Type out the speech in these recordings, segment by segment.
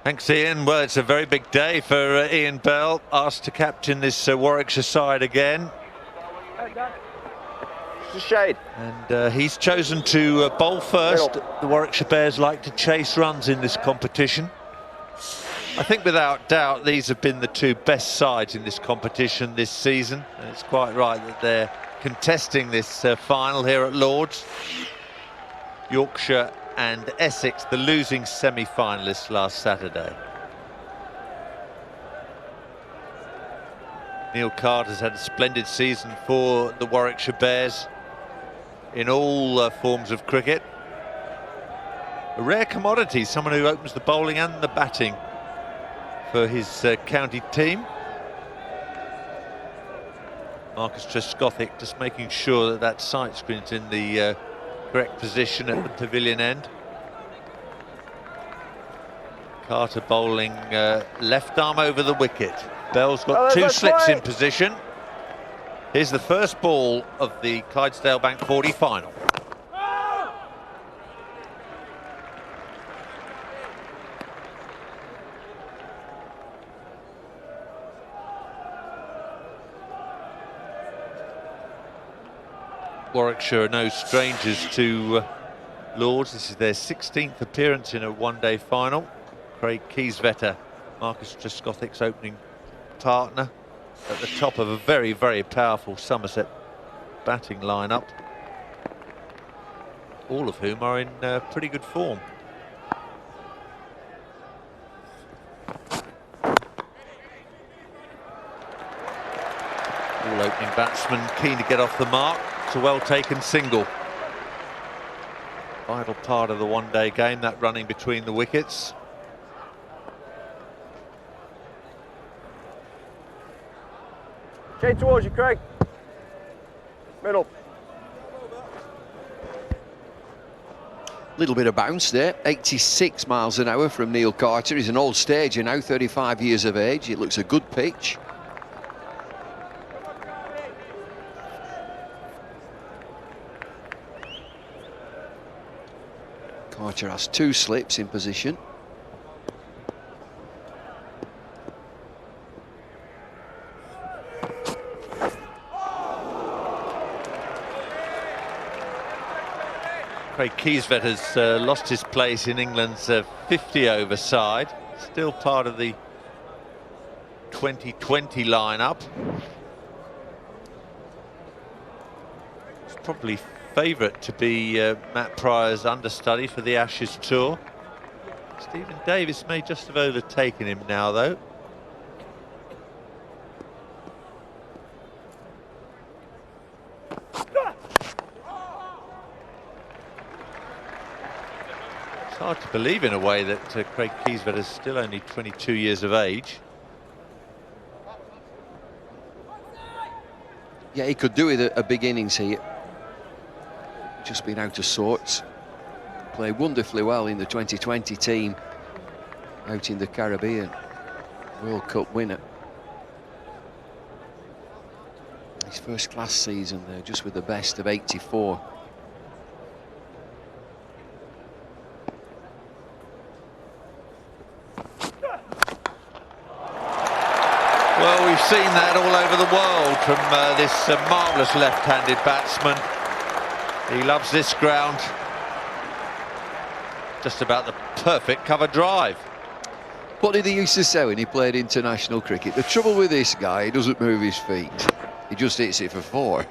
Thanks, Ian. Well, it's a very big day for Ian Bell, asked to captain this Warwickshire side again. It's a shade. And he's chosen to bowl first. The Warwickshire Bears like to chase runs in this competition. I think without doubt these have been the two best sides in this competition this season. And it's quite right that they're contesting this final here at Lord's. Yorkshire and Essex, the losing semi-finalists last Saturday. Neil Carter's had a splendid season for the Warwickshire Bears in all forms of cricket. A rare commodity, someone who opens the bowling and the batting for his county team. Marcus Trescothick just making sure that that sight screen's in the correct position at the pavilion end. Carter bowling left arm over the wicket. Bell's got two slips in position. Here's the first ball of the Clydesdale Bank 40 final. Warwickshire are no strangers to Lord's. This is their 16th appearance in a one-day final. Craig Keysvetter, Marcus Trescothick's opening partner, at the top of a very, very powerful Somerset batting lineup, all of whom are in pretty good form. All opening batsmen keen to get off the mark. It's a well-taken single. Vital part of the one-day game, that running between the wickets. Shade towards you, Craig. Middle. Little bit of bounce there. 86 miles an hour from Neil Carter. He's an old stager now, 35 years of age. It looks a good pitch. Carter has two slips in position. Craig Keysvetter's lost his place in England's 50-over side. Still part of the 2020 lineup. It's probably favourite to be Matt Pryor's understudy for the Ashes tour. Stephen Davis may just have overtaken him now, though. It's hard to believe in a way that Craig Keysvetter is still only 22 years of age. Yeah, he could do with a big innings here. Just been out of sorts. Played wonderfully well in the 2020 team out in the Caribbean. World Cup winner. His first class season there, just with the best of 84. Well, we've seen that all over the world from this marvellous left-handed batsman. He loves this ground. Just about the perfect cover drive. What did he used to say when he played international cricket? The trouble with this guy, he doesn't move his feet. He just hits it for four.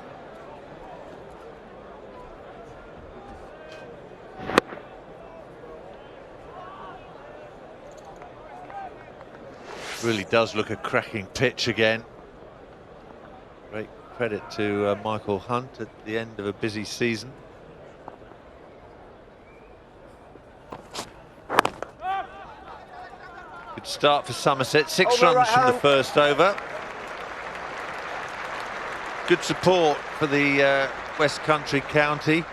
Really does look a cracking pitch again. Great credit to Michael Hunt at the end of a busy season. Good start for Somerset, 6 runs from the first over. Good support for the West Country county.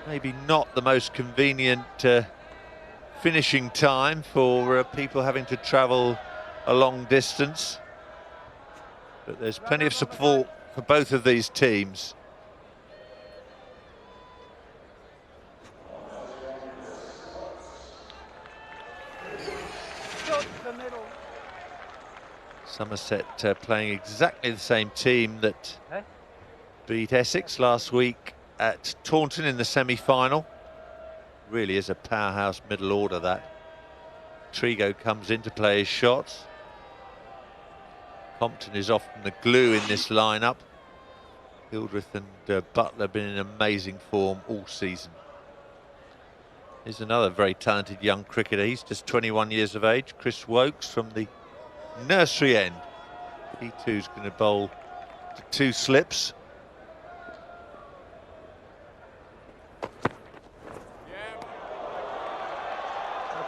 Maybe not the most convenient finishing time for people having to travel a long distance, but there's plenty of support for both of these teams. Somerset playing exactly the same team that beat Essex last week at Taunton in the semi-final. Really is a powerhouse middle order, that. Trigo comes in to play his shots. Compton is often the glue in this lineup. Hildreth and Butler been in amazing form all season. Here's another very talented young cricketer. He's just 21 years of age. Chris Wokes from the nursery end. He too's going to bowl to 2 slips.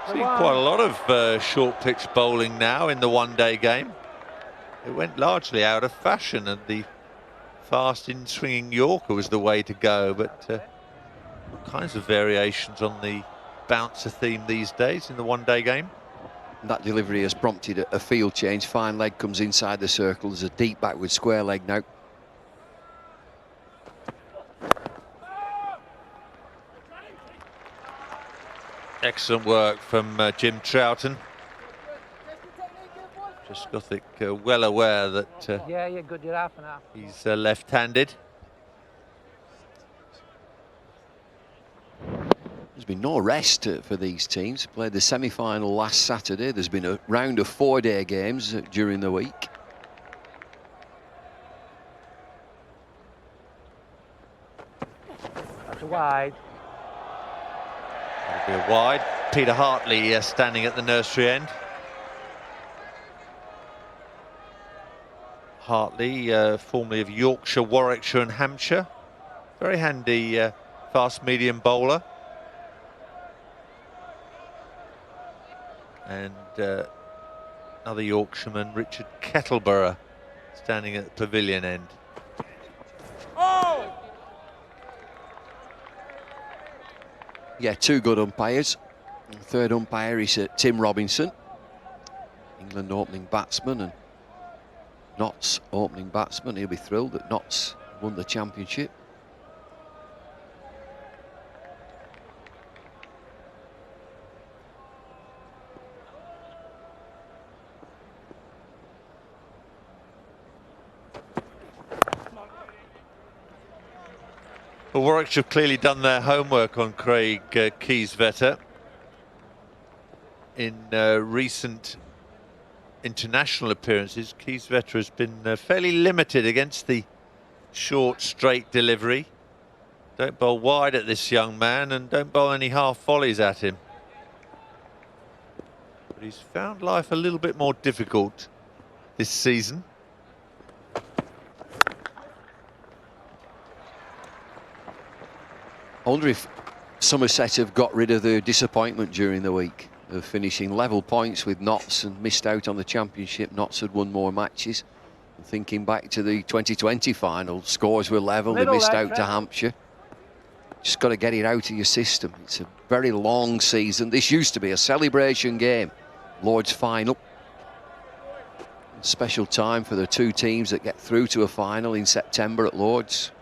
Seen quite a lot of short pitch bowling now in the one-day game. It went largely out of fashion, and the fast in-swinging Yorker was the way to go, but all kinds of variations on the bouncer theme these days in the one-day game. That delivery has prompted a field change. Fine leg comes inside the circle. There's a deep backward square leg now. Excellent work from Jim Troughton. Just Gothic well aware that yeah, you're good. You're half and half. He's left-handed. There's been no rest for these teams. Played the semi-final last Saturday. There's been a round of 4-day games during the week. That's a wide. That'll be a wide. Peter Hartley standing at the nursery end. Hartley, formerly of Yorkshire, Warwickshire and Hampshire. Very handy fast-medium bowler. And another Yorkshireman, Richard Kettleborough, standing at the pavilion end. Oh! Yeah, 2 good umpires. The third umpire is Tim Robinson, England opening batsman, and Notts opening batsman. He'll be thrilled that Notts won the championship. Well, Warwickshire have clearly done their homework on Craig Kieswetter. In recent international appearances, Kieswetter has been fairly limited against the short, straight delivery. Don't bowl wide at this young man, and don't bowl any half volleys at him. But he's found life a little bit more difficult this season. I wonder if Somerset have got rid of their disappointment during the week of finishing level points with Notts and missed out on the championship. Notts had won more matches. And thinking back to the 2020 final, scores were level, they missed out to Hampshire. Just got to get it out of your system. It's a very long season. This used to be a celebration game, Lord's final. Special time for the 2 teams that get through to a final in September at Lord's.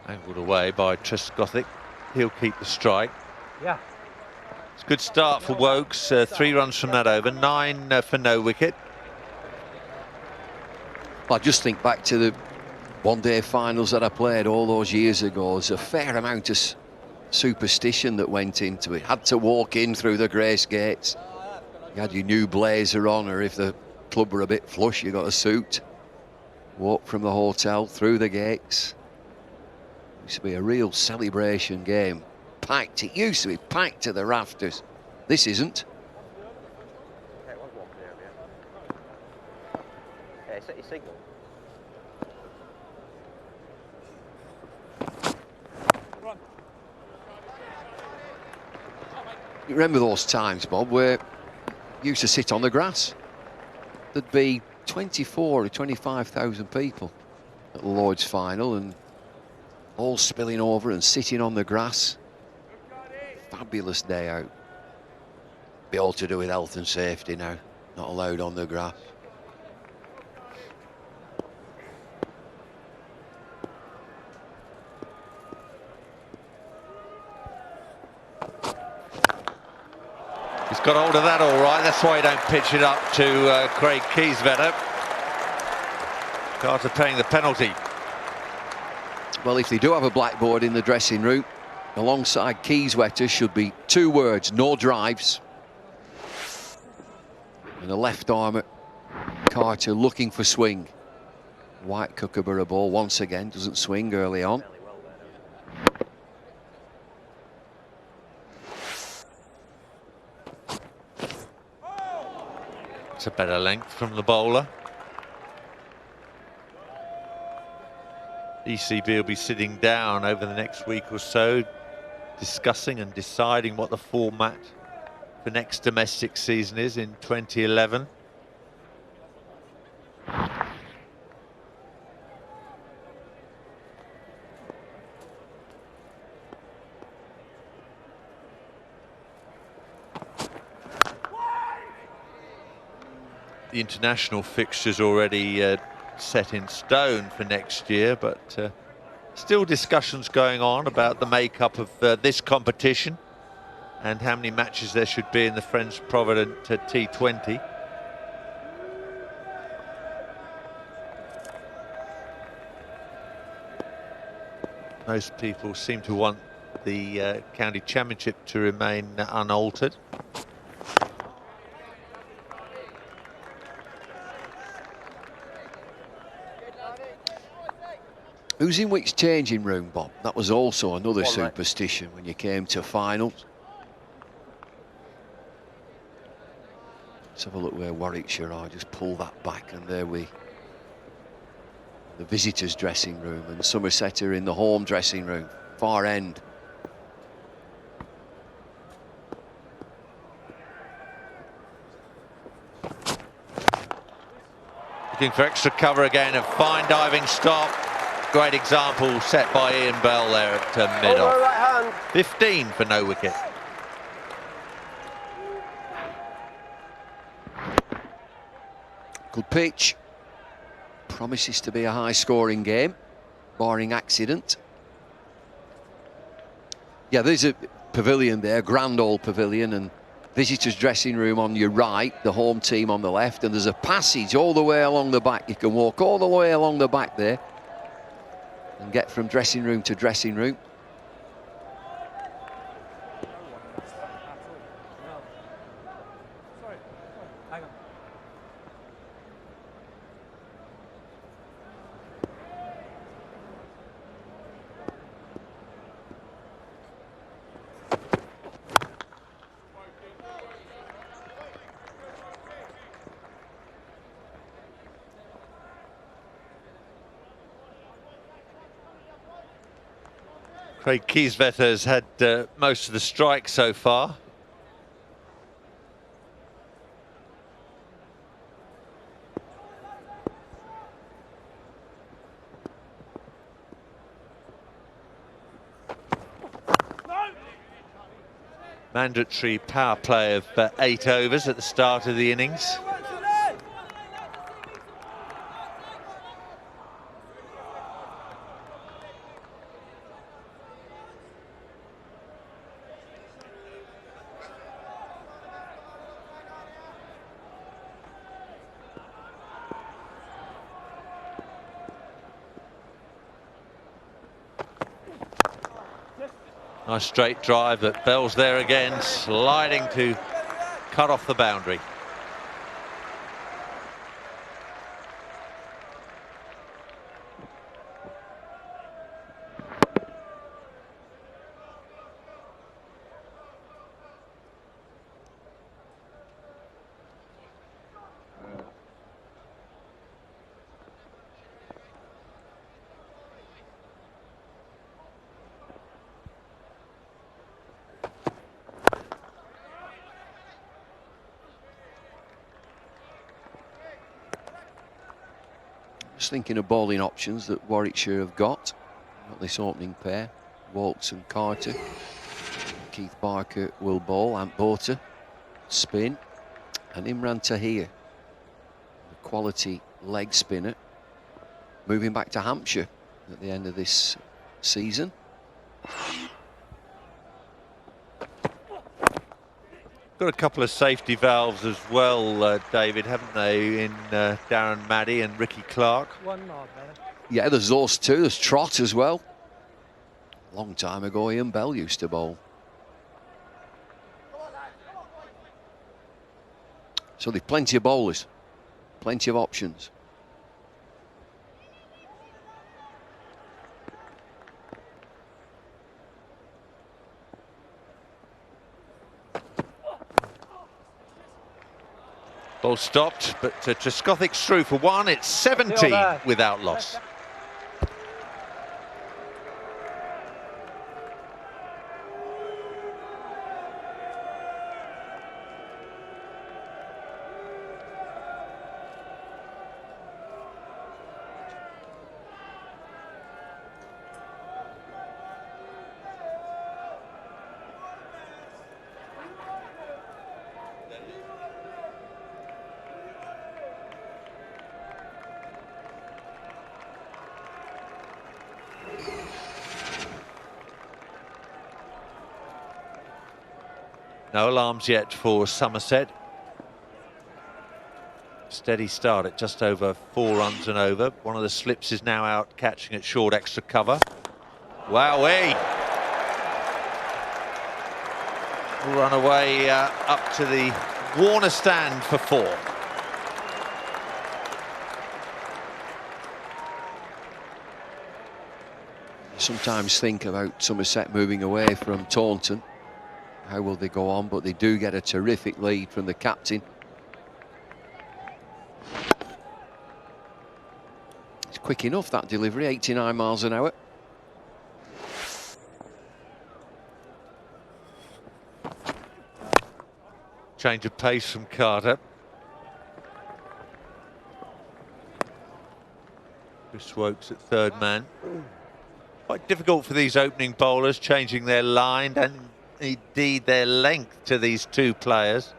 Angled away by Trescothick. He'll keep the strike. Yeah. It's a good start for Wokes. 3 runs from that over, 9 for no wicket. I just think back to the one-day finals that I played all those years ago. There's a fair amount of superstition that went into it. Had to walk in through the Grace Gates. You had your new blazer on, or if the club were a bit flush, you got a suit. Walk from the hotel through the gates. Used to be a real celebration game. Packed. It used to be packed to the rafters. This isn't. Okay, set your signal. You remember those times, Bob, where you used to sit on the grass? There'd be 24 or 25,000 people at the Lord's final, and all spilling over and sitting on the grass. Fabulous day out. Be all to do with health and safety now. Not allowed on the grass. He's got hold of that all right. That's why you don't pitch it up to Craig Clydesdale. Carter paying the penalty. Well, if they do have a blackboard in the dressing room, alongside Clydesdale should be 2 words: no drives. And a left armer, Carter, looking for swing. White Kookaburra ball once again, doesn't swing early on. It's a better length from the bowler. ECB will be sitting down over the next week or so, discussing and deciding what the format for next domestic season is in 2011. The international fixture's already set in stone for next year, but still discussions going on about the makeup of this competition and how many matches there should be in the French Provident T20. Most people seem to want the county championship to remain unaltered. Who's in which changing room, Bob? That was also another superstition when you came to finals. Let's have a look where Warwickshire are. Just pull that back, and there the visitors' dressing room, and Somerset are in the home dressing room, far end. Looking for extra cover again, a fine diving stop. Great example set by Ian Bell there at mid-off. Right 15 for no wicket. Good pitch. Promises to be a high-scoring game, barring accident. Yeah, there's a pavilion there, grand old pavilion, and visitors' dressing room on your right, the home team on the left, and there's a passage all the way along the back. You can walk all the way along the back there and get from dressing room to dressing room. Craig Clydesdale has had most of the strikes so far. Mandatory power play of 8 overs at the start of the innings. Nice straight drive, but Bell's there again, sliding to cut off the boundary. Just thinking of bowling options that Warwickshire have got this opening pair. Waltz and Carter. Keith Barker will bowl. Ant Bota, spin. And Imran Tahir, the quality leg spinner, moving back to Hampshire at the end of this season. Got a couple of safety valves as well, David, haven't they, in Darren Maddy and Ricky Clark? One more, brother. Yeah, there's those two. There's Trott as well. Long time ago, Ian Bell used to bowl. So there's plenty of bowlers, plenty of options. Ball stopped, but Trescothic's through for one. It's 17 without loss. No alarms yet for Somerset. Steady start at just over 4 runs and over. One of the slips is now out catching at short extra cover. Wowee! Run away up to the Warner stand for 4. Sometimes think about Somerset moving away from Taunton. How will they go on? But they do get a terrific lead from the captain. It's quick enough, that delivery, 89 miles an hour. Change of pace from Carter. Chris Wokes at third man. Quite difficult for these opening bowlers, changing their line and indeed their length to these two players.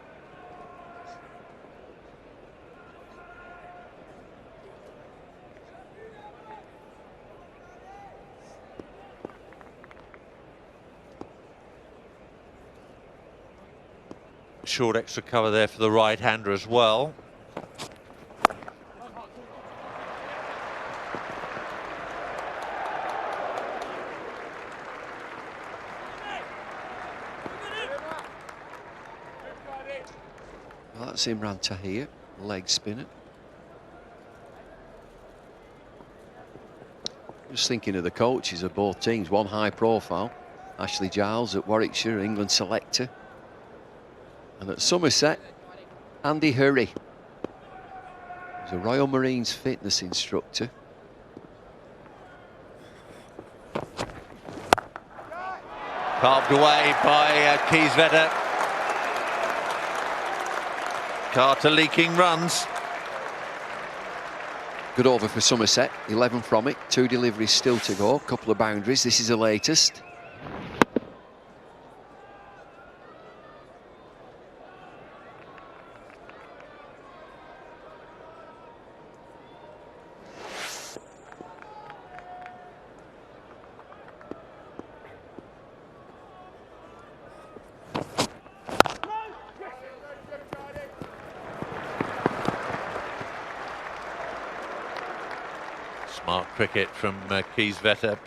Short extra cover there for the right-hander as well. Well, that's Imran Tahir, leg spinner. Just thinking of the coaches of both teams, one high profile, Ashley Giles at Warwickshire, England selector. And at Somerset, Andy Hurry, who's a Royal Marines fitness instructor. Carved away by Clydesdale. Carter leaking runs. Good over for Somerset, 11 from it, 2 deliveries still to go, couple of boundaries, this is the latest. Smart cricket from Clydesdale.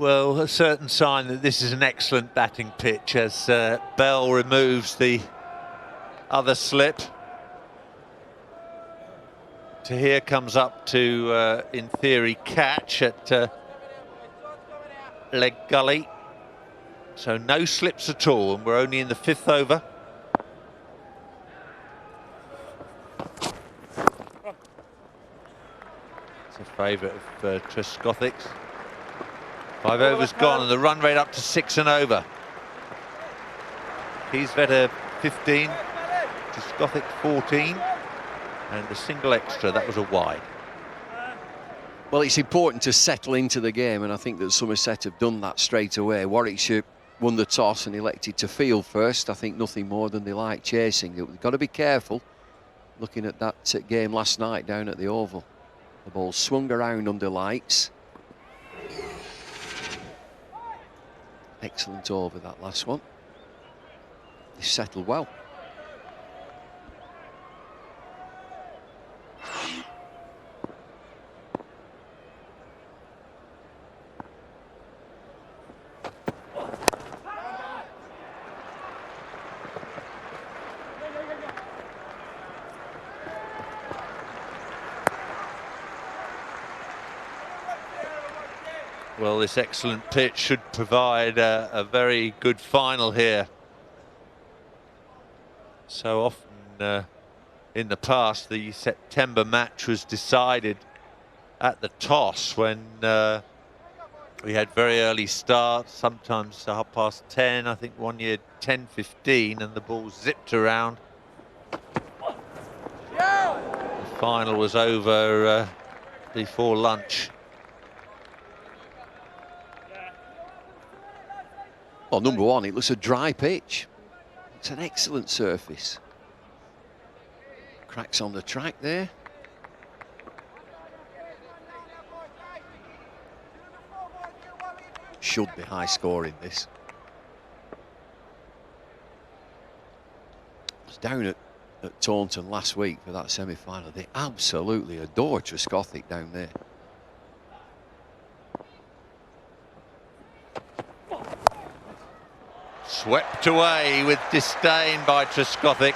Well, a certain sign that this is an excellent batting pitch as Bell removes the other slip. Tahir comes up to, in theory, catch at leg gully. So no slips at all, and we're only in the 5th over. It's a favourite of Trescothic's. 5 overs gone and the run rate up to 6 and over. Clydesdale 15, Trescothic 14. And a single extra, that was a wide. Well, it's important to settle into the game, and I think that Somerset have done that straight away. Warwickshire won the toss and elected to field first. I think nothing more than they like chasing. They've got to be careful. Looking at that game last night down at the Oval. The ball swung around under lights. Excellent over that last one. They settled well. Well, this excellent pitch should provide a very good final here. So often in the past, the September match was decided at the toss when we had very early starts, sometimes 10:30. I think one year 10:15, and the ball zipped around. The final was over before lunch. Well, number one, it looks a dry pitch. It's an excellent surface. Cracks on the track there. Should be high scoring, this. I was down at Taunton last week for that semi-final. They absolutely adore Trescothick down there. Swept away with disdain by Trescothick.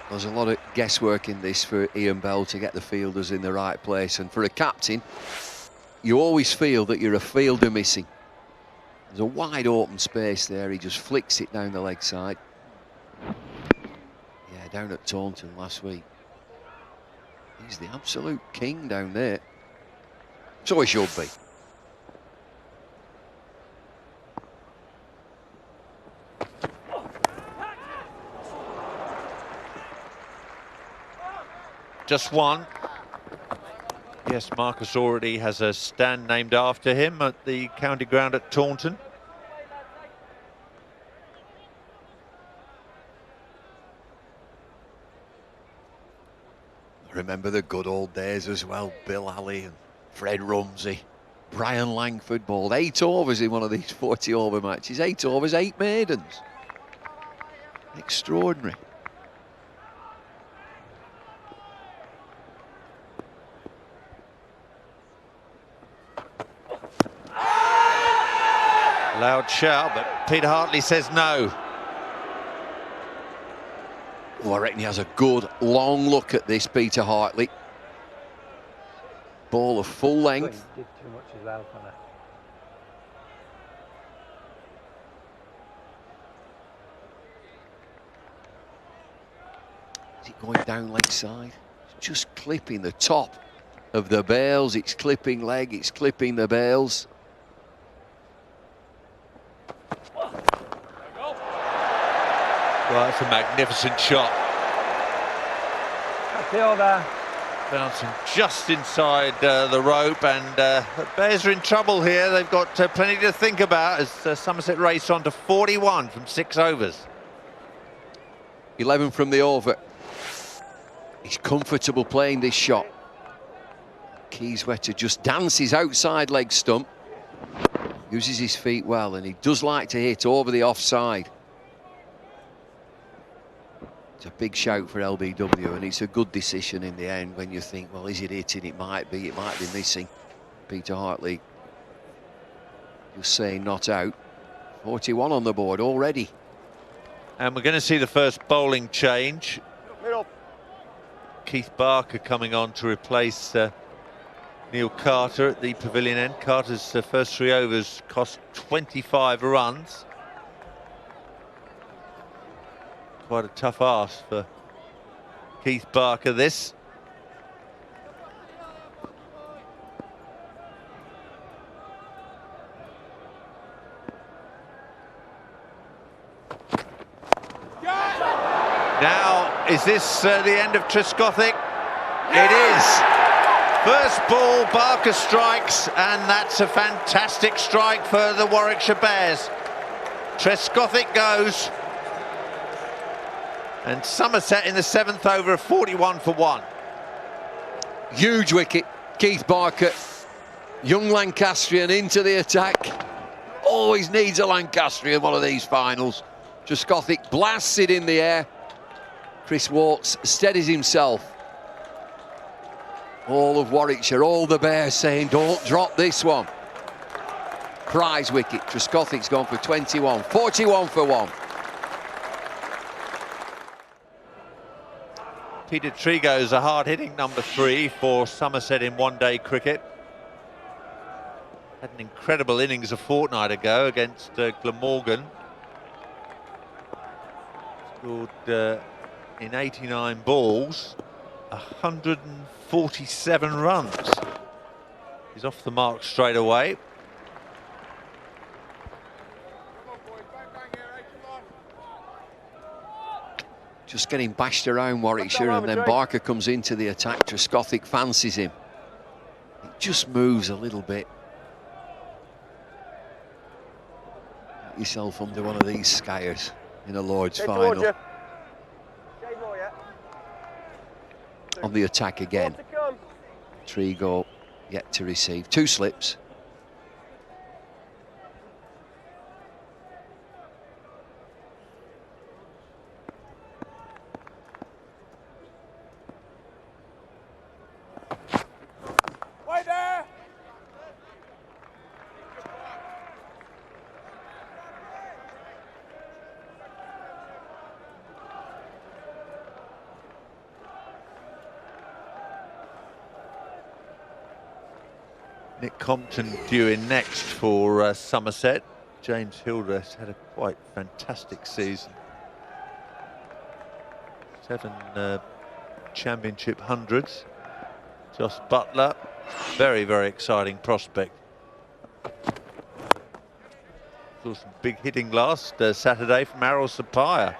There's a lot of guesswork in this for Ian Bell to get the fielders in the right place, and for a captain, you always feel that you're a fielder missing. There's a wide open space there. He just flicks it down the leg side. Yeah, down at Taunton last week. He's the absolute king down there. So he should be. Just one. Yes, Marcus already has a stand named after him at the county ground at Taunton. Remember the good old days as well. Bill Alley and Fred Rumsey. Brian Langford bowled 8 overs in one of these 40-over matches. 8 overs, 8 maidens. Extraordinary. Loud shout, but Peter Hartley says no. Oh, I reckon he has a good long look at this, Peter Hartley. Ball of full length. Did too much as well for that. Is it going down leg side? It's just clipping the top of the bails. It's clipping leg, it's clipping the bails. Well, that's a magnificent shot. That's the over. Bouncing just inside the rope, and the Bears are in trouble here. They've got plenty to think about as Somerset race on to 41 from 6 overs. 11 from the over. He's comfortable playing this shot. Keyswetter just dances outside leg stump. Uses his feet well, and he does like to hit over the offside. It's a big shout for LBW, and it's a good decision in the end when you think, well, is it hitting? It might be missing. Peter Hartley just saying not out. 41 on the board already. And we're going to see the first bowling change. Keith Barker coming on to replace Neil Carter at the pavilion end. Carter's first 3 overs cost 25 runs. Quite a tough ask for Keith Barker, this. Now, is this the end of Trescothick? It is. First ball, Barker strikes, and that's a fantastic strike for the Warwickshire Bears. Trescothick goes. And Somerset in the 7th over of 41 for 1. Huge wicket. Keith Barker, young Lancastrian into the attack. Always needs a Lancastrian in one of these finals. Trescothick blasts it in the air. Chris Warts steadies himself. All of Warwickshire, all the Bears saying, don't drop this one. Prize wicket. Trescothick's gone for 21. 41 for 1. Peter Trigo's a hard-hitting number 3 for Somerset in one-day cricket. Had an incredible innings a fortnight ago against Glamorgan. Scored in 89 balls, 147 runs. He's off the mark straight away. Just getting bashed around Warwickshire, and then Barker comes into the attack. Trescothick fancies him. It just moves a little bit. Get yourself under one of these skiers in a Lord's final. On the attack again. Trigo yet to receive. 2 slips. Nick Compton due in next for Somerset. James Hildreth had a quite fantastic season. 7 championship hundreds. Josh Butler, very, very exciting prospect. Saw some big hitting last Saturday from Errol Sapire.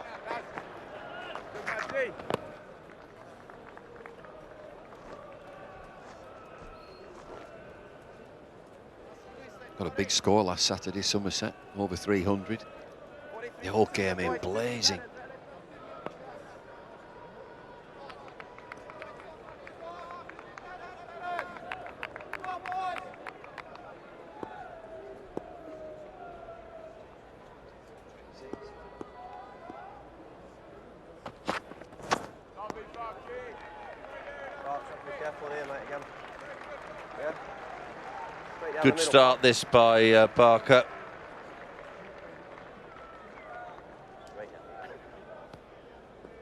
Got a big score last Saturday, Somerset, over 300. They all came in blazing. Good start this by Barker.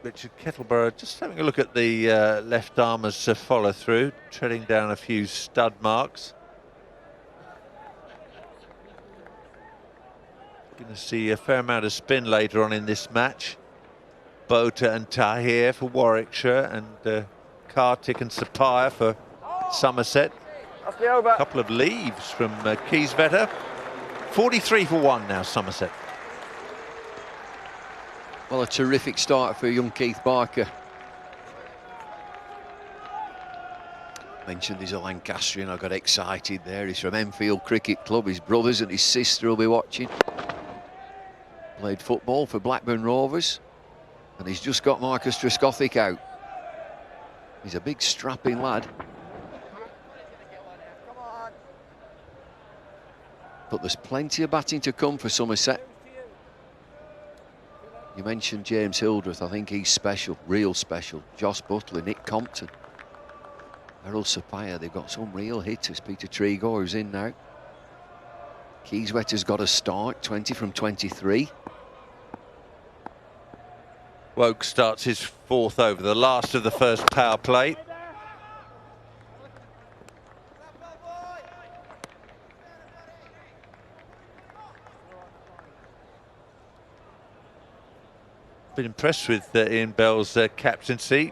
Richard Kettleborough just having a look at the left armer's follow through, treading down a few stud marks. Going to see a fair amount of spin later on in this match. Bota and Tahir for Warwickshire, and Kartik and Sapire for Somerset. A couple of leaves from Keysvetter. 43 for 1 now, Somerset. Well, a terrific start for young Keith Barker. Mentioned he's a Lancastrian. I got excited there. He's from Enfield Cricket Club. His brothers and his sister will be watching. Played football for Blackburn Rovers, and he's just got Marcus Trescothick out. He's a big strapping lad. But there's plenty of batting to come for Somerset. You mentioned James Hildreth. I think he's special, real special. Josh Butler, Nick Compton, Errol Sapire. They've got some real hitters. Peter Trigo, who's in now. Keyswetter's got a start, 20 from 23. Woke starts his 4th over, the last of the first power play. Been impressed with Ian Bell's captaincy.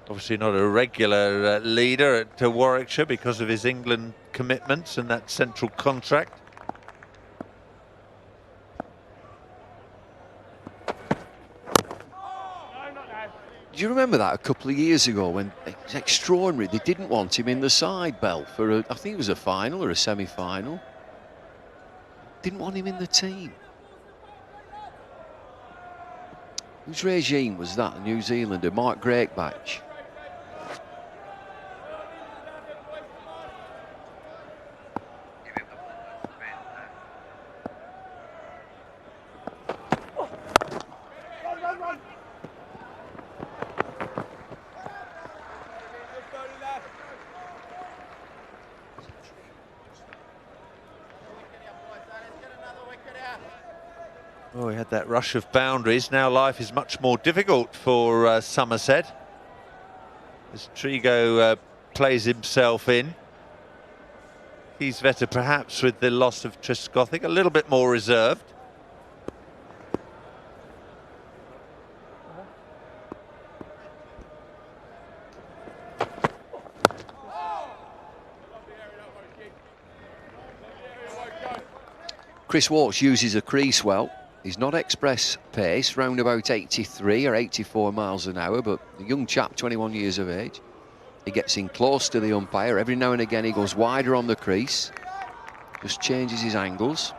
Obviously not a regular leader at Warwickshire because of his England commitments and that central contract. Do you remember that a couple of years ago when it was extraordinary? They didn't want him in the side, Bell, for I think it was a final or a semi-final. Didn't want him in the team. Whose regime was that? A New Zealander, Mark Greatbatch. Oh, he had that rush of boundaries. Now life is much more difficult for Somerset as Trigo plays himself in. Clydesdale perhaps with the loss of Trescothick a little bit more reserved. Chris Walsh uses a crease well. He's not express pace, round about 83 or 84 miles an hour, but the young chap, 21 years of age, he gets in close to the umpire. Every now and again he goes wider on the crease, just changes his angles.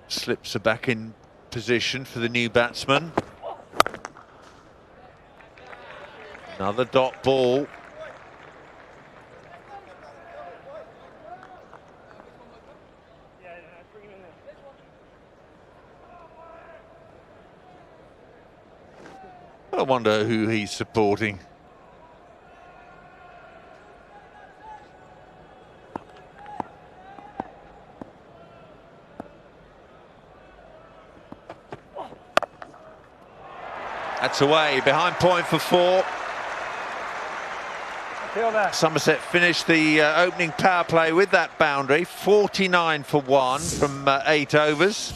Slips are back in position for the new batsman. Another dot ball. I wonder who he's supporting. That's away, behind point for 4. Somerset finished the opening power play with that boundary, 49 for 1 from 8 overs.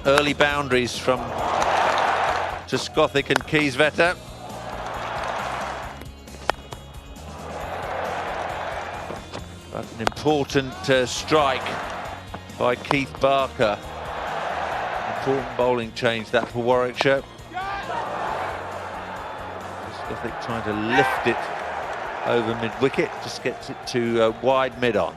Early boundaries from Trescothick and Clydesdale. But an important strike by Keith Barker. Important bowling change that for Warwickshire. Trescothick trying to lift it over mid-wicket, just gets it to wide mid-on.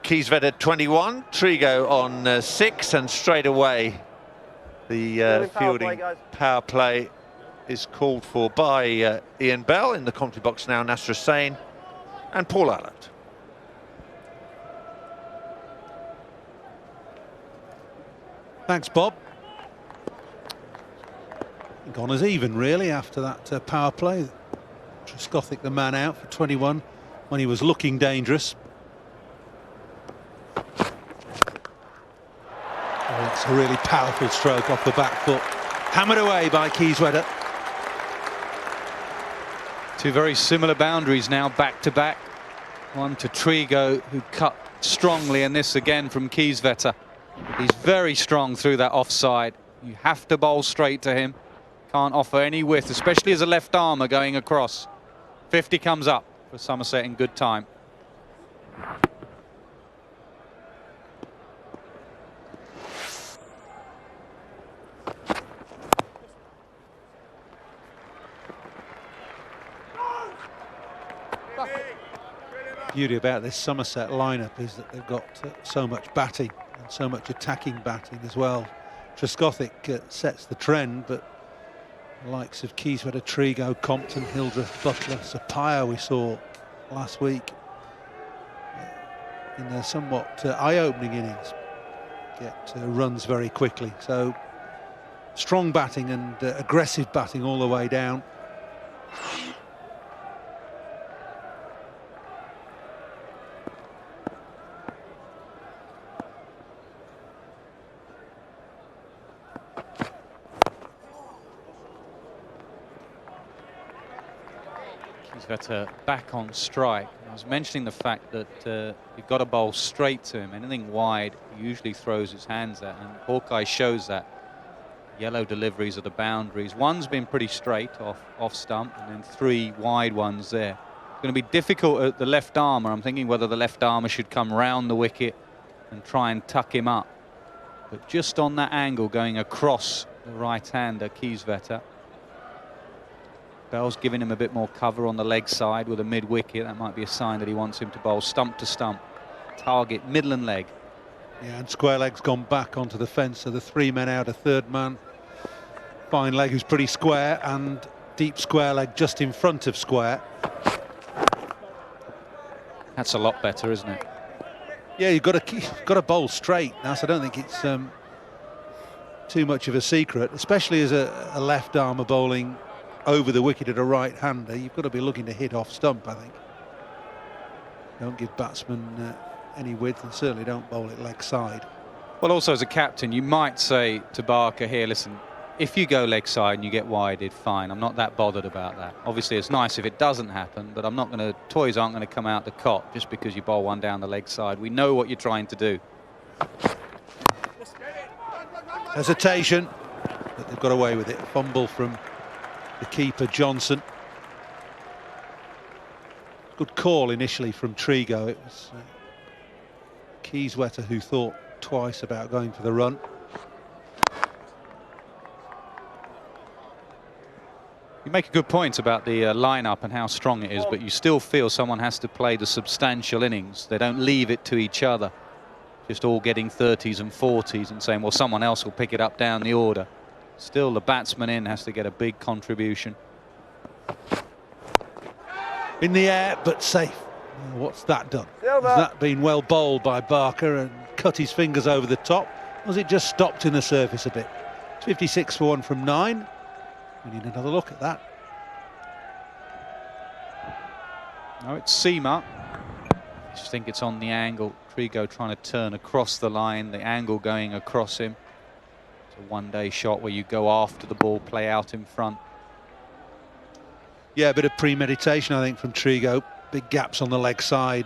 Clydesdale at 21, Trigo on 6, and straight away the fielding power play is called for by Ian Bell. In the commentary box now, Nasser Hussain and Paul Allott. Thanks, Bob. Gone as even, really, after that power play. Trescothick, the man out for 21 when he was looking dangerous. Oh, that's a really powerful stroke off the back foot. Hammered away by Clydesdale. Two very similar boundaries now, back to back. One to Trigo, who cut strongly, and this again from Clydesdale. He's very strong through that offside. You have to bowl straight to him. Can't offer any width, especially as a left armer going across. 50 comes up for Somerset in good time. Beauty about this Somerset lineup is that they've got so much batting and so much attacking batting as well. Trescothick sets the trend, but the likes of Clydesdale, Trigo, Compton, Hildreth, Butler, Sapphire we saw last week in a somewhat eye-opening innings get runs very quickly. So strong batting and aggressive batting all the way down. Clydesdale back on strike. I was mentioning the fact that you've got to bowl straight to him. Anything wide, he usually throws his hands at, and Hawkeye shows that. Yellow deliveries of the boundaries. One's been pretty straight off stump, and then 3 wide ones there. It's going to be difficult at the left armour. I'm thinking whether the left armour should come round the wicket and try and tuck him up. But just on that angle going across the right-hander, Clydesdale. Bell's giving him a bit more cover on the leg side with a mid-wicket. That might be a sign that he wants him to bowl stump to stump. Target, middle and leg. Yeah, and square leg's gone back onto the fence, so the 3 men out, a third man. Fine leg who's pretty square, and deep square leg just in front of square. That's a lot better, isn't it? Yeah, you've got to bowl straight now, so I don't think it's too much of a secret, especially as a left armour bowling over the wicket at a right-hander. You've got to be looking to hit off stump, I think. Don't give batsmen any width, and certainly don't bowl it leg side. Well, also as a captain, you might say to Barker here, listen, if you go leg side and you get wided, fine, I'm not that bothered about that. Obviously it's nice if it doesn't happen, but I'm not going to, toys aren't going to come out the cot just because you bowl one down the leg side. We know what you're trying to do. Hesitation, but they've got away with it. Fumble from the keeper, Johnson. Good call initially from Trigo. It was Clydesdale who thought twice about going for the run. You make a good point about the lineup and how strong it is, but you still feel someone has to play the substantial innings. They don't leave it to each other, just all getting 30s and 40s and saying, well, someone else will pick it up down the order. Still, the batsman in has to get a big contribution. In the air, but safe. What's that done? Has that been well bowled by Barker and cut his fingers over the top? Or was it just stopped in the surface a bit? It's 56 for 1 from 9. We need another look at that. No, it's Seema. I just think it's on the angle. Trigo trying to turn across the line, the angle going across him. It's a one-day shot where you go after the ball, play out in front. Yeah, a bit of premeditation, I think, from Trigo. Big gaps on the leg side,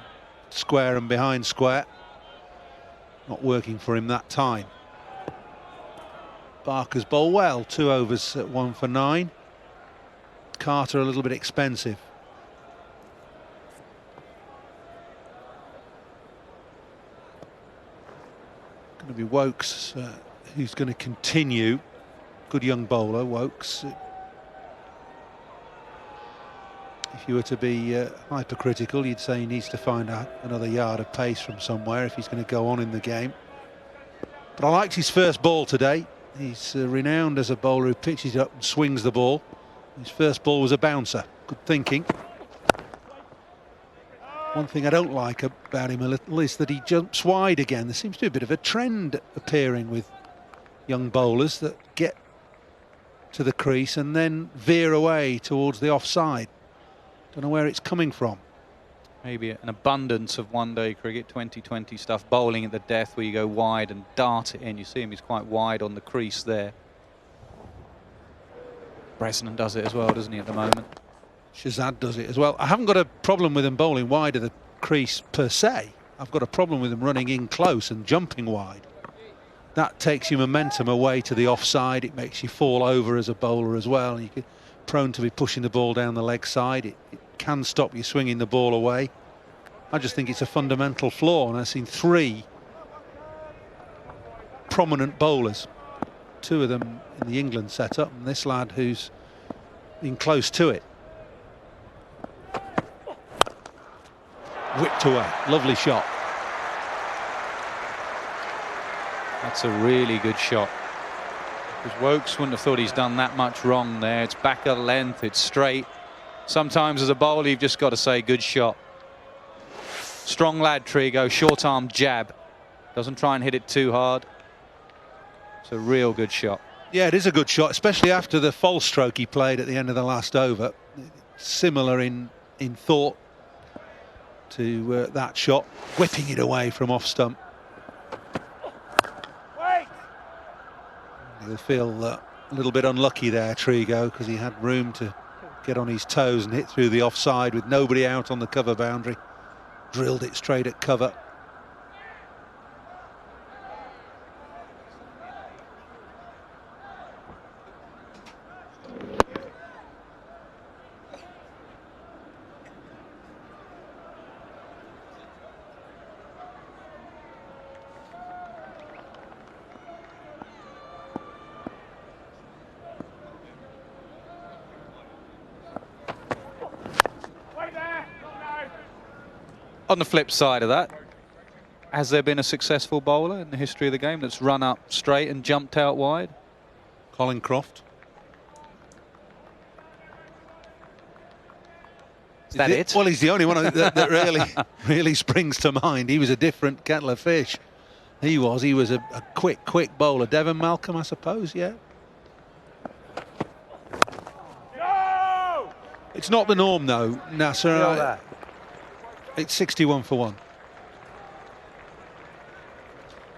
square and behind square. Not working for him that time. Barker's bowled well, 2 overs at 1 for 9. Carter a little bit expensive. Going to be Woakes who's going to continue. Good young bowler, Woakes. If you were to be hypercritical, you'd say he needs to find out another yard of pace from somewhere if he's going to go on in the game. But I liked his first ball today. He's renowned as a bowler who pitches it up and swings the ball. His first ball was a bouncer. Good thinking. One thing I don't like about him a little is that he jumps wide again. There seems to be a bit of a trend appearing with young bowlers that get to the crease and then veer away towards the offside. Don't know where it's coming from. Maybe an abundance of one-day cricket, 2020 stuff, bowling at the death where you go wide and dart it in. You see him, he's quite wide on the crease there. Bresnan does it as well, doesn't he, at the moment? Shazad does it as well. I haven't got a problem with him bowling wide of the crease per se. I've got a problem with him running in close and jumping wide. That takes your momentum away to the offside. It makes you fall over as a bowler as well. You're prone to be pushing the ball down the leg side. It can stop you swinging the ball away. I just think it's a fundamental flaw, and I've seen 3 prominent bowlers, 2 of them in the England setup, and this lad who's been close to it. Whipped away, lovely shot. That's a really good shot. Because Woakes wouldn't have thought he's done that much wrong there. It's back at length, it's straight. Sometimes as a bowler you've just got to say good shot. Strong lad, Trigo, short arm jab. Doesn't try and hit it too hard. It's a real good shot. Yeah, it is a good shot, especially after the false stroke he played at the end of the last over. Similar in thought to that shot, whipping it away from off stump. He'll feel a little bit unlucky there, Trigo, because he had room to get on his toes and hit through the offside with nobody out on the cover boundary. Drilled it straight at cover. On the flip side of that, has there been a successful bowler in the history of the game that's run up straight and jumped out wide? Colin Croft. Is that it? Well, he's the only one that really springs to mind. He was a different kettle of fish. He was a quick bowler. Devon Malcolm, I suppose, yeah. No! It's not the norm, though, Nasser. It's 61 for 1.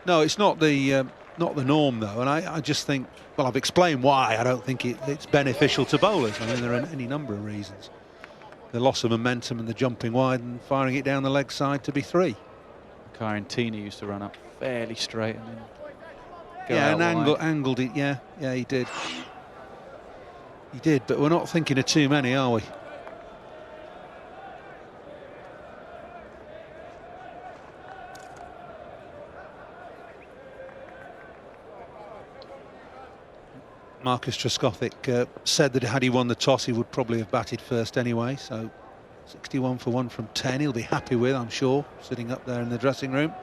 No, it's not the norm, though, and I just think, well, I've explained why I don't think it's beneficial to bowlers. I mean, there are any number of reasons. The loss of momentum and the jumping wide and firing it down the leg side to be 3. Carantini used to run up fairly straight and then go yeah, out and wide. angled it. Yeah, he did. He did, but we're not thinking of too many, are we? Marcus Trescothick said that had he won the toss, he would probably have batted first anyway. So 61 for 1 from 10, he'll be happy with, I'm sure, sitting up there in the dressing room.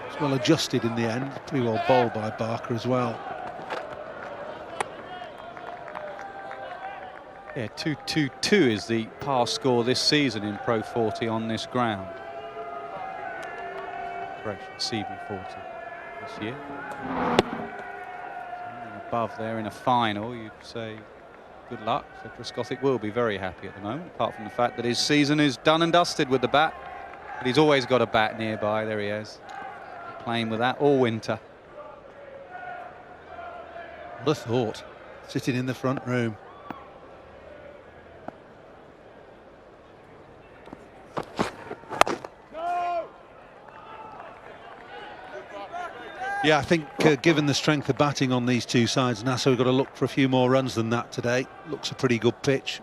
It's well adjusted in the end, pretty well bowled by Barker as well. Yeah, 2-2-2 is the pass score this season in Pro 40 on this ground. Correction, CV40 this year. Something above there in a final, you'd say good luck. So Trescothick will be very happy at the moment, apart from the fact that his season is done and dusted with the bat. But he's always got a bat nearby. There he is, playing with that all winter. What a thought, sitting in the front room. Yeah, I think given the strength of batting on these two sides, Nassau have got to look for a few more runs than that today. Looks a pretty good pitch.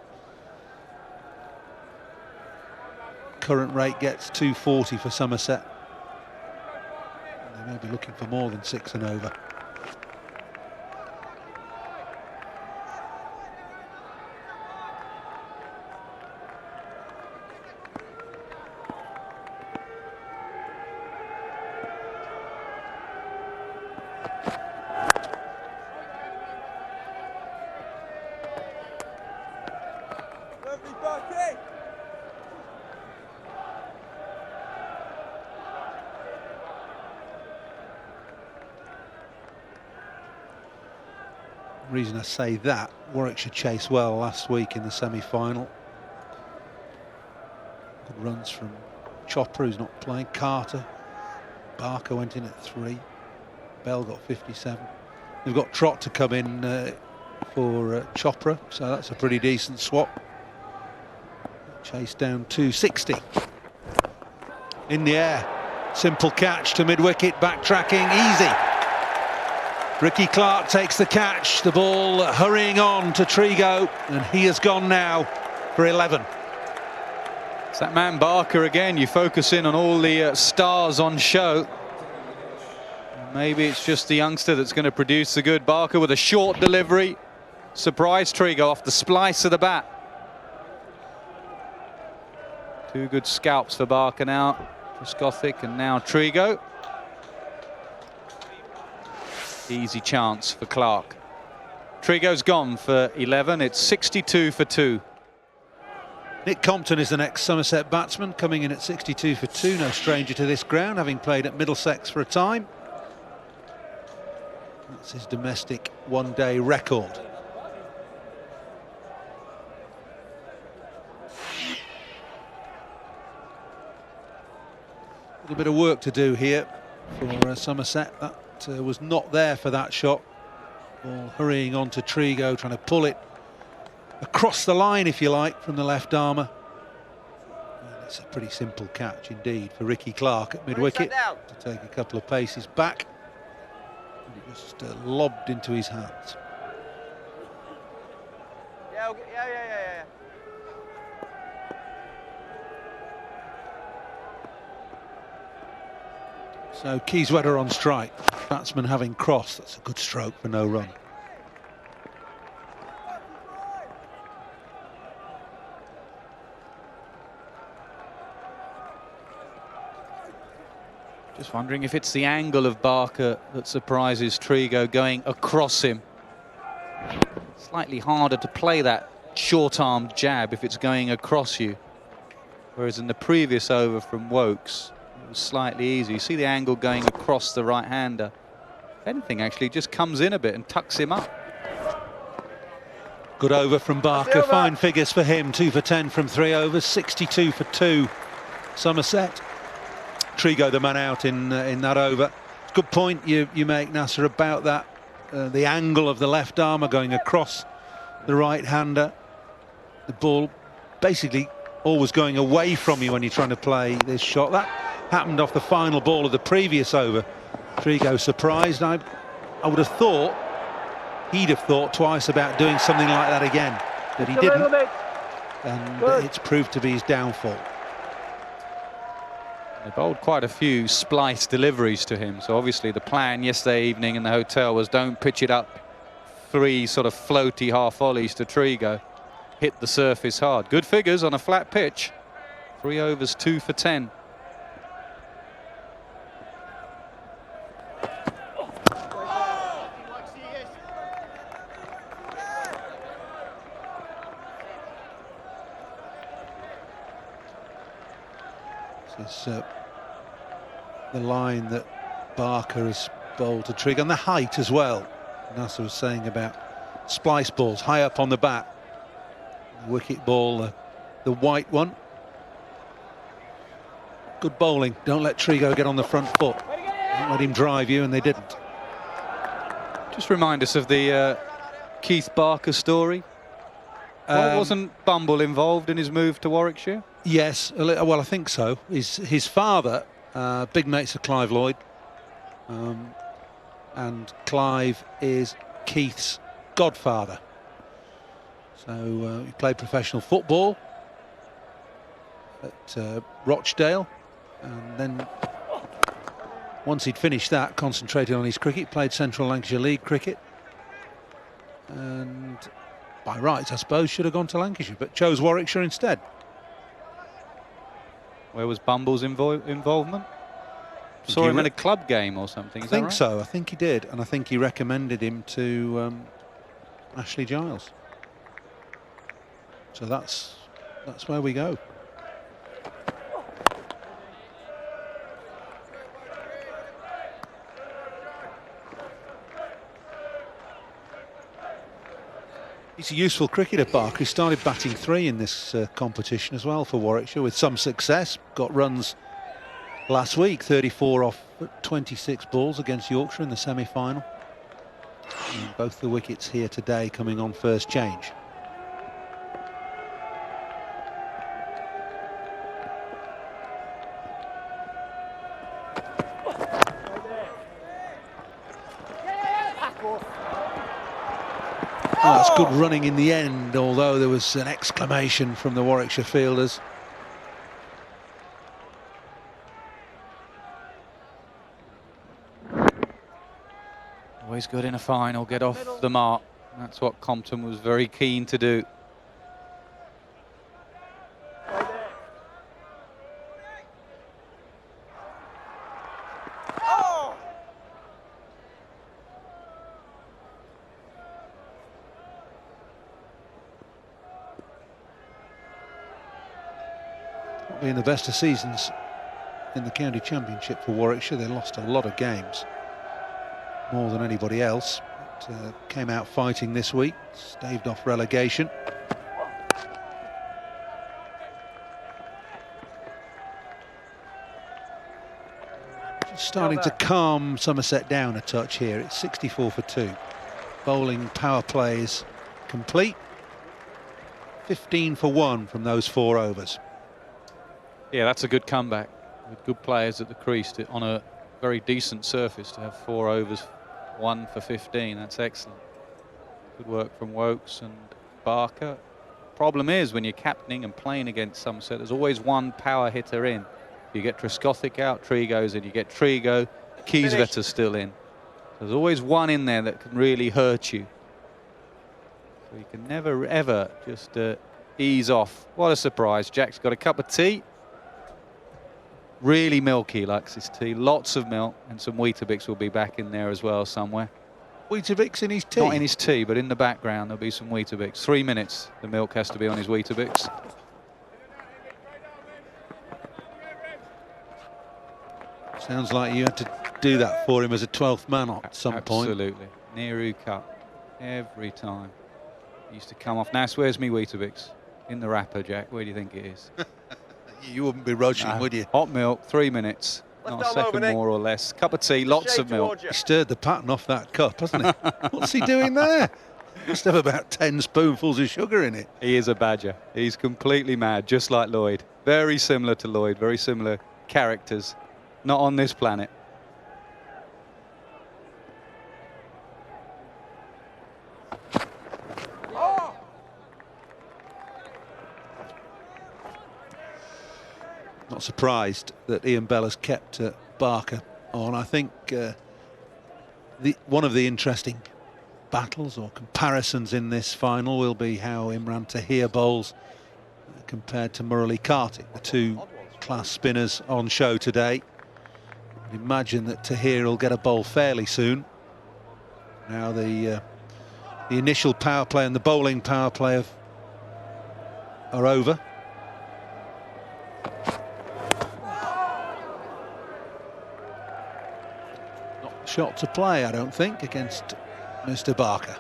Current rate gets 240 for Somerset. They may be looking for more than 6 and over. The reason I say that, Warwickshire chased well last week in the semi-final. Good runs from Chopper, who's not playing, Carter. Barker went in at 3. Bell got 57. We've got Trott to come in for Chopra, so that's a pretty decent swap. Chase down 260. In the air, simple catch to mid-wicket, backtracking, easy. Ricky Clark takes the catch, the ball hurrying on to Trigo, and he has gone now for 11. It's that man Barker again. You focus in on all the stars on show. Maybe it's just the youngster that's going to produce the good. Barker with a short delivery. Surprise Trigo off the splice of the bat. 2 good scalps for Barker now. Trescothick and now Trigo. Easy chance for Clark. Trigo's gone for 11. It's 62 for 2. Nick Compton is the next Somerset batsman, coming in at 62 for 2. No stranger to this ground, having played at Middlesex for a time. That's his domestic one-day record. A little bit of work to do here for Somerset. That was not there for that shot. Ball hurrying on to Trigo, trying to pull it across the line, if you like, from the left armour. It's a pretty simple catch indeed for Ricky Clark at mid-wicket to take a couple of paces back. And it was just lobbed into his hands. Yeah. So Keysweather on strike, batsman having crossed. That's a good stroke for no run. Just wondering if it's the angle of Barker that surprises Trigo going across him. Slightly harder to play that short-armed jab if it's going across you. Whereas in the previous over from Wokes, it was slightly easier. You see the angle going across the right-hander. If anything, actually, just comes in a bit and tucks him up. Good over from Barker. Fine figures for him. 2 for 10 from 3 overs. 62 for 2. Somerset. Trigo the man out in that over. Good point you make, Nasser, about that. The angle of the left armour going across the right-hander. The ball basically always going away from you when you're trying to play this shot. That happened off the final ball of the previous over. Trigo surprised. I would have thought he'd have thought twice about doing something like that again, but he didn't, and it's proved to be his downfall. They bowled quite a few splice deliveries to him, so obviously the plan yesterday evening in the hotel was don't pitch it up 3 sort of floaty half volleys to Trigo. Hit the surface hard. Good figures on a flat pitch. 3 overs, 2 for 10. This is the line that Barker has bowled to Trigo, and the height as well. Nasser was saying about splice balls high up on the bat. The wicket ball, the white one. Good bowling. Don't let Trigo get on the front foot. Don't let him drive you, and they didn't. Just remind us of the Keith Barker story. Wasn't Bumble involved in his move to Warwickshire? Yes, well, I think so. His father, big mates of Clive Lloyd, and Clive is Keith's godfather. So he played professional football at Rochdale, and then once he'd finished that, concentrated on his cricket, played Central Lancashire League cricket, and by rights, I suppose, should have gone to Lancashire, but chose Warwickshire instead. Where was Bumble's involvement? Saw him in a club game or something. I think so. I think he did, and I think he recommended him to Ashley Giles. So that's where we go. He's a useful cricketer, Barker. He started batting 3 in this competition as well for Warwickshire with some success. Got runs last week, 34 off 26 balls against Yorkshire in the semi-final. And both the wickets here today coming on first change. Oh, that's good running in the end, although there was an exclamation from the Warwickshire fielders. Always good in a final, get off the mark. That's what Compton was very keen to do. Being the best of seasons in the county championship for Warwickshire. They lost a lot of games, more than anybody else. But, came out fighting this week, staved off relegation. Just starting to calm Somerset down a touch here. It's 64 for 2. Bowling power play is complete. 15 for 1 from those 4 overs. Yeah, that's a good comeback with good players at the crease on a very decent surface to have 4 overs, 1 for 15. That's excellent. Good work from Wokes and Barker. Problem is, when you're captaining and playing against Somerset, there's always one power hitter in. You get Trescothick out, Trigo's in. You get Trigo, Clydesdale's still in. There's always one in there that can really hurt you. So you can never, ever just ease off. What a surprise. Jack's got a cup of tea. Really milky, likes his tea. Lots of milk, and some Weetabix will be back in there as well somewhere. Weetabix in his tea? Not in his tea, but in the background there'll be some Weetabix. 3 minutes the milk has to be on his Weetabix. Sounds like you had to do that for him as a 12th man at some point. Absolutely. Nehru Cup. Every time. He used to come off. Nas, where's me Weetabix? In the wrapper, Jack. Where do you think it is? You wouldn't be rushing, No. would you? Hot milk, 3 minutes. Not a second more or less. Cup of tea, lots of milk. He stirred the pattern off that cup, hasn't he? What's he doing there? Must have about 10 spoonfuls of sugar in it. He is a badger. He's completely mad, just like Lloyd. Very similar to Lloyd, very similar characters. Not on this planet. Not surprised that Ian Bell has kept Barker on. I think one of the interesting battles or comparisons in this final will be how Imran Tahir bowls compared to Murali Kartik, the two class spinners on show today. I'd imagine that Tahir will get a bowl fairly soon. Now the initial power play and the bowling power play are over. Shot to play, I don't think, against Mr. Barker.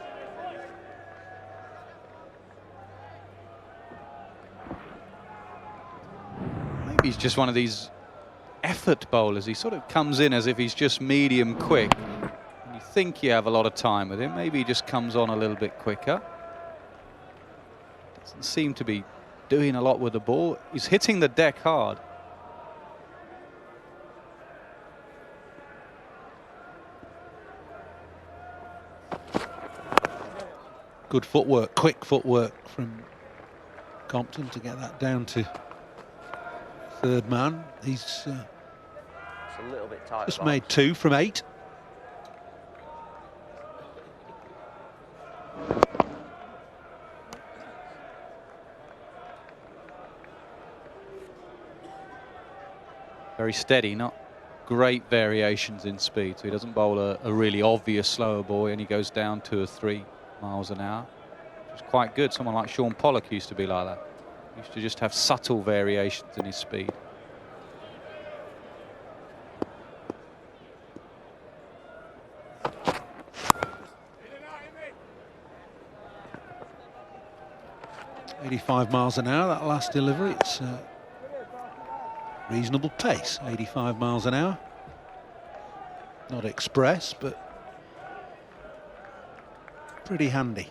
Maybe he's just one of these effort bowlers. He sort of comes in as if he's just medium quick. And you think you have a lot of time with him. Maybe he just comes on a little bit quicker. Doesn't seem to be doing a lot with the ball. He's hitting the deck hard. Good footwork, quick footwork from Compton to get that down to third man. He's It's a little bit tight. just made 2 from 8. Very steady, not great variations in speed. So he doesn't bowl a really obvious slower ball, and he goes down 2 or 3 miles an hour. Which is quite good. Someone like Sean Pollock used to be like that. He used to just have subtle variations in his speed. .85 miles an hour, that last delivery. It's reasonable pace, 85 miles an hour. Not express, but pretty handy.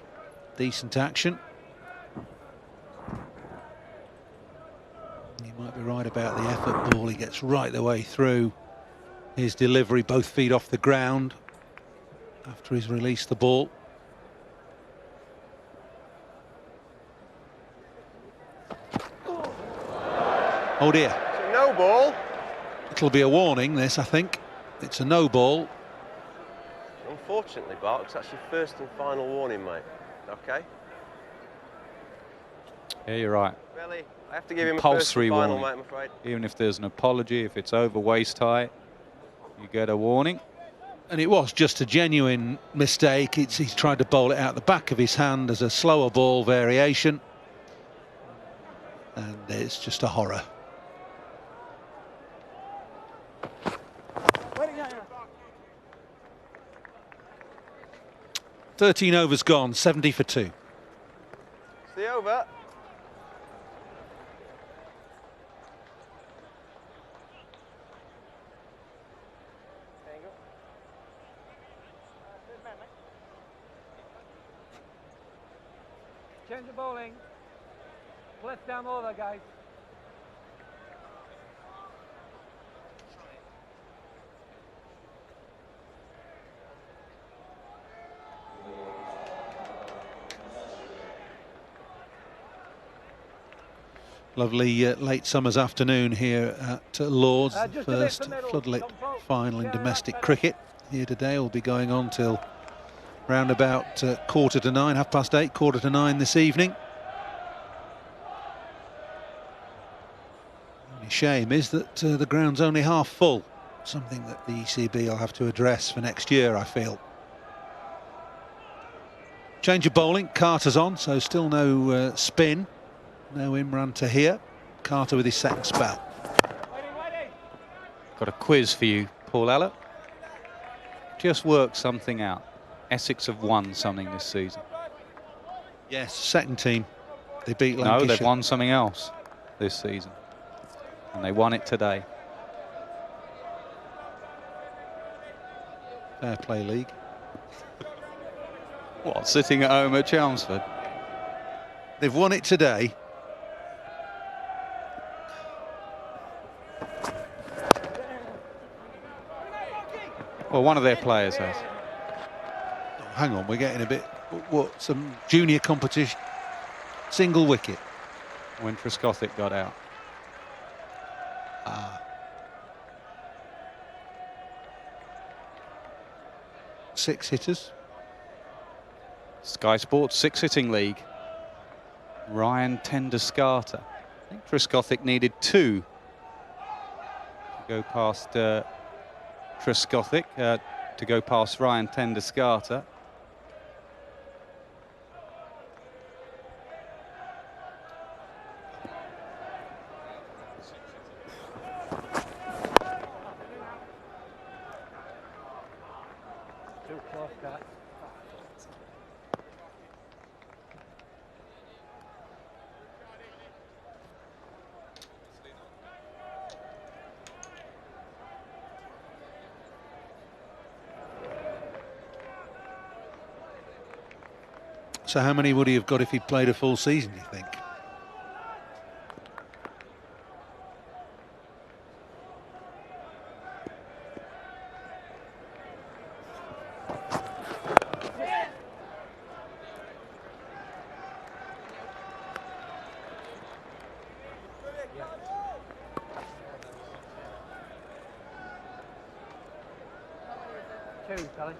Decent action. You might be right about the effort ball. He gets right the way through his delivery, both feet off the ground after he's released the ball. Oh dear. It's a no ball. It'll be a warning, this, I think. It's a no ball. Unfortunately, Bart, that's your first and final warning, mate. Okay? Yeah, you're right. Really? I have to give him a first Compulsory and final, warning. mate, I'm afraid. Even if there's an apology, if it's over waist height, you get a warning. And it was just a genuine mistake. He's tried to bowl it out the back of his hand as a slower ball variation. And it's just a horror. "13 overs gone, 70 for 2. It's the over. There you go. Change the bowling. Left down over, guys. Lovely late summer's afternoon here at Lord's, the Just a bit first from middle. floodlit Come front. final in Yeah, domestic that's cricket here today. Will be going on till round about 8:45, 8:15 this evening. only shame is that the ground's only half full, something that the ECB will have to address for next year, I feel. Change of bowling, Carter's on, so still no spin, no Imran Tahir. Carter with his second spell. Got a quiz for you, Paul Ellett. Just work something out. Essex have won something this season. Yes, second team. They beat No, Lancashire. they've won something else this season. And they won it today. Fair Play League. What, sitting at home at Chelmsford? They've won it today. Well, one of their players has. Oh, hang on, we're getting a bit... What, some junior competition? Single wicket. When Trescothick got out. Six hitters. Sky Sports six-hitting league. Ryan Tenduscarter. I think Trescothick needed 2 to go past Trescothick, to go past Ryan Tenduscarter. Too close, Cat. So how many would he have got if he'd played a full season, do you think? Two, Sally.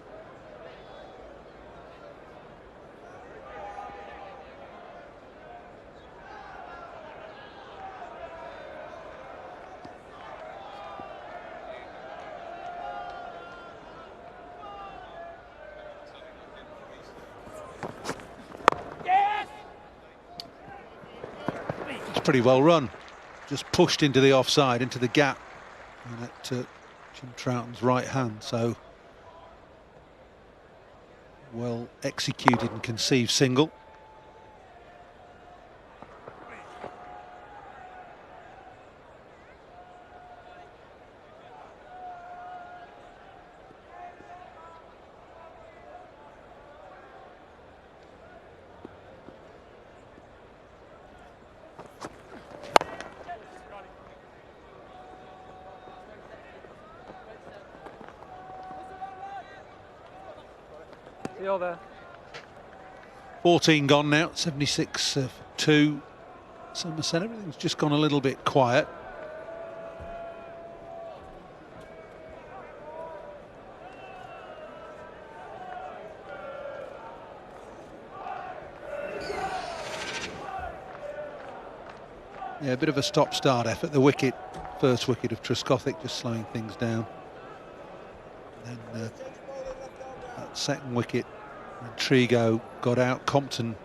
It's pretty well run. Just pushed into the offside, into the gap. And at Jim Troughton's right hand, so well executed and conceived single. See you there. 14 gone now, 76 for 2. Somerset, everything's just gone a little bit quiet. Yeah, a bit of a stop-start effort. The wicket, first wicket of Trescothick, just slowing things down. And then that second wicket, when Trigo got out, Compton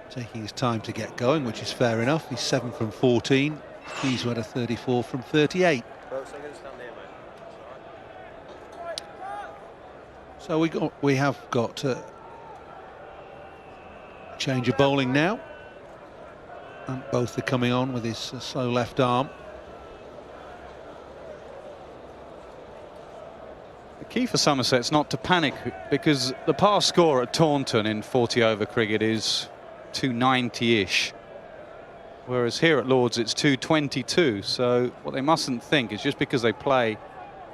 taking his time to get going, which is fair enough. He's 7 from 14. He's had a 34 from 38. So we have got change of bowling now, and both are coming on with his slow left arm. The key for Somerset's not to panic, because the past score at Taunton in 40 over cricket is 290-ish, whereas here at Lord's it's 222. So what they mustn't think is just because they play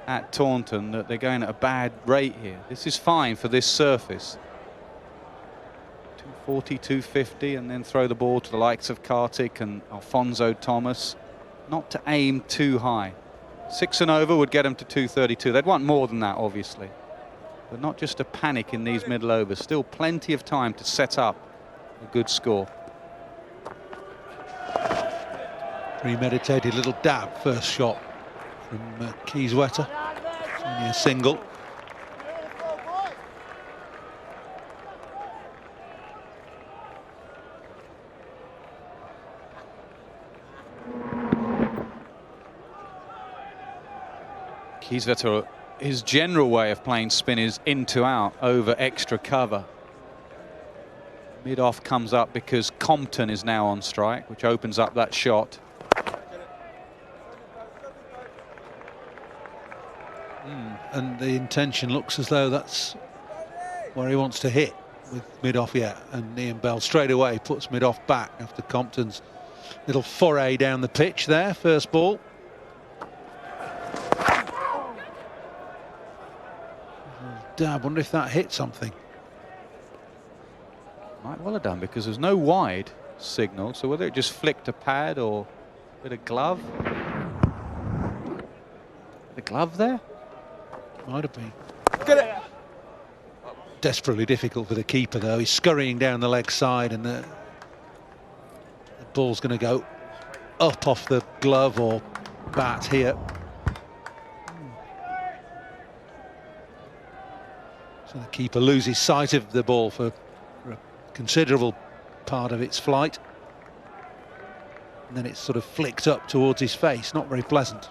at Taunton that they're going at a bad rate here. This is fine for this surface. 240, 250, and then throw the ball to the likes of Kartik and Alfonso Thomas. Not to aim too high. 6 and over would get them to 232. They'd want more than that, obviously, but not just a panic in these middle overs. Still plenty of time to set up a good score. Premeditated little dab, first shot from Clydesdale. It's only a single. Clydesdale, his general way of playing spin is in to out over extra cover. Mid-off comes up because Compton is now on strike, which opens up that shot. And the intention looks as though that's where he wants to hit with mid-off, yeah. And Ian Bell straight away puts mid-off back after Compton's little foray down the pitch there, first ball. Dab, wonder if that hit something. Might well have done, because there's no wide signal, so whether it just flicked a pad or a bit of glove. The glove there? Might have been. Get it! Desperately difficult for the keeper though. He's scurrying down the leg side, and the ball's going to go up off the glove or bat here. So the keeper loses sight of the ball for a considerable part of its flight. And then it's sort of flicked up towards his face, not very pleasant.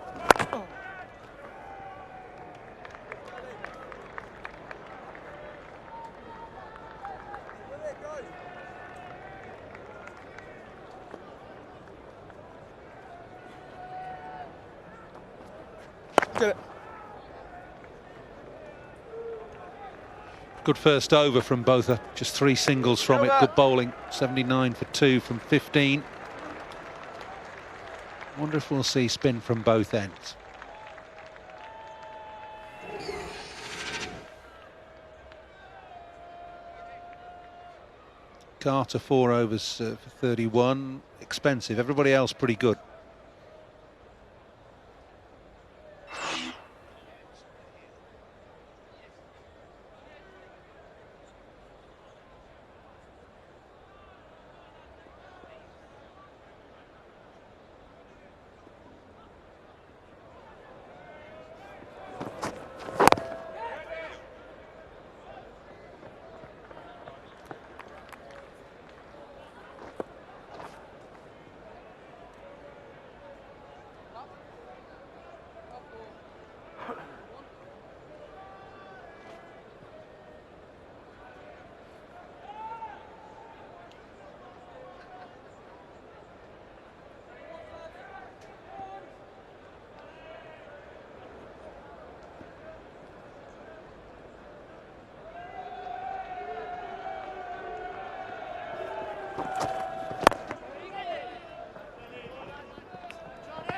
Good first over from both, just 3 singles from it. Good bowling, 79 for 2 from 15. Wonder if we'll see spin from both ends. Carter 4 overs for 31, expensive. Everybody else pretty good.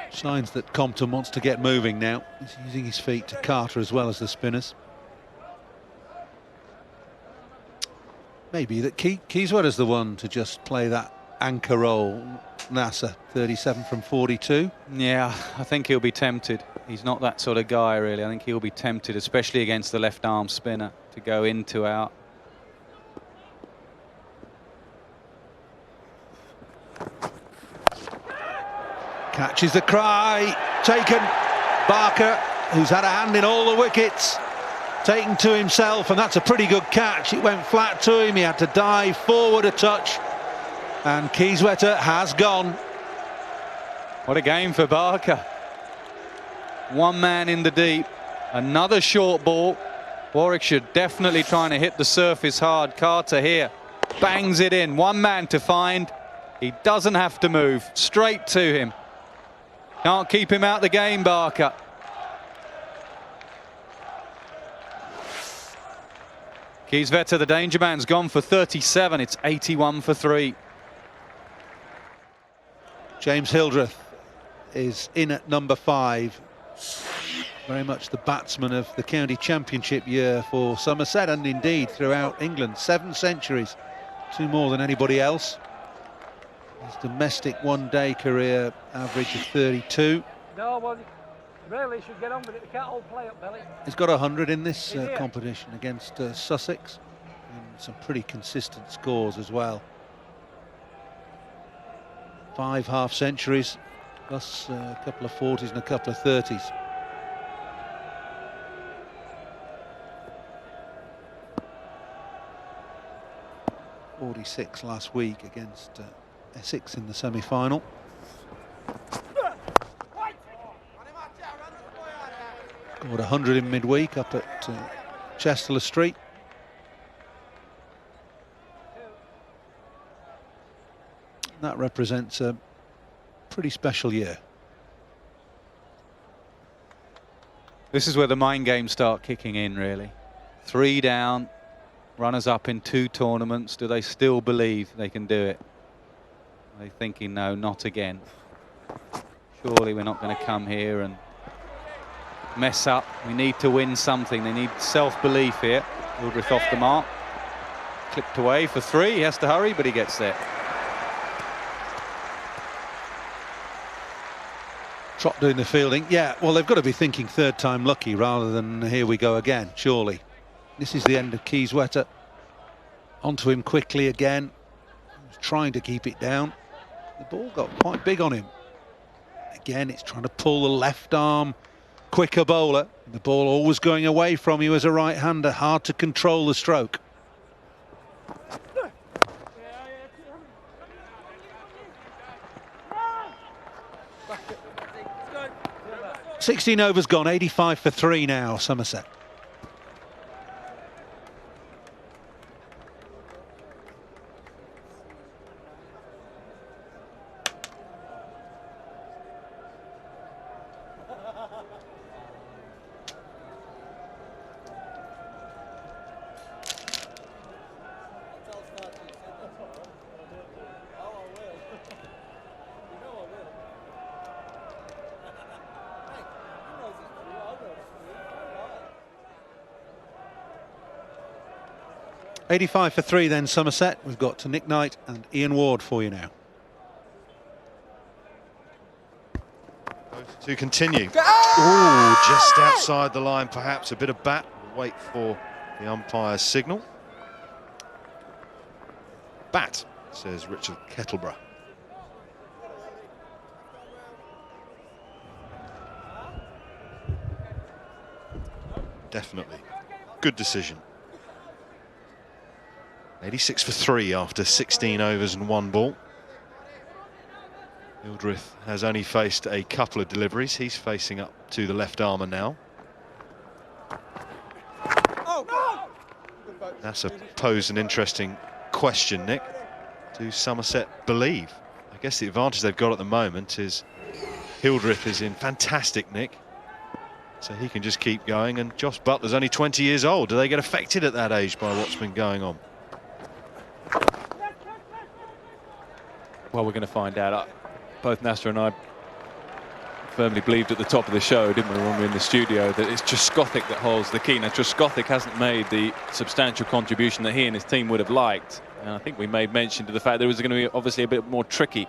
Signs that Compton wants to get moving now. He's using his feet to Carter as well as the spinners. Maybe that Clydesdale is the one to just play that anchor role. Nasser, 37 from 42. Yeah, I think he'll be tempted. He's not that sort of guy, really. I think he'll be tempted, especially against the left arm spinner, to go in to out. Catches the cry, taken. Barker, who's had a hand in all the wickets, taken to himself, and that's a pretty good catch. It went flat to him, he had to dive forward a touch, and Clydesdale has gone. What a game for Barker. One man in the deep, another short ball. Warwickshire definitely trying to hit the surface hard. Carter here bangs it in, one man to find. He doesn't have to move, straight to him. Can't keep him out the game, Barker. Clydesdale, the danger man's gone for 37. It's 81 for 3. James Hildreth is in at number 5. Very much the batsman of the county championship year for Somerset, and indeed throughout England. 7 centuries, 2 more than anybody else. His domestic one-day career average of 32. No, well, really should get on with it. They can't all play up, Billy. He's got 100 in this competition against Sussex, and some pretty consistent scores as well. 5 half-centuries plus a couple of 40s and a couple of 30s. .46 last week against Essex in the semi-final. Scored 100 in midweek up at Chester Street. That represents a pretty special year. This is where the mind games start kicking in, really. 3 down, runners up in 2 tournaments. Do they still believe they can do it? Are they thinking, no, not again? Surely we're not going to come here and mess up. We need to win something. They need self-belief here. Hildreth off the mark. Clipped away for 3. He has to hurry, but he gets there. Trott doing the fielding. Yeah, well, they've got to be thinking third time lucky rather than here we go again, surely. This is the end of Clydesdale. Onto him quickly again. He's trying to keep it down. The ball got quite big on him. Again, it's trying to pull the left arm quicker bowler. The ball always going away from you as a right-hander. Hard to control the stroke. 16 overs gone, 85 for 3 now, Somerset. .85 for 3 then, Somerset. We've got to Nick Knight and Ian Ward for you now. To continue. Ooh, just outside the line, perhaps a bit of bat. Wait for the umpire's signal. Bat, says Richard Kettleborough. Definitely. Good decision. 86 for 3 after 16 overs and 1 ball. Hildreth has only faced a couple of deliveries. He's facing up to the left armour now. That's posed an interesting question, Nick. Do Somerset believe? I guess the advantage they've got at the moment is Hildreth is in fantastic nick, so he can just keep going, and Josh Butler's only 20 years old. Do they get affected at that age by what's been going on? Well, we're going to find out. Both Nasser and I firmly believed at the top of the show, didn't we, when we were in the studio, that it's Truscothick that holds the key. Now, Truscothick hasn't made the substantial contribution that he and his team would have liked. And I think we made mention to the fact that it was going to be obviously a bit more tricky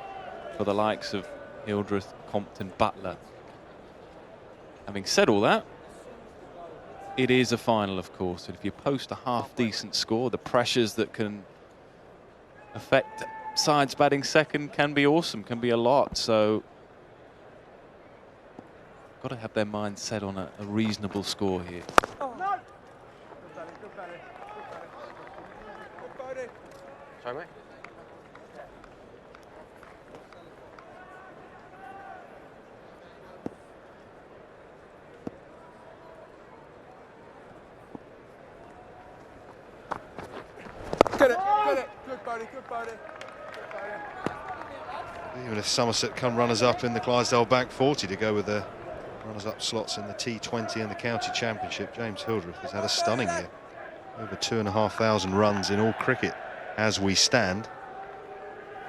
for the likes of Hildreth, Compton, Butler. Having said all that, it is a final, of course. And if you post a half-decent score, the pressures that can affect sides batting second can be awesome, can be a lot. So got to have their mind set on a reasonable score here. Oh, no. Sorry, mate. Get it. Good buddy, good buddy. Even if Somerset come runners-up in the Clydesdale back 40 to go with the runners-up slots in the T20 and the County Championship, James Hildreth has had a stunning year. Over 2,500 runs in all cricket as we stand.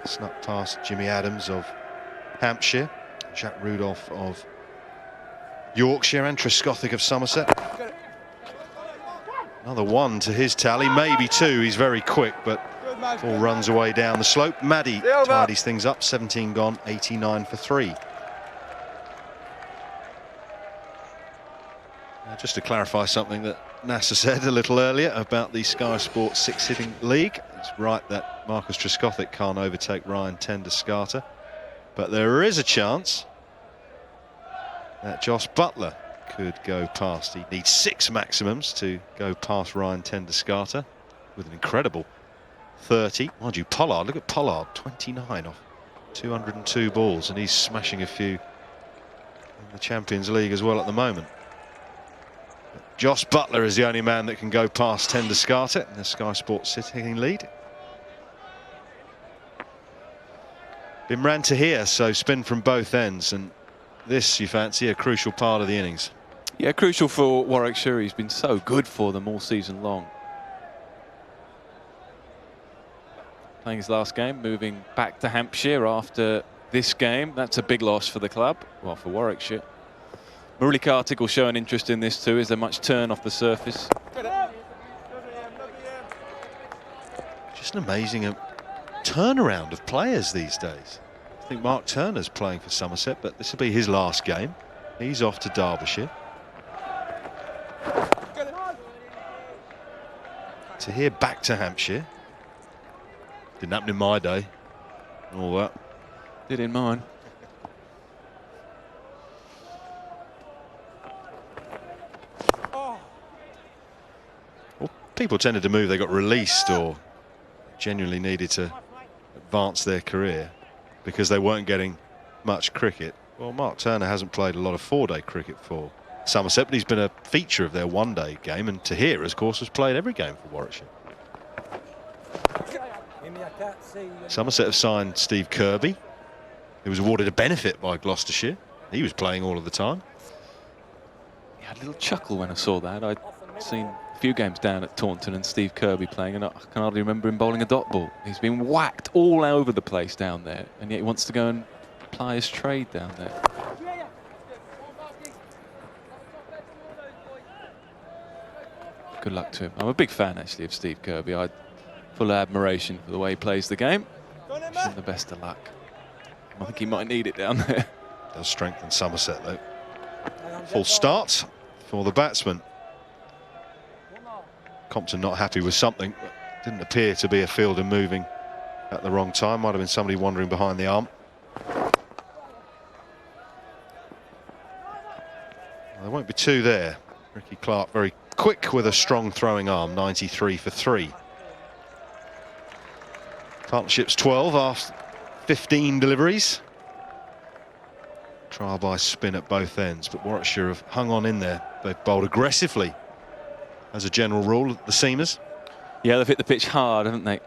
Snuck past Jimmy Adams of Hampshire, Jack Rudolph of Yorkshire, and Truscothick of Somerset. Another 1 to his tally, maybe 2. He's very quick, but all runs away down the slope. Maddie tidies things up, 17 gone, 89 for 3. Just to clarify something that Nasser said a little earlier about the Sky Sports 6-hitting league. It's right that Marcus Truscothick can't overtake Ryan Tender-Scarter, but there is a chance that Josh Butler could go past. He needs 6 maximums to go past Ryan Ten-Descartes with an incredible 30. Mind you, Pollard, look at Pollard, 29 off 202 balls, and he's smashing a few in the Champions League as well at the moment. But Josh Butler is the only man that can go past Ten-Descartes in the Sky Sports sitting lead. Been ran to here, so spin from both ends, and this, you fancy, a crucial part of the innings. Yeah, crucial for Warwickshire. He's been so good for them all season long. Playing his last game, moving back to Hampshire after this game. That's a big loss for the club, well, for Warwickshire. Murali Kartik will show an interest in this too. Is there much turn off the surface? Just an amazing turnaround of players these days. I think Mark Turner's playing for Somerset, but this will be his last game. He's off to Derbyshire. To here back to Hampshire. Didn't happen in my day. All that. Did in mine. Well, people tended to move. They got released or genuinely needed to advance their career because they weren't getting much cricket. Well, Mark Turner hasn't played a lot of 4-day cricket for Somerset, but he's been a feature of their 1-day game, and Tahir, of course, has played every game for Warwickshire. Somerset have signed Steve Kirby, who was awarded a benefit by Gloucestershire. He was playing all of the time. I had a little chuckle when I saw that. I'd seen a few games down at Taunton and Steve Kirby playing, and I can hardly remember him bowling a dot ball. He's been whacked all over the place down there, and yet he wants to go and ply his trade down there. Good luck to him. I'm a big fan, actually, of Steve Kirby. I full of admiration for the way he plays the game. Wish him the best of luck. I think he might need it down there. Does strengthen Somerset, though. Full start for the batsman. Compton not happy with something, but didn't appear to be a fielder moving at the wrong time. Might have been somebody wandering behind the arm. Well, there won't be 2 there. Ricky Clark very quick with a strong throwing arm, 93 for 3. Partnership's 12 after 15 deliveries. Trial by spin at both ends, but Warwickshire have hung on in there. They've bowled aggressively, as a general rule, the seamers. Yeah, they've hit the pitch hard, haven't they?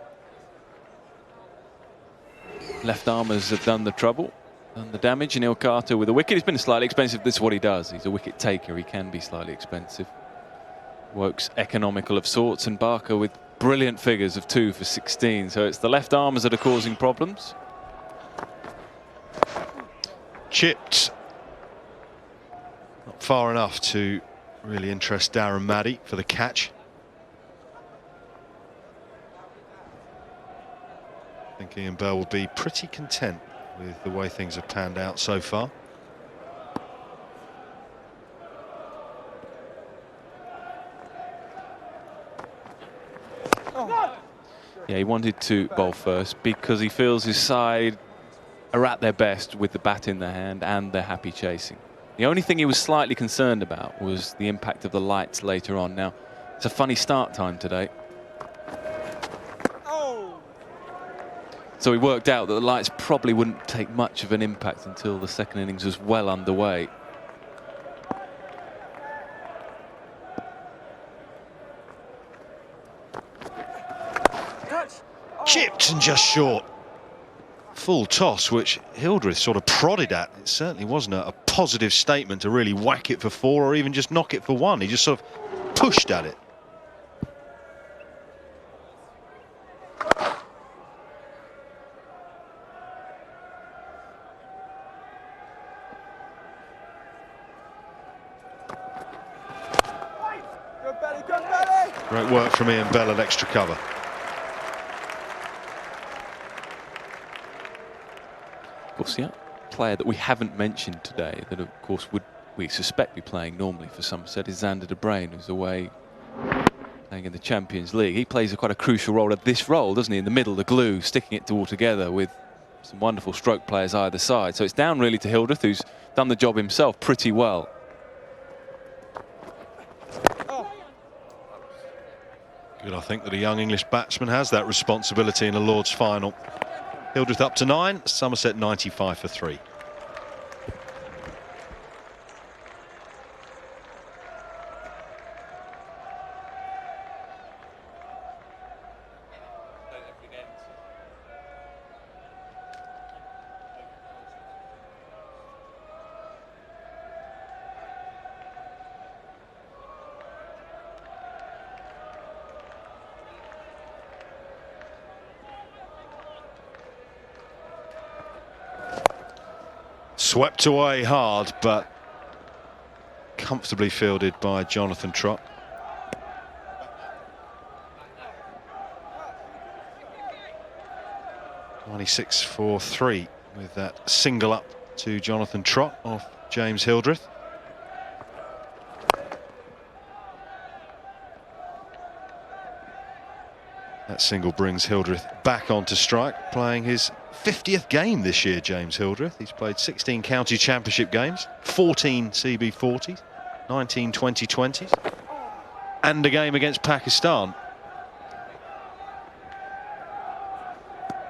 Left armers have done the trouble, done the damage. Neil Carter with a wicket. He's been slightly expensive. This is what he does. He's a wicket taker. He can be slightly expensive. Woke's economical of sorts, and Barker with brilliant figures of 2 for 16. So it's the left armers that are causing problems. Chipped. Not far enough to really interest Darren Maddy for the catch. I think Ian Bell will be pretty content with the way things have panned out so far. Yeah, he wanted to bowl first because he feels his side are at their best with the bat in their hand and they're happy chasing. The only thing he was slightly concerned about was the impact of the lights later on. Now, it's a funny start time today. So he worked out that the lights probably wouldn't take much of an impact until the second innings was well underway. Chipped and just short. Full toss, which Hildreth sort of prodded at. It certainly wasn't a positive statement to really whack it for 4 or even just knock it for 1. He just sort of pushed at it. Great work from Ian Bell at extra cover. Of course, yeah, player that we haven't mentioned today that, of course, we suspect be playing normally for Somerset is Xander de Bruyn, who's away playing in the Champions League. He plays quite a crucial role at this role, doesn't he? In the middle, the glue, sticking it all together with some wonderful stroke players either side. So it's down really to Hildreth, who's done the job himself pretty well. Good, I think, that a young English batsman has that responsibility in a Lord's final. Hildreth up to 9, Somerset 95 for 3. Swept away hard, but comfortably fielded by Jonathan Trott. (96 for 3) with that single up to Jonathan Trott off James Hildreth. That single brings Hildreth back onto strike, playing his 50th game this year, James Hildreth. He's played 16 county championship games, 14 CB40s, 19 2020s, and a game against Pakistan.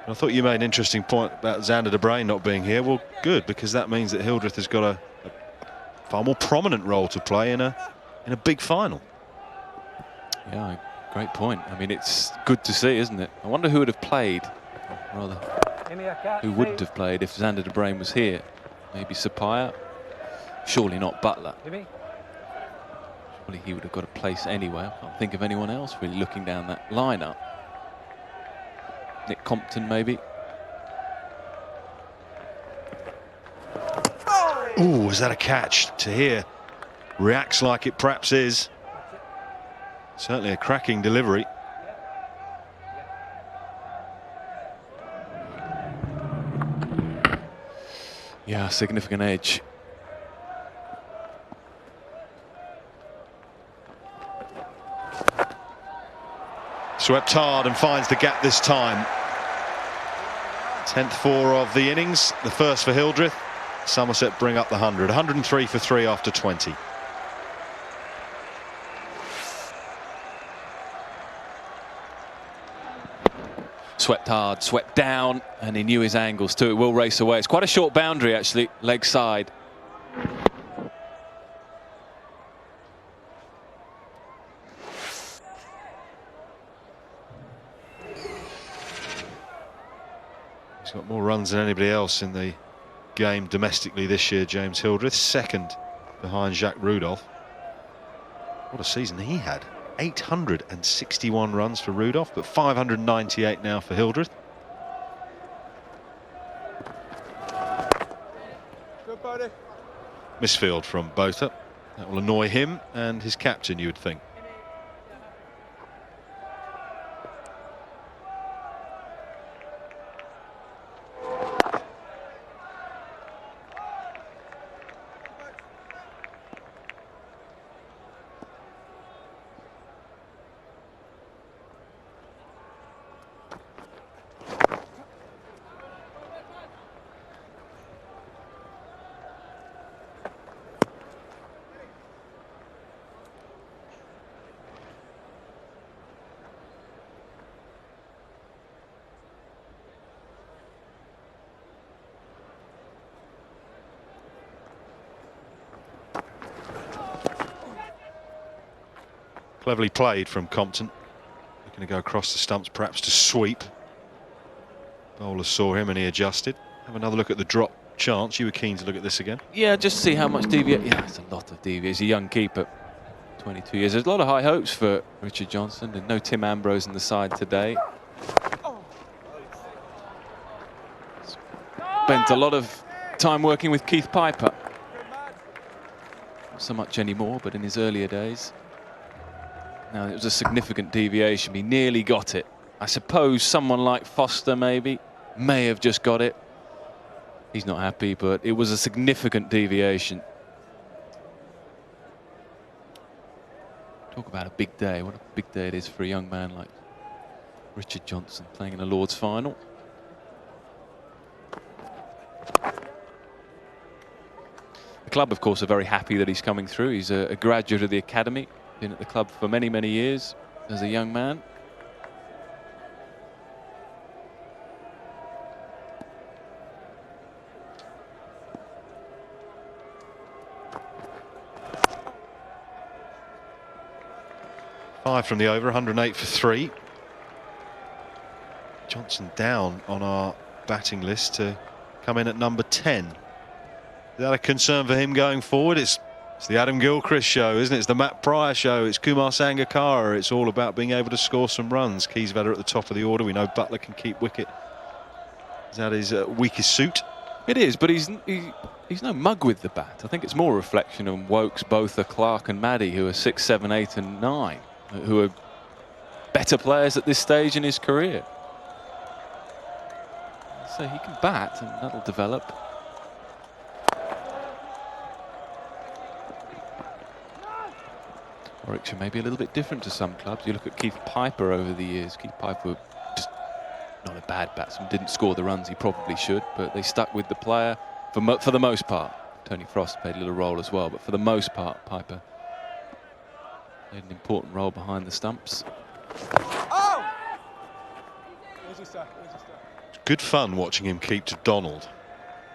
I thought you made an interesting point about Xander de Bruyne not being here. Well, good, because that means that Hildreth has got a far more prominent role to play in a big final. Yeah, great point. I mean, it's good to see, isn't it? I wonder who would have played, rather, who wouldn't have played if Xander de Bruyne was here. Maybe Sapaya? Surely not Butler. Surely he would have got a place anyway. I can't think of anyone else really looking down that lineup. Nick Compton, maybe. Ooh, is that a catch? To hear reacts like it perhaps is. Certainly a cracking delivery. Yeah, significant edge. Swept hard and finds the gap this time. 10th four of the innings, the first for Hildreth. Somerset bring up the 100. 103 for 3 after 20. Swept hard, swept down, and he knew his angles too. It will race away. It's quite a short boundary, actually, leg side. He's got more runs than anybody else in the game domestically this year, James Hildreth, second behind Jacques Rudolph. What a season he had. 861 runs for Rudolph, but 598 now for Hildreth. Good, buddy. Misfield from Botha. That will annoy him and his captain, you would think. Cleverly played from Compton. Looking to go across the stumps, perhaps to sweep. Bowler saw him and he adjusted. Have another look at the drop chance. You were keen to look at this again. Yeah, just see how much deviate. Yeah, it's a lot of deviate. He's a young keeper, 22 years. There's a lot of high hopes for Richard Johnson, and no Tim Ambrose in the side today. Spent a lot of time working with Keith Piper. Not so much anymore, but in his earlier days. Now, it was a significant deviation. He nearly got it. I suppose someone like Foster maybe may have just got it. He's not happy, but it was a significant deviation. Talk about a big day. What a big day it is for a young man like Richard Johnson playing in a Lord's final. The club, of course, are very happy that he's coming through. He's a graduate of the academy, been at the club for many, many years as a young man. Five from the over, 108 for 3. Johnson down on our batting list to come in at number 10. Is that a concern for him going forward? It's the Adam Gilchrist show, isn't it? It's the Matt Pryor show. It's Kumar Sangakkara. It's all about being able to score some runs. Clydesdale at the top of the order. We know Butler can keep wicket. Is that his weakest suit? It is, but he's no mug with the bat. I think it's more a reflection on Wokes, Botha, Clark and Maddie, who are 6, 7, 8 and 9, who are better players at this stage in his career. So he can bat and that'll develop. Warwickshire may be a little bit different to some clubs. You look at Keith Piper over the years. Keith Piper, just not a bad batsman, didn't score the runs he probably should, but they stuck with the player for the most part. Tony Frost played a little role as well, but for the most part, Piper played an important role behind the stumps. Oh! Where's your stuff? Where's your stuff? Good fun watching him keep to Donald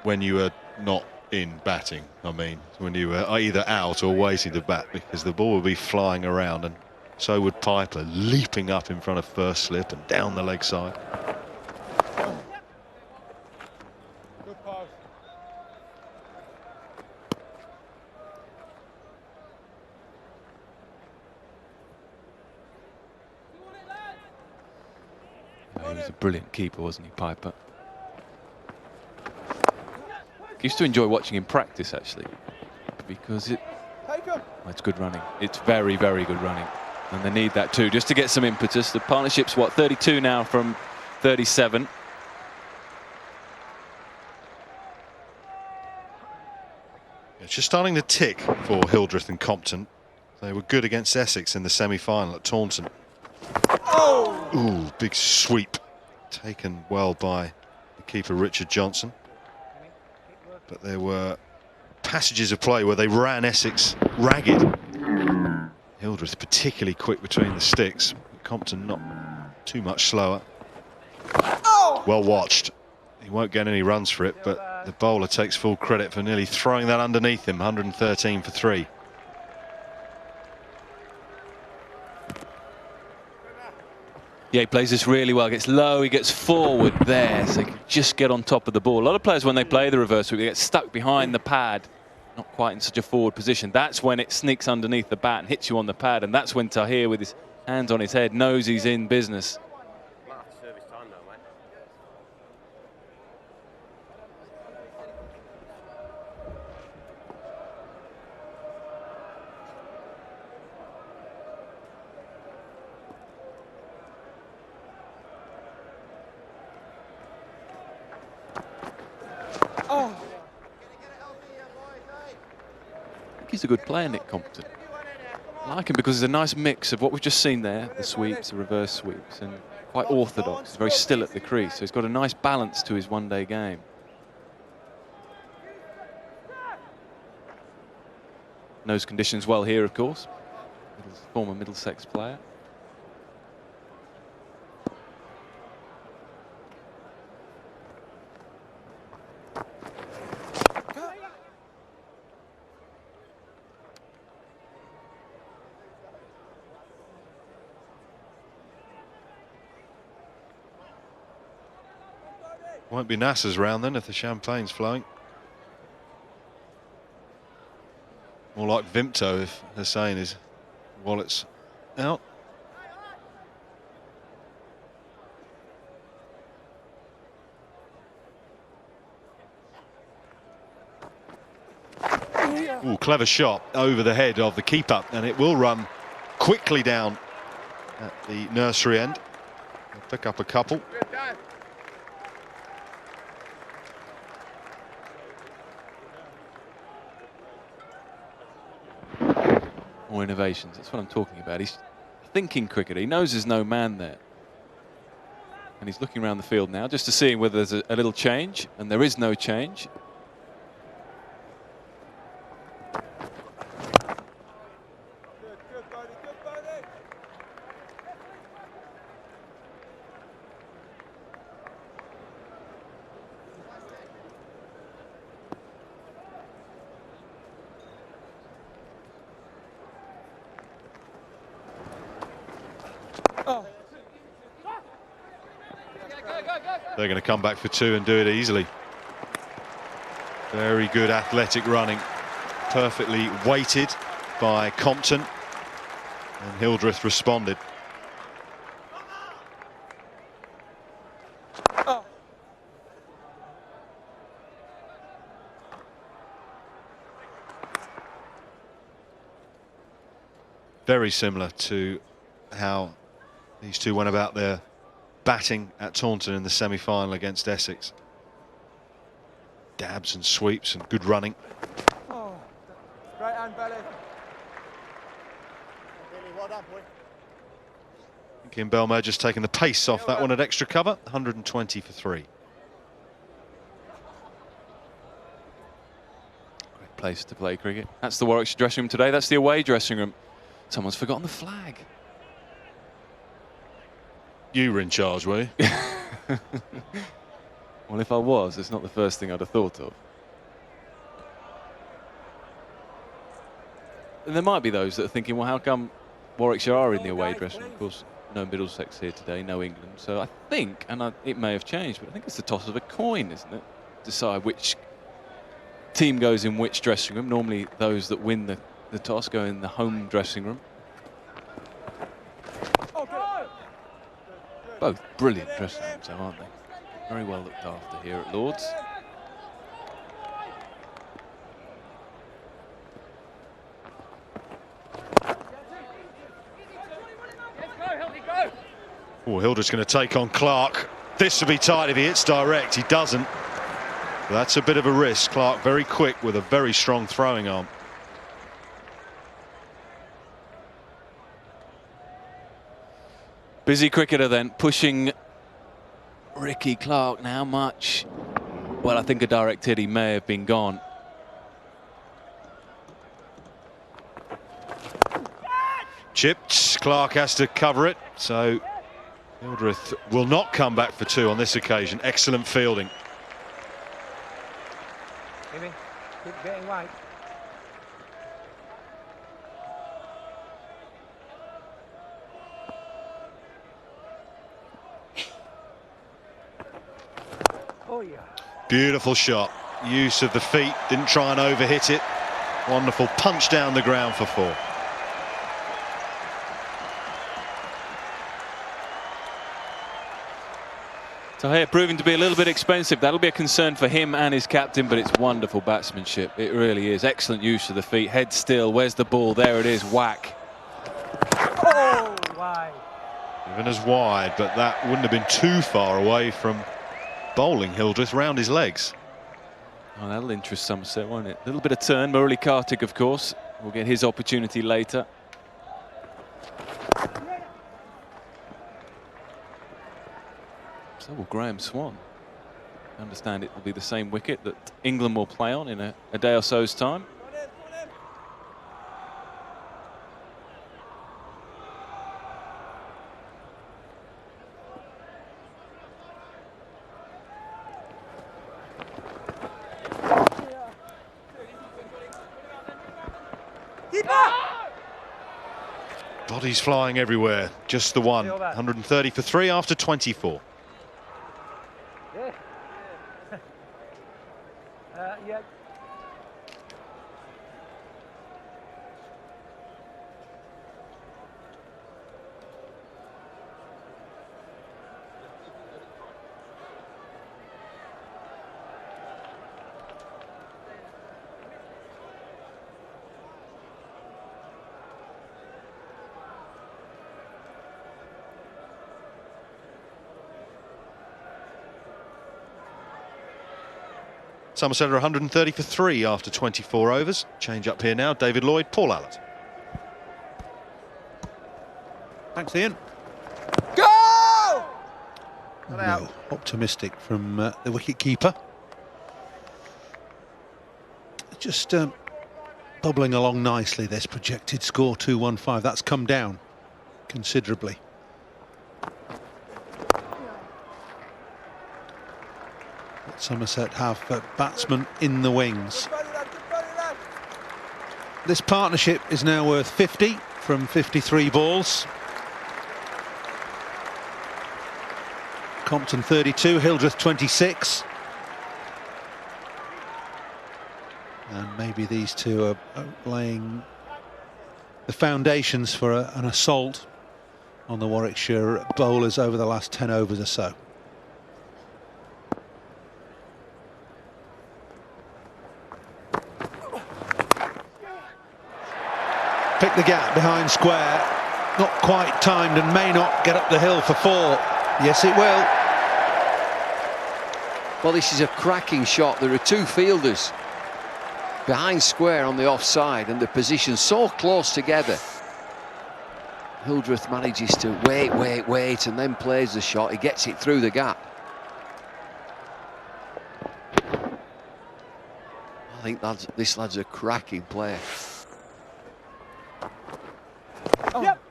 when you were not in batting. I mean, when you were either out or waiting to bat, because the ball would be flying around, and so would Piper, leaping up in front of first slip and down the leg side. Good pass. He was a brilliant keeper, wasn't he, Piper? I used to enjoy watching him practice, actually, because it's good running. It's very, very good running, and they need that too, just to get some impetus. The partnership's what, 32 now from 37. It's just starting to tick for Hildreth and Compton. They were good against Essex in the semi-final at Taunton. Oh! Ooh, big sweep taken well by the keeper Richard Johnson. But there were passages of play where they ran Essex ragged. Hildreth particularly quick between the sticks. Compton not too much slower. Oh! Well watched. He won't get any runs for it, but the bowler takes full credit for nearly throwing that underneath him. 113 for 3. Yeah, he plays this really well. Gets low, he gets forward there, so he can just get on top of the ball. A lot of players, when they play the reverse sweep, they get stuck behind the pad, not quite in such a forward position. That's when it sneaks underneath the bat and hits you on the pad, and that's when Tahir, with his hands on his head, knows he's in business. Might have to serve his time though, mate. Oh! I think he's a good player, Nick Compton. I like him because there's a nice mix of what we've just seen there, the sweeps, the reverse sweeps, and quite orthodox. He's very still at the crease, so he's got a nice balance to his one-day game. Knows conditions well here, of course. Former Middlesex player. Won't be Nasser's round then if the champagne's flowing. More like Vimto if Hussain is wallet's out. Ooh, clever shot over the head of the keeper, and it will run quickly down at the nursery end. They'll pick up a couple. More innovations, that's what I'm talking about. He's thinking cricket, he knows there's no man there. And he's looking around the field now just to see whether there's a little change, and there is no change. They're going to come back for 2 and do it easily. Very good athletic running. Perfectly weighted by Compton. And Hildreth responded. Very similar to how these two went about their batting at Taunton in the semi-final against Essex. Dabs and sweeps and good running. Oh, right hand, belly. Well done, boy. Kim Belmare just taking the pace off that one at extra cover. 120 for 3. Great place to play cricket. That's the Warwickshire dressing room today. That's the away dressing room. Someone's forgotten the flag. You were in charge, were you? Well, if I was, it's not the first thing I'd have thought of. And there might be those that are thinking, well, how come Warwickshire are in the away dressing room? Of course, no Middlesex here today, no England. So I think, and it may have changed, but I think it's the toss of a coin, isn't it? Decide which team goes in which dressing room. Normally those that win the toss go in the home dressing room. Both brilliant dressing rooms, aren't they? Very well looked after here at Lord's. Oh, Hildreth's going to take on Clark. This will be tight if he hits direct. He doesn't. But that's a bit of a risk. Clark very quick with a very strong throwing arm. Busy cricketer then, pushing Ricky Clark now much. Well, I think a direct hit, he may have been gone. Chipped. Clark has to cover it. So Hildreth will not come back for 2 on this occasion. Excellent fielding. Jimmy, keep getting wide. Oh yeah. Beautiful shot. Use of the feet. Didn't try and overhit it. Wonderful punch down the ground for 4. So here, proving to be a little bit expensive. That'll be a concern for him and his captain, but it's wonderful batsmanship. It really is. Excellent use of the feet. Head still. Where's the ball? There it is. Whack. Oh, wide. Even as wide, but that wouldn't have been too far away from bowling Hildreth round his legs. Oh, that'll interest Somerset, won't it? A little bit of turn. Murali Kartik, of course, will get his opportunity later. So will Graham Swan. I understand it will be the same wicket that England will play on in a day or so's time. Bodies flying everywhere. Just the one. 130 for 3 after 24. Yeah. Yeah. Somerset are 130 for 3 after 24 overs. Change up here now. David Lloyd, Paul Allott. Thanks, Ian. Go! Well, optimistic from the wicket-keeper. Just bubbling along nicely, this projected score 215. That's come down considerably. But Somerset have batsmen in the wings. This partnership is now worth 50 from 53 balls. Compton 32, Hildreth 26. And maybe these two are laying the foundations for an assault on the Warwickshire bowlers over the last 10 overs or so. Pick the gap behind square, not quite timed and may not get up the hill for 4. Yes, it will. Well, this is a cracking shot. There are two fielders behind square on the offside and the position so close together. Hildreth manages to wait and then plays the shot. He gets it through the gap. I think this lad's a cracking player. Yep.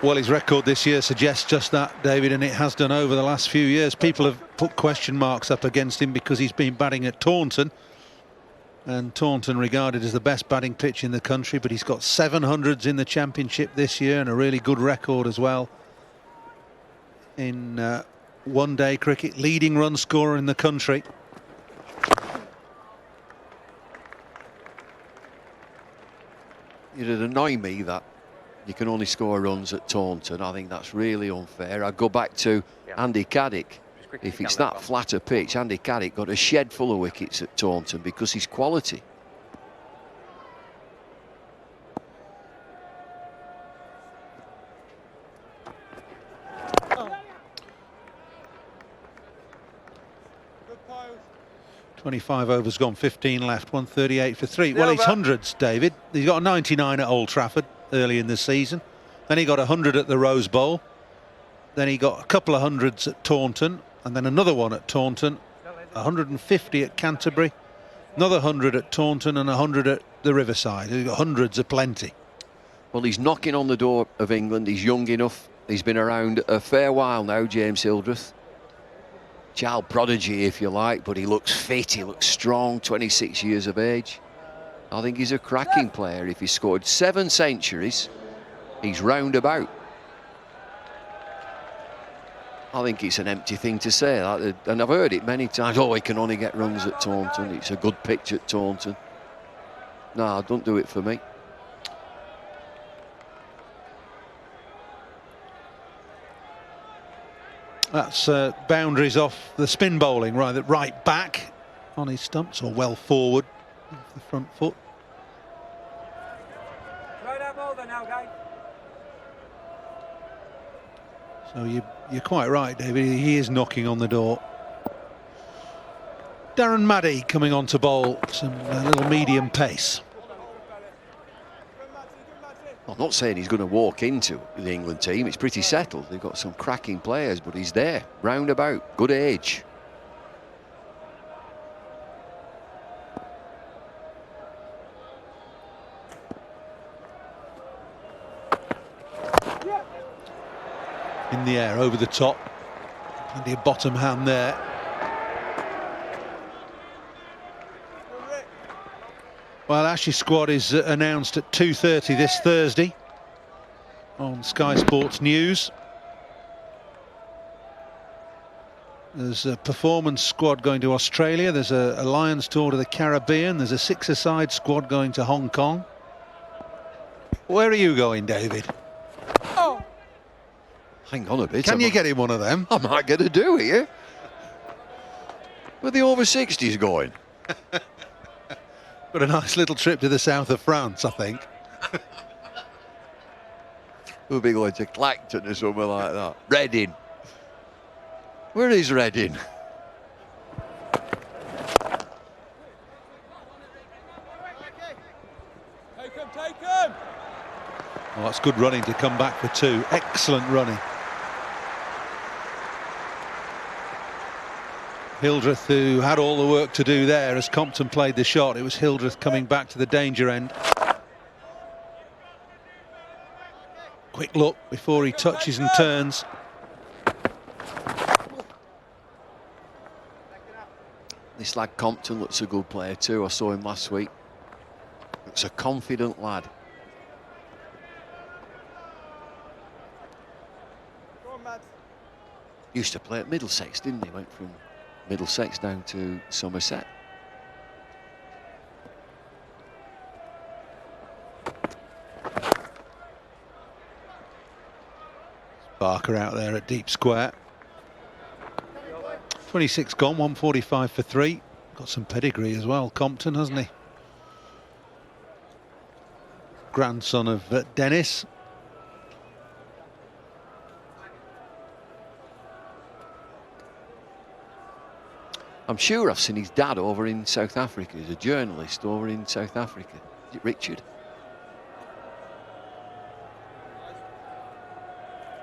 Well, his record this year suggests just that, David, and it has done over the last few years. People have put question marks up against him because he's been batting at Taunton, and Taunton regarded as the best batting pitch in the country, but he's got 700s in the championship this year and a really good record as well in one-day cricket, leading run scorer in the country. It'd annoy me that you can only score runs at Taunton. I think that's really unfair. I go back to Andy Caddick. If it's that flatter pitch, Andy Caddick got a shed full of wickets at Taunton because he's quality. Good pose. 25 overs gone, 15 left, 138 for 3. Well, he's hundreds, David. He's got a 99 at Old Trafford early in the season. Then he got 100 at the Rose Bowl. Then he got a couple of hundreds at Taunton, and then another one at Taunton, 150 at Canterbury, another 100 at Taunton, and 100 at the Riverside. He's got hundreds aplenty. Well, he's knocking on the door of England. He's young enough. He's been around a fair while now, James Hildreth. Child prodigy, if you like, but he looks fit, he looks strong, 26 years of age. I think he's a cracking player. If he scored 7 centuries, he's roundabout. I think it's an empty thing to say that, and I've heard it many times. Oh, he can only get runs at Taunton. It's a good pitch at Taunton. No, don't do it for me. That's boundaries off the spin bowling, right back on his stumps, or well forward off the front foot. Throw that ball there now, guys. So you're quite right, David. He is knocking on the door. Darren Maddy coming on to bowl some little medium pace. I'm not saying he's going to walk into the England team. It's pretty settled. They've got some cracking players, but he's there, roundabout, good age. In the air, over the top. Plenty of bottom hand there. Well, Ashes squad is announced at 2:30 this Thursday on Sky Sports News. There's a performance squad going to Australia. There's a Lions tour to the Caribbean. There's a 6-a-side squad going to Hong Kong. Where are you going, David? Oh. Hang on a bit. Can you get him one of them? I might get a do here. Where the over 60s going? Got a nice little trip to the south of France, I think. We'll be going to Clacton or somewhere like that. Reading. Where is Reading? Take him, take him! Oh, that's good running to come back for 2. Excellent running. Hildreth, who had all the work to do there as Compton played the shot. It was Hildreth coming back to the danger end. Quick look before he touches and turns. This lad Compton looks a good player too. I saw him last week. Looks a confident lad. Used to play at Middlesex, didn't he? Went from Middlesex down to Somerset. Barker out there at deep square. 26 gone, 145 for 3. Got some pedigree as well, Compton, hasn't he? Grandson of Dennis. I'm sure I've seen his dad over in South Africa. He's a journalist over in South Africa. Is it Richard?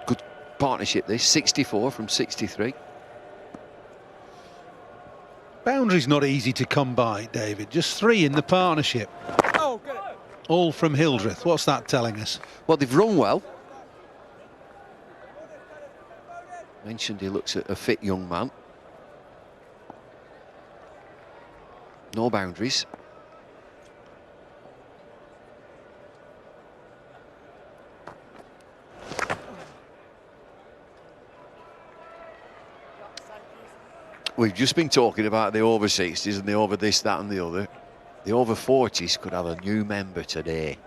Good partnership this, 64 from 63. Boundary's not easy to come by, David. Just 3 in the partnership. Oh, get it. All from Hildreth. What's that telling us? Well, they've run well. Mentioned he looks at a fit young man. No boundaries. We've just been talking about the over 60s and the over this, that and the other. The over 40s could have a new member today.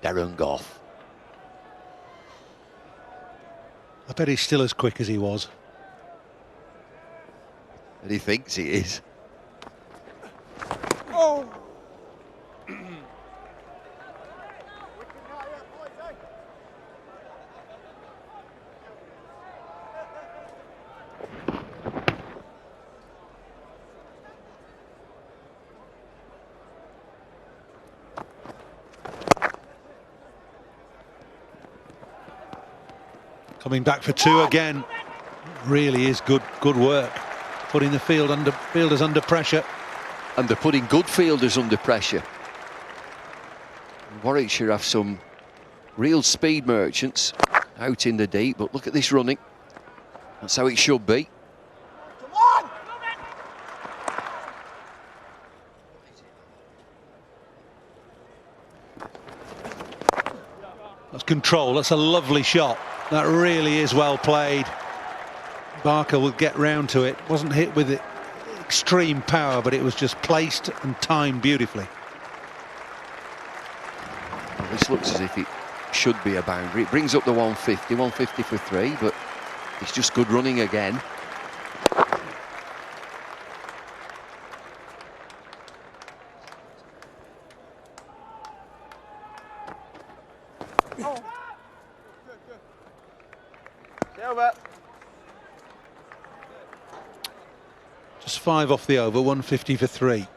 Darren Goff. I bet he's still as quick as he was. And he thinks he is. Oh. Coming back for 2 again. Really is good work. Putting the fielders under pressure. And they're putting good fielders under pressure. Warwickshire have some real speed merchants out in the deep, but look at this running. That's how it should be. Come on. That's control. That's a lovely shot. That really is well played. Barker will get round to it. Wasn't hit with it extreme power, but it was just placed and timed beautifully. Well, this looks as if it should be a boundary. It brings up the 150 for 3, but it's just good running again. Oh. Good. Silver. Just 5 off the over, 150 for 3.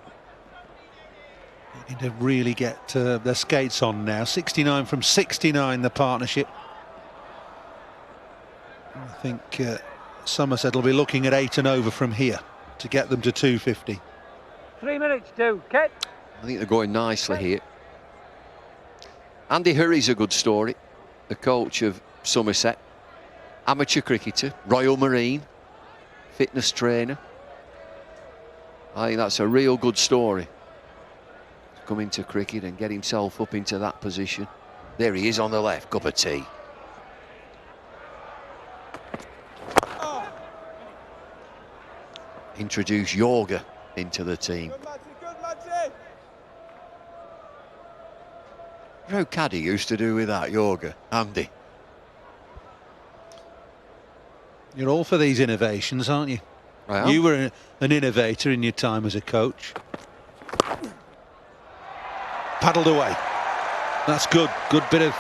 Need to really get their skates on now. 69 from 69, the partnership. I think Somerset will be looking at 8 and over from here to get them to 250. 3 minutes, 2. Kit. I think they're going nicely here. Andy Hurry's a good story. The coach of Somerset. Amateur cricketer, Royal Marine, fitness trainer. I think that's a real good story. To come into cricket and get himself up into that position. There he is on the left, cup of tea. Introduce yoga into the team. Good matchy. You know how Caddy used to do with that, yoga, Andy? You're all for these innovations, aren't you? I am. You were an innovator in your time as a coach. Paddled away. That's good. Good bit of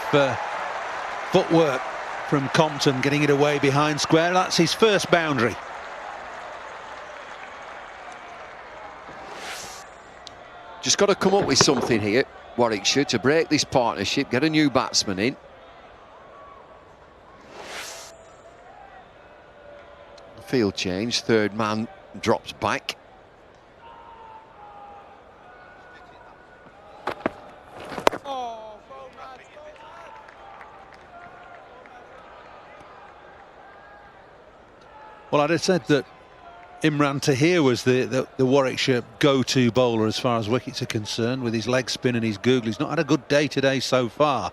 footwork from Compton, getting it away behind square. That's his first boundary. Just got to come up with something here, Warwickshire, to break this partnership, get a new batsman in. Field change, third man drops back. Well, I'd have said that Imran Tahir was the Warwickshire go-to bowler as far as wickets are concerned, with his leg spin and his googly. He's not had a good day today so far.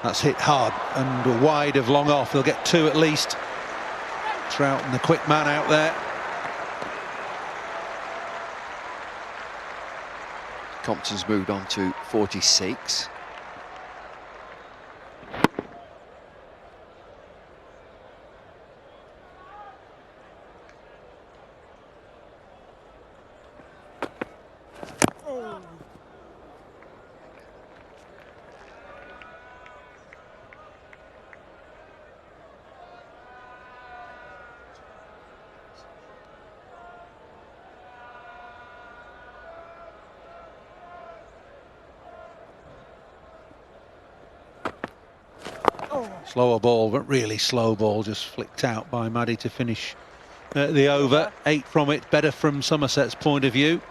That's hit hard and wide of long off. They'll get 2 at least. Trout and the quick man out there. Compton's moved on to 46. Slower ball, but really slow ball, just flicked out by Maddy to finish the over. 8 from it, better from Somerset's point of view.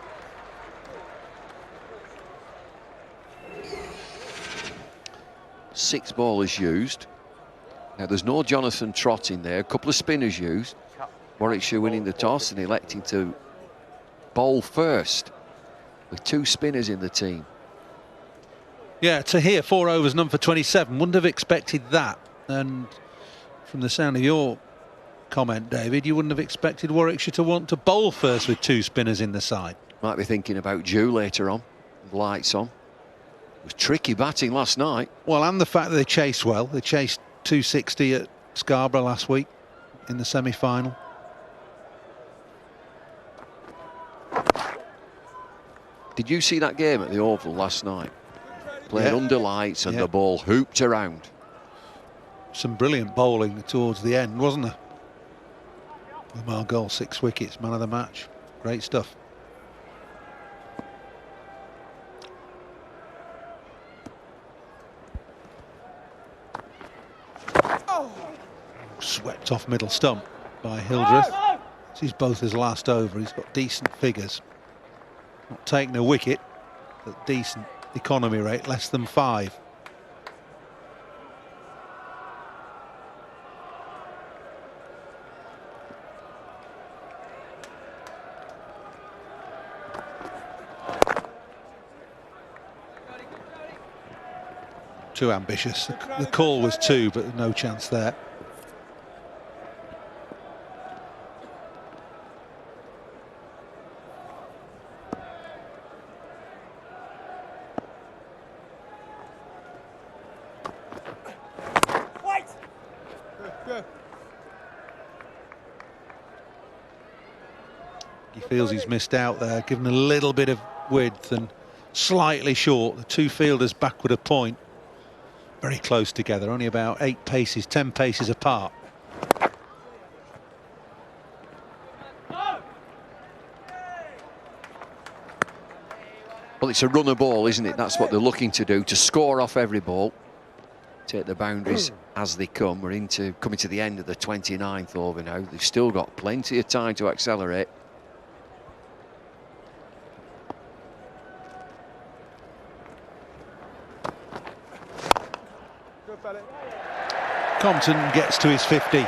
Six ballers used. Now there's no Jonathan Trott in there. A couple of spinners used. Warwickshire winning the toss and electing to bowl first with 2 spinners in the team. Yeah, to hear 4 overs, none for 27. Wouldn't have expected that. And from the sound of your comment, David, you wouldn't have expected Warwickshire to want to bowl first with 2 spinners in the side. Might be thinking about Dew later on. The lights on. It was tricky batting last night. Well, and the fact that they chased well. They chased 260 at Scarborough last week in the semi-final. Did you see that game at the Oval last night? Played under lights and the ball hooped around. Some brilliant bowling towards the end, wasn't there? Lamar Goal, 6 wickets, man of the match. Great stuff. Swept off middle stump by Hildreth. This is both his last over. He's got decent figures. Not taking a wicket, but decent economy rate, less than 5. Too ambitious. The call was 2, but no chance there. He feels he's missed out there, given a little bit of width and slightly short. The 2 fielders backward a point. Very close together, only about 8 paces, 10 paces apart. Well, it's a runner ball, isn't it? That's what they're looking to do, to score off every ball. Take the boundaries as they come. We're coming to the end of the 29th over now. They've still got plenty of time to accelerate. Compton gets to his 50.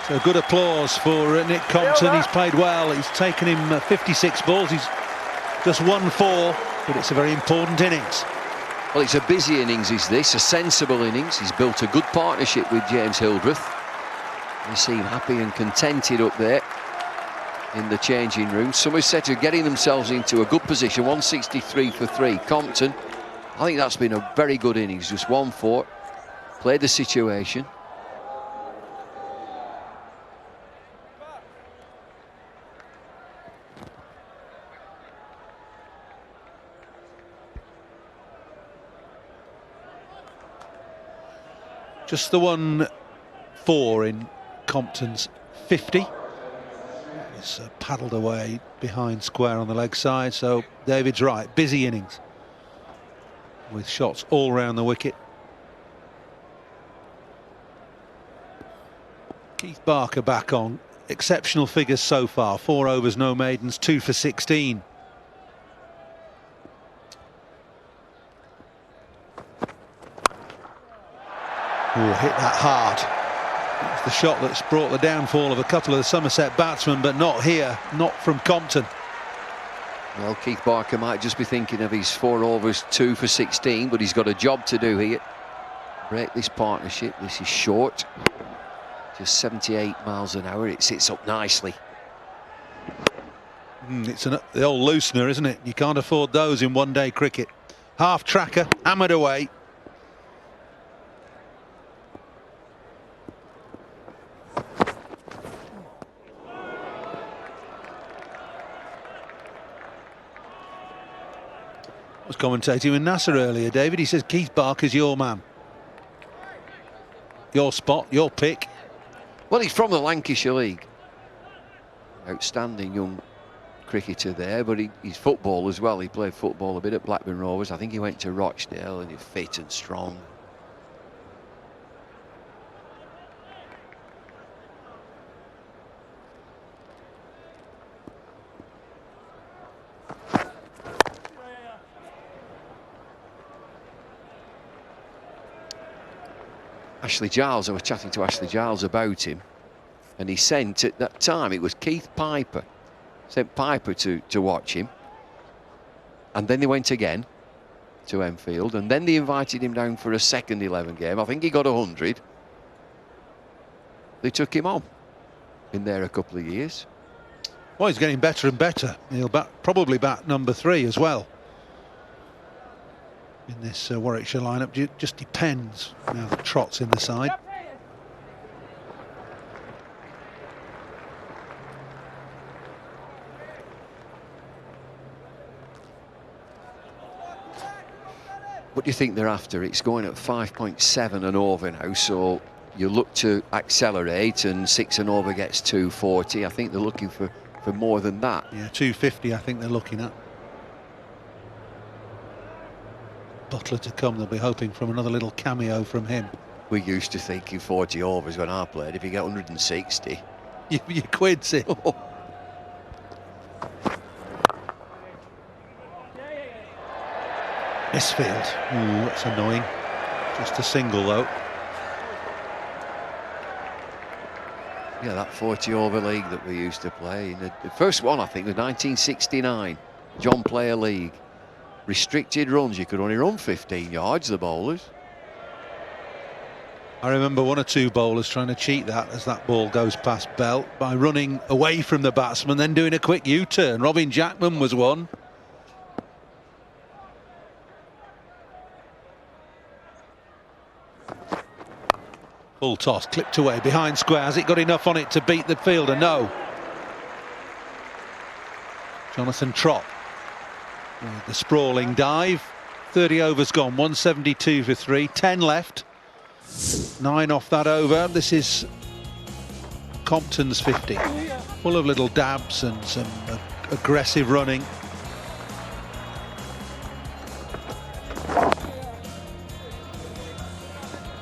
So good applause for Nick Compton. He's played well. He's taken him 56 balls. He's just won 4, but it's a very important innings. Well, it's a busy innings, is this, a sensible innings. He's built a good partnership with James Hildreth. They seem happy and contented up there in the changing room. Somerset are getting themselves into a good position, 163 for 3. Compton, I think that's been a very good innings, just 1-4, played the situation. Just the 1-4 in Compton's 50. It's paddled away behind square on the leg side, so David's right, busy innings with shots all round the wicket. Keith Barker back on. Exceptional figures so far. 4 overs, no maidens, 2 for 16. Oh, hit that hard. It's the shot that's brought the downfall of a couple of the Somerset batsmen, but not here, not from Compton. Well, Keith Barker might just be thinking of his 4 overs, 2 for 16, but he's got a job to do here. Break this partnership. This is short. Just 78 miles an hour. It sits up nicely. It's the old loosener, isn't it? You can't afford those in one-day cricket. Half tracker, hammered away. I was commentating with Nasser earlier, David. He says Keith Barker's your man. Your spot, your pick. Well, he's from the Lancashire League. Outstanding young cricketer there, but he's football as well. He played football a bit at Blackburn Rovers. I think he went to Rochdale, and he's fit and strong. Ashley Giles, I was chatting to Ashley Giles about him, and he sent, at that time, it was Keith Piper, sent Piper to watch him, and then they went again to Enfield, and then they invited him down for a second 11 game. I think he got 100. They took him on. Been there a couple of years. Well, he's getting better and better. He'll probably bat number 3 as well in this Warwickshire lineup. It just depends now that Trott's in the side. What do you think they're after? It's going at 5.7 and over now, so you look to accelerate, and 6 and over gets 240. I think they're looking for more than that. Yeah, 250 I think they're looking at. Butler to come, they'll be hoping from another little cameo from him. We used to think in 40 overs when I played, if you get 160... You quids it. Misfield. Ooh, that's annoying. Just a single though. Yeah, that 40 over league that we used to play. The first one, I think, was 1969. John Player League. Restricted runs, you could only run 15 yards, the bowlers. I remember 1 or 2 bowlers trying to cheat that as that ball goes past belt by running away from the batsman, then doing a quick U-turn. Robin Jackman was one. Full toss, clipped away behind square. Has it got enough on it to beat the fielder? No. Jonathan Trott. The sprawling dive. 30 overs gone, 172 for 3, 10 left. 9 off that over. This is Compton's 50. Full of little dabs and some aggressive running.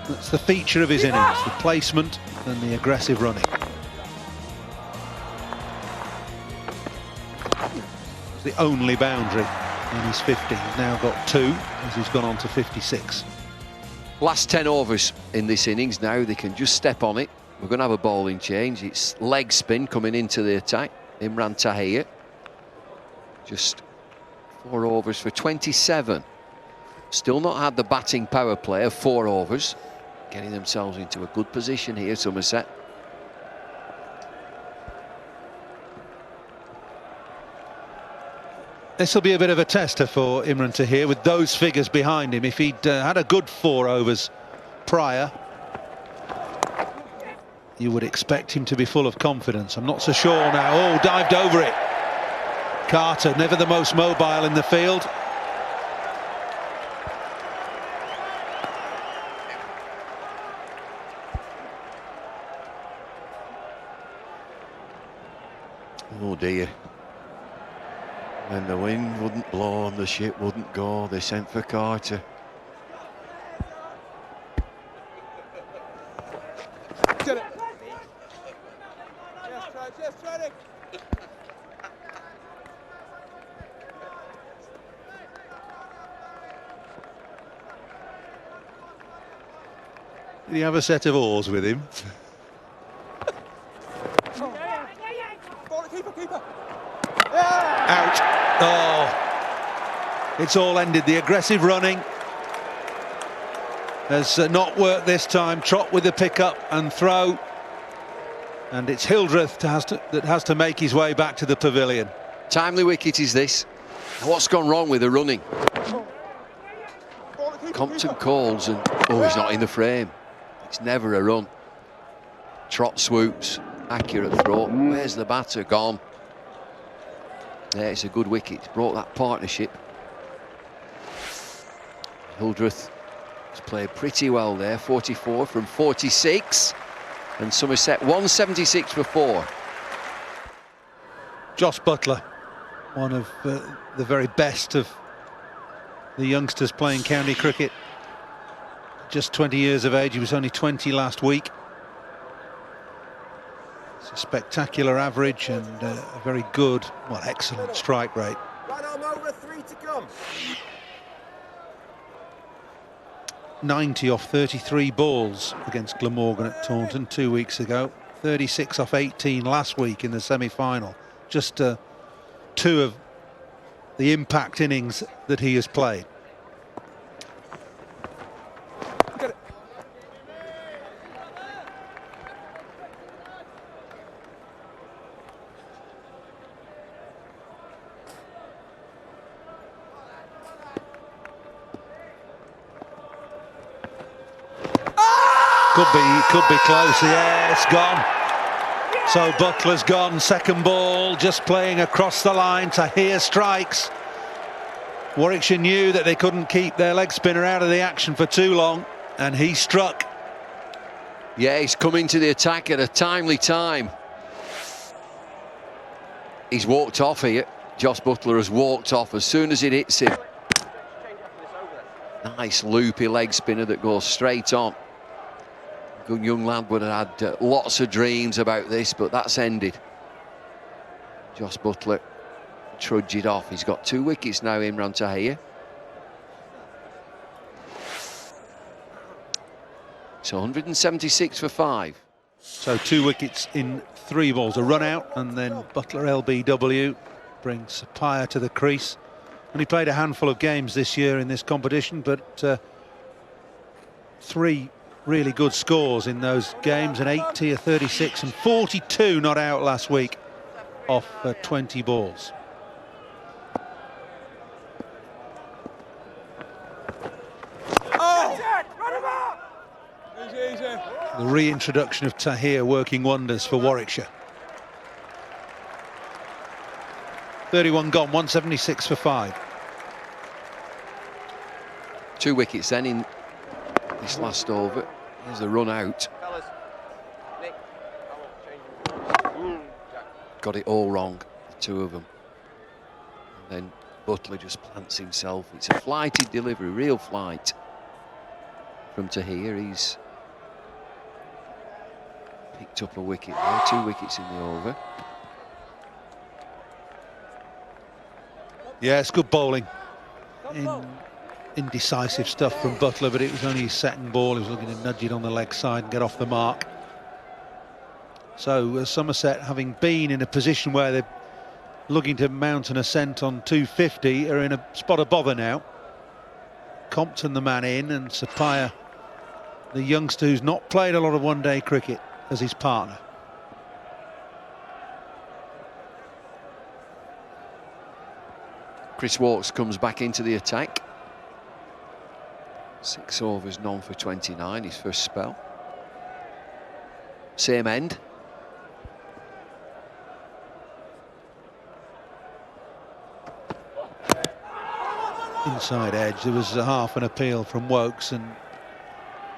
That's the feature of his innings, the placement and the aggressive running. It's the only boundary in his 50. He's now got 2 as he's gone on to 56. Last 10 overs in this innings now, they can just step on it. We're going to have a bowling change. It's leg spin coming into the attack. Imran Tahir. Just 4 overs for 27. Still not had the batting power play of 4 overs. Getting themselves into a good position here, Somerset. This will be a bit of a tester for Imran Tahir with those figures behind him. If he'd had a good 4 overs prior, you would expect him to be full of confidence. I'm not so sure now. Oh, dived over it. Carter, never the most mobile in the field. Oh dear. When the wind wouldn't blow and the ship wouldn't go, they sent for Carter. Get it. Yes, try it. Did he have a set of oars with him? Keeper. Out. Oh, it's all ended. The aggressive running has not worked this time. Trott with the pickup and throw. And it's Hildreth that has to make his way back to the pavilion. Timely wicket is this. What's gone wrong with the running? Compton calls and, oh, he's not in the frame. It's never a run. Trott swoops, accurate throw. Where's the batter gone? There, it's a good wicket. It's brought that partnership. Hildreth has played pretty well there. 44 from 46. And Somerset 176 for 4. Josh Butler, one of the very best of the youngsters playing county cricket. Just 20 years of age. He was only 20 last week. It's a spectacular average and a very good, well, excellent strike rate. Right arm over, 3 to come. 90 off 33 balls against Glamorgan at Taunton 2 weeks ago. 36 off 18 last week in the semi-final. Just 2 of the impact innings that he has played. Could be close. Yeah, it's gone. So Butler's gone. Second ball, just playing across the line. Tahir strikes. Warwickshire knew that they couldn't keep their leg spinner out of the action for too long, and he struck. Yeah, he's coming to the attack at a timely time. He's walked off here. Josh Butler has walked off as soon as it hits him. Nice loopy leg spinner that goes straight on. Good young lad would have had lots of dreams about this, but that's ended. Josh Butler trudged it off. He's got 2 wickets now, Imran Tahir. So 176 for 5. So 2 wickets in 3 balls. A run out, and then Butler LBW brings Sapphire to the crease. And he played a handful of games this year in this competition, but 3 really good scores in those games, an 80, a 36 and 42 not out last week off 20 balls. The reintroduction of Tahir working wonders for Warwickshire. 31 gone, 176 for 5. 2 wickets then in this last over. Here's the run out. Fellas, Nick, Got it all wrong, the 2 of them. And then Butler just plants himself. It's a flighted delivery, real flight from Tahir. He's picked up a wicket there, 2 wickets in the over. Yeah, it's good bowling. Indecisive stuff from Butler, but it was only his second ball. He was looking to nudge it on the leg side and get off the mark. So Somerset, having been in a position where they're looking to mount an ascent on 250, are in a spot of bother now. Compton the man in, and Sapphire, the youngster who's not played a lot of one-day cricket, as his partner. Chris Walks comes back into the attack. 6 overs, none for 29, his first spell. Same end. Inside edge. There was a half an appeal from Wokes, and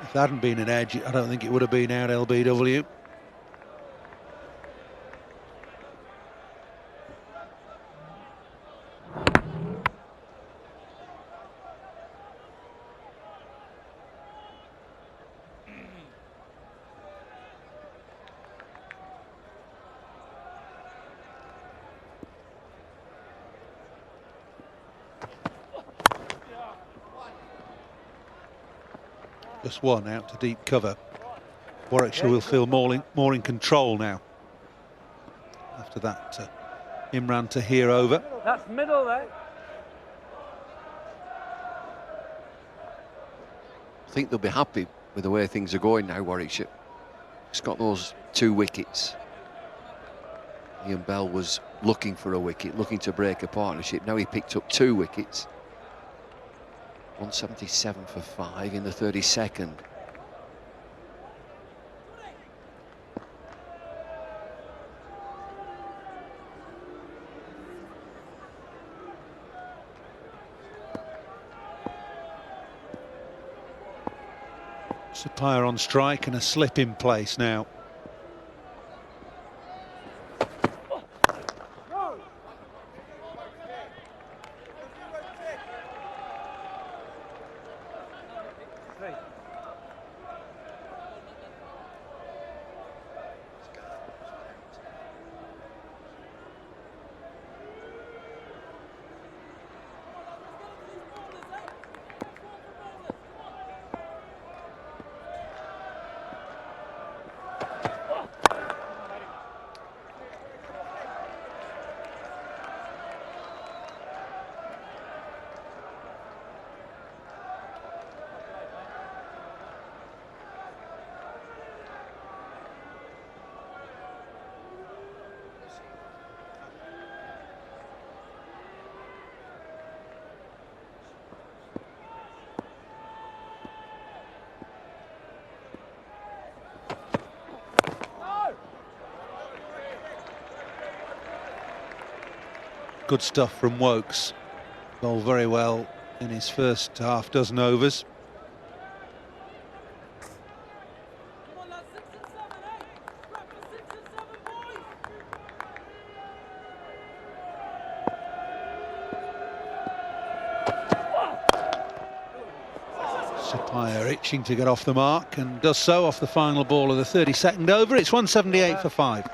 if there hadn't been an edge, I don't think it would have been out LBW. Just 1 out to deep cover. Warwickshire will feel more in control now after that Imran Tahir over. That's middle there. I think they'll be happy with the way things are going now, Warwickshire. It's got those 2 wickets. Ian Bell was looking for a wicket, looking to break a partnership. Now he picked up 2 wickets. 177 for 5 in the 32nd. Sapphire on strike and a slip in place now. Good stuff from Wokes. Bowled very well in his first half dozen overs. Sapphire itching to get off the mark and does so off the final ball of the 32nd over. It's 178 for 5.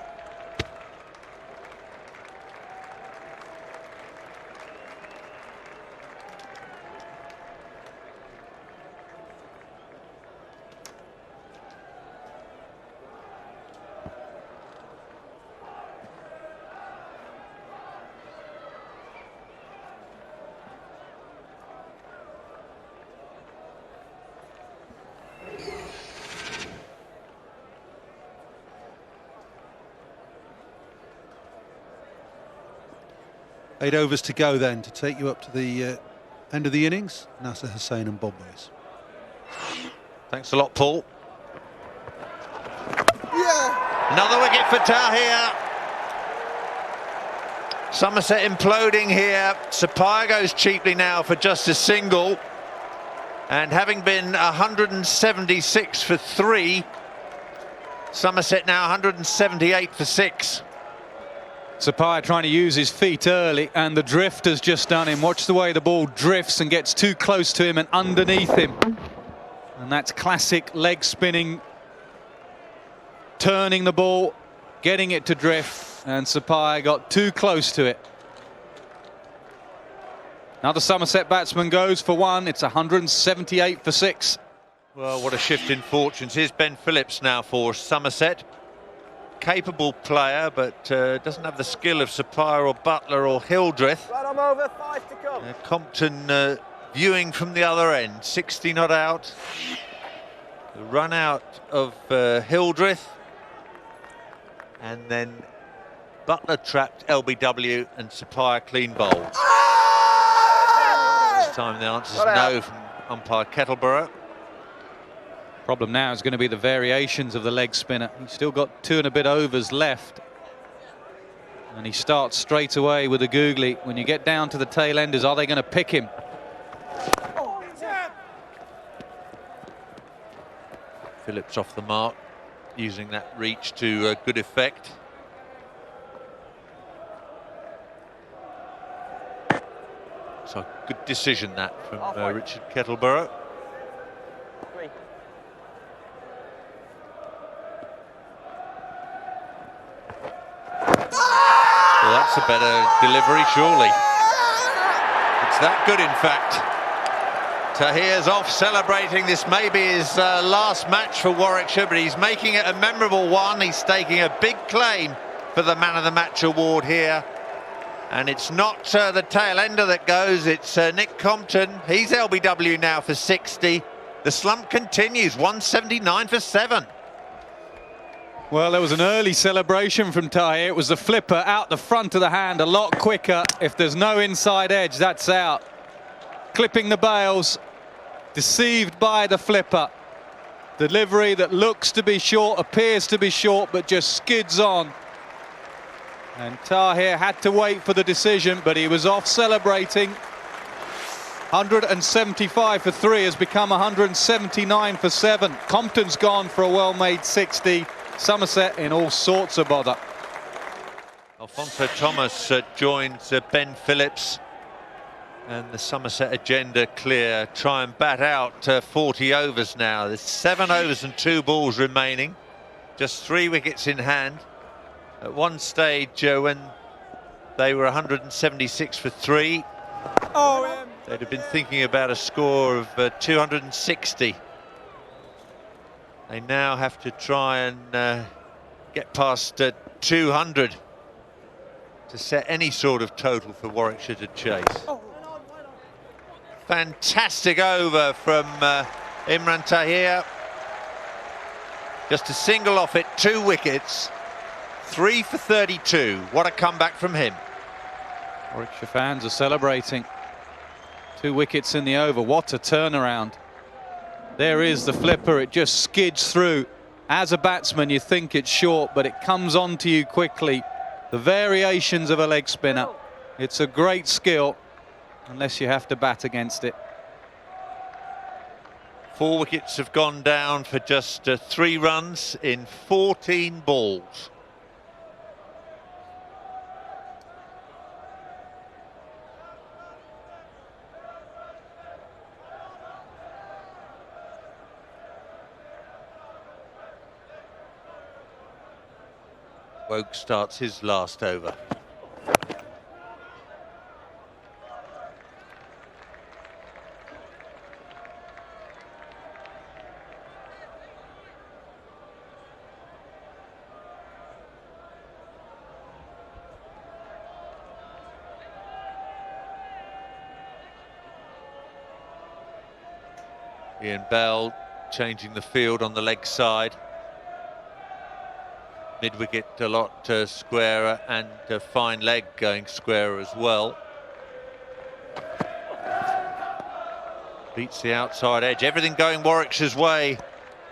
Eight overs to go then to take you up to the end of the innings. Nasser Hussain and Bob Willis. Thanks a lot, Paul. Yeah. Another wicket for Tahir. Somerset imploding here. Sapphire goes cheaply now for just a single. And having been 176 for 3, Somerset now 178 for 6. Sapphire trying to use his feet early, and the drift has just done him. Watch the way the ball drifts and gets too close to him and underneath him. And that's classic leg spinning, turning the ball, getting it to drift, and Sapphire got too close to it. Another Somerset batsman goes for 1. It's 178 for 6. Well, what a shift in fortunes. Here's Ben Phillips now for Somerset. Capable player, but doesn't have the skill of Sapphire or Butler or Hildreth. Right, I'm over. 5 to come. Compton viewing from the other end. 60 not out. The run out of Hildreth. And then Butler trapped LBW and Sapphire clean bowl. This time the answer is no from umpire Kettleborough. Problem now is going to be the variations of the leg spinner. He's still got 2 and a bit overs left. And he starts straight away with a googly. When you get down to the tail enders, are they going to pick him? Phillips off the mark, using that reach to good effect. So good decision that from Richard Kettleborough. Well, that's a better delivery, surely. It's that good, in fact. Tahir's off celebrating. This may be his last match for Warwickshire, but he's making it a memorable one. He's staking a big claim for the Man of the Match award here And it's not the tail ender that goes, it's Nick Compton. He's LBW now for 60. The slump continues, 179 for 7. Well, there was an early celebration from Tahir. It was the flipper out the front of the hand a lot quicker. If there's no inside edge, that's out. Clipping the bails, deceived by the flipper. Delivery that looks to be short, appears to be short, but just skids on. And Tahir had to wait for the decision, but he was off celebrating. 175 for 3 has become 179 for 7. Compton's gone for a well-made 60. Somerset in all sorts of bother. Alfonso Thomas joins Ben Phillips. And the Somerset agenda clear. Try and bat out 40 overs now. There's 7 overs and 2 balls remaining. Just 3 wickets in hand. At one stage when they were 176 for 3, they'd have been thinking about a score of 260. They now have to try and get past 200 to set any sort of total for Warwickshire to chase. Fantastic over from Imran Tahir. Just a single off it, 2 wickets, 3 for 32. What a comeback from him. Warwickshire fans are celebrating. 2 wickets in the over. What a turnaround. There is the flipper. It just skids through. As a batsman, you think it's short, but it comes onto you quickly. The variations of a leg spinner. It's a great skill, unless you have to bat against it. 4 wickets have gone down for just 3 runs in 14 balls. Woke starts his last over. Ian Bell changing the field on the leg side. Mid-wicket a lot squarer, and a fine leg going squarer as well. Beats the outside edge. Everything going Warwickshire's way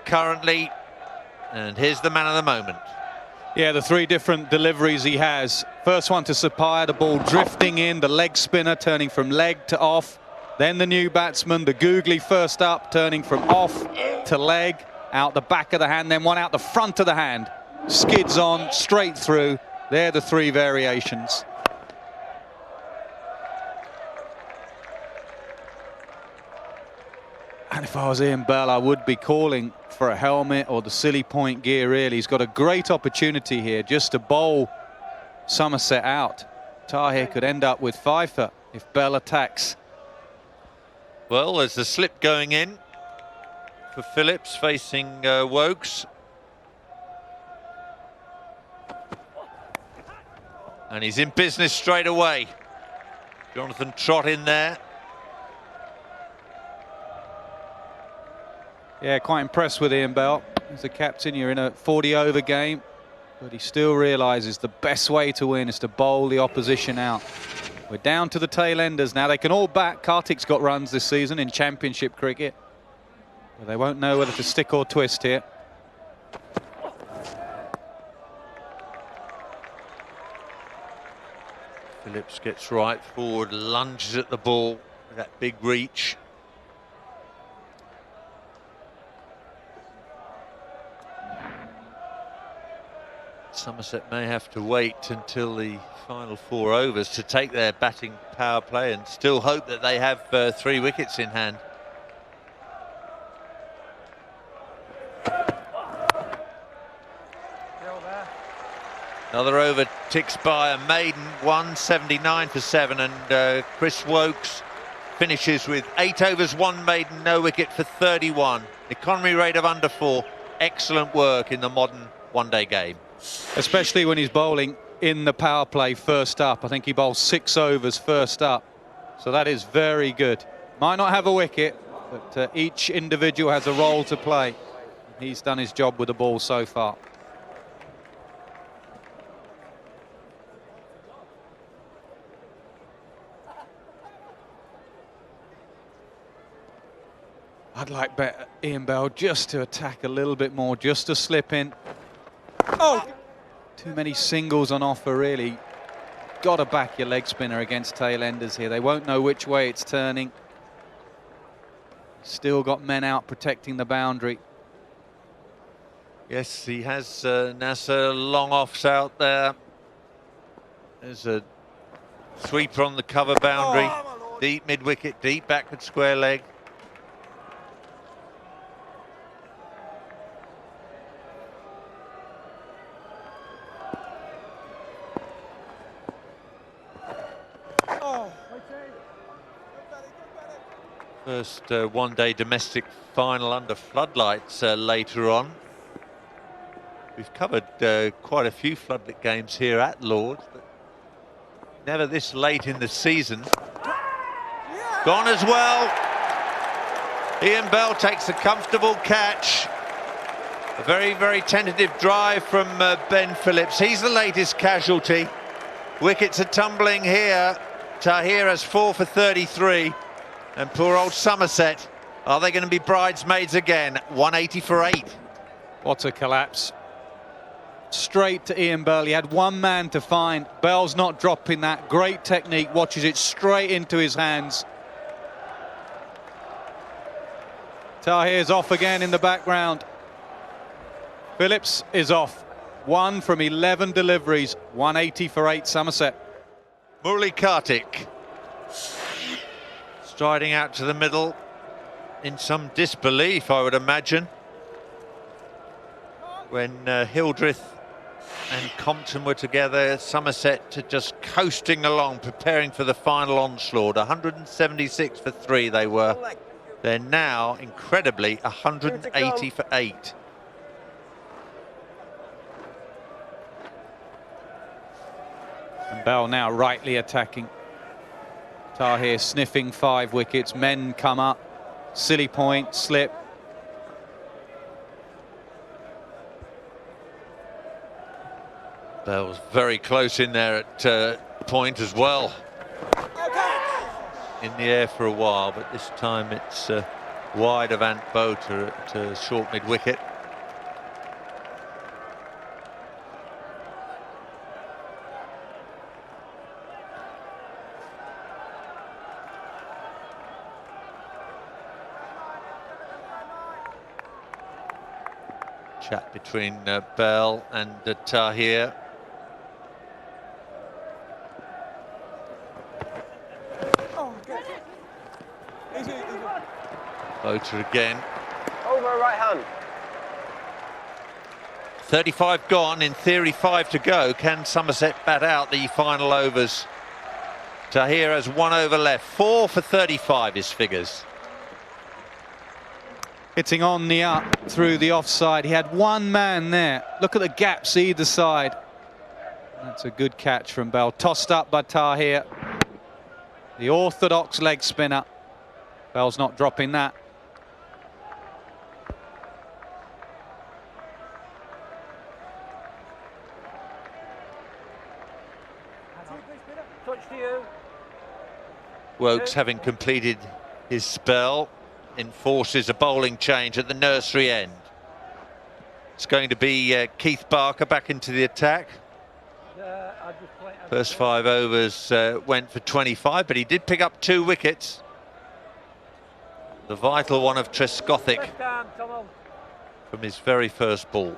currently. And here's the man of the moment. Yeah, the 3 different deliveries he has. First one to Sapphire, the ball drifting in, the leg spinner turning from leg to off. Then the new batsman, the googly first up, turning from off to leg, out the back of the hand, then one out the front of the hand. Skids on, straight through. They're the 3 variations. And if I was Ian Bell, I would be calling for a helmet or the silly point gear, really. He's got a great opportunity here just to bowl Somerset out. Tahir could end up with Pfeiffer if Bell attacks. Well, there's the slip going in for Phillips facing Wokes. And he's in business straight away. Jonathan Trott in there. Yeah, quite impressed with Ian Bell. As a captain, you're in a 40-over game, but he still realises the best way to win is to bowl the opposition out. We're down to the tail enders now. They can all bat. Kartik's got runs this season in championship cricket, but they won't know whether to stick or twist here. Phillips gets right forward, lunges at the ball with that big reach. Somerset may have to wait until the final 4 overs to take their batting power play and still hope that they have 3 wickets in hand. Another over ticks by a maiden, 179 for 7, and Chris Wokes finishes with 8 overs, 1 maiden, no wicket for 31. Economy rate of under 4. Excellent work in the modern one-day game. Especially when he's bowling in the power play first up. I think he bowls 6 overs first up. So that is very good. Might not have a wicket, but each individual has a role to play. He's done his job with the ball so far. I'd like Ian Bell just to attack a little bit more, just to slip in. Oh! Too many singles on offer, really. Got to back your leg spinner against tail-enders here. They won't know which way it's turning. Still got men out protecting the boundary. Yes, he has Nasser long offs out there. There's a sweeper on the cover boundary. Deep mid-wicket, deep backward square leg. First one-day domestic final under floodlights later on. We've covered quite a few floodlit games here at Lord's, but never this late in the season. Gone as well. Ian Bell takes a comfortable catch. A very, very tentative drive from Ben Phillips. He's the latest casualty. Wickets are tumbling here. Tahir has 4 for 33. And poor old Somerset, are they going to be bridesmaids again? 180 for 8. What a collapse. Straight to Ian Bell. He had one man to find. Bell's not dropping that. Great technique. Watches it straight into his hands. Tahir's off again in the background. Phillips is off. 1 from 11 deliveries. 180 for 8, Somerset. Murali Kartik striding out to the middle in some disbelief, I would imagine, when Hildreth and Compton were together. Somerset just coasting along, preparing for the final onslaught. 176 for 3 they were. They're now, incredibly, 180 for 8. And Bell now rightly attacking. Tahir sniffing 5 wickets. Men come up. Silly point, slip. Bell's very close in there at point as well. In the air for a while, but this time it's wide of Ant Boter at short mid-wicket. Chat between Bell and Tahir. Boter again. Over right hand. 35 gone, in theory 5 to go. Can Somerset bat out the final overs? Tahir has 1 over left. 4 for 35 his figures. Hitting on the up through the offside. He had one man there. Look at the gaps either side. That's a good catch from Bell. Tossed up by Tahir. The orthodox leg spinner. Bell's not dropping that. Touch to you. Wokes, having completed his spell, enforces a bowling change at the nursery end. It's going to be Keith Barker back into the attack. First 5 overs went for 25, but he did pick up 2 wickets. The vital one of Trescothick from his very first ball.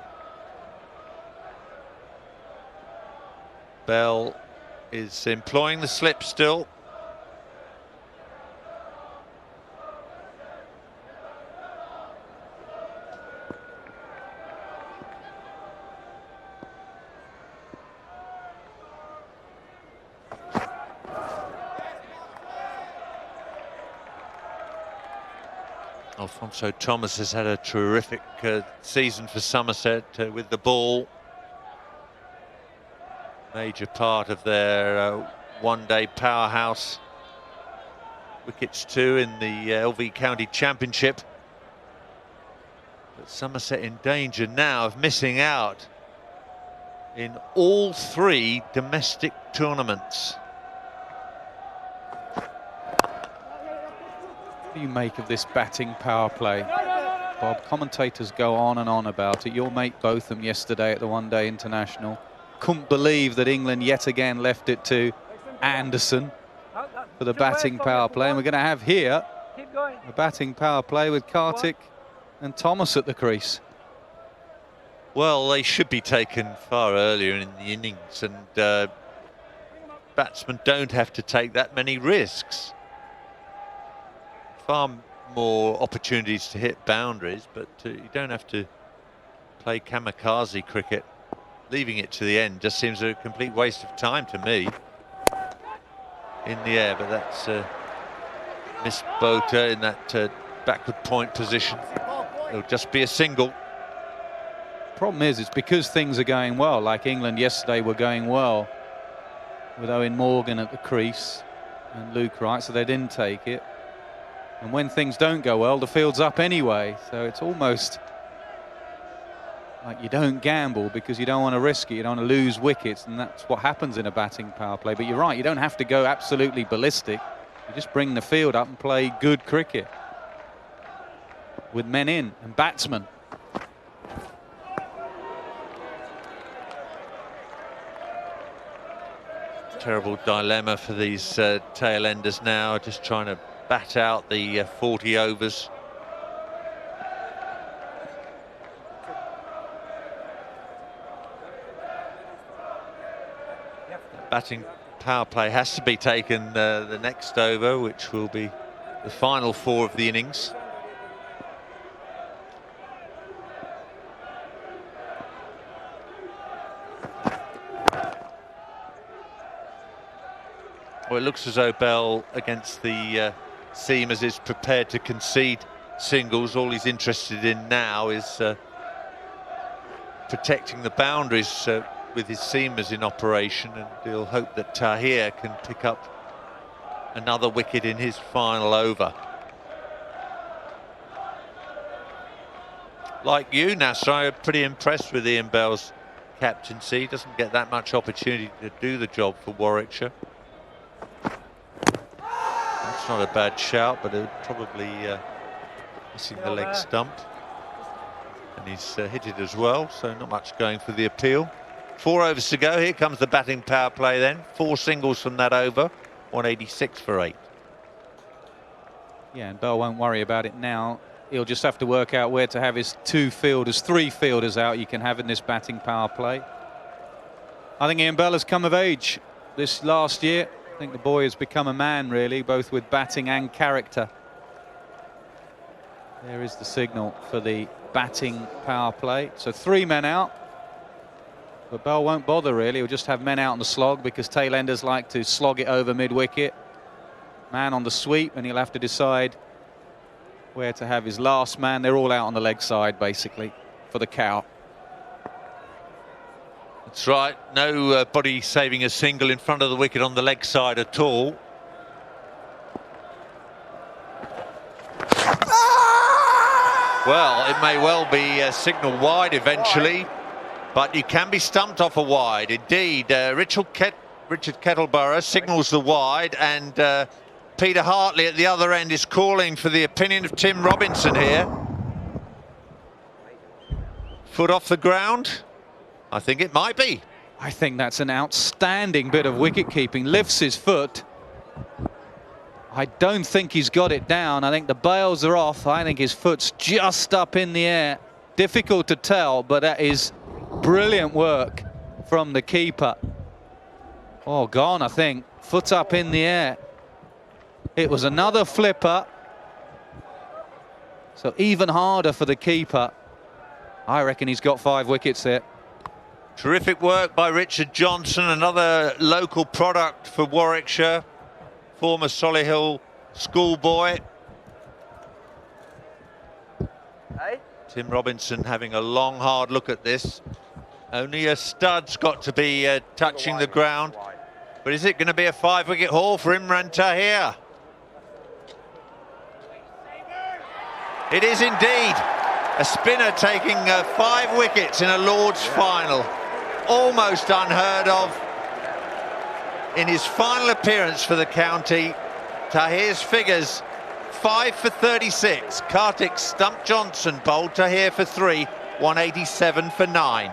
Bell is employing the slip still. Alfonso Thomas has had a terrific season for Somerset with the ball. major part of their one-day powerhouse. Wickets too in the LV County Championship. But Somerset in danger now of missing out in all 3 domestic tournaments. What do you make of this batting power play? Bob, commentators go on and on about it. Your mate Botham yesterday at the One Day International couldn't believe that England yet again left it to Anderson for the batting power play. And we're going to have here a batting power play with Kartik and Thomas at the crease. Well, they should be taken far earlier in the innings, and batsmen don't have to take that many risks. Far more opportunities to hit boundaries, but you don't have to play kamikaze cricket. Leaving it to the end just seems a complete waste of time to me. In the air, but that's Miss Bota in that backward point position. It'll just be a single. Problem is, it's because things are going well, like England yesterday were going well with Owen Morgan at the crease and Luke Wright, so they didn't take it. And when things don't go well, the field's up anyway. So it's almost like you don't gamble because you don't want to risk it. You don't want to lose wickets, and that's what happens in a batting power play. But you're right, you don't have to go absolutely ballistic. You just bring the field up and play good cricket with men in and batsmen. Terrible dilemma for these tail enders now, just trying to bat out the 40 overs. Batting power play has to be taken the next over, which will be the final 4 of the innings. Well, it looks as though Bell against the seamers is prepared to concede singles. All he's interested in now is protecting the boundaries with his seamers in operation, and he'll hope that Tahir can pick up another wicket in his final over. Like you, Nasser, I'm pretty impressed with Ian Bell's captaincy. He doesn't get that much opportunity to do the job for Warwickshire. That's not a bad shout, but it probably missing the leg stump. And he's hit it as well, so not much going for the appeal. 4 overs to go. Here comes the batting power play then. 4 singles from that over. 186 for 8. Yeah, and Bell won't worry about it now. He'll just have to work out where to have his 2 fielders, 3 fielders out you can have in this batting power play. I think Ian Bell has come of age this last year. I think the boy has become a man, really, both with batting and character. There is the signal for the batting power play. So 3 men out. But Bell won't bother, really. He'll just have men out on the slog because tailenders like to slog it over mid-wicket. Man on the sweep, and he'll have to decide where to have his last man. They're all out on the leg side, basically, for the cow. That's right. No body saving a single in front of the wicket on the leg side at all. Well, it may well be a signal wide eventually, but you can be stumped off a wide. Indeed, Richard Kettleborough signals the wide, and Peter Hartley at the other end is calling for the opinion of Tim Robinson here. Foot off the ground? I think it might be. I think that's an outstanding bit of wicket keeping. Lifts his foot. I don't think he's got it down. I think the bails are off. I think his foot's just up in the air. Difficult to tell, but that is brilliant work from the keeper. Oh, gone, I think. Foot up in the air. It was another flipper. So even harder for the keeper. I reckon he's got 5 wickets there. Terrific work by Richard Johnson, another local product for Warwickshire. Former Solihull schoolboy. Hey? Tim Robinson having a long, hard look at this. Only a stud's got to be touching the ground. But is it going to be a 5-wicket haul for Imran Tahir? It is indeed. A spinner taking 5 wickets in a Lord's final. Almost unheard of. In his final appearance for the county, Tahir's figures 5 for 36. Kartik stumped Johnson, bowled Tahir for 3, 187 for 9.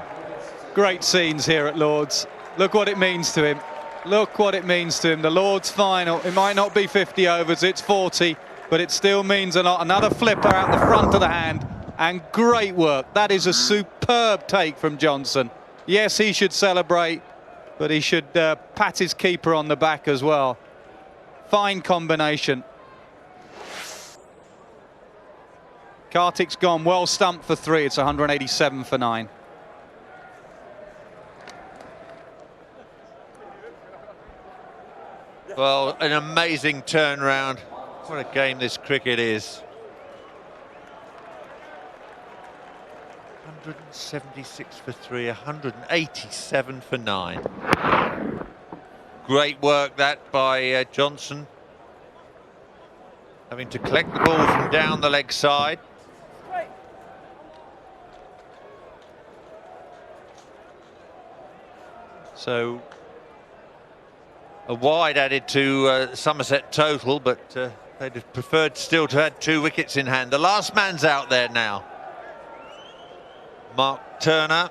Great scenes here at Lord's. Look what it means to him. Look what it means to him. The Lord's final. It might not be 50 overs, it's 40, but it still means a lot. Another flipper out the front of the hand, and great work. That is a superb take from Johnson. Yes, he should celebrate, but he should pat his keeper on the back as well. Fine combination. Kartik's gone well stumped for 3. It's 187 for 9. Well, an amazing turnaround. What a game this cricket is. 176 for 3, 187 for 9. Great work that by Johnson. Having to collect the ball from down the leg side. So a wide added to Somerset total, but they'd have preferred still to have 2 wickets in hand. The last man's out there now. Mark Turner.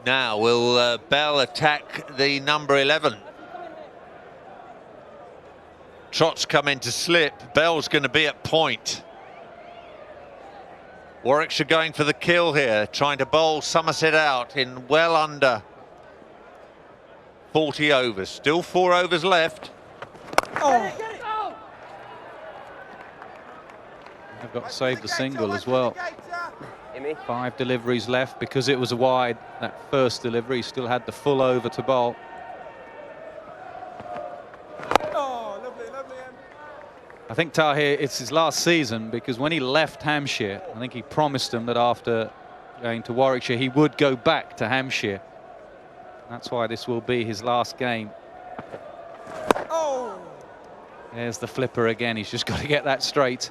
Now will Bell attack the number 11. Trott's come in to slip. Bell's going to be at point. Warwickshire going for the kill here, trying to bowl Somerset out in well under 40 overs. Still 4 overs left. Oh. They've got to save the single as well. 5 deliveries left because it was a wide. That first delivery still had the full over to bowl. I think Tahir, it's his last season, because when he left Hampshire, I think he promised them that after going to Warwickshire, he would go back to Hampshire. That's why this will be his last game. Oh! There's the flipper again. He's just got to get that straight.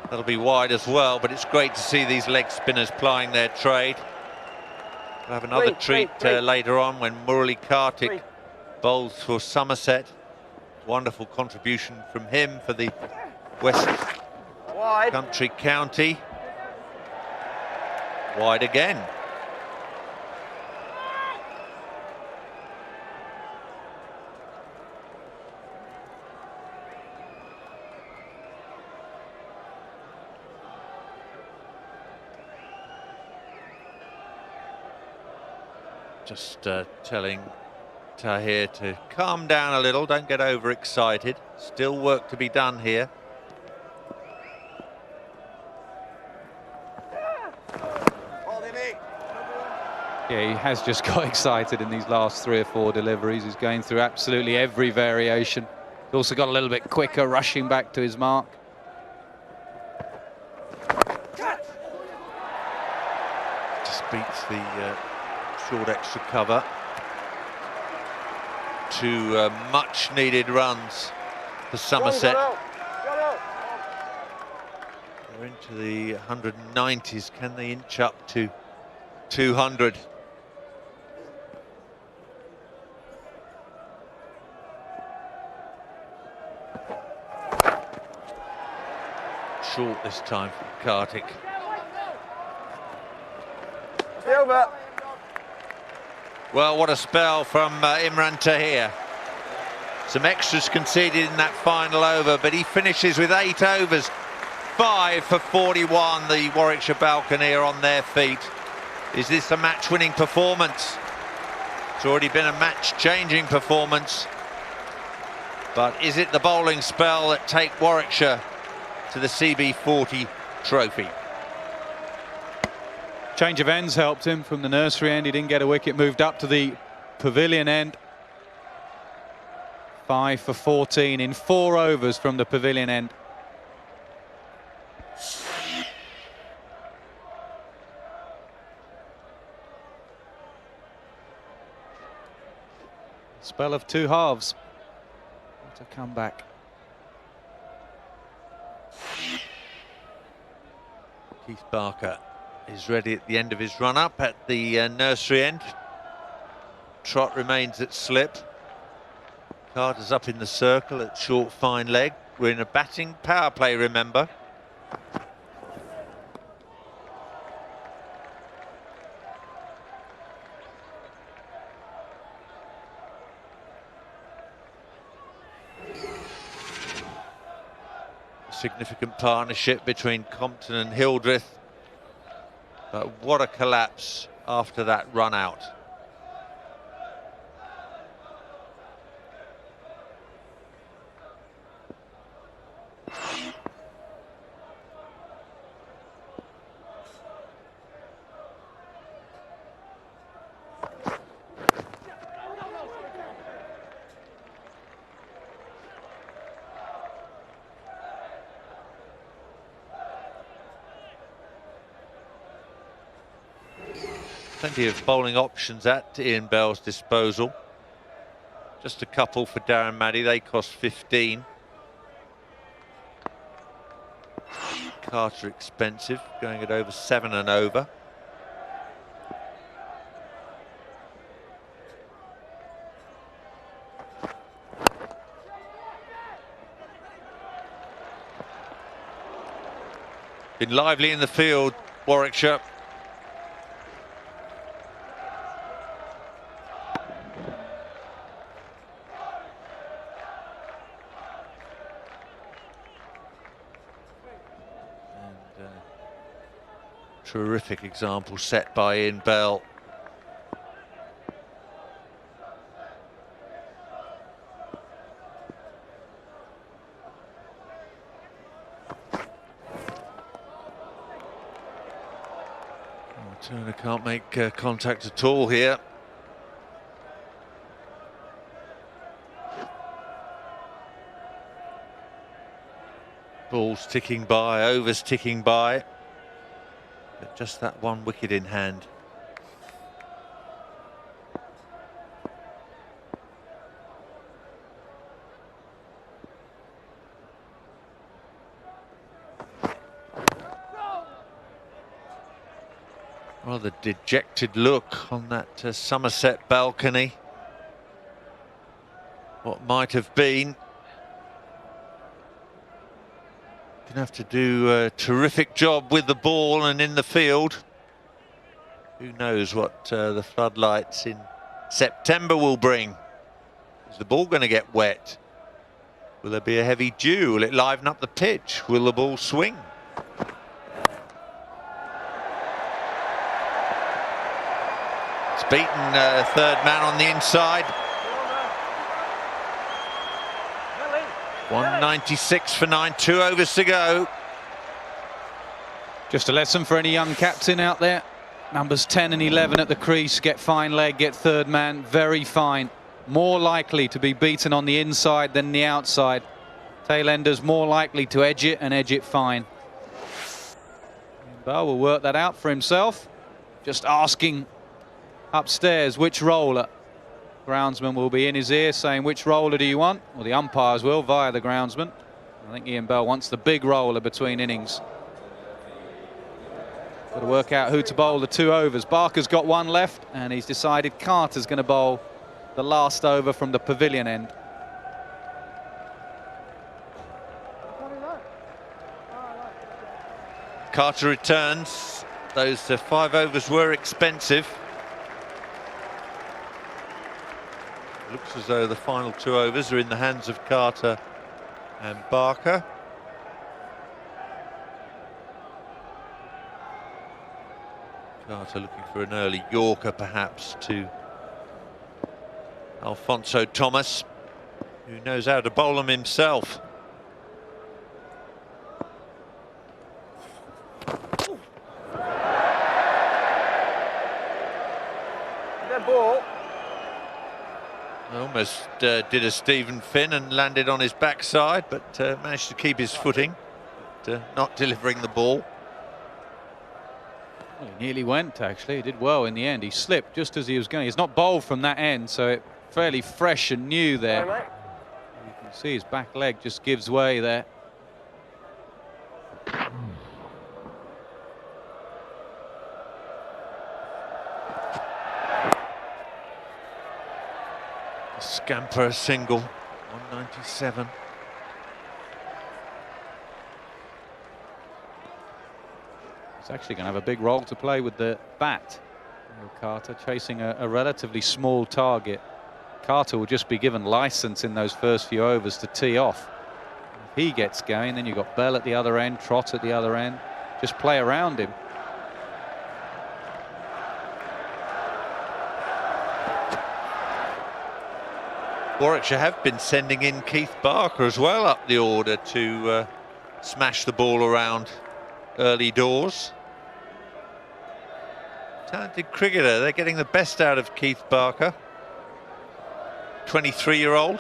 That'll be wide as well, but it's great to see these leg spinners plying their trade. We'll have another treat later on when Murali Kartik bowls for Somerset. Wonderful contribution from him for the West Country County. Wide again. Just telling Tahir to calm down a little, don't get overexcited. Still work to be done here. Yeah, he has just got excited in these last 3 or 4 deliveries. He's going through absolutely every variation. He's also got a little bit quicker, rushing back to his mark. Just beats the short extra cover. 2 much needed runs for Somerset. They're into the 190s. Can they inch up to 200? Short this time from Kartik. Silver. Well, what a spell from Imran Tahir. Some extras conceded in that final over, but he finishes with 8 overs. 5 for 41, the Warwickshire Balconeer on their feet. Is this a match-winning performance? It's already been a match-changing performance. But is it the bowling spell that take Warwickshire to the CB40 trophy? Change of ends helped him from the nursery end. He didn't get a wicket, moved up to the pavilion end. 5 for 14 in 4 overs from the pavilion end. Spell of 2 halves. What a comeback. Keith Barker is ready at the end of his run-up at the nursery end. Trot remains at slip. Carter's up in the circle at short fine leg. We're in a batting power play, remember. Significant partnership between Compton and Hildreth. But what a collapse after that run out. Plenty of bowling options at Ian Bell's disposal. Just a couple for Darren Maddy, they cost 15. Carter expensive, going at over 7 and over. Been lively in the field, Warwickshire. Terrific example set by Ian Bell. Turner can't make contact at all here. Balls ticking by, overs ticking by. But just that one wicket in hand. Rather dejected look on that Somerset balcony. What might have been. Gonna have to do a terrific job with the ball and in the field. Who knows what the floodlights in September will bring. Is the ball going to get wet? Will there be a heavy dew? Will it liven up the pitch? Will the ball swing? It's beaten third man on the inside. 196 for 9, 2 overs to go. Just a lesson for any young captain out there. Numbers 10 and 11 at the crease, get fine leg, get third man, very fine. More likely to be beaten on the inside than the outside. Tailenders more likely to edge it and edge it fine. Bell will work that out for himself. Just asking upstairs which roller. Groundsman will be in his ear saying, which roller do you want? Well, the umpires will via the groundsman. I think Ian Bell wants the big roller between innings. Got to work out who to bowl the 2 overs. Barker's got 1 left, and he's decided Carter's going to bowl the last over from the pavilion end. Carter returns. Those 5 overs were expensive. Looks as though the final 2 overs are in the hands of Carter and Barker. Carter looking for an early Yorker perhaps to Alfonso Thomas. who knows how to bowl them himself. Dead ball. Almost did a Stephen Finn and landed on his backside, but managed to keep his footing, but, not delivering the ball. Well, he nearly went, actually. He did well in the end. He slipped just as he was going. He's not bowled from that end, so it fairly fresh and new there. Sorry, mate. You can see his back leg just gives way there. Scamper single, 197. He's actually going to have a big role to play with the bat. Carter chasing a relatively small target. Carter will just be given license in those first few overs to tee off. If he gets going, then you've got Bell at the other end, Trott at the other end. Just play around him. Warwickshire have been sending in Keith Barker as well up the order to smash the ball around early doors. Talented cricketer, they're getting the best out of Keith Barker, 23-year-old.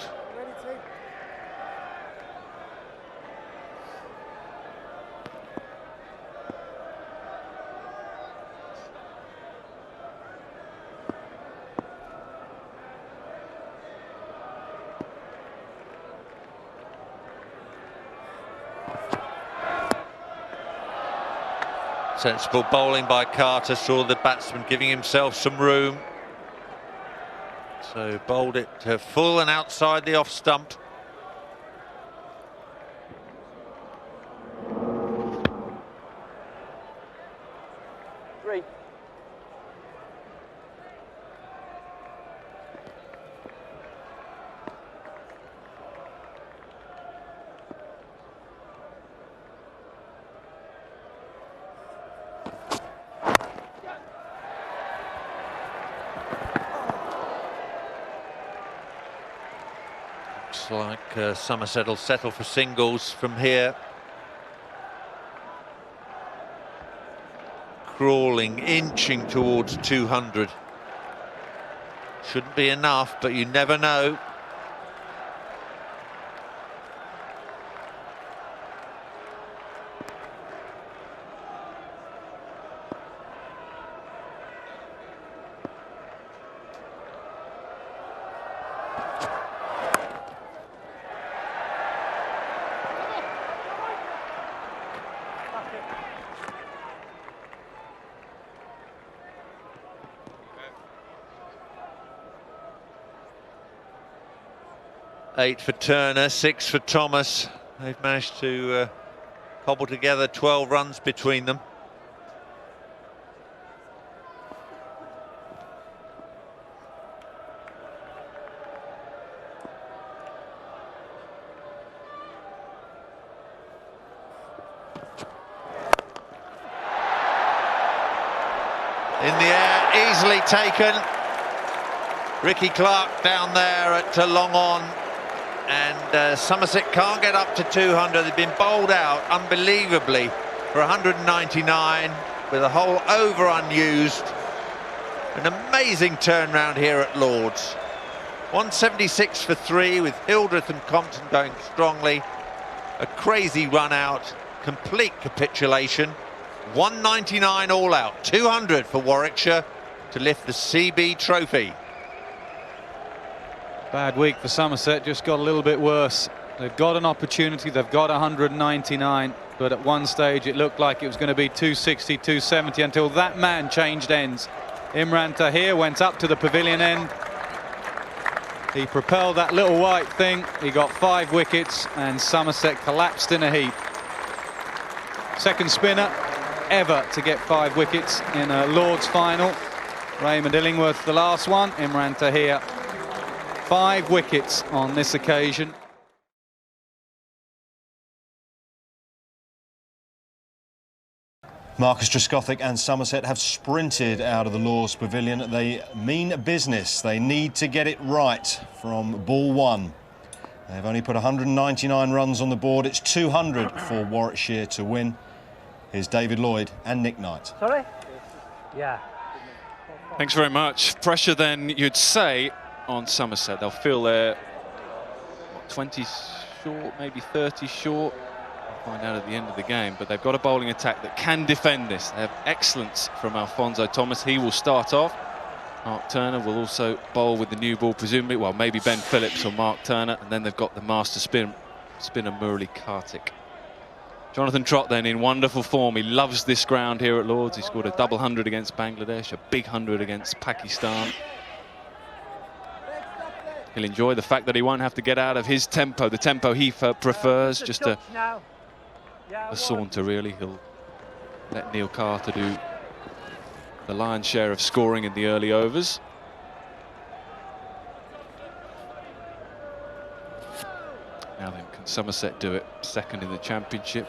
Sensible bowling by Carter, saw the batsman giving himself some room. So bowled it full and outside the off stump. Three. Looks like Somerset will settle for singles from here. Crawling, inching towards 200. Shouldn't be enough, but you never know. Eight for Turner, 6 for Thomas. They've managed to cobble together 12 runs between them. In the air, easily taken. Ricky Clark down there at long on. And Somerset can't get up to 200. They've been bowled out unbelievably for 199 with a whole over unused. An amazing turnaround here at Lord's. 176 for 3 with Hildreth and Compton going strongly. A crazy run out, complete capitulation. 199 all out, 200 for Warwickshire to lift the CB trophy. Bad week for Somerset, just got a little bit worse. They've got an opportunity, they've got 199, but at one stage it looked like it was going to be 260, 270 until that man changed ends. Imran Tahir went up to the pavilion end. He propelled that little white thing, he got 5 wickets and Somerset collapsed in a heap. Second spinner ever to get 5 wickets in a Lord's final. Raymond Illingworth the last one, Imran Tahir 5 wickets on this occasion. Marcus Trescothick and Somerset have sprinted out of the Lord's Pavilion. They mean business. They need to get it right from ball 1. They've only put 199 runs on the board. It's 200 for Warwickshire to win. Here's David Lloyd and Nick Knight. Sorry? Yeah. Thanks very much. Pressure then, you'd say, on Somerset. They'll feel they're what, 20 short, maybe 30 short. We'll find out at the end of the game. But they've got a bowling attack that can defend this. They have excellence from Alphonso Thomas. He will start off. Mark Turner will also bowl with the new ball, presumably. Well, maybe Ben Phillips or Mark Turner. And then they've got the master spinner Murali Kartik. Jonathan Trott then in wonderful form. He loves this ground here at Lord's. He scored a double 100 against Bangladesh, a big 100 against Pakistan. He'll enjoy the fact that he won't have to get out of his tempo, the tempo he prefers, just a saunter really. He'll let Neil Carter do the lion's share of scoring in the early overs. Now then, can Somerset do it? Second in the championship.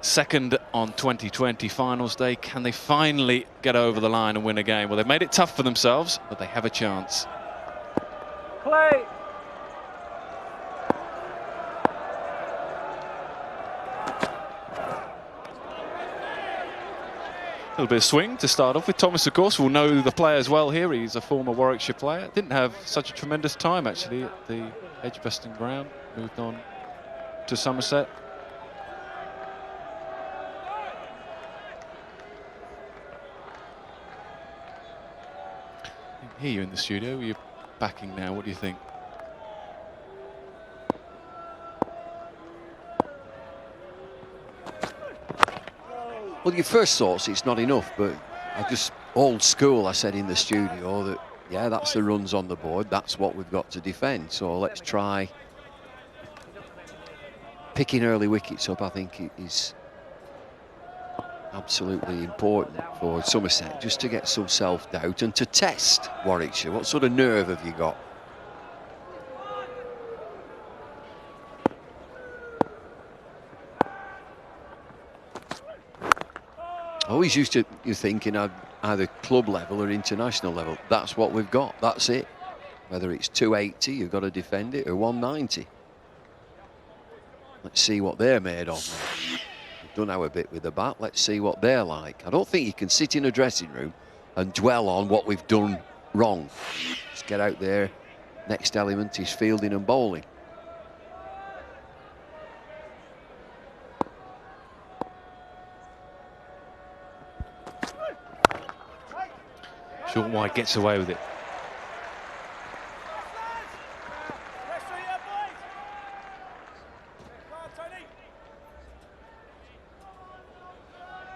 Second on 2020 finals day. Can they finally get over the line and win a game? Well, they've made it tough for themselves, but they have a chance. Play. A little bit of swing to start off with. Thomas, of course, will know the players well here. He's a former Warwickshire player. Didn't have such a tremendous time, actually, at the Edgbaston ground. Moved on to Somerset. I can hear you in the studio. You're backing now. What do you think? Well, your first thoughts, it's not enough, but I just, old school, I said in the studio that, yeah, that's the runs on the board. That's what we've got to defend. So let's try picking early wickets up. I think it is absolutely important for Somerset just to get some self-doubt and to test Warwickshire. What sort of nerve have you got? Always used to you thinking either club level or international level. That's what we've got. That's it. Whether it's 280, you've got to defend it, or 190. Let's see what they're made of. We've done our bit with the bat. Let's see what they're like. I don't think you can sit in a dressing room and dwell on what we've done wrong. Just get out there. Next element is fielding and bowling. Short wide gets away with it.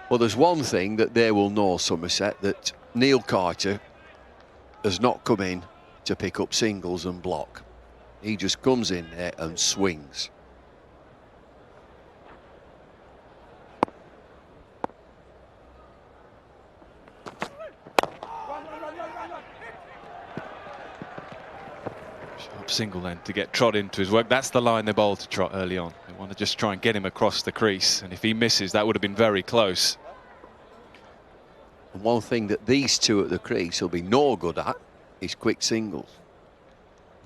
Well, there's one thing that they will know, Somerset, that Neil Carter has not come in to pick up singles and block. He just comes in there and swings. Sharp single then to get Trott into his work. That's the line they bowl to Trott early on. They want to just try and get him across the crease, and if he misses, that would have been very close. And one thing that these two at the crease will be no good at is quick singles.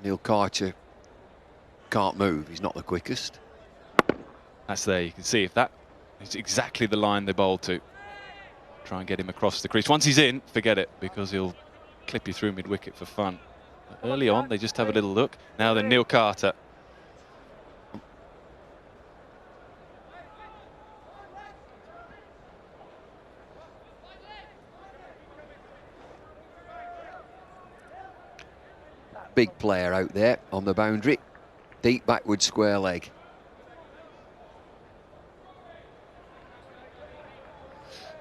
Neil Carter can't move. He's not the quickest. That's there. You can see if that is exactly the line they bowl to. Try and get him across the crease. Once he's in, forget it, because he'll clip you through mid-wicket for fun. But early on, they just have a little look. Now then, Neil Carter. Big player out there on the boundary. Deep backward square leg.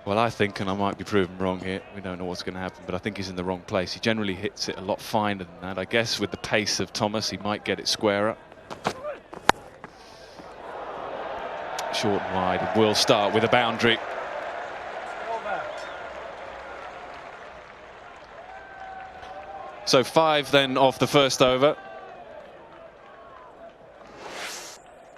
Well, I think, and I might be proven wrong here, we don't know what's going to happen, but I think he's in the wrong place. He generally hits it a lot finer than that. I guess with the pace of Thomas, he might get it squarer. Short and wide. We'll start with a boundary. So 5 then off the first over.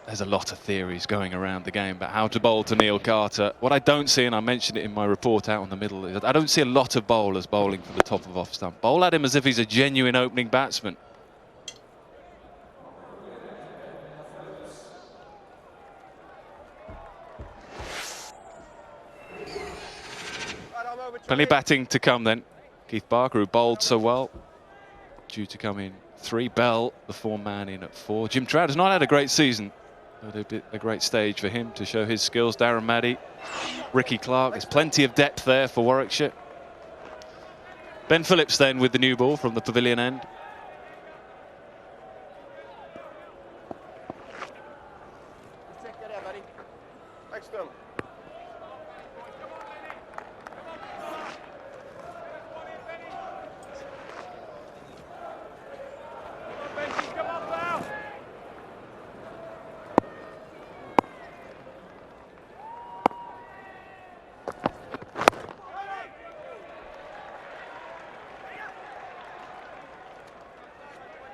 There's a lot of theories going around the game about how to bowl to Neil Carter. What I don't see, and I mentioned it in my report out on the middle, is I don't see a lot of bowlers bowling from the top of off stump. Bowl at him as if he's a genuine opening batsman. Plenty of batting to come then. Keith Barker, who bowled so well, due to come in 3. Bell, the form man, in at 4. Jim Trout has not had a great season, but a great stage for him to show his skills. Darren Maddy, Ricky Clark. There's plenty of depth there for Warwickshire. Ben Phillips then with the new ball from the pavilion end.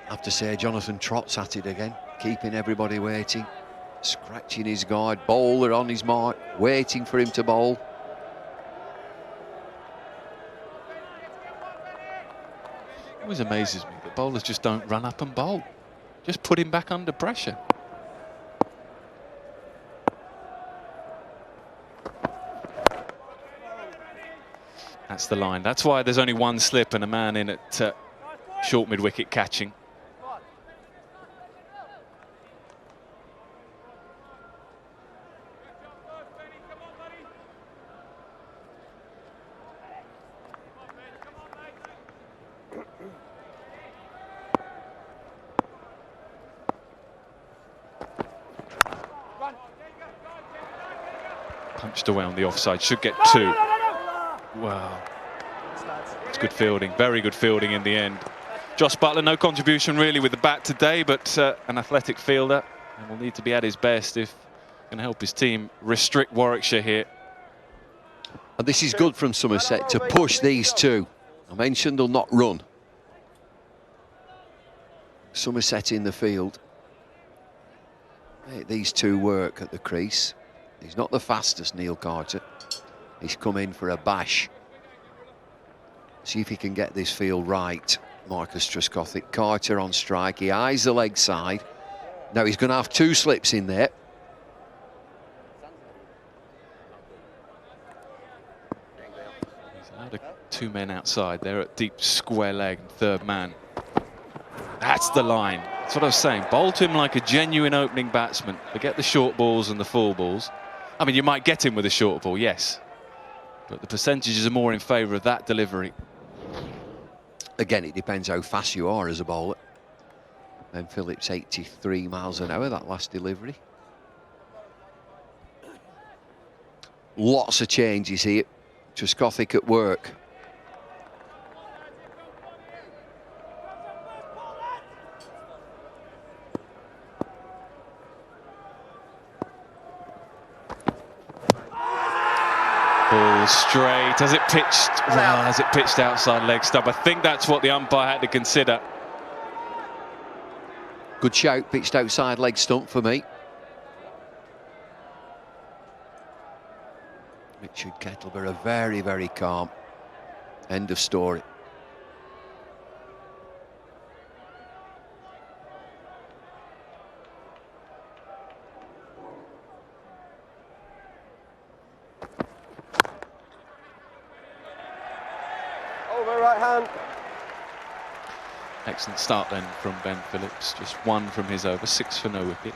I have to say, Jonathan Trott's at it again, keeping everybody waiting, scratching his guard, bowler on his mark, waiting for him to bowl. It always amazes me that bowlers just don't run up and bowl. Just put him back under pressure. That's the line. That's why there's only one slip and a man in at short mid-wicket catching. Punched away on the offside, should get 2. Wow. It's good fielding, very good fielding in the end. Josh Butler, no contribution really with the bat today, but an athletic fielder, and will need to be at his best if going to help his team restrict Warwickshire here. And this is good from Somerset to push these two. I mentioned they'll not run. Somerset in the field. Make these two work at the crease. He's not the fastest, Neil Carter. He's come in for a bash. See if he can get this field right. Marcus Trescothick. Carter on strike. He eyes the leg side. Now he's going to have 2 slips in there. He's allowed 2 men outside. They're at deep square leg, 3rd man. That's the line. That's what I was saying. Bowl to him like a genuine opening batsman. Forget the short balls and the full balls. I mean, you might get him with a short ball, yes. But the percentages are more in favour of that delivery. Again, it depends how fast you are as a bowler. Ben Phillips, 83 miles an hour, that last delivery. Lots of changes here. Trescothick at work. Ball straight. Has it pitched? Well, has it pitched outside leg stump? I think that's what the umpire had to consider. Good shout, pitched outside leg stump for me. Richard Kettleborough very, very calm. End of story. Right hand. Excellent start then from Ben Phillips. Just 1 from his over, 6 for no wicket.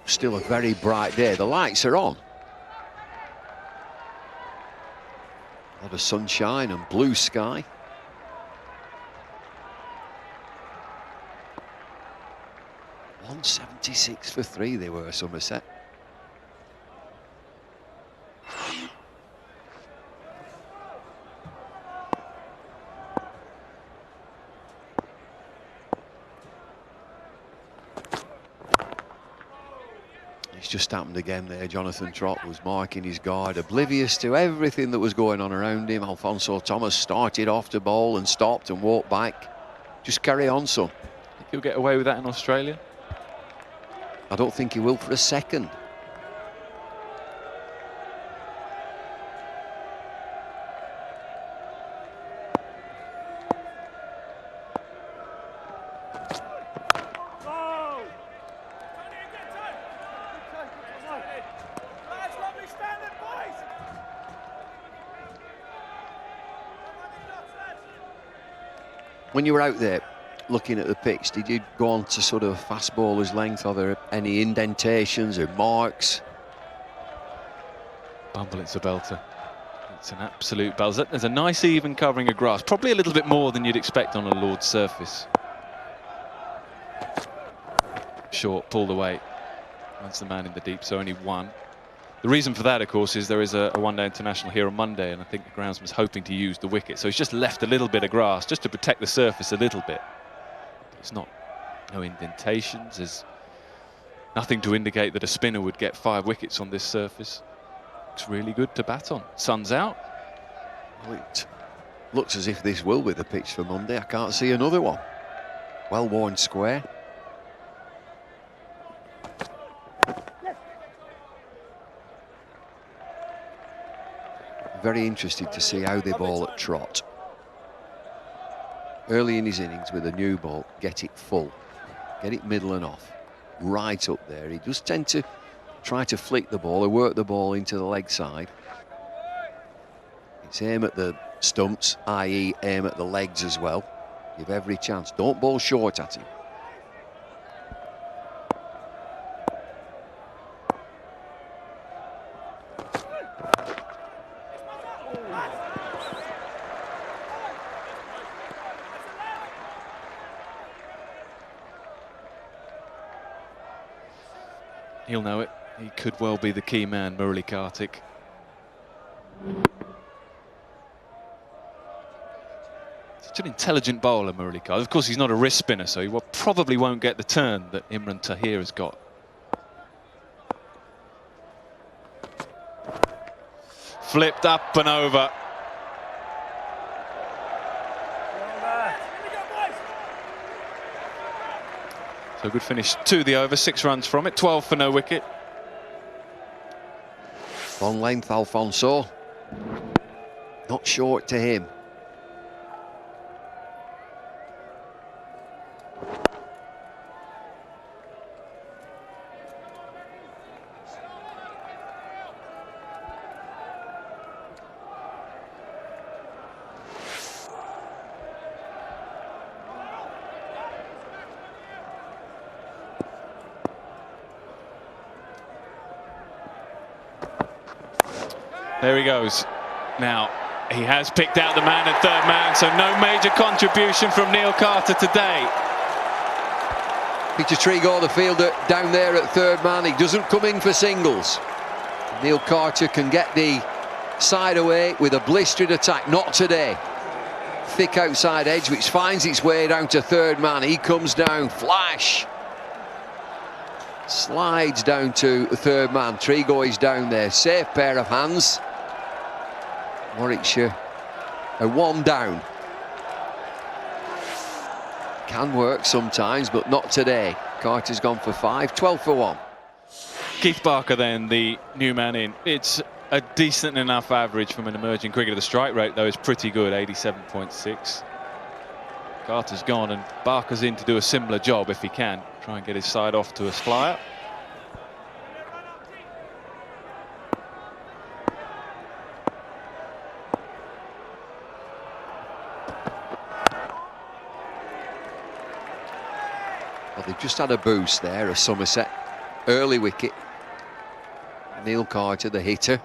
Still a very bright day. The lights are on. A lot of sunshine and blue sky. .176 for 3 they were, Somerset. It's just happened again there. Jonathan Trott was marking his guard, oblivious to everything that was going on around him. Alfonso Thomas started off to bowl and stopped and walked back. Just carry on, son. Think he'll get away with that in Australia? I don't think he will for a second. When you were out there looking at the pitch, did you go on to sort of fast bowler's length? Are there any indentations or marks? Bumble, it's a belter. It's an absolute belter. There's a nice even covering of grass, probably a little bit more than you'd expect on a Lord's surface. Short, pulled away. That's the man in the deep, so only one. The reason for that, of course, is there is a one-day international here on Monday, and I think the groundsman's hoping to use the wicket. So he's just left a little bit of grass just to protect the surface a little bit. It's not, no indentations. There's nothing to indicate that a spinner would get 5 wickets on this surface. Looks really good to bat on. Sun's out. Well, it looks as if this will be the pitch for Monday. I can't see another one. Well-worn square. Very interested to see how they bowl at trot. Early in his innings with a new ball, get it full, get it middle and off, right up there. He does tend to try to flick the ball or work the ball into the leg side. It's aim at the stumps, i.e. aim at the legs as well. Give every chance. Don't bowl short at him. He'll know it. He could well be the key man, Murali Kartik. Such an intelligent bowler, Murali Kartik. Of course, he's not a wrist spinner, so he probably won't get the turn that Imran Tahir has got. Flipped up and over. So good finish to the over, 6 runs from it, 12 for no wicket. Long length, Alfonso. Not short to him. There he goes. Now, he has picked out the man at third man, so no major contribution from Neil Carter today. Peter Treagle, the fielder, down there at third man. He doesn't come in for singles. Neil Carter can get the side away with a blistering attack. Not today. Thick outside edge, which finds its way down to third man. He comes down, flash. Slides down to third man. Treagle is down there. Safe pair of hands. Warwickshire are 1 down. Can work sometimes, but not today. Carter's gone for 5, 12 for 1. Keith Barker then, the new man in. It's a decent enough average from an emerging cricketer. The strike rate, though, is pretty good, 87.6. Carter's gone and Barker's in to do a similar job if he can. Try and get his side off to a flyer. Well, they've just had a boost there, a Somerset. Early wicket. Neil Carter, the hitter.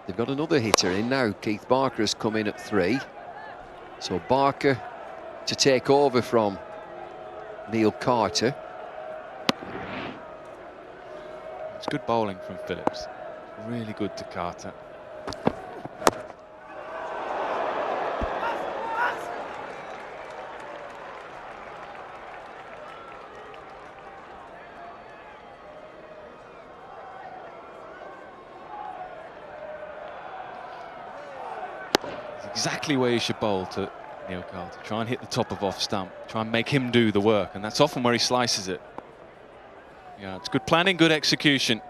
They've got another hitter in now. Keith Barker has come in at 3. So Barker to take over from Neil Carter. It's good bowling from Phillips. Really good to Carter. Exactly where you should bowl to Neil Carter. Try and hit the top of off stump. Try and make him do the work, and that's often where he slices it. Yeah, it's good planning, good execution.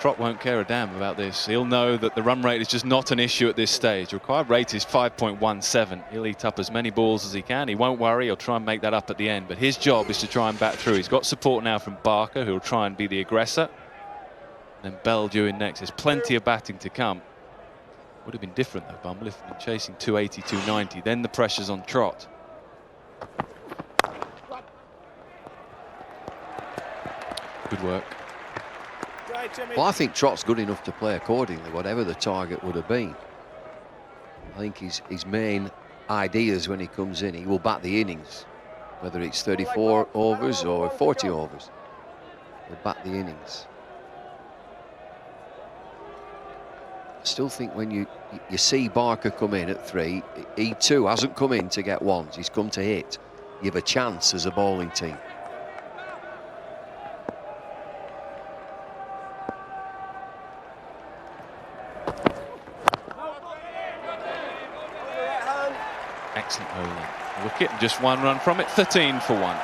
Trott won't care a damn about this. He'll know that the run rate is just not an issue at this stage. The required rate is 5.17. He'll eat up as many balls as he can. He won't worry. He'll try and make that up at the end. But his job is to try and bat through. He's got support now from Barker, who'll try and be the aggressor. then Bell due in next. There's plenty of batting to come. Would have been different though. Bumble if been chasing 280, 290. Then the pressure's on Trott. Good work. Well, I think Trott's good enough to play accordingly, whatever the target would have been. I think his main ideas when he comes in, he will bat the innings, whether it's 34 overs or 40 overs. He'll bat the innings. I still think when you see Barker come in at 3, he too hasn't come in to get ones, he's come to hit. You have a chance as a bowling team. Excellent bowling. Wicket and just 1 run from it. 13 for 1.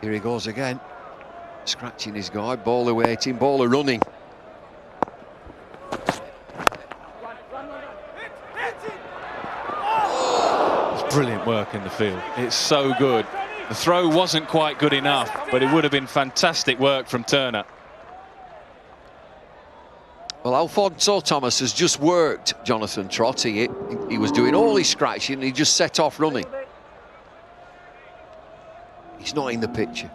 Here he goes again, scratching his guard, bowler waiting, bowler running. It's brilliant work in the field. It's so good. The throw wasn't quite good enough, but it would have been fantastic work from Turner. Well, Alphonso Thomas has just worked Jonathan Trott. He was doing all his scratching and he just set off running. He's not in the picture.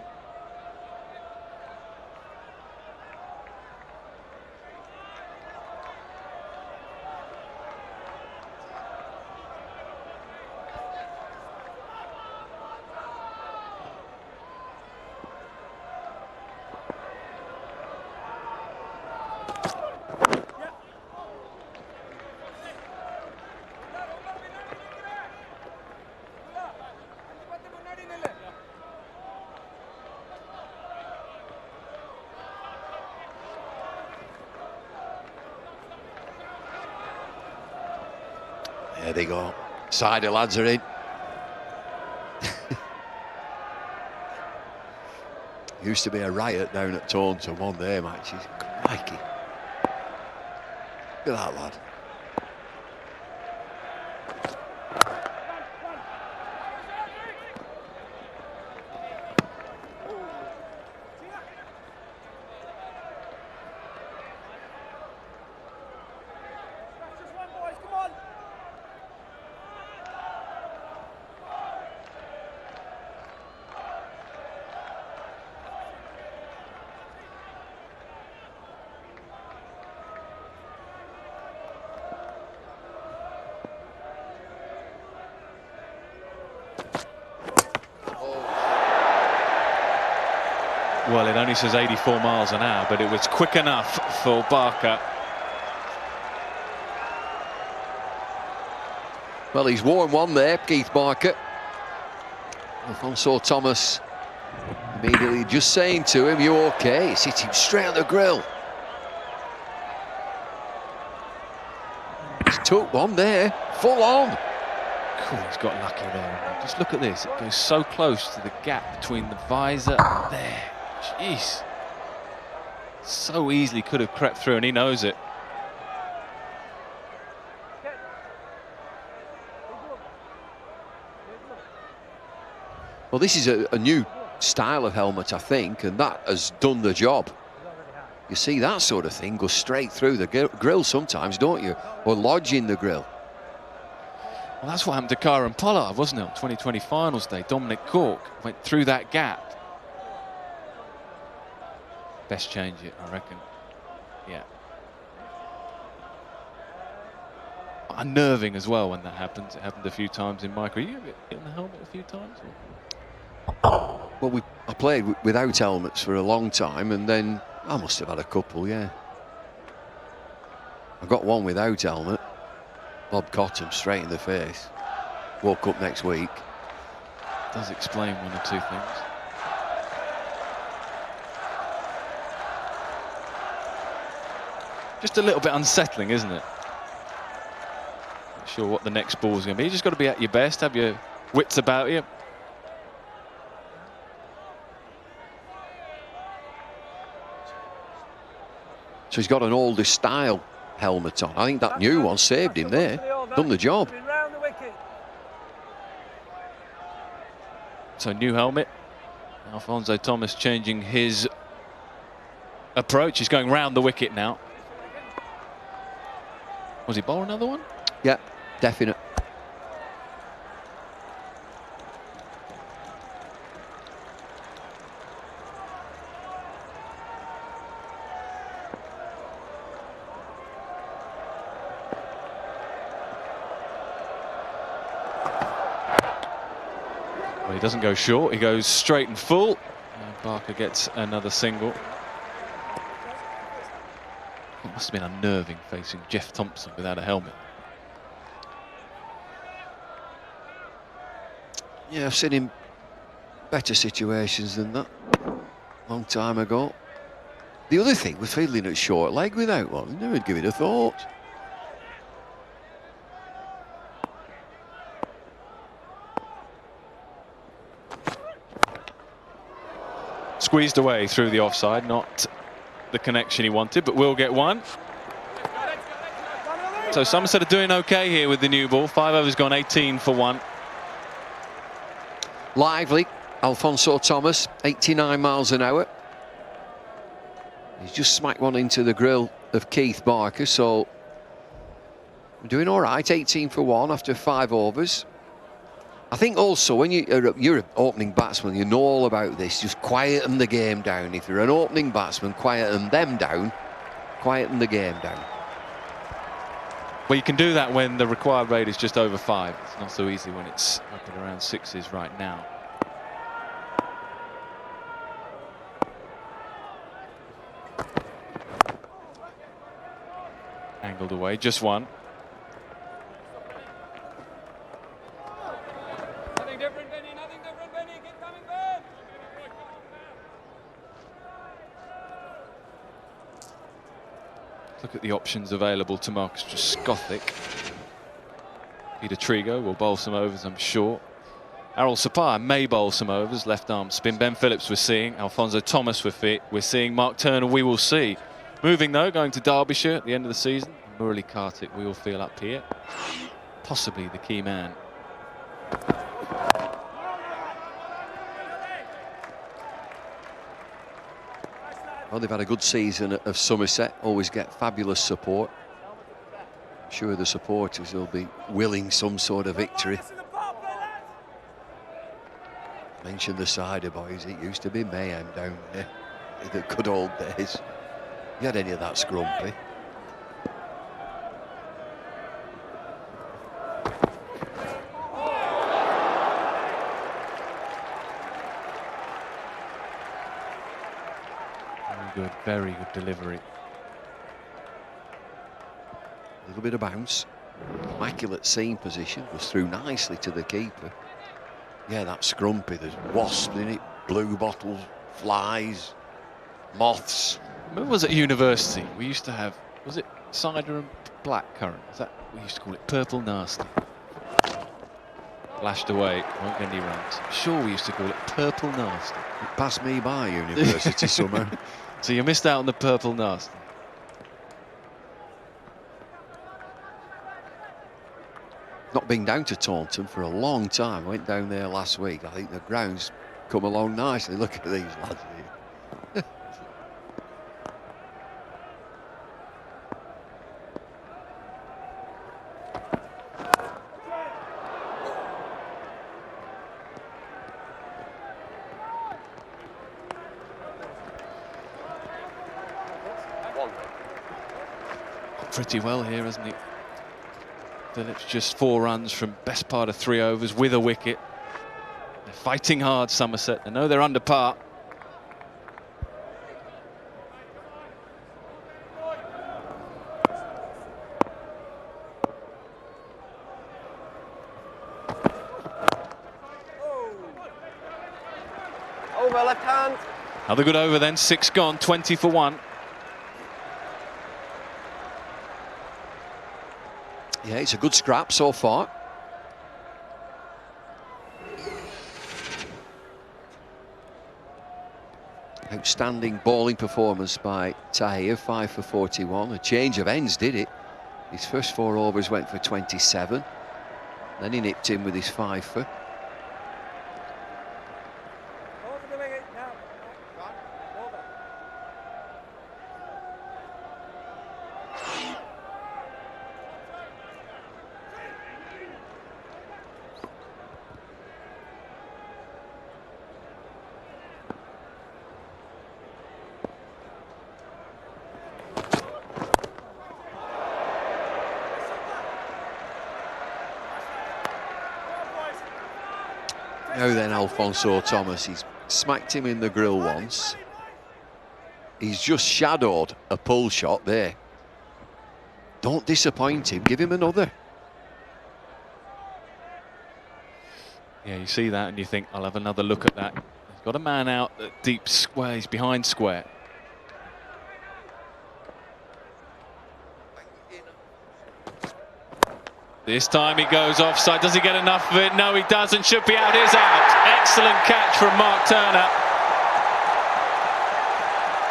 There they go. Cider lads are in. Used to be a riot down at Taunton one day matches. Crikey. Look at that lad. Well, it only says 84 miles an hour, but it was quick enough for Barker. Well, he's worn one there, Keith Barker. Alphonso Thomas immediately just saying to him, "You okay?" It's hit him straight on the grill. He's took one there, full on. Cool, he's got lucky there. Just look at this, it goes so close to the gap between the visor there. Jeez. So easily could have crept through, and he knows it. Well, this is a new style of helmet, I think, and that has done the job. You see that sort of thing go straight through the grill sometimes, don't you? Or lodge in the grill. Well, that's what happened to Karen Pollard, wasn't it? On 2020 finals day, Dominic Cork went through that gap. Best change it, I reckon. Yeah. Unnerving as well when that happens. It happened a few times in my career. You hit in the helmet a few times? Or? Well, I played without helmets for a long time, and then I must have had a couple, yeah. I got one without helmet. Bob Cotton straight in the face. Woke up next week. Does explain one or two things. just a little bit unsettling, isn't it? Not sure what the next ball is going to be. You just got to be at your best, have your wits about you. So he's got an older style helmet on. I think that new one saved him there. Done the job. So new helmet. Alphonso Thomas changing his approach. He's going round the wicket now. Was he bowl another one? Yeah, definite. Well, he doesn't go short, he goes straight and full. And Barker gets another single. It must have been unnerving facing Jeff Thompson without a helmet. Yeah, I've seen him better situations than that. Long time ago. The other thing was fielding at short leg without one. Never give it a thought. Squeezed away through the offside, not the connection he wanted, but will get one. So Somerset are doing okay here with the new ball. 5 overs gone, 18 for 1. Lively, Alphonso Thomas, 89 miles an hour. He's just smacked one into the grill of Keith Barker, so we're doing all right. 18 for 1 after 5 overs. I think also when you're an opening batsman, you know all about this. Just quieten the game down. If you're an opening batsman, quieten them down, quieten the game down. Well, you can do that when the required rate is just over 5. It's not so easy when it's up at around 6s right now. Angled away, just one. Nothing different, Benny. Nothing different, Benny. Keep coming, Ben. Look at the options available to Marcus Trescothick. Peter Trigo will bowl some overs, I'm sure. Errol Sapire may bowl some overs, left arm spin. Ben Phillips we're seeing. Alphonso Thomas we're seeing. Mark Turner we will see. Moving though, going to Derbyshire at the end of the season. Murali Kartik we will feel up here. Possibly the key man. Well, they've had a good season of Somerset, always get fabulous support. I'm sure the supporters will be willing some sort of victory. Mention the cider boys, it used to be mayhem down there in the good old days. You had any of that scrumpy? Very good delivery. A little bit of bounce. Immaculate seam position. Was through nicely to the keeper. Yeah, that scrumpy. There's wasps in it, blue bottles, flies, moths. When was at university? We used to have, was it cider and black currant? Is that we used to call it? Purple nasty. Flashed away, won't get any runs. I'm sure we used to call it purple nasty. It passed me by university somehow. So you missed out on the purple nasty. Not been down to Taunton for a long time. I went down there last week. I think the ground's come along nicely. Look at these lads here. Pretty well here, hasn't he? Phillips just 4 runs from best part of 3 overs with a wicket. They're fighting hard, Somerset. They know they're under par. Over left hand. Another good over then, 6 gone, 20 for 1. Yeah, it's a good scrap so far. Outstanding bowling performance by Tahir, 5 for 41. A change of ends did it. His first 4 overs went for 27. Then he nipped in with his 5 for. Over the wicket now. Over. Now then, Alfonso Thomas, he's smacked him in the grill once. He's just shadowed a pull shot there. Don't disappoint him, give him another. Yeah, you see that and you think, I'll have another look at that. He's got a man out at deep square, he's behind square. This time he goes offside. Does he get enough of it? No, he doesn't. Should be out. Is out. Excellent catch from Mark Turner.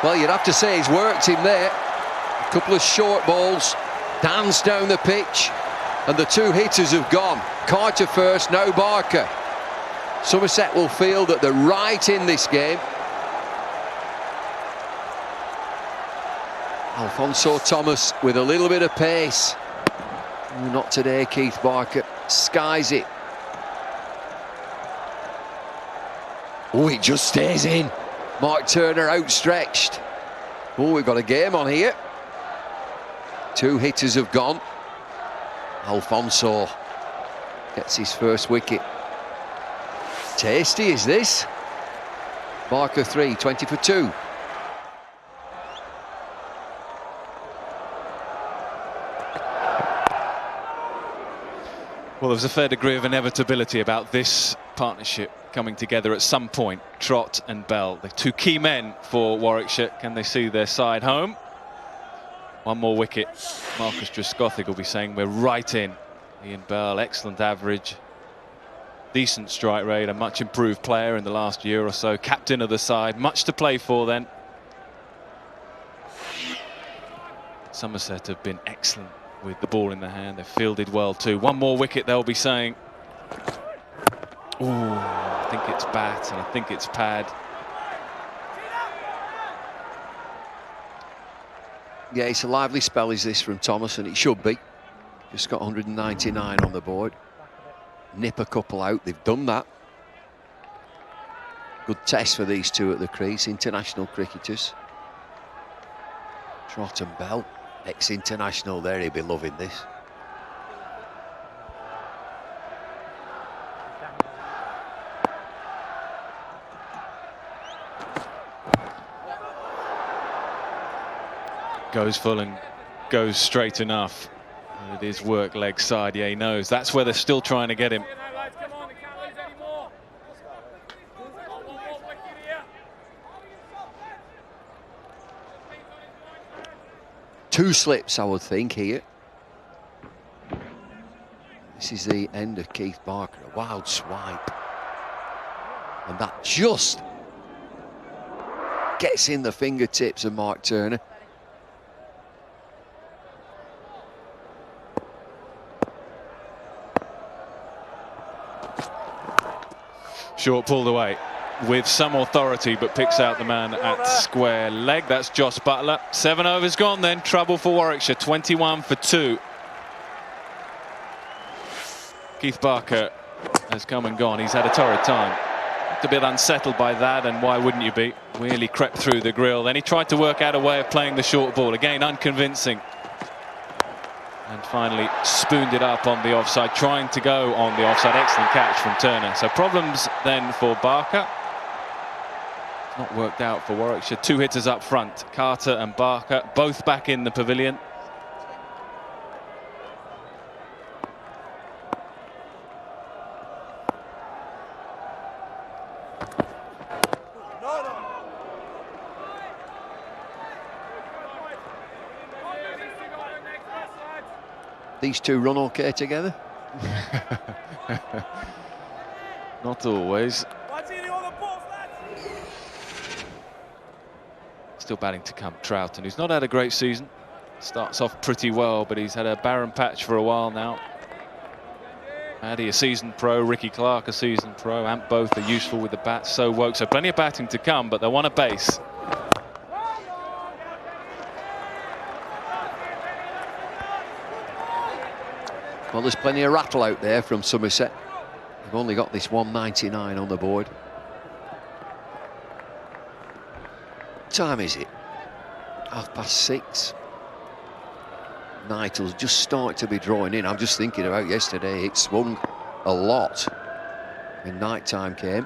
Well, you'd have to say he's worked him there. A couple of short balls, danced down the pitch, and the 2 hitters have gone. Carter first, now Barker. Somerset will feel that they're right in this game. Alfonso Thomas with a little bit of pace. Not today, Keith Barker skies it. Oh, it just stays in. Mark Turner outstretched. Oh, we've got a game on here. 2 hitters have gone. Alfonso gets his first wicket. Tasty is this. Barker 3, 20 for 2. Well, there's a fair degree of inevitability about this partnership coming together at some point. Trott and Bell, the 2 key men for Warwickshire. Can they see their side home? 1 more wicket. Marcus Trescothick will be saying we're right in. Ian Bell, excellent average. Decent strike rate, a much improved player in the last year or so. Captain of the side, much to play for then. Somerset have been excellent with the ball in the hand. They've fielded well too. 1 more wicket, they'll be saying. Ooh, I think it's bat and I think it's pad. Yeah, it's a lively spell is this from Thomas, and it should be. Just got 199 on the board. Nip a couple out, they've done that. Good test for these 2 at the crease, international cricketers. Trott and Bell, ex-international there, he'll be loving this. Goes full and goes straight enough. And it is work leg side, yeah, he knows. That's where they're still trying to get him. 2 slips, I would think, here. This is the end of Keith Barker, a wild swipe. And that just gets in the fingertips of Mark Turner. Short pulled away with some authority, but picks out the man at square leg. That's Josh Butler. 7 overs gone then. Trouble for Warwickshire. 21 for 2. Keith Barker has come and gone. He's had a torrid time. A bit unsettled by that, and why wouldn't you be? Really crept through the grill. Then he tried to work out a way of playing the short ball. Again, unconvincing. And finally spooned it up on the offside, trying to go on the offside. Excellent catch from Turner. So problems then for Barker. Not worked out for Warwickshire. 2 hitters up front, Carter and Barker, both back in the pavilion. These two run okay together? Not always. Still batting to come, Troughton, who's not had a great season. Starts off pretty well, but he's had a barren patch for a while now. Paddy, a seasoned pro, Ricky Clark, a seasoned pro, and both are useful with the bat. So Woke, so plenty of batting to come, but they want a base. Well, there's plenty of rattle out there from Somerset. They've only got this 199 on the board. What time is it? 6:30. Night will just start to be drawing in. I'm just thinking about yesterday. It swung a lot when night time came.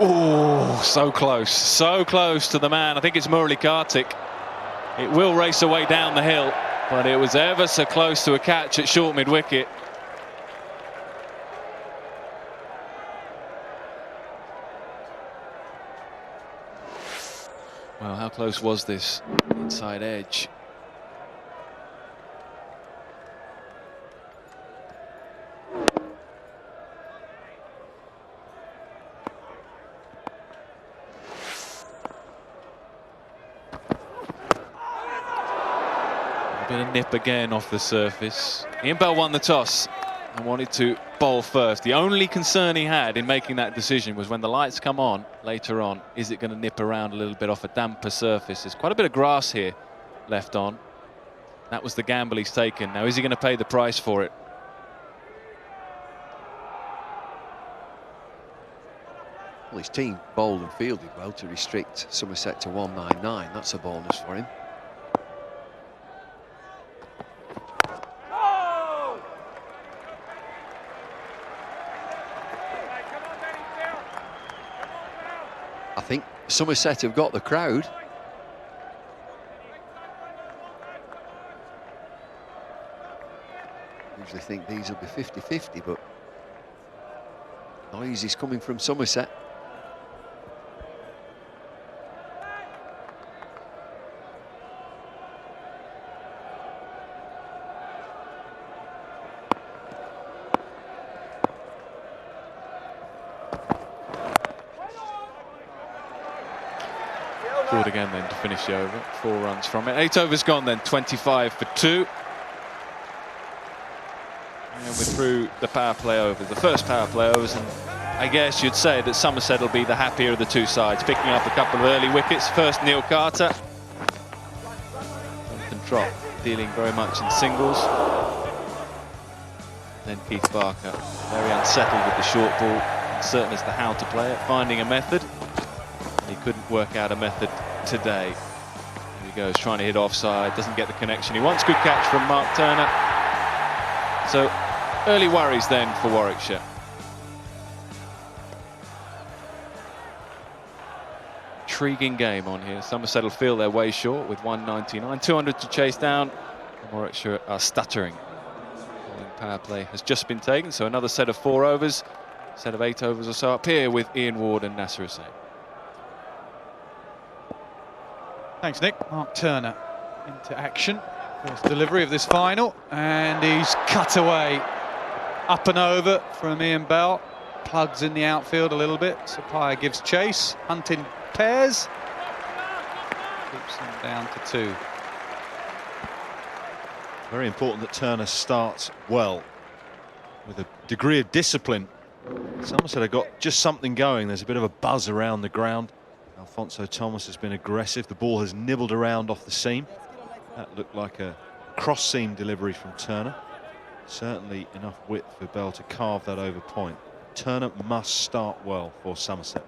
Oh, so close to the man. I think it's Murali Kartik. It will race away down the hill, but it was ever so close to a catch at short mid-wicket. Well, how close was this inside edge? A bit of nip again off the surface. Ian Bell won the toss and wanted to bowl first. The only concern he had in making that decision was when the lights come on later on, is it going to nip around a little bit off a damper surface? There's quite a bit of grass here left on. That was the gamble he's taken. Now, is he going to pay the price for it? Well, his team bowled and fielded well to restrict Somerset to 199. That's a bonus for him. I think Somerset have got the crowd. Usually think these will be 50-50, but noise is coming from Somerset. Broad again then to finish the over. 4 runs from it. 8 overs gone then, 25 for 2. And we're through the power play overs, the first power play overs, and I guess you'd say that Somerset will be the happier of the two sides, picking up a couple of early wickets. First, Neil Carter. Jonathan Trott dealing very much in singles. Then Keith Barker, very unsettled with the short ball, uncertain as to how to play it, finding a method. He couldn't work out a method today. Here he goes, trying to hit offside, doesn't get the connection he wants. Good catch from Mark Turner. So early worries then for Warwickshire. Intriguing game on here. Somerset will feel their way short with 199, 200 to chase down. And Warwickshire are stuttering. Power play has just been taken, so another set of 4 overs, set of 8 overs or so up here with Ian Ward and Nasser Hussain. Thanks, Nick. Mark Turner into action. First delivery of this final, and he's cut away. Up and over from Ian Bell. Plugs in the outfield a little bit. Sapphire gives chase. Hunting pairs. Keeps him down to 2. Very important that Turner starts well, with a degree of discipline. Somerset have got just something going. There's a bit of a buzz around the ground. Alfonso Thomas has been aggressive. The ball has nibbled around off the seam. That looked like a cross-seam delivery from Turner. Certainly enough width for Bell to carve that over point. Turner must start well for Somerset.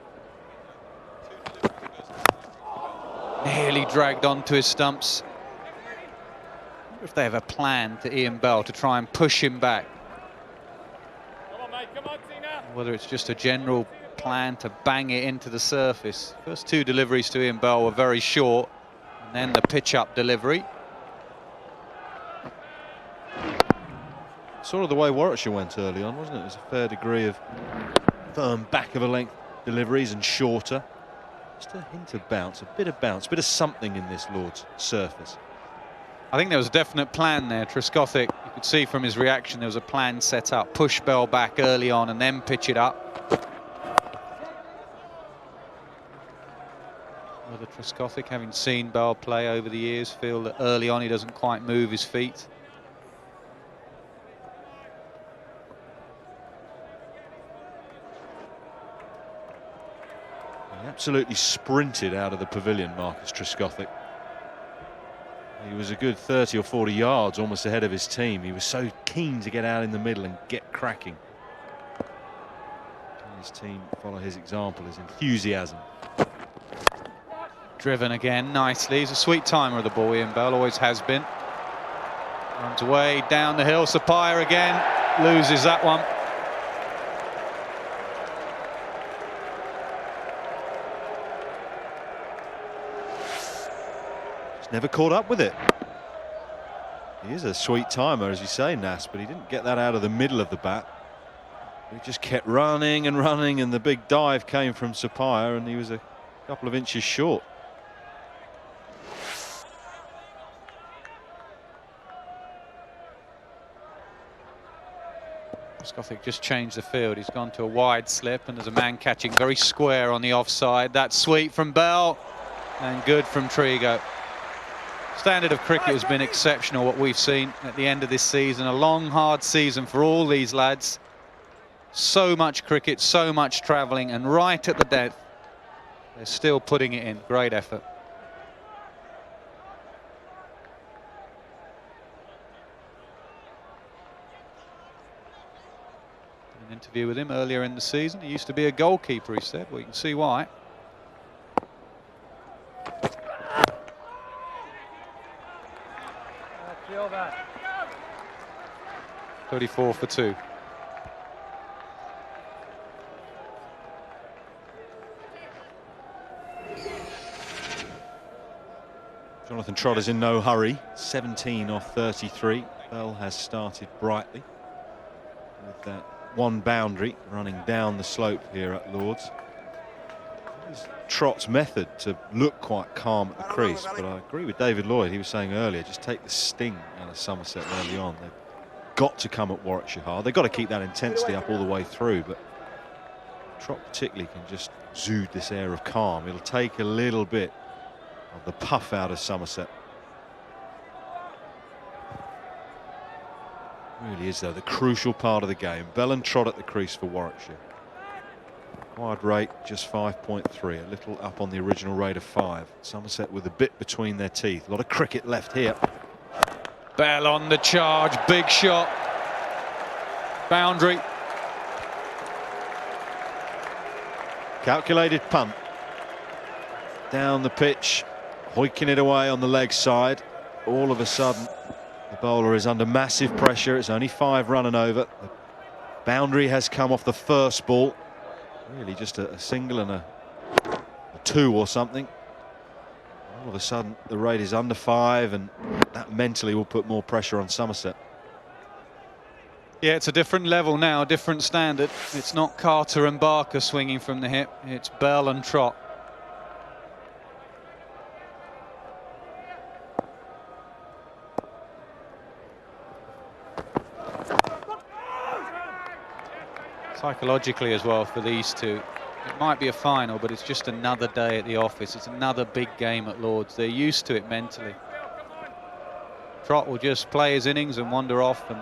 Nearly dragged onto his stumps. I wonder if they have a plan to Ian Bell to try and push him back. Come on, mate, come on, Tina. Whether it's just a general plan to bang it into the surface. First 2 deliveries to Ian Bell were very short, and then the pitch-up delivery. Sort of the way Warwickshire went early on, wasn't it? There's a fair degree of firm back of a length deliveries and shorter. Just a hint of bounce, a bit of something in this Lord's surface. I think there was a definite plan there. Trescothick, you could see from his reaction, there was a plan set up. Push Bell back early on and then pitch it up. Whether Trescothick, having seen Bell play over the years, feel that early on he doesn't quite move his feet. He absolutely sprinted out of the pavilion, Marcus Trescothick. He was a good 30 or 40 yards almost ahead of his team. He was so keen to get out in the middle and get cracking. His team follow his example, his enthusiasm. Driven again nicely. He's a sweet timer of the ball, Ian Bell, always has been. Runs away down the hill. Sapphire again loses that one. Never caught up with it. He is a sweet timer, as you say, Nas, but he didn't get that out of the middle of the bat. He just kept running and running, and the big dive came from Sapphire, and he was a couple of inches short. Trescothick just changed the field. He's gone to a wide slip, and there's a man catching very square on the offside. That's sweet from Bell, and good from Trigo. Standard of cricket has been exceptional, what we've seen at the end of this season. A long, hard season for all these lads. So much cricket, so much travelling, and right at the death, they're still putting it in. Great effort. An interview with him earlier in the season. He used to be a goalkeeper, he said. Well, you can see why. 34 for 2. Jonathan Trott is in no hurry. 17 off 33. Bell has started brightly with that one boundary running down the slope here at Lord's. It's Trott's method to look quite calm at the crease, but I agree with David Lloyd. He was saying earlier, just take the sting out of Somerset early on. They've got to come at Warwickshire hard. They've got to keep that intensity up all the way through, but Trott particularly can just exude this air of calm. It'll take a little bit of the puff out of Somerset. Really is, though, the crucial part of the game. Bell and Trott at the crease for Warwickshire. Required rate just 5.3, a little up on the original rate of 5. Somerset with a bit between their teeth. A lot of cricket left here. Bell on the charge, big shot. Boundary. Calculated punt. Down the pitch, hoiking it away on the leg side. All of a sudden, the bowler is under massive pressure. It's only 5 running over. The boundary has come off the first ball. Really just a single and a 2 or something. All of a sudden, the rate is under 5, and that mentally will put more pressure on Somerset. Yeah, it's a different level now, different standard. It's not Carter and Barker swinging from the hip. It's Bell and Trott. Psychologically as well for these two. It might be a final, but it's just another day at the office. It's another big game at Lord's. They're used to it mentally. Trott will just play his innings and wander off and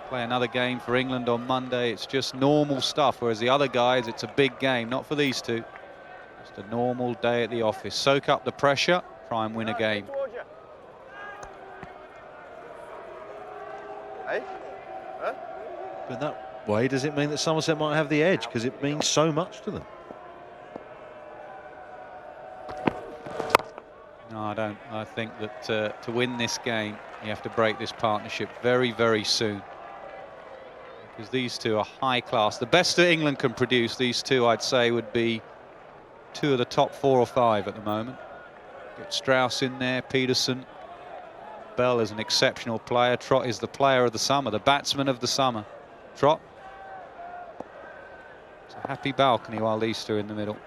play another game for England on Monday. It's just normal stuff, whereas the other guys, it's a big game. Not for these two. Just a normal day at the office. Soak up the pressure, try and win a game. But that way, does it mean that Somerset might have the edge? Because it means so much to them. No, I don't. I think that to win this game, you have to break this partnership very, very soon. Because these two are high class. The best that England can produce, these two, I'd say, would be 2 of the top 4 or 5 at the moment. Get Strauss in there, Peterson. Bell is an exceptional player. Trott is the player of the summer, the batsman of the summer. Trott. It's a happy balcony while these two are in the middle.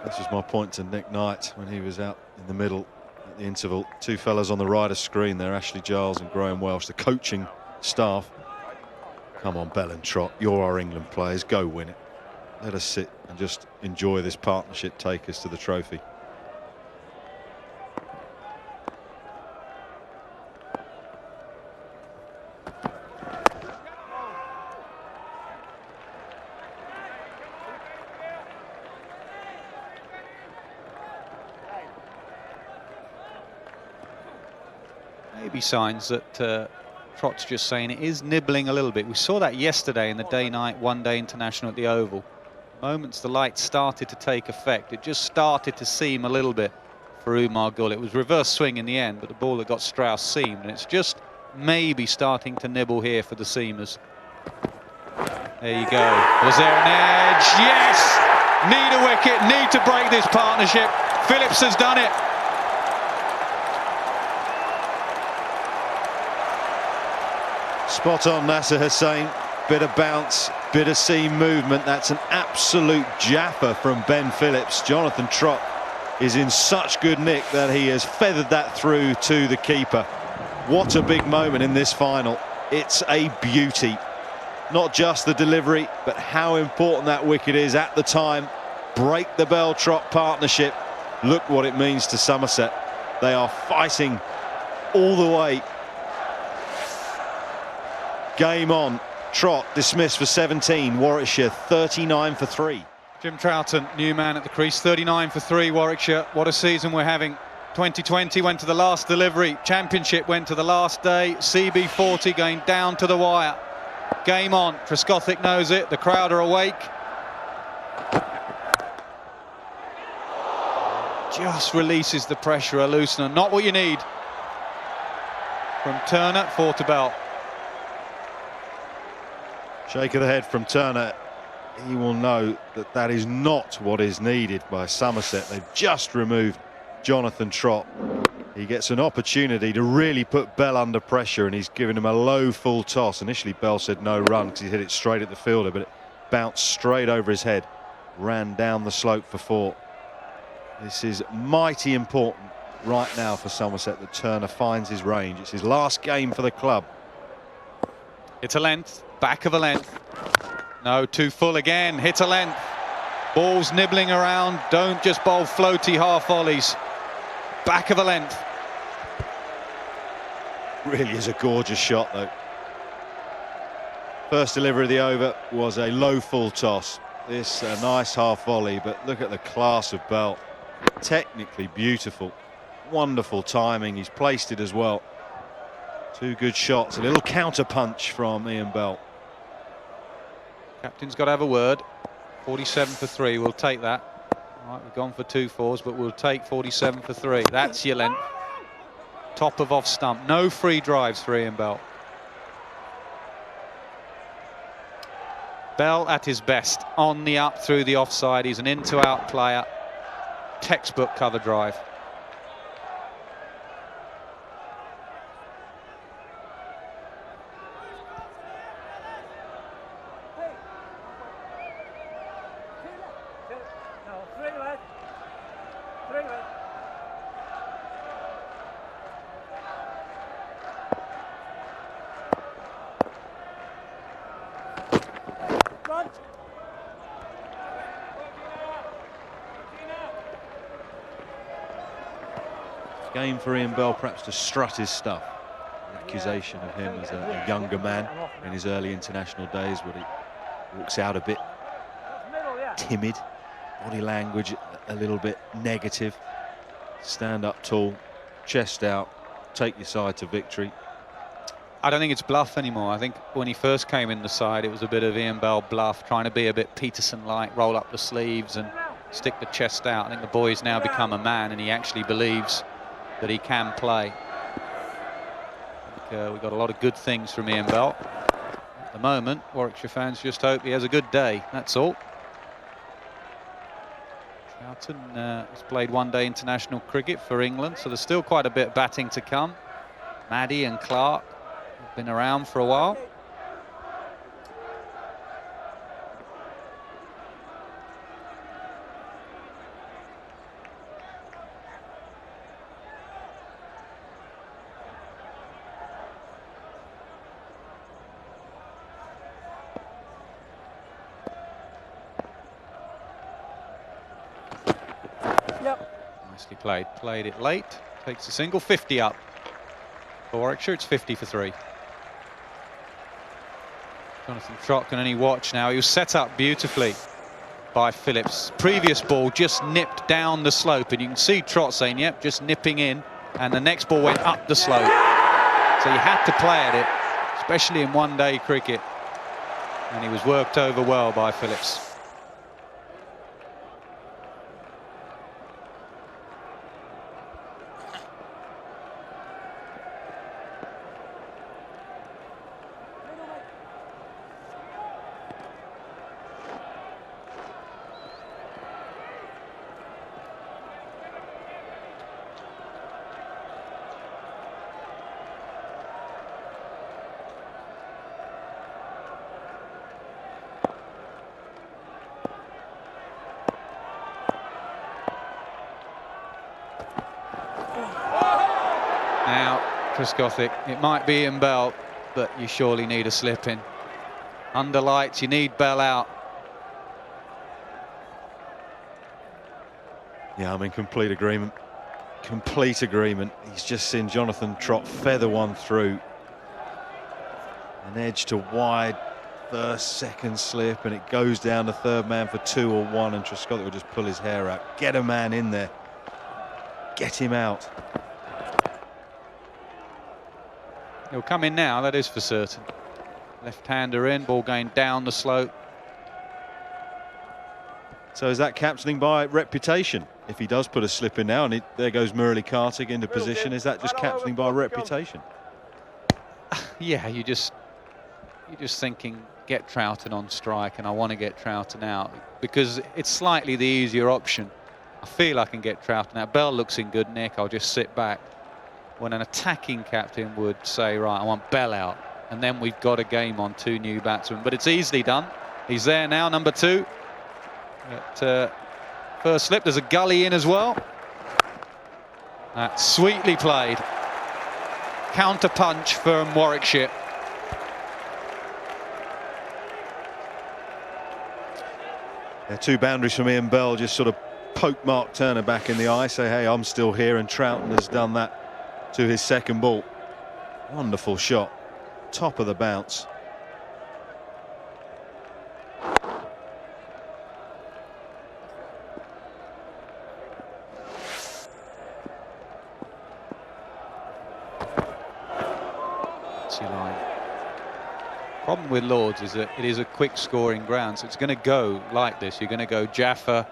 This was my point to Nick Knight when he was out in the middle at the interval. Two fellas on the right of screen there, Ashley Giles and Graham Welsh, the coaching staff. Come on, Bell and Trott, you're our England players, go win it. Let us sit and just enjoy this partnership take us to the trophy. Maybe signs that Trott's just saying it is nibbling a little bit. We saw that yesterday in the day-night one-day international at the Oval. Moments the light started to take effect, it just started to seam a little bit for Umar Gul. It was reverse swing in the end, but the ball that got Strauss seamed, and it's just maybe starting to nibble here for the seamers. There you go. Was there an edge? Yes! Need a wicket, need to break this partnership. Phillips has done it. Spot on, Nasser Hussain. Bit of bounce, bit of seam movement. That's an absolute jaffer from Ben Phillips. Jonathan Trott is in such good nick that he has feathered that through to the keeper. What a big moment in this final. It's a beauty. Not just the delivery, but how important that wicket is at the time. Break the Bell-Trott partnership. Look what it means to Somerset. They are fighting all the way. Game on. Trott dismissed for 17. Warwickshire 39 for 3. Jim Troughton, new man at the crease, 39 for 3. Warwickshire, what a season we're having. 2020 went to the last delivery. Championship went to the last day. CB40 going down to the wire. Game on. Trescothick knows it. The crowd are awake. Just releases the pressure, a loosener. Not what you need. From Turner, 4 to Bell. Shake of the head from Turner. He will know that that is not what is needed by Somerset. They've just removed Jonathan Trott. He gets an opportunity to really put Bell under pressure, and he's given him a low full toss. Initially Bell said no run because he hit it straight at the fielder, but it bounced straight over his head, ran down the slope for 4. This is mighty important right now for Somerset that Turner finds his range. It's his last game for the club. It's a length, back of a length. No, too full again, hit a length. Balls nibbling around, don't just bowl floaty half volleys. Back of a length. Really is a gorgeous shot though. First delivery of the over was a low full toss. This a nice half volley, but look at the class of Bell. Technically beautiful, wonderful timing. He's placed it as well. 2 good shots, a little counter punch from Ian Bell. Captain's got to have a word. 47 for 3, we'll take that. All right, we've gone for 2 fours, but we'll take 47 for 3. That's your length. Top of off stump. No free drives for Ian Bell. Bell at his best. On the up through the offside. He's an in-to-out player. Textbook cover drive. Game for Ian Bell perhaps to strut his stuff. An accusation of him as a younger man in his early international days, where he walks out a bit timid, body language a little bit negative. Stand up tall, chest out, take your side to victory. I don't think it's bluff anymore. I think when he first came in the side, it was a bit of Ian Bell bluff, trying to be a bit Peterson-like, roll up the sleeves and stick the chest out. I think the boy's now become a man, and he actually believes that he can play. I think, we got a lot of good things from Ian Bell. At the moment, Warwickshire fans just hope he has a good day, that's all. Troughton has played one-day international cricket for England, so there's still quite a bit of batting to come. Maddie and Clark have been around for a while. Yep. Nicely played. Played it late. Takes a single. 50 up. For Warwickshire, it's 50 for 3. Jonathan Trott can only watch now. He was set up beautifully by Phillips. Previous ball just nipped down the slope, and you can see Trott saying, yep, just nipping in, and the next ball went up the slope. So you had to play at it, especially in one-day cricket, and he was worked over well by Phillips. Now, Trescothick, it might be in Bell, but you surely need a slip in. Under lights, you need Bell out. Yeah, I'm in complete agreement. Complete agreement. He's just seen Jonathan Trott feather one through. An edge to wide, first, second slip, and it goes down to third man for 2 or 1, and Trescothick will just pull his hair out. Get a man in there. Get him out. He'll come in now, that is for certain. Left-hander in, ball going down the slope. So is that captaining by reputation? If he does put a slip in now, and there goes Murali Kartik into position, is that just captaining by reputation? Yeah, you're just thinking, get Troughton on strike, and I want to get Troughton out because it's slightly the easier option. I feel I can get Troughton out. Bell looks in good nick. I'll just sit back. When an attacking captain would say, right, I want Bell out, and then we've got a game on 2 new batsmen. But it's easily done. He's there now, number 2. At first slip, there's a gully in as well. That's sweetly played. Counter punch from Warwickshire. Yeah, 2 boundaries from Ian Bell, just sort of poke Mark Turner back in the eye, say, hey, I'm still here, and Troughton has done that to his second ball. Wonderful shot, top of the bounce. Problem with Lords is that it is a quick scoring ground, so it's going to go like this. You're going to go Jaffa,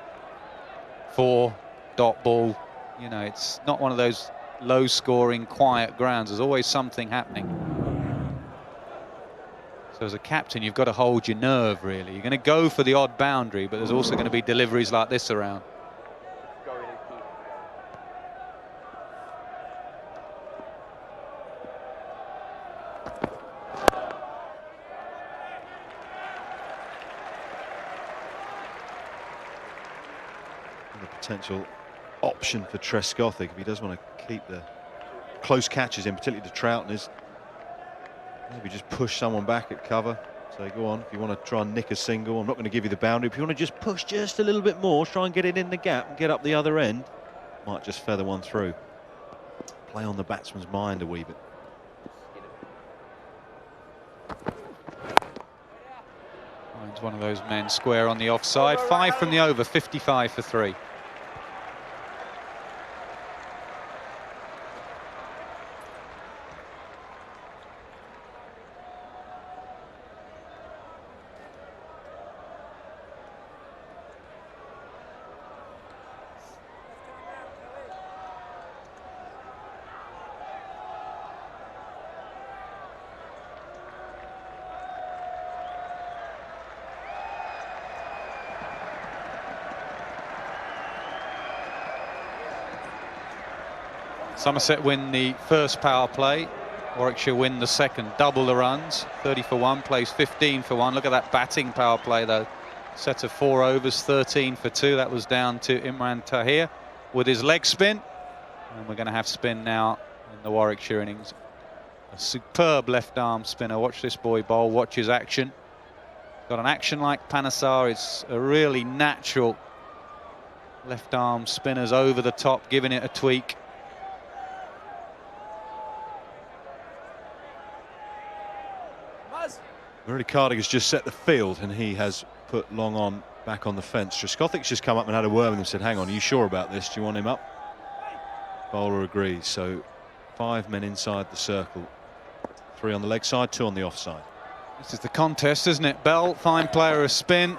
4, dot ball. You know, it's not one of those low scoring quiet grounds. There's always something happening. So as a captain, you've got to hold your nerve, really. You're going to go for the odd boundary, but there's also going to be deliveries like this around. The potential option for Trescothick, if he does want to keep the close catches in, particularly to Troughton, is maybe just push someone back at cover. So go on, if you want to try and nick a single, I'm not going to give you the boundary. If you want to just push just a little bit more, try and get it in the gap and get up the other end, might just feather one through. Play on the batsman's mind a wee bit. Finds one of those men square on the offside. 5 from the over, 55 for 3. Somerset win the first power play. Warwickshire win the second. Double the runs. 30 for 1, plays 15 for 1. Look at that batting power play, though. Set of 4 overs, 13 for 2. That was down to Imran Tahir with his leg spin. And we're going to have spin now in the Warwickshire innings. A superb left arm spinner. Watch this boy bowl. Watch his action. Got an action like Panesar. It's a really natural Left arm spinners over the top, giving it a tweak. Murray Cardigan's just set the field and he has put long on back on the fence. Trescothic's just come up and had a word with him and said, hang on, are you sure about this? Do you want him up? Bowler agrees. So 5 men inside the circle. 3 on the leg side, 2 on the offside. This is the contest, isn't it? Bell, fine player of spin.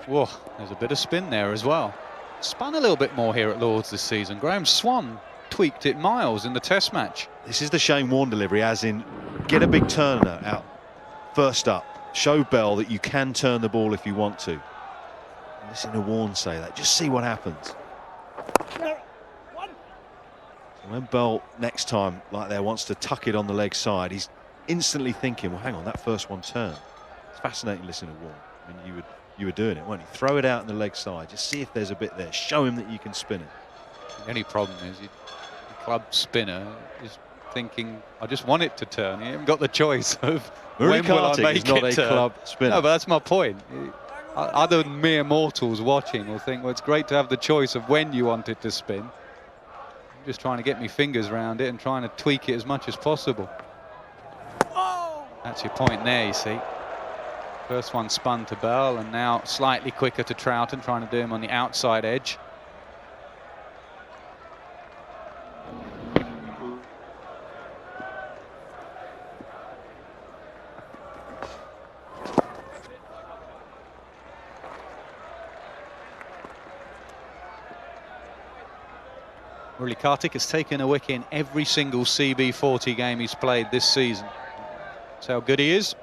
Whoa, there's a bit of spin there as well. Spun a little bit more here at Lord's this season. Graham Swan tweaked it miles in the test match. This is the Shane Warne delivery, as in get a big turner out first up. Show Bell that you can turn the ball if you want to. And listen to Warne say that. Just see what happens. So when Bell next time, like there, wants to tuck it on the leg side, he's instantly thinking, well, hang on, that first one turned. It's fascinating to listen to Warne. I mean, you were doing it, weren't you? Throw it out on the leg side. Just see if there's a bit there. Show him that you can spin it. The only problem is your club spinner is thinking, I just want it to turn. You haven't got the choice of Murray when will I Cardigan make is not it a turn. club spinner. No, but that's my point. Other mere mortals watching will think, well, it's great to have the choice of when you want it to spin. I'm just trying to get my fingers around it and trying to tweak it as much as possible. That's your point there, you see. First one spun to Bell, and now slightly quicker to Troughton, trying to do him on the outside edge. Murray Kartik has taken a wicket in every single CB40 game he's played this season. That's how good he is.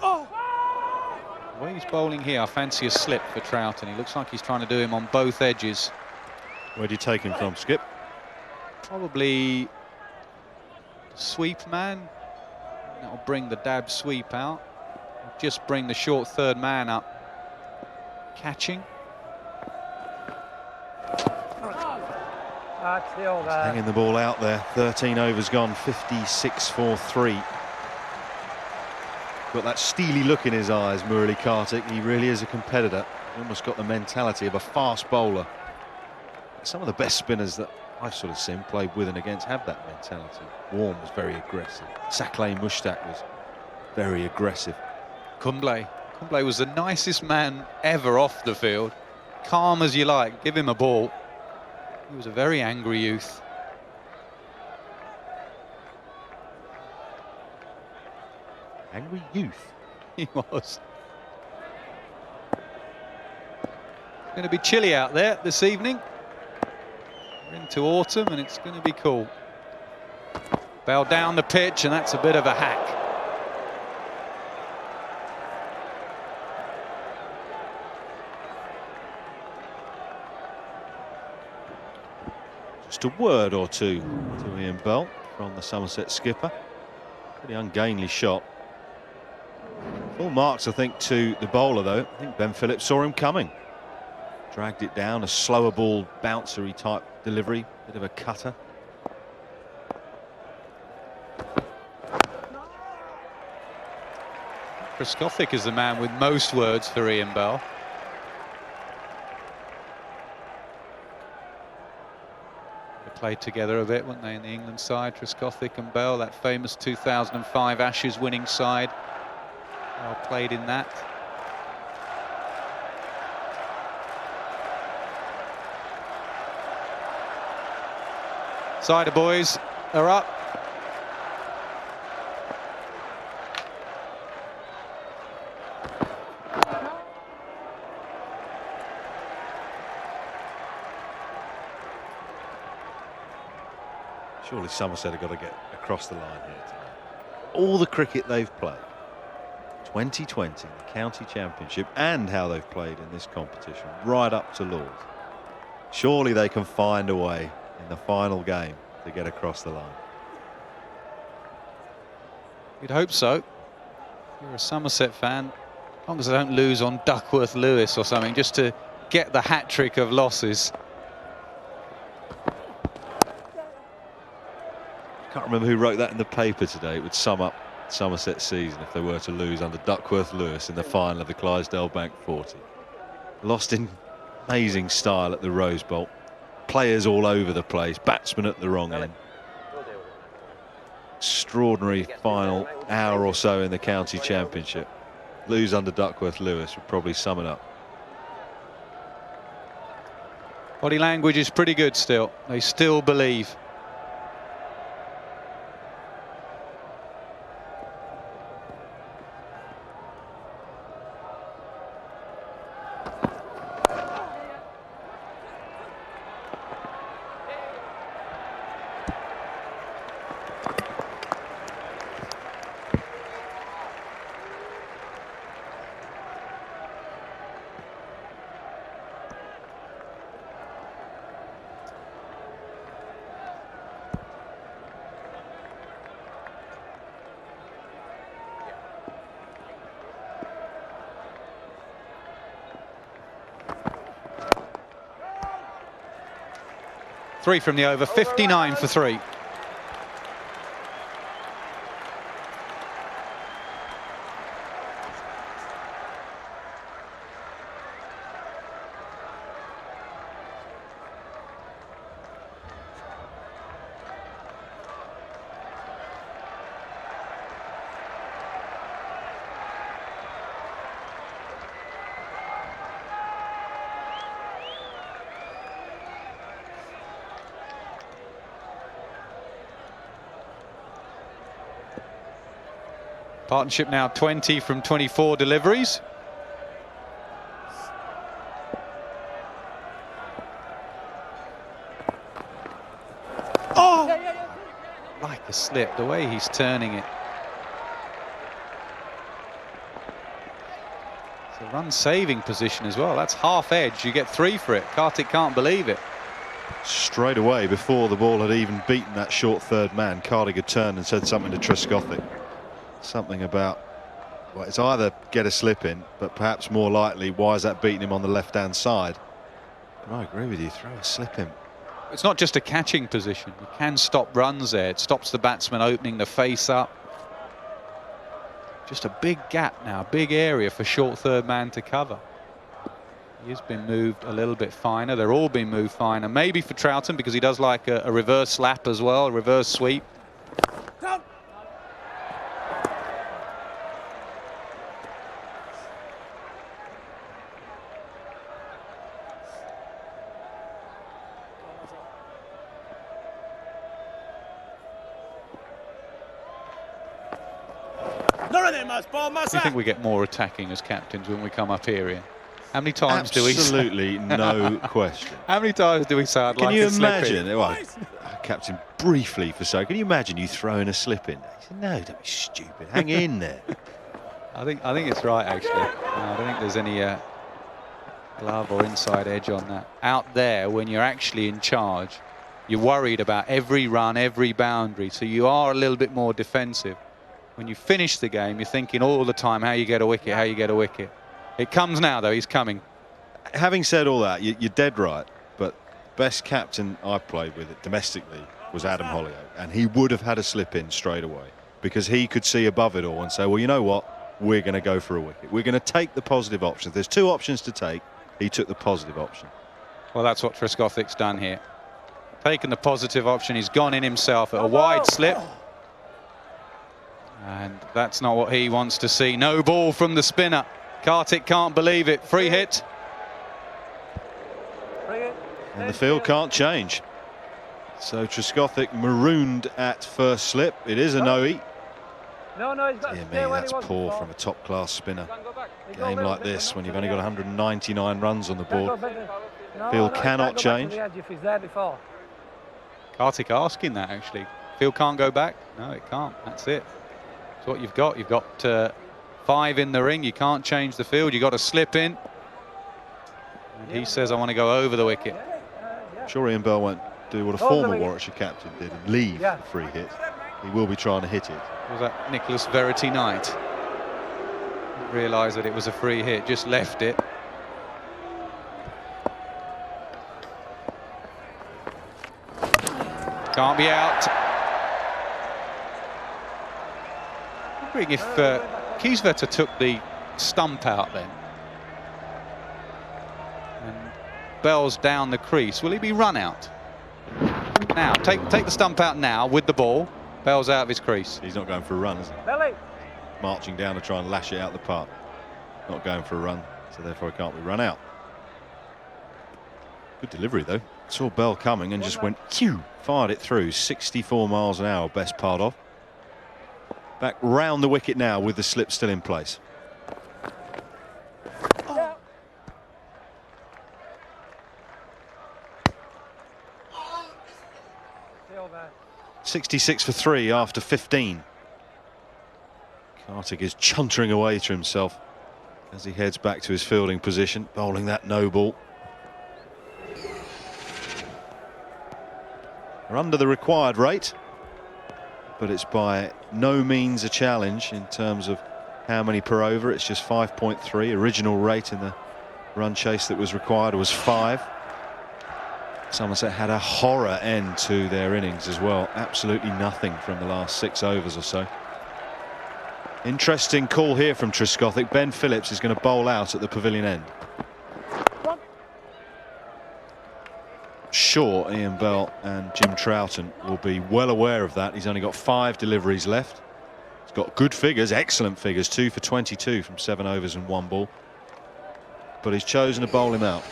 The way he's bowling here, I fancy a slip for Troughton. He looks like he's trying to do him on both edges. Where do you take him from, Skip? Probably the sweep man. That'll bring the dab sweep out. Just bring the short third man up. Catching. Hanging the ball out there. 13 overs gone, 56 for 3. Got that steely look in his eyes, Murali Kartik. He really is a competitor. He almost got the mentality of a fast bowler. Some of the best spinners that I've sort of seen played with and against have that mentality. Warne was very aggressive. Saklei Mushtaq was very aggressive. Kumble was the nicest man ever off the field. Calm as you like, give him a ball. He was a very angry youth. Angry youth? He was. It's going to be chilly out there this evening. We're into autumn and it's going to be cool. Bell down the pitch, and that's a bit of a hack. Just a word or two to Ian Bell from the Somerset skipper. Pretty ungainly shot. Full marks, I think, to the bowler, though. I think Ben Phillips saw him coming. Dragged it down, a slower ball, bouncery type delivery, bit of a cutter. Trescothicc is the man with most words for Ian Bell. They played together a bit, weren't they, in the England side, Trescothicc and Bell, that famous 2005 Ashes winning side. Well played in that. Cider boys are up. Surely Somerset have got to get across the line here tonight. All the cricket they've played, 2020, the county championship, and how they've played in this competition, right up to Lord's. Surely they can find a way in the final game to get across the line. You'd hope so. If you're a Somerset fan, as long as they don't lose on Duckworth Lewis or something, just to get the hat-trick of losses. Can't remember who wrote that in the paper today. It would sum up Somerset season if they were to lose under Duckworth-Lewis in the final of the Clydesdale Bank 40. Lost in amazing style at the Rose Bowl. Players all over the place, batsmen at the wrong end. Extraordinary final hour or so in the county championship. Lose under Duckworth-Lewis would probably sum it up. Body language is pretty good still. They still believe. Three from the over, 59 for three. Partnership now 20 from 24 deliveries. Oh! Like a slip, the way he's turning it. It's a run-saving position as well. That's half edge. You get three for it. Kartik can't believe it. Straight away, before the ball had even beaten that short third man, Kartik had turned and said something to Trescothick. Something about, well, it's either get a slip in, but perhaps more likely, why is that beating him on the left-hand side? But I agree with you, throw a slip in. It's not just a catching position. You can stop runs there. It stops the batsman opening the face up. Just a big gap now, big area for short third man to cover. He has been moved a little bit finer. They're all being moved finer. Maybe for Troughton, because he does like a reverse slap as well, a reverse sweep. I think we get more attacking as captains when we come up here, Ian. How many times do we say? Absolutely no question. How many times do we say I'd like to slip in? Can you imagine? Well, Captain, briefly for so, can you imagine you throwing a slip in? He said, no, don't be stupid. Hang in there. I think it's right, actually. No, I don't think there's any glove or inside edge on that. Out there, when you're actually in charge, you're worried about every run, every boundary, so you are a little bit more defensive. When you finish the game, you're thinking all the time how you get a wicket, how you get a wicket. It comes now, though. He's coming. Having said all that, you're dead right. But best captain I played with it domestically was Adam Hollioake, and he would have had a slip in straight away because he could see above it all and say, well, you know what? We're going to go for a wicket. We're going to take the positive option. There's two options to take. He took the positive option. Well, that's what Trescothick's done here. Taken the positive option. He's gone in himself at a wide slip. And that's not what he wants to see. No ball from the spinner. Kartik can't believe it. Free hit. And the field can't change. So Trescothick marooned at first slip. It is a no-eat. No, he's got Dear me, that's poor from a top-class spinner. Game like this, when you've only got 199 runs on the board, field cannot change. Kartik asking that, actually. Field can't go back? No, it can't. That's it. That's what you've got. You've got 5 in the ring. You can't change the field. You've got to slip in. And he says, I want to go over the wicket. I'm sure Ian Bell won't do what a former Warwickshire captain did and leave the free hit. He will be trying to hit it. Was that Nicholas Verity Knight? Didn't realise that it was a free hit, just left it. Can't be out. Wondering if Clydesdale took the stump out then, and Bell's down the crease, will he be run out? Now, take the stump out now with the ball. Bell's out of his crease. He's not going for a run, is he? Billy. Marching down to try and lash it out the park. Not going for a run, so therefore it can't be run out. Good delivery though. Saw Bell coming and just went, phew, fired it through. 64 miles an hour, best part of. Back round the wicket now with the slip still in place. Yeah. 66 for 3 after 15. Kartik is chuntering away to himself as he heads back to his fielding position, bowling that no ball. They're under the required rate, but it's by no means a challenge in terms of how many per over. It's just 5.3. Original rate in the run chase that was required was 5. Somerset had a horror end to their innings as well. Absolutely nothing from the last 6 overs or so. Interesting call here from Trescothick. Ben Phillips is going to bowl out at the pavilion end. Sure, Ian Bell and Jim Troughton will be well aware of that. He's only got 5 deliveries left. He's got good figures, excellent figures, 2 for 22 from 7 overs and 1 ball. But he's chosen to bowl him out.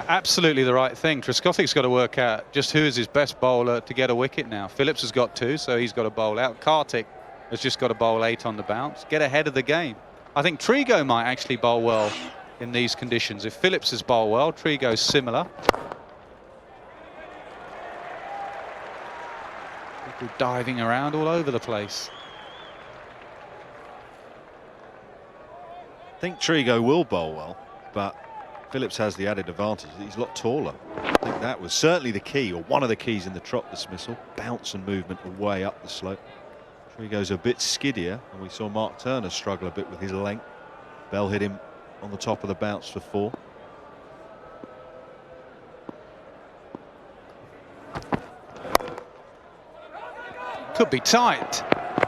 Absolutely the right thing. Trescothick's got to work out just who is his best bowler to get a wicket now. Phillips has got 2, so he's got to bowl out. Kartik has just got to bowl 8 on the bounce. Get ahead of the game. I think Trigo might actually bowl well in these conditions. If Phillips has bowled well, Trigo's similar. People diving around all over the place. I think Trigo will bowl well, but Phillips has the added advantage that he's a lot taller. I think that was certainly the key, or one of the keys in the trot dismissal. Bounce and movement away up the slope. Trigo's a bit skiddier, and we saw Mark Turner struggle a bit with his length. Bell hit him on the top of the bounce for 4. Could be tight.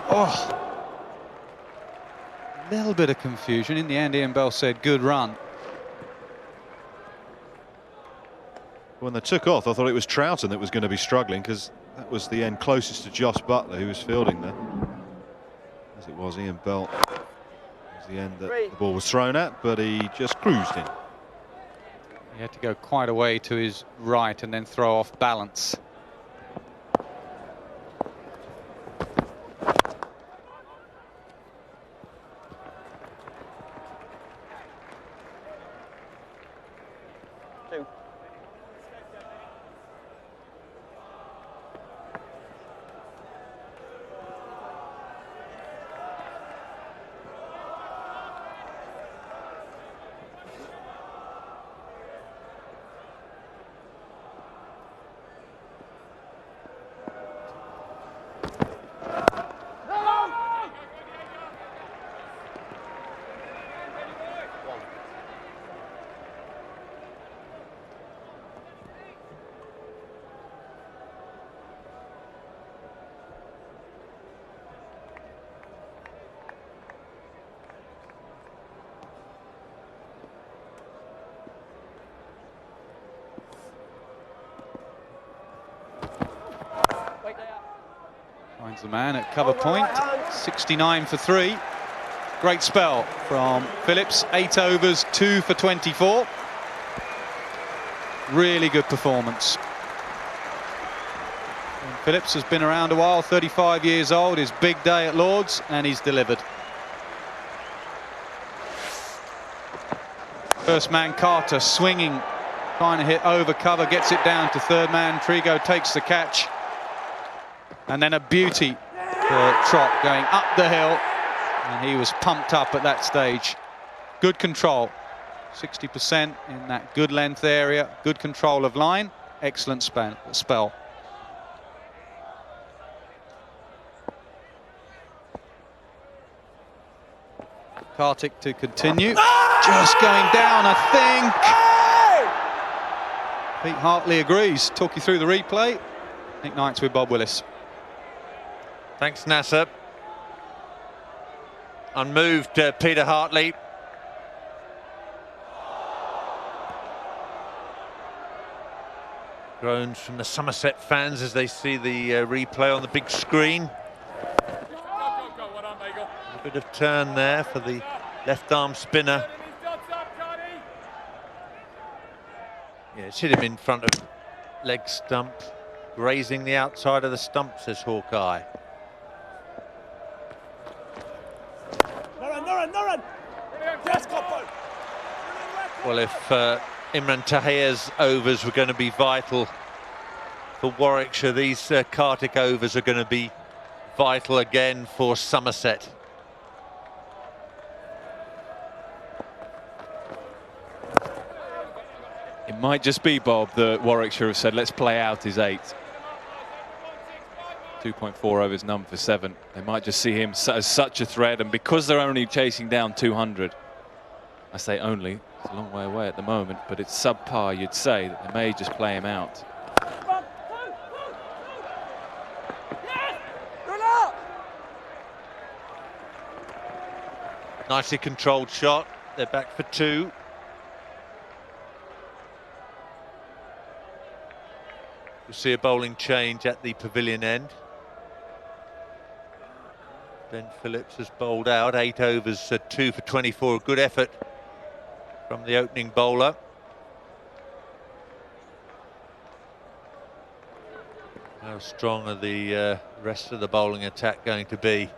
Oh. A little bit of confusion. In the end, Ian Bell said good run. When they took off, I thought it was Troughton that was going to be struggling, because that was the end closest to Josh Butler, who was fielding there. As it was, Ian Bell was the end that the ball was thrown at, but he just cruised in. He had to go quite a way to his right and then throw off balance. Finds the man at cover point. 69 for 3. Great spell from Phillips. 8 overs, 2 for 24. Really good performance. And Phillips has been around a while, 35 years old. His big day at Lord's, and he's delivered. First man Carter swinging, trying to hit over cover, gets it down to third man. Trigo takes the catch. And then a beauty for Trott going up the hill, and he was pumped up at that stage. Good control, 60% in that good length area, good control of line, excellent spell. Kartik to continue, just going down, I think. Pete Hartley agrees. Talk you through the replay. Nick Knights with Bob Willis. Thanks, Nasser. Unmoved, Peter Hartley. Groans from the Somerset fans as they see the replay on the big screen. A bit of turn there for the left arm spinner. Yeah, it's hit him in front of leg stump, grazing the outside of the stump, says Hawkeye. Well, if Imran Tahir's overs were going to be vital for Warwickshire, these Kartik overs are going to be vital again for Somerset. It might just be, Bob, that Warwickshire have said, let's play out his 8. 2.4 overs, none for 7. They might just see him as such a threat, and because they're only chasing down 200, I say only, it's a long way away at the moment, but it's subpar, you'd say, that they may just play him out. Nicely controlled shot. They're back for 2. You'll see a bowling change at the pavilion end. Ben Phillips has bowled out 8 overs, 2 for 24. A good effort from the opening bowler. How strong are the rest of the bowling attack going to be?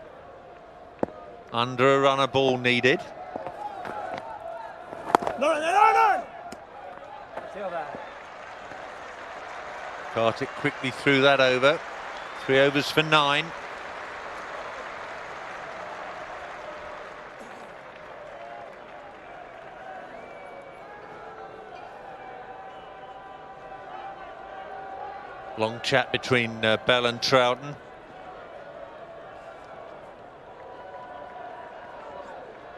Under a runner ball needed. Kartik quickly threw that over. 3 overs for 9. Long chat between Bell and Troughton.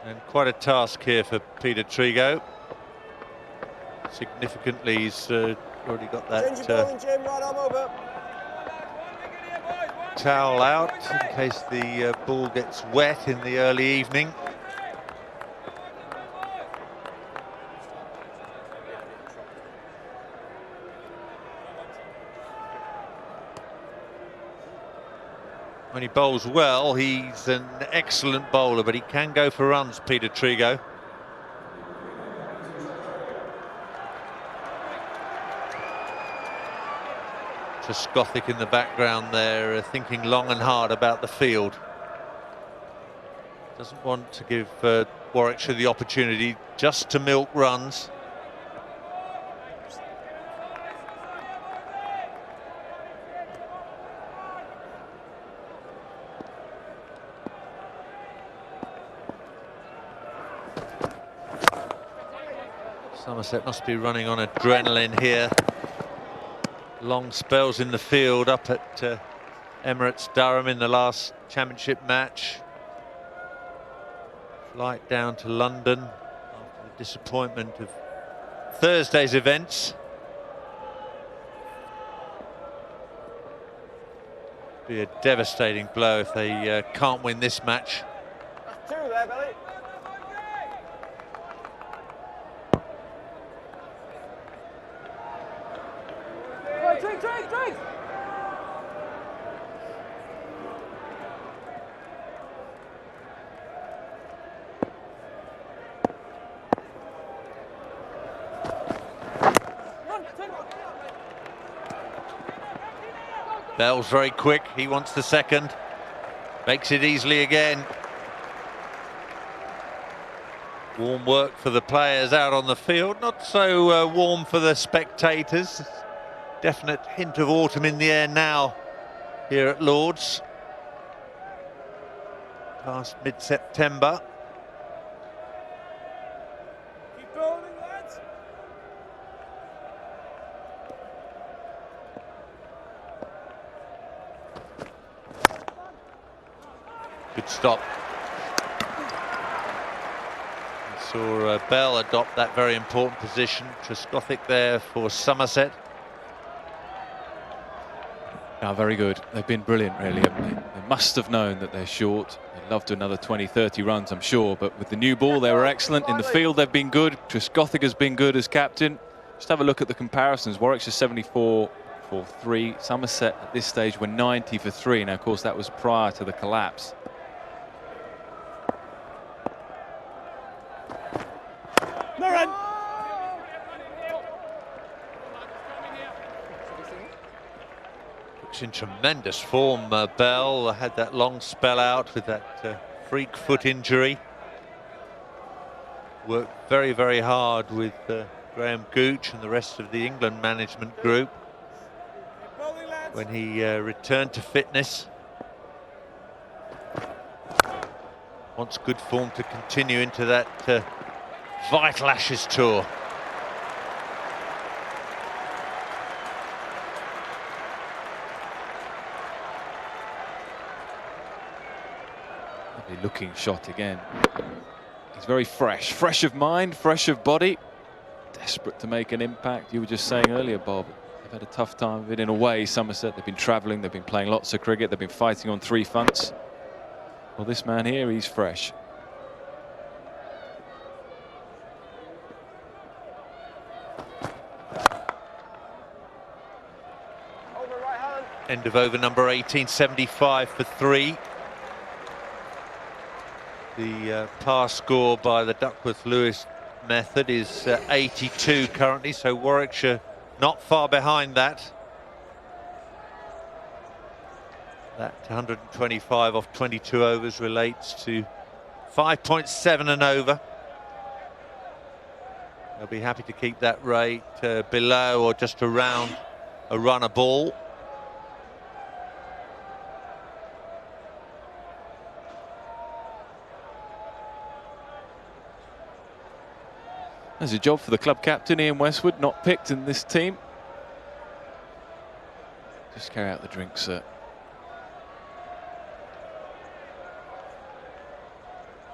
And quite a task here for Peter Trigo. Significantly, he's already got that towel out in case the ball gets wet in the early evening. When he bowls well, he's an excellent bowler, but he can go for runs, Peter Trigo. Trescothick in the background there, thinking long and hard about the field. Doesn't want to give Warwickshire the opportunity just to milk runs. Somerset must be running on adrenaline here. Long spells in the field up at Emirates Durham in the last championship match. Flight down to London after the disappointment of Thursday's events. Be a devastating blow if they can't win this match. That's 2 there, Billy. Drink! Bell's very quick, he wants the second. Makes it easily again. Warm work for the players out on the field, not so warm for the spectators. Definite hint of autumn in the air now here at Lord's. Past mid-September. Keep bowling, lads. Good stop. We saw Bell adopt that very important position. Trescothick there for Somerset. No, very good. They've been brilliant, really, haven't they? They must have known that they're short. They'd love to another 20, 30 runs, I'm sure. But with the new ball, they were excellent. In the field, they've been good. Truscothick has been good as captain. Just have a look at the comparisons. Warwickshire 74 for 3. Somerset at this stage were 90 for 3. Now, of course, that was prior to the collapse. Looks in tremendous form, Bell. Had that long spell out with that freak foot injury. Worked very, very hard with Graham Gooch and the rest of the England management group when he returned to fitness. Wants good form to continue into that vital Ashes tour. Lovely looking shot again. He's very fresh of mind, fresh of body, desperate to make an impact. You were just saying earlier, Bob, they've had a tough time of it in a way, Somerset. They've been travelling, they've been playing lots of cricket, they've been fighting on 3 fronts. Well, this man here, he's fresh. End of over number 18, 75 for 3. The pass score by the Duckworth-Lewis method is 82 currently, so Warwickshire not far behind that. That 125 off 22 overs relates to 5.7 and over. They'll be happy to keep that rate below or just around a run a ball. There's a job for the club captain, Ian Westwood, not picked in this team. Just carry out the drink, sir.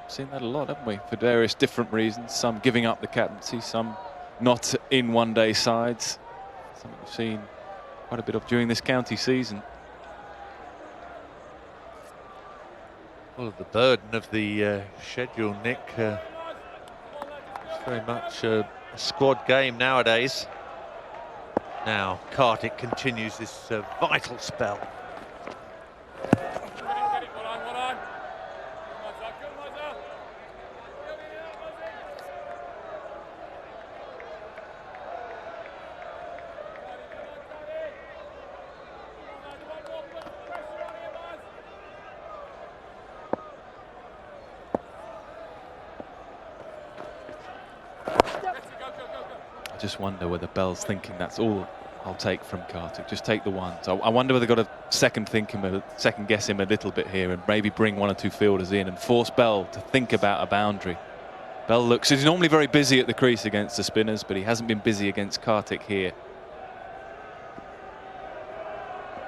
Seen that a lot, haven't we? For various different reasons. Some giving up the captaincy, some not in one-day sides. Something we've seen quite a bit of during this county season. Well, the burden of the schedule, Nick. Very much a squad game nowadays. Now Kartik continues this vital spell. I just wonder whether Bell's thinking that's all I'll take from Kartik. Just take the one. So I wonder whether they've got to second guess him a little bit here and maybe bring 1 or 2 fielders in and force Bell to think about a boundary. Bell looks, he's normally very busy at the crease against the spinners, but he hasn't been busy against Kartik here.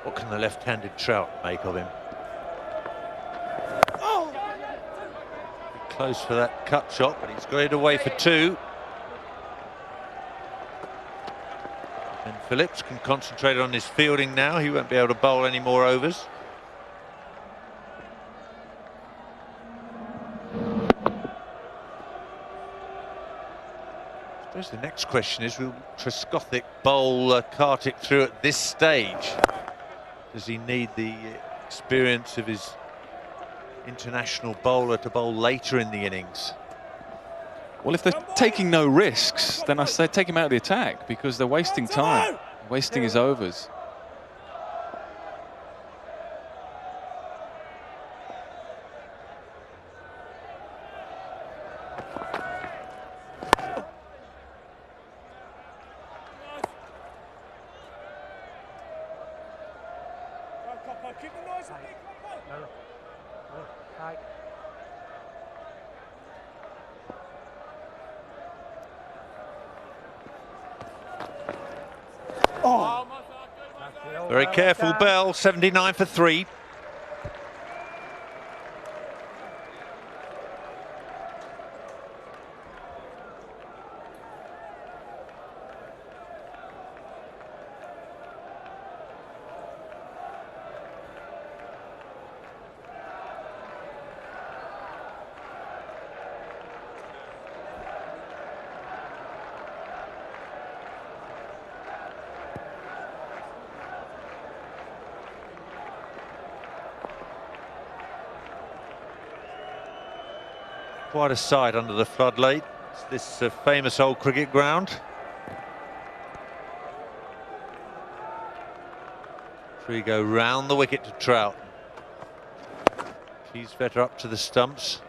What can the left-handed Trout make of him? Close for that cut shot, but he's got it away for 2. And Phillips can concentrate on his fielding now. He won't be able to bowl any more overs. I suppose the next question is, will Truscothick bowl Kartik through at this stage? Does he need the experience of his international bowler to bowl later in the innings? Well, if they're taking no risks, then I say take him out of the attack because they're wasting time, wasting his overs. Very careful, Bell. 79 for 3. Quite a sight under the floodlight. It's this famous old cricket ground. Trigo round the wicket to Trout. Clydesdale up to the stumps.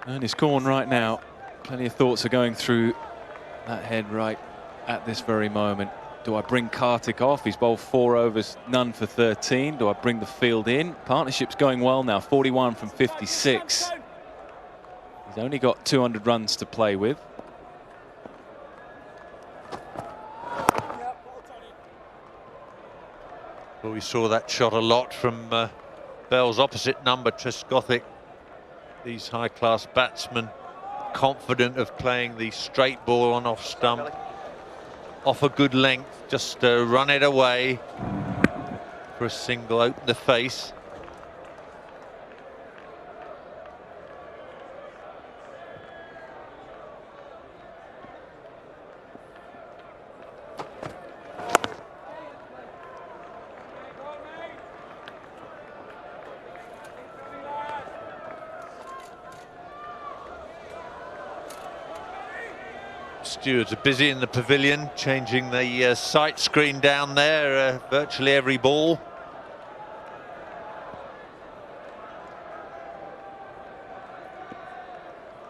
And he's gone right now. Plenty of thoughts are going through that head right at this very moment. Do I bring Kartik off? He's bowled 4 overs, none for 13. Do I bring the field in? Partnership's going well now, 41 from 56. He's only got 200 runs to play with. Well, we saw that shot a lot from Bell's opposite number, Trescothick. These high-class batsmen confident of playing the straight ball on off stump, off a good length, just run it away for a single, open the face. Stewards are busy in the pavilion, changing the sight screen down there virtually every ball.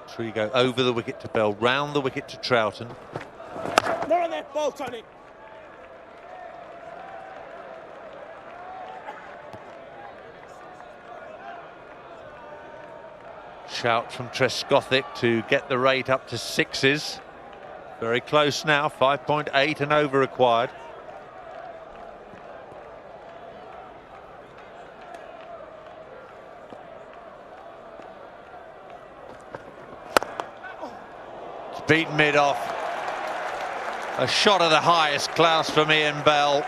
Trigo over the wicket to Bell, round the wicket to Troughton. More on that ball, Tony. Shout from Trescothick to get the rate up to 6s. Very close now, 5.8 and over required. It's beaten mid off. A shot of the highest class from Ian Bell.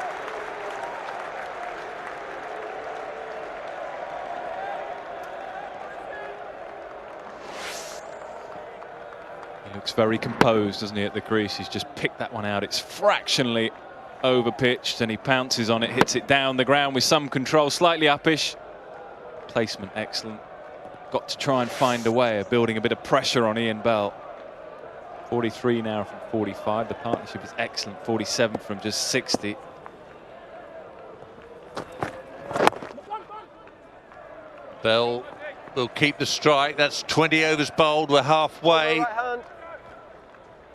Looks very composed, doesn't he, at the crease? He's just picked that one out. It's fractionally over pitched and he pounces on it, hits it down the ground with some control, slightly uppish. Placement excellent. Got to try and find a way of building a bit of pressure on Ian Bell. 43 now from 45. The partnership is excellent. 47 from just 60. Bell will keep the strike. That's 20 overs bowled. We're halfway.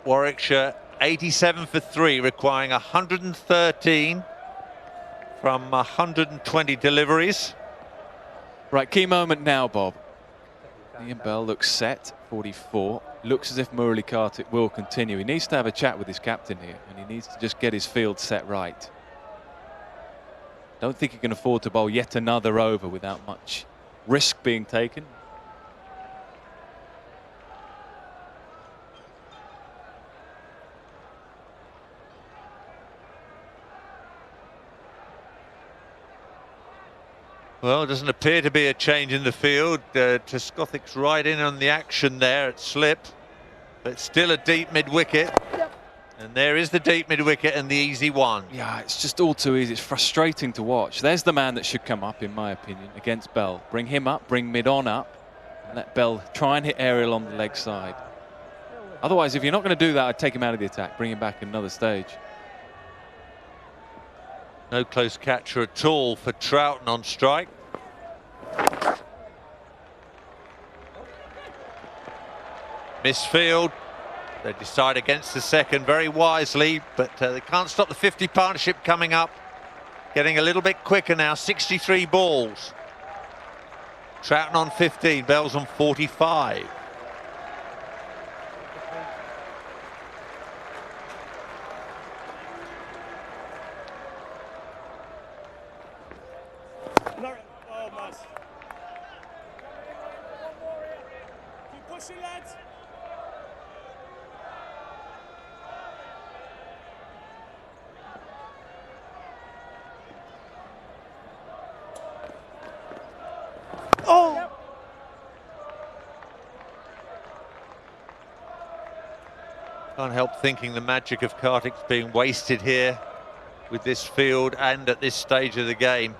Warwickshire 87 for 3, requiring 113 from 120 deliveries. Right, key moment now, Bob. Ian Bell looks set, 44. Looks as if Murali Kartik will continue. He needs to have a chat with his captain here, and he needs to just get his field set right. Don't think he can afford to bowl yet another over without much risk being taken. Well, it doesn't appear to be a change in the field. Trescothick's right in on the action there at slip, but still a deep mid-wicket. And there is the deep mid-wicket and the easy one. Yeah, it's just all too easy. It's frustrating to watch. There's the man that should come up, in my opinion, against Bell. Bring him up, bring mid-on up, and let Bell try and hit aerial on the leg side. Otherwise, if you're not going to do that, I'd take him out of the attack, bring him back another stage. No close catcher at all for Troughton on strike. Misfield. They decide against the second very wisely, but they can't stop the 50 partnership coming up. Getting a little bit quicker now, 63 balls. Troughton on 15, Bell's on 45. Oh, nice. Keep pushing, lads. Oh! Can't help thinking the magic of Kartik's being wasted here with this field and at this stage of the game.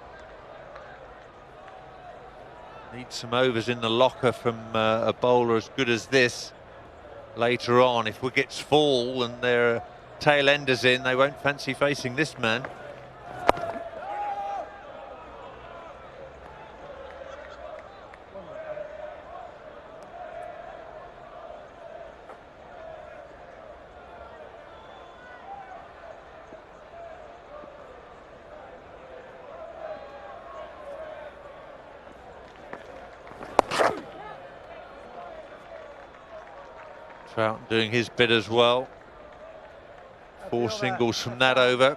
Need some overs in the locker from a bowler as good as this later on. If wickets fall and there are tail enders in, they won't fancy facing this man. Trout doing his bit as well. 4 singles from that over,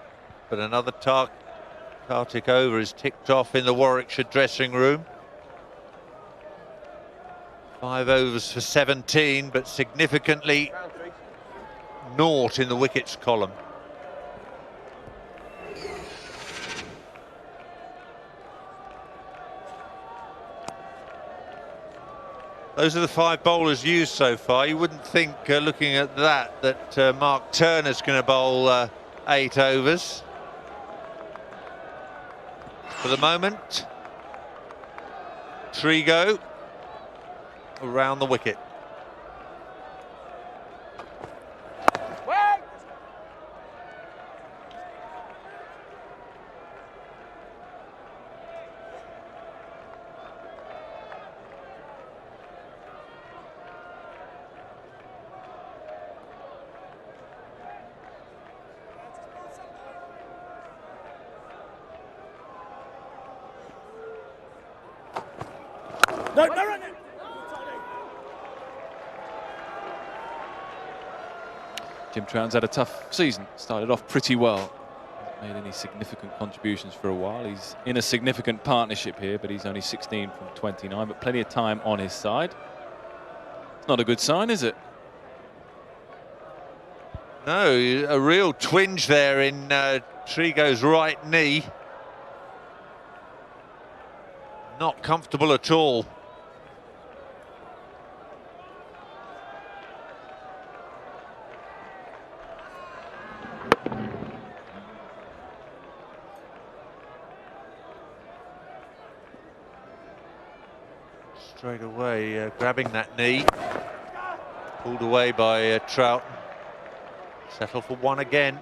but another Kartik over is ticked off in the Warwickshire dressing room. 5 overs for 17, but significantly naught in the wickets column. Those are the 5 bowlers used so far. You wouldn't think, looking at that Mark Turner's going to bowl 8 overs. For the moment, Trigo around the wicket. Jim Trout's had a tough season. Started off pretty well. Hasn't made any significant contributions for a while. He's in a significant partnership here, but he's only 16 from 29, but plenty of time on his side. It's not a good sign, is it? No, a real twinge there in Trigo's right knee. Not comfortable at all. Straight away, grabbing that knee. Pulled away by Trout. Settle for 1 again.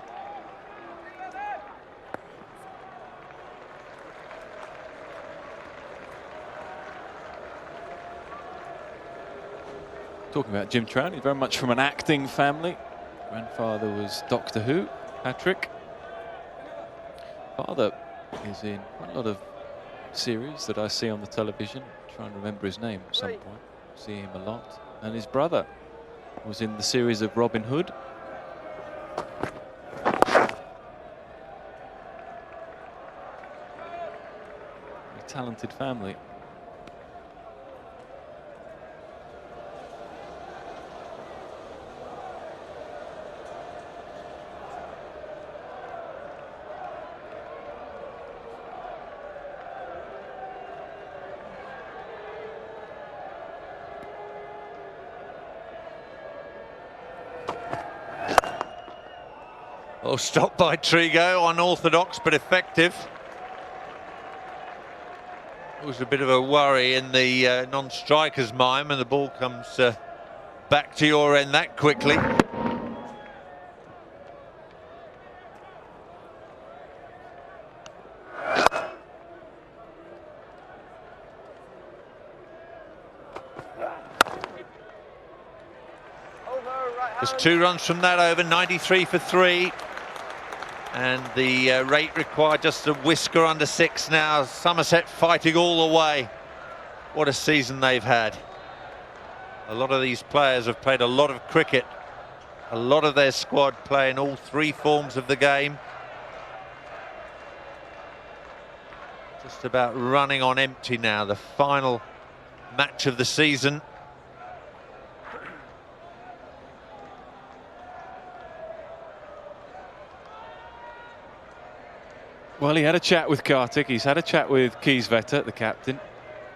Talking about Jim Trout, he's very much from an acting family. Grandfather was Doctor Who, Patrick. Father is in quite a lot of series that I see on the television. I'm trying to remember his name at some point. See him a lot. And his brother was in the series of Robin Hood. A talented family. Oh, stopped by Trigo, unorthodox but effective. It was a bit of a worry in the non-striker's mind, and the ball comes back to your end that quickly. There's 2 runs from that over, 93 for 3. And the rate required just a whisker under 6 now. Somerset fighting all the way. What a season they've had. A lot of these players have played a lot of cricket. A lot of their squad playing all 3 forms of the game. Just about running on empty now. The final match of the season. Well, he had a chat with Kartik, he's had a chat with Clydesdale, the captain,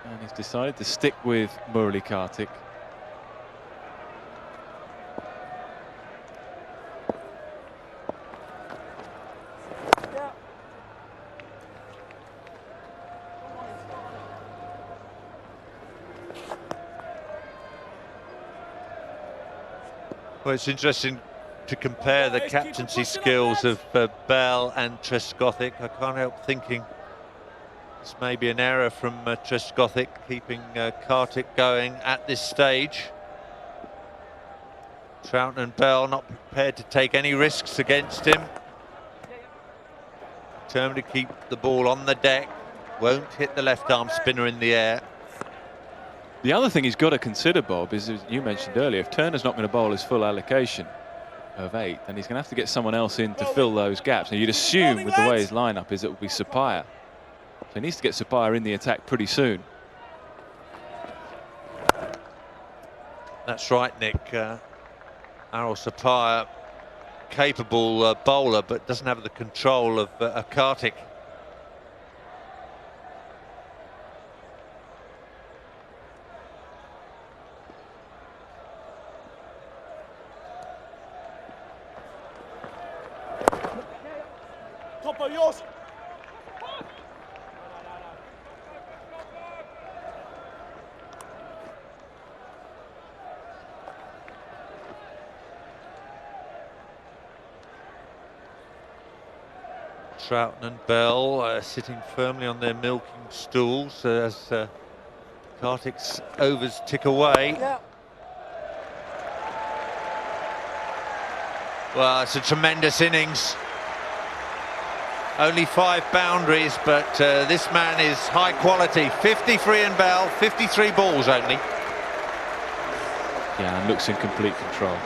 and he's decided to stick with Murali Kartik. Well, it's interesting to compare the captaincy skills of Bell and Trescothick. I can't help thinking this may be an error from Trescothick, keeping Kartik going at this stage. Troughton and Bell not prepared to take any risks against him. Determined to keep the ball on the deck. Won't hit the left arm spinner in the air. The other thing he's got to consider, Bob, is, as you mentioned earlier, if Turner's not going to bowl his full allocation of 8, then he's going to have to get someone else in to fill those gaps. And you'd assume with the way his lineup is, it will be Sapaya. So he needs to get Sapaya in the attack pretty soon. That's right, Nick. Arul Sapaya, capable bowler, but doesn't have the control of Kartik. Top of yours. Troughton and Bell sitting firmly on their milking stools as Kartik's overs tick away. Yeah. Well, it's a tremendous innings. Only 5 boundaries, but this man is high quality. 53 in Bell, 53 balls only. Yeah, and looks in complete control.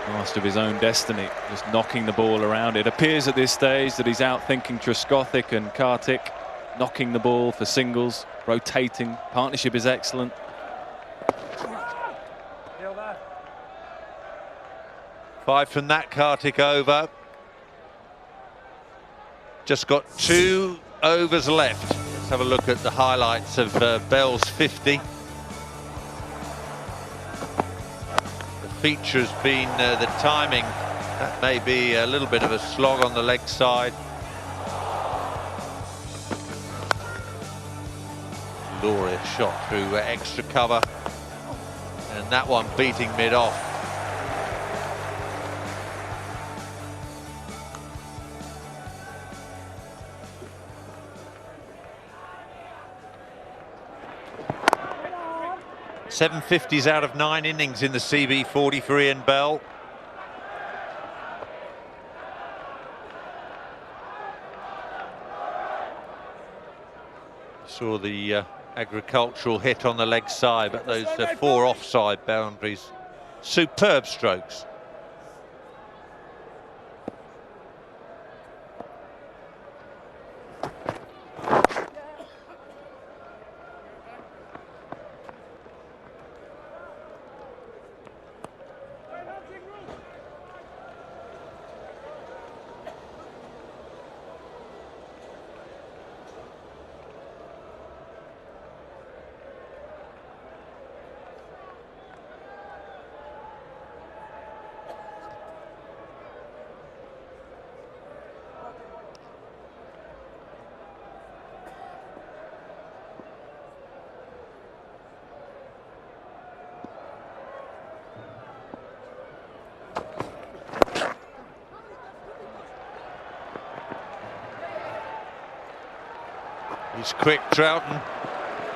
Master of his own destiny, just knocking the ball around. It appears at this stage that he's out thinking Trescothick and Kartik, knocking the ball for singles, rotating. Partnership is excellent. Five from that Kartik over. Just got 2 overs left. Let's have a look at the highlights of Bell's 50. The feature has been the timing. That may be a little bit of a slog on the leg side. Glorious shot through extra cover. And that one beating mid-off. Seven 50s out of 9 innings in the CB 43 in Bell. Saw the agricultural hit on the leg side, but those 4 offside boundaries. Superb strokes. He's quick, Troughton.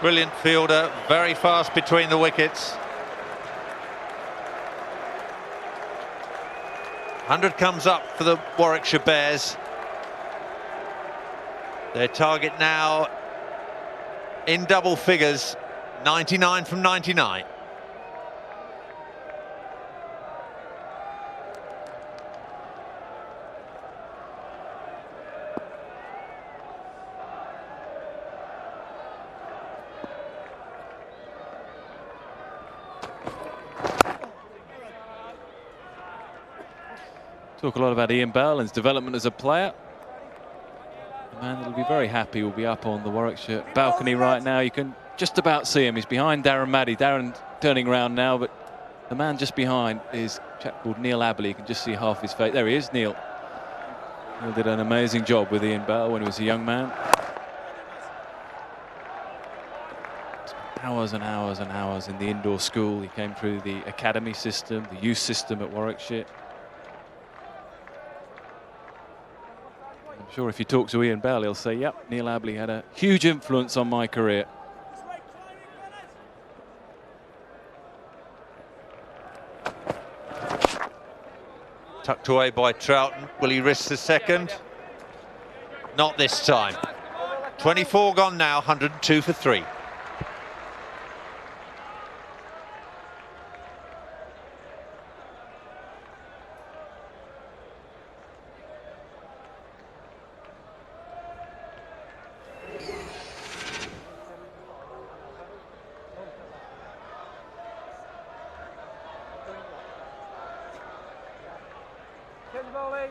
Brilliant fielder, very fast between the wickets. 100 comes up for the Warwickshire Bears. Their target now in double figures, 99 from 99. Talk a lot about Ian Bell and his development as a player. The man that'll be very happy will be up on the Warwickshire balcony right now. You can just about see him. He's behind Darren Maddy. Darren turning around now, but the man just behind is a chap called Neil Aberley. You can just see half his face. There he is, Neil. Neil did an amazing job with Ian Bell when he was a young man. Hours and hours and hours in the indoor school. He came through the academy system, the youth system at Warwickshire. I'm sure if you talk to Ian Bell, he'll say, yep, Neil Abley had a huge influence on my career. Tucked away by Troughton. Will he risk the second? Not this time. 24 gone now, 102 for 3. Get the ball in.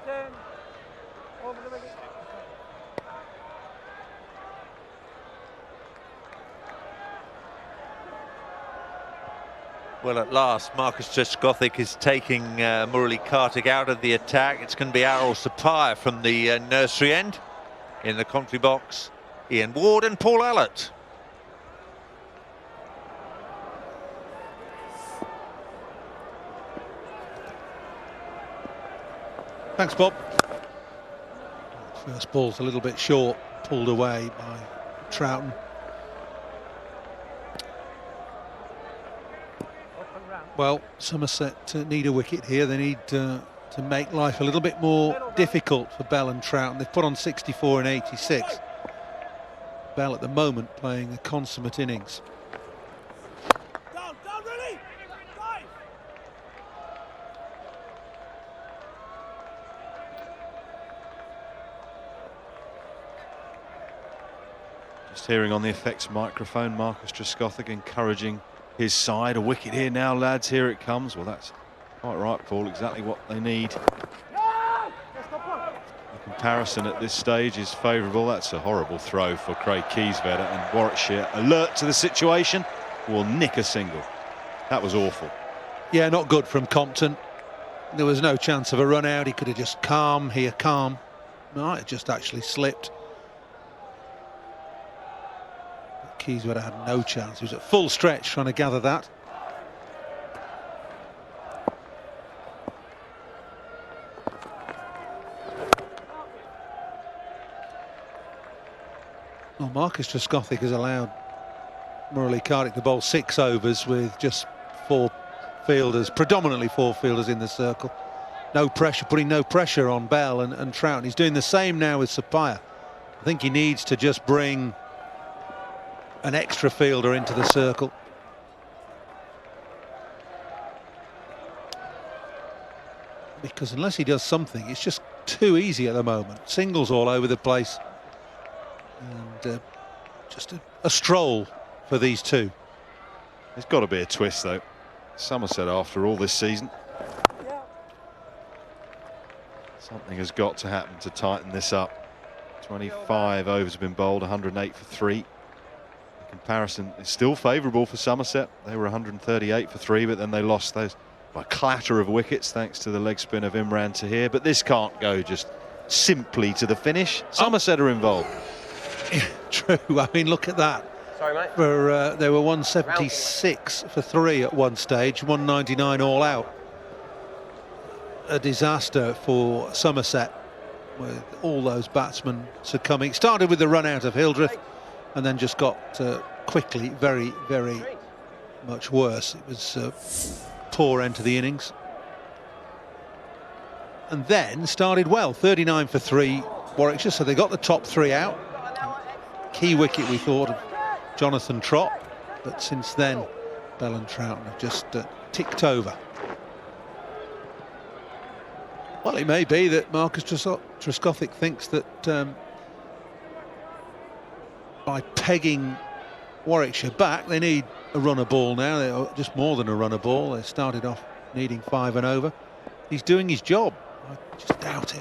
10. Over the wicket. Well, at last, Marcus Trescothick is taking Murali Kartik out of the attack. It's going to be Arul Sapire from the nursery end. In the commentary box, Ian Ward and Paul Allott. Thanks, Bob. First ball's a little bit short, pulled away by Troughton. Well, Somerset need a wicket here. They need to make life a little bit more difficult for Bell and Troughton. They've put on 64 and 86. Bell at the moment playing a consummate innings. Down, ready? Dive. Just hearing on the effects microphone, Marcus Trescothick encouraging his side. A wicket here now, lads. Here it comes. Well, that's quite right, Paul. Exactly what they need. The comparison at this stage is favourable. That's a horrible throw for Craig Clydesdale, and Warwickshire, alert to the situation, will nick a single. That was awful. Yeah, not good from Compton. There was no chance of a run out. He could have just calm. No, it just actually slipped. Clydesdale had no chance. He was at full stretch trying to gather that. Well, Marcus Trescothick has allowed Murali Kartik to bowl 6 overs with just 4 fielders, predominantly 4 fielders in the circle. No pressure, putting no pressure on Bell and Troughton. He's doing the same now with Sapire. I think he needs to just bring an extra fielder into the circle. Because unless he does something, it's just too easy at the moment. Singles all over the place. And just a stroll for these two. There's got to be a twist, though. Somerset, after all this season. Something has got to happen to tighten this up. 25 overs have been bowled, 108 for 3. Comparison is still favourable for Somerset. They were 138 for 3, but then they lost those by a clatter of wickets thanks to the leg spin of Imran Tahir. But this can't go just simply to the finish. Somerset are involved. Yeah, true. I mean, look at that. Sorry, mate. They were 176 for 3 at one stage, 199 all out. A disaster for Somerset with all those batsmen succumbing. Started with the run out of Hildreth, and then just got quickly very, very much worse. It was a poor end to the innings. And then started well, 39 for 3 Warwickshire, so they got the top 3 out. Key wicket, we thought, of Jonathan Trott, but since then Bell and Troughton have just ticked over. Well, it may be that Marcus Trescothick thinks that by pegging Warwickshire back, they need a runner ball now. They're just more than a runner ball. They started off needing 5 and over. He's doing his job. I just doubt it.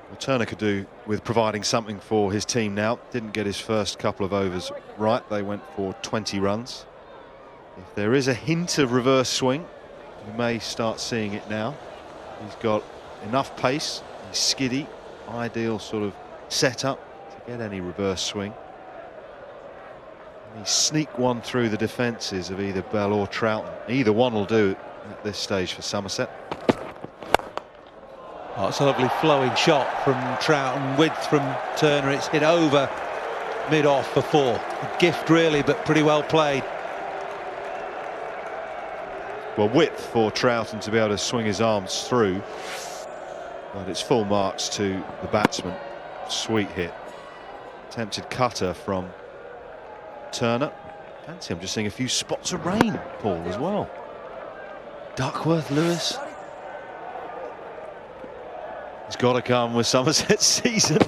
Well, Turner could do with providing something for his team now. Didn't get his first couple of overs right. They went for 20 runs. If there is a hint of reverse swing, we may start seeing it now. He's got enough pace. He's skiddy, ideal sort of setup to get any reverse swing. And he sneaked one through the defences of either Bell or Troughton. Either one will do at this stage for Somerset. Oh, it's a lovely flowing shot from Troughton, width from Turner. It's hit over mid-off for 4. A gift really, but pretty well played. Well, width for Troughton to be able to swing his arms through, but it's full marks to the batsman. Sweet hit. Attempted cutter from Turner. Fancy, I'm just seeing a few spots of rain, Paul, as well. Duckworth, Lewis. It's got to come with Somerset's season.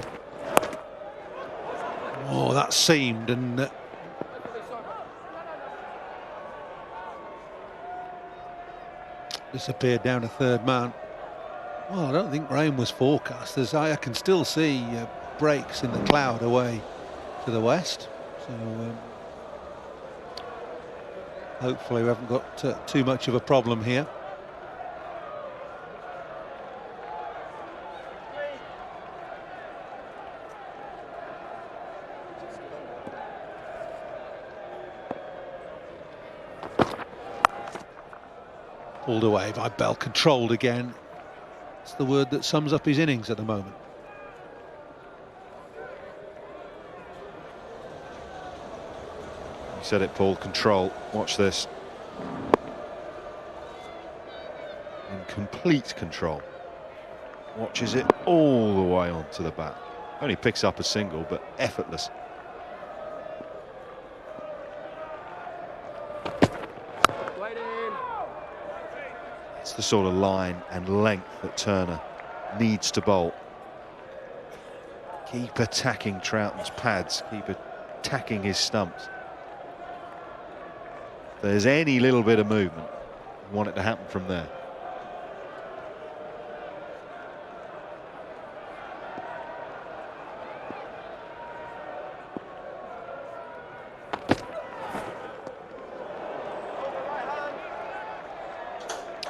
Oh, that seamed and disappeared down to third man. Well, I don't think rain was forecast, as I can still see breaks in the cloud away to the west. So hopefully we haven't got too much of a problem here. Pulled away by Bell, controlled again. It's the word that sums up his innings at the moment. You said it, Paul, control. Watch this. In complete control. Watches it all the way onto the bat. Only picks up a single, but effortless. It's the sort of line and length that Turner needs to bowl. Keep attacking Troughton's pads, keep attacking his stumps. If there's any little bit of movement, you want it to happen from there.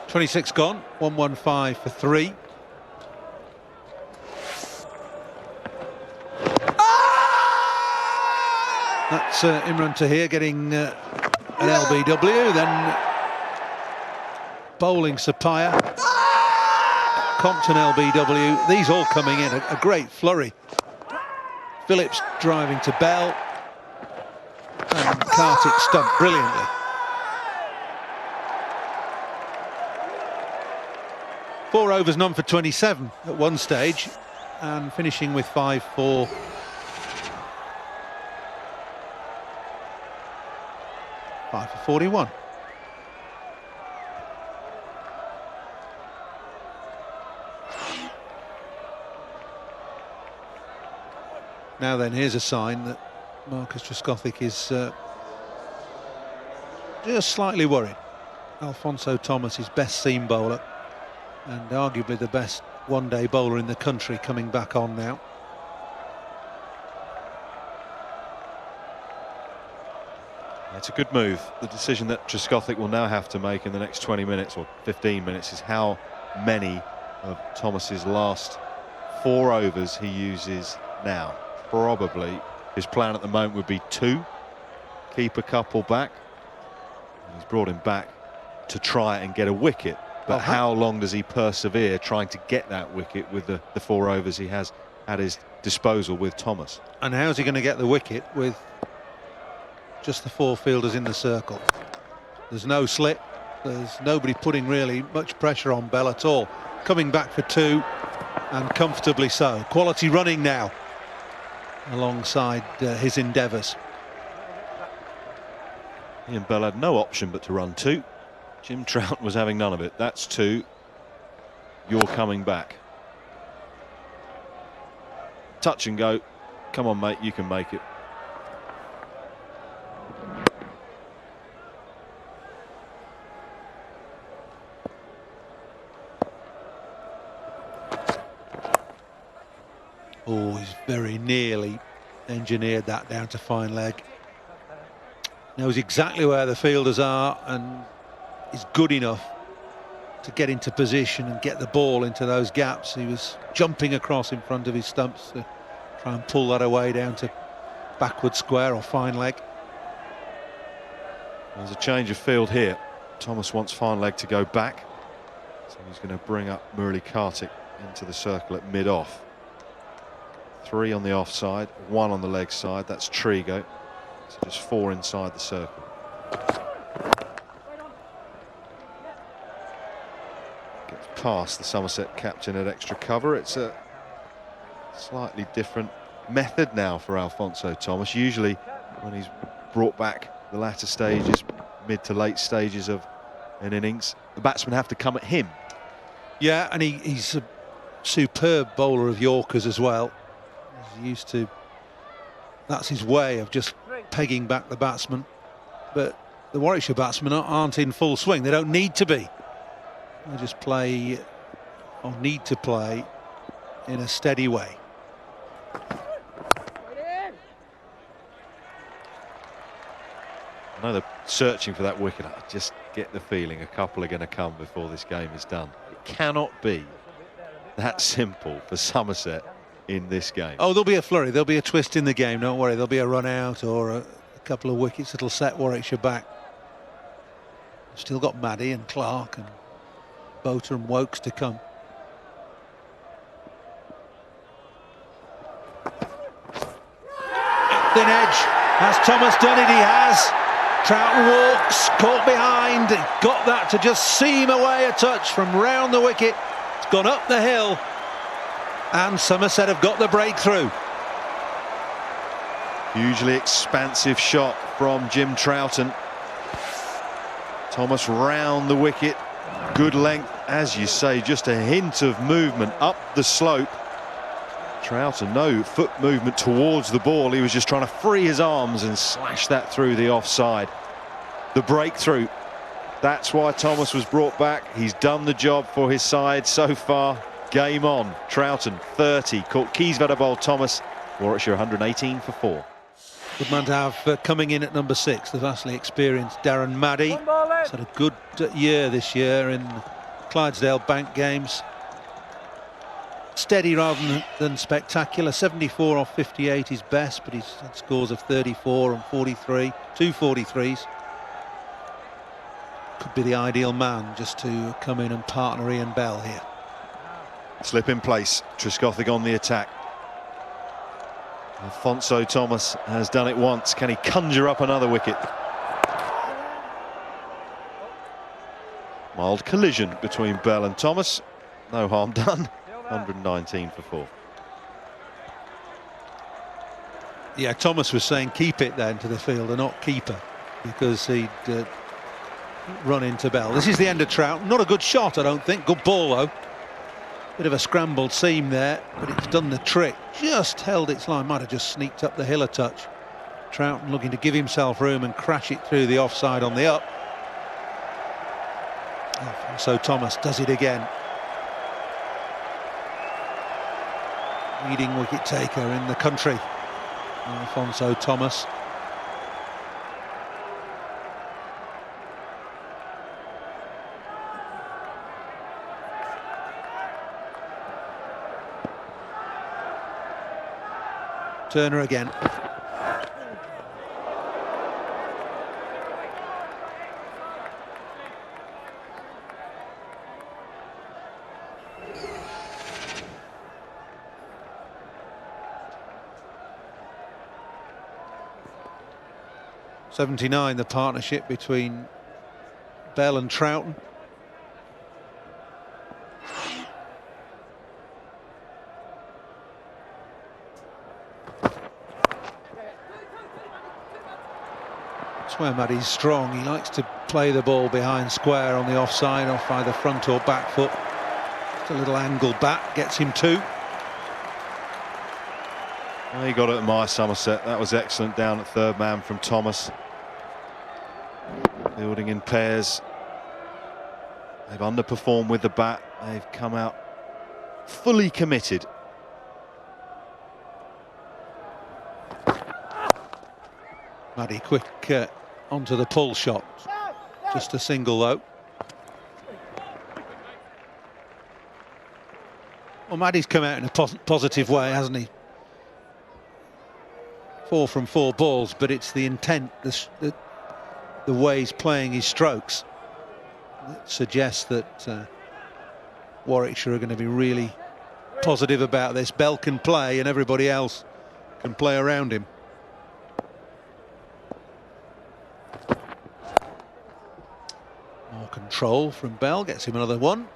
.26 gone, 115 for 3. That's Imran Tahir getting an LBW, then bowling Sapaya, Compton LBW, these all coming in, a great flurry. Phillips driving to Bell, and Kartik stumped brilliantly. Four overs, none for 27 at one stage, and finishing with 5 for 41. Now then, here's a sign that Marcus Trescothick is just slightly worried. Alfonso Thomas, his best seam bowler, and arguably the best one-day bowler in the country, coming back on now. It's a good move. The decision that Trescothick will now have to make in the next 20 minutes or 15 minutes is how many of Thomas's last 4 overs he uses now. Probably his plan at the moment would be 2, keep a couple back. He's brought him back to try and get a wicket. But how long does he persevere trying to get that wicket with the 4 overs he has at his disposal with Thomas? And how's he going to get the wicket with just the 4 fielders in the circle? There's no slip. There's nobody putting really much pressure on Bell at all. Coming back for 2, and comfortably so. Quality running now alongside his endeavours. Ian Bell had no option but to run 2. Jim Troughton was having none of it. That's 2. You're coming back. Touch and go. Come on, mate, you can make it. Oh, he's very nearly engineered that down to fine leg. Knows exactly where the fielders are and is good enough to get into position and get the ball into those gaps. He was jumping across in front of his stumps to try and pull that away down to backward square or fine leg. There's a change of field here. Thomas wants fine leg to go back, so he's going to bring up Murali Kartik into the circle at mid-off. 3 on the offside, 1 on the leg side. That's Trigo. So just 4 inside the circle. Gets past the Somerset captain at extra cover. It's a slightly different method now for Alphonso Thomas. Usually when he's brought back the latter stages, mid to late stages of an innings, the batsmen have to come at him. Yeah, and he's a superb bowler of Yorkers as well. He's used to, that's his way of just pegging back the batsman. But the Warwickshire batsmen aren't in full swing. They don't need to be. They just play, or need to play, in a steady way. I know they're searching for that wicket. I just get the feeling a couple are going to come before this game is done. It cannot be that simple for Somerset in this game. Oh, there'll be a flurry. There'll be a twist in the game. Don't worry. There'll be a run out or a couple of wickets that'll set Warwickshire back. Still got Maddie and Clark and Boter and Wokes to come. Thin edge. Has Thomas done it? He has. Troughton walks, caught behind, got that to just seam away a touch from round the wicket. It's gone up the hill, and Somerset have got the breakthrough. Hugely expansive shot from Jim Troughton. Thomas round the wicket, good length, as you say, just a hint of movement up the slope. Troughton, no foot movement towards the ball. He was just trying to free his arms and slash that through the offside. The breakthrough. That's why Thomas was brought back. He's done the job for his side so far. Game on. Troughton 30. Caught Clydesdale bowled Thomas. Warwickshire 118 for 4. Good man to have coming in at number 6, the vastly experienced Darren Maddie. He's had a good year this year in Clydesdale Bank games. Steady rather than spectacular. 74 off 58 is best, but he's had scores of 34 and 43, 2 43s. Could be the ideal man just to come in and partner Ian Bell here. Slip in place. Trescothick on the attack. Alphonso Thomas has done it once. Can he conjure up another wicket? Mild collision between Bell and Thomas. No harm done. 119 for 4. Yeah, Thomas was saying keep it then to the fielder, not keeper, because he'd run into Bell. This is the end of Trout. Not a good shot, I don't think. Good ball though. Bit of a scrambled seam there, but it's done the trick. Just held its line. Might have just sneaked up the hill a touch. Troughton looking to give himself room and crash it through the offside on the up. So Thomas does it again. Leading wicket taker in the country, Alphonso Thomas. Turner again. '79, the partnership between Bell and Troughton. That's where Maddie's strong. He likes to play the ball behind square on the offside, off either front or back foot. Just a little angle bat gets him 2. Well, he got it at my Somerset. That was excellent down at third man from Thomas. Building in pairs. They've underperformed with the bat. They've come out fully committed. Maddie quick onto the pull shot. Just a single though. Well, Maddie's come out in a positive way, hasn't he? 4 from 4 balls, but it's the intent, the way he's playing his strokes that suggests that Warwickshire are going to be really positive about this. Bell can play and everybody else can play around him. More control from Bell, gets him another one.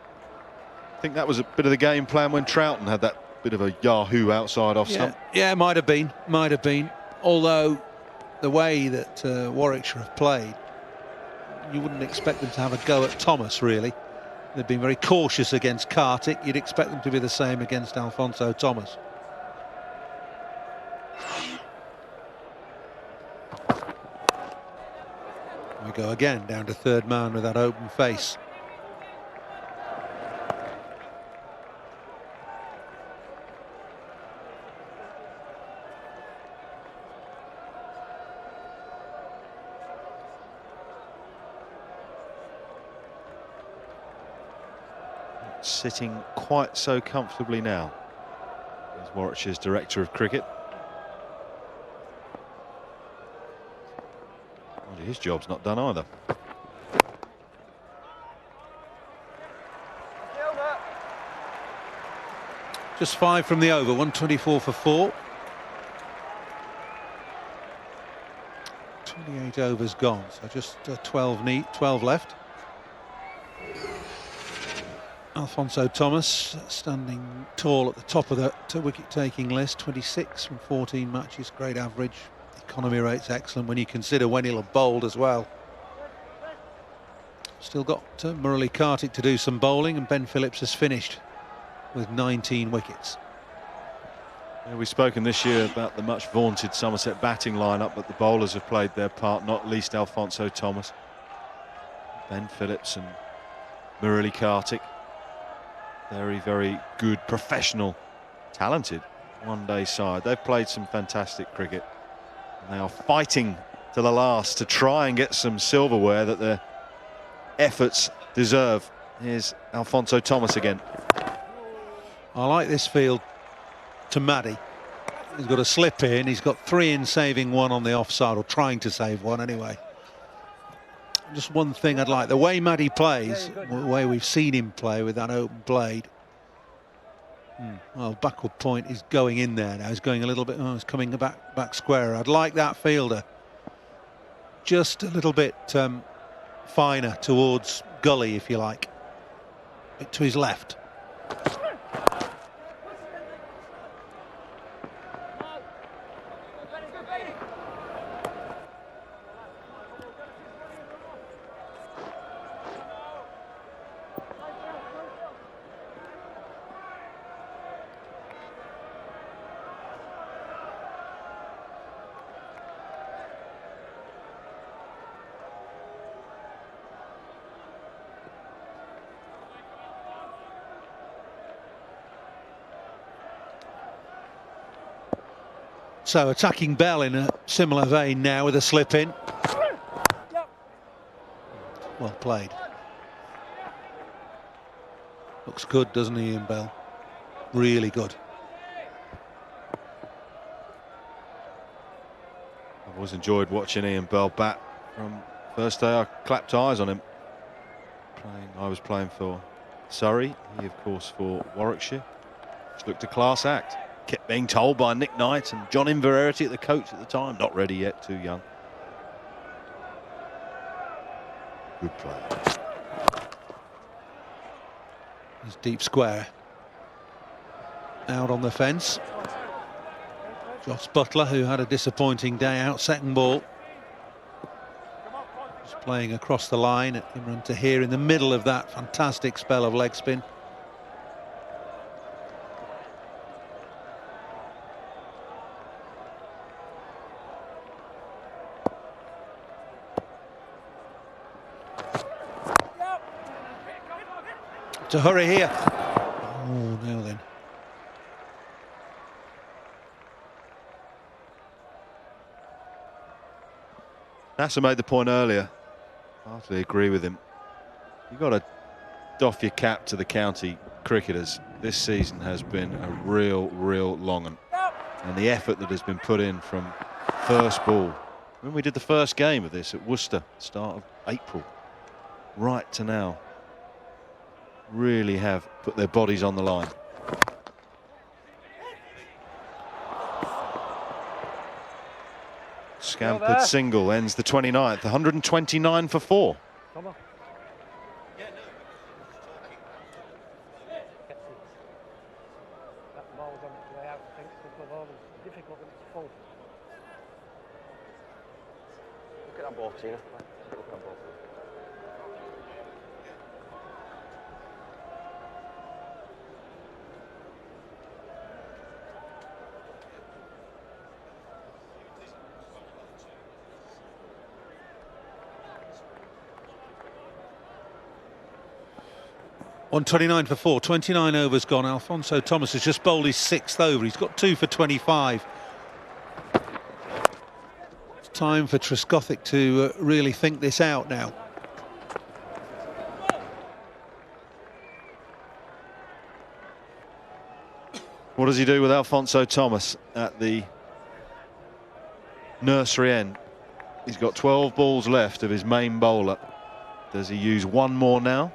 I think that was a bit of the game plan when Troughton had that bit of a Yahoo outside off stump. Yeah, might have been. Although the way that Warwickshire have played, you wouldn't expect them to have a go at Thomas, really. They've been very cautious against Kartik. You'd expect them to be the same against Alphonso Thomas. We go again, down to third man with that open face. Sitting quite so comfortably now as Warwickshire's director of cricket. Well, his job's not done either. Just 5 from the over, 124 for 4. 28 overs gone, so just 12 left. Alphonso Thomas standing tall at the top of the wicket-taking list, 26 from 14 matches, great average. Economy rate's excellent when you consider when he'll have bowled as well. Still got Murali Kartik to do some bowling, and Ben Phillips has finished with 19 wickets. Yeah, we've spoken this year about the much vaunted Somerset batting lineup, but the bowlers have played their part, not least Alphonso Thomas, Ben Phillips and Murali Kartik. Very, very good, professional, talented one-day side. They've played some fantastic cricket, and they are fighting to the last to try and get some silverware that their efforts deserve. Here's Alphonso Thomas again. I like this field to Maddie. He's got a slip in, he's got 3 in, saving 1 on the offside, or trying to save 1 anyway. Just one thing I'd like, the way Maddie plays, the way we've seen him play with that open blade. Well, backward point is going in there now. He's going a little bit, he's coming back square. I'd like that fielder just a little bit finer towards gully, if you like, bit to his left. So attacking Bell in a similar vein now with a slip in. Well played. Looks good, doesn't he, Ian Bell? Really good. I've always enjoyed watching Ian Bell bat. From first day I clapped eyes on him. I was playing for Surrey, he of course for Warwickshire. Just looked a class act. Kept being told by Nick Knight and John Inverarity, the coach at the time, not ready yet, too young. Good play. He's deep square. Out on the fence. Joss Butler, who had a disappointing day out, second ball. Just playing across the line at Imran Tahir in the middle of that fantastic spell of leg spin. To hurry here. Oh, now then. Nasser made the point earlier. I hardly agree with him. You've got to doff your cap to the county cricketers, this season has been a real long one. And the effort that has been put in from first ball. When we did the first game of this at Worcester, start of April, right to now, really have put their bodies on the line. Scampered single ends the 29th, 129 for 4. Come on. That ball's on its way out, I think, so the ball is difficult when it's full. Look at that ball, Tina. Look at that ball. On 29 for 4, 29 overs gone. Alphonso Thomas has just bowled his 6th over. He's got 2 for 25. It's time for Trescothick to really think this out now. What does he do with Alphonso Thomas at the nursery end? He's got 12 balls left of his main bowler. Does he use one more now?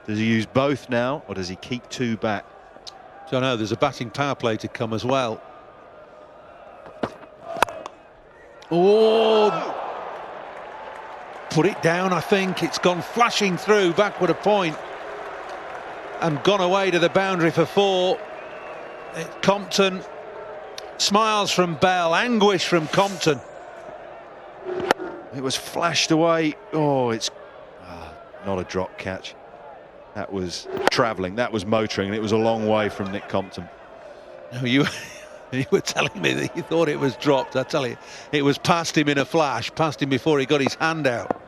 Does he use both now, or does he keep 2 back? Don't know. There's a batting power play to come as well. Oh, put it down. I think it's gone flashing through backward a point and gone away to the boundary for 4. Compton, smiles from Bell, anguish from Compton. It was flashed away. Oh, it's not a drop catch. That was travelling, that was motoring, and it was a long way from Nick Compton. No, you were telling me that you thought it was dropped. I tell you, it was past him in a flash, past him before he got his hand out.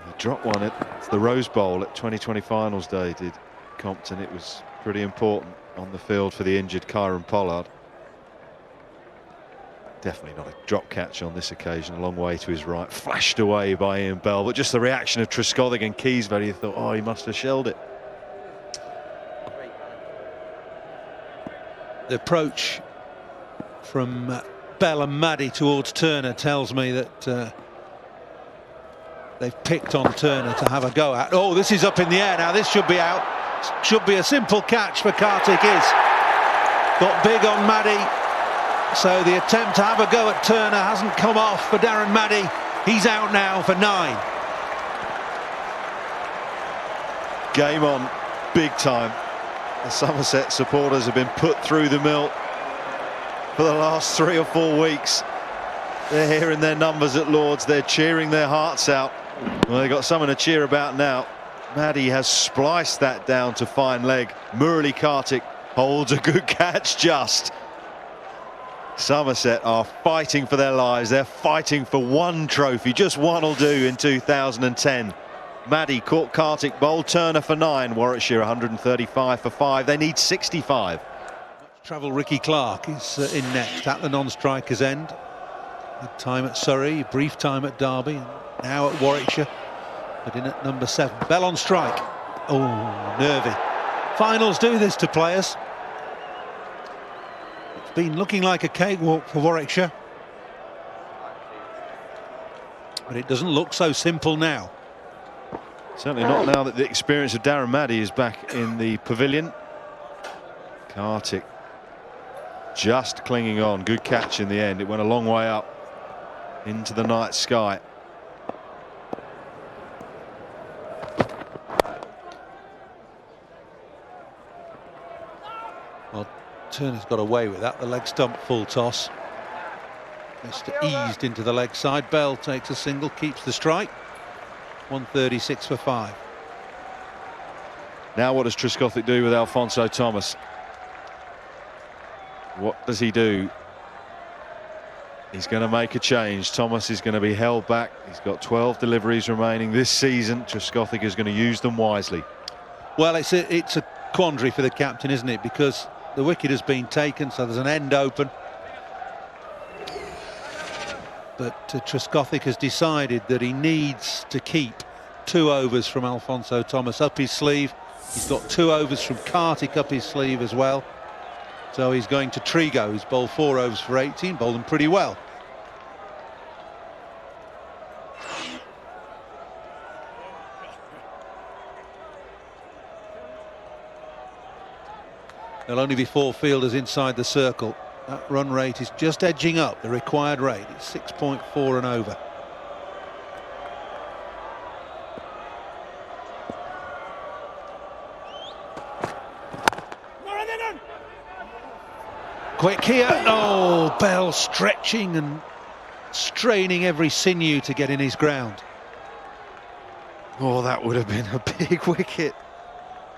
He dropped one at the Rose Bowl at 2020 Finals Day, did Compton. It was pretty important on the field for the injured Kyron Pollard. Definitely not a drop catch on this occasion. A long way to his right, flashed away by Ian Bell, but just the reaction of Trescothick and Keysbury, you thought, oh, he must have shelled it. The approach from Bell and Maddy towards Turner tells me that they've picked on Turner to have a go at. Oh, this is up in the air now. This should be out. Should be a simple catch for Kartik. Got big on Maddy. So the attempt to have a go at Turner hasn't come off for Darren Maddy. He's out now for 9. Game on, big time. The Somerset supporters have been put through the mill for the last 3 or 4 weeks. They're hearing their numbers at Lord's. They're cheering their hearts out. Well, they've got something to cheer about now. Maddy has spliced that down to fine leg. Murali Kartik holds a good catch just. Somerset are fighting for their lives. They're fighting for one trophy. Just one will do in 2010. Maddy caught Kartik, bowled Turner for 9. Warwickshire 135 for 5. They need 65. Travel Ricky Clark is in next at the non-striker's end. Had time at Surrey, brief time at Derby, and now at Warwickshire, but in at number 7. Bell on strike. Oh, nervy. Finals do this to players. It's been looking like a cakewalk for Warwickshire, but it doesn't look so simple now. Certainly not now that the experience of Darren Maddy is back in the pavilion. Kartik just clinging on. Good catch in the end. It went a long way up into the night sky. Well, Turner's got away with that. The leg stump full toss. Just eased into the leg side. Bell takes a single, keeps the strike. 136 for 5. Now what does Trescothick do with Alphonso Thomas? What does he do? He's going to make a change. Thomas is going to be held back. He's got 12 deliveries remaining this season. Trescothick is going to use them wisely. Well, it's a quandary for the captain, isn't it? Because the wicket has been taken, so there's an end open. But Trescothick has decided that he needs to keep 2 overs from Alfonso Thomas up his sleeve. He's got 2 overs from Kartik up his sleeve as well. So he's going to Trigo, who's bowled 4 overs for 18, bowled them pretty well. There'll only be 4 fielders inside the circle. That run rate is just edging up the required rate. It's 6.4 and over. Quick here. Oh, Bell stretching and straining every sinew to get in his ground. Oh, that would have been a big wicket.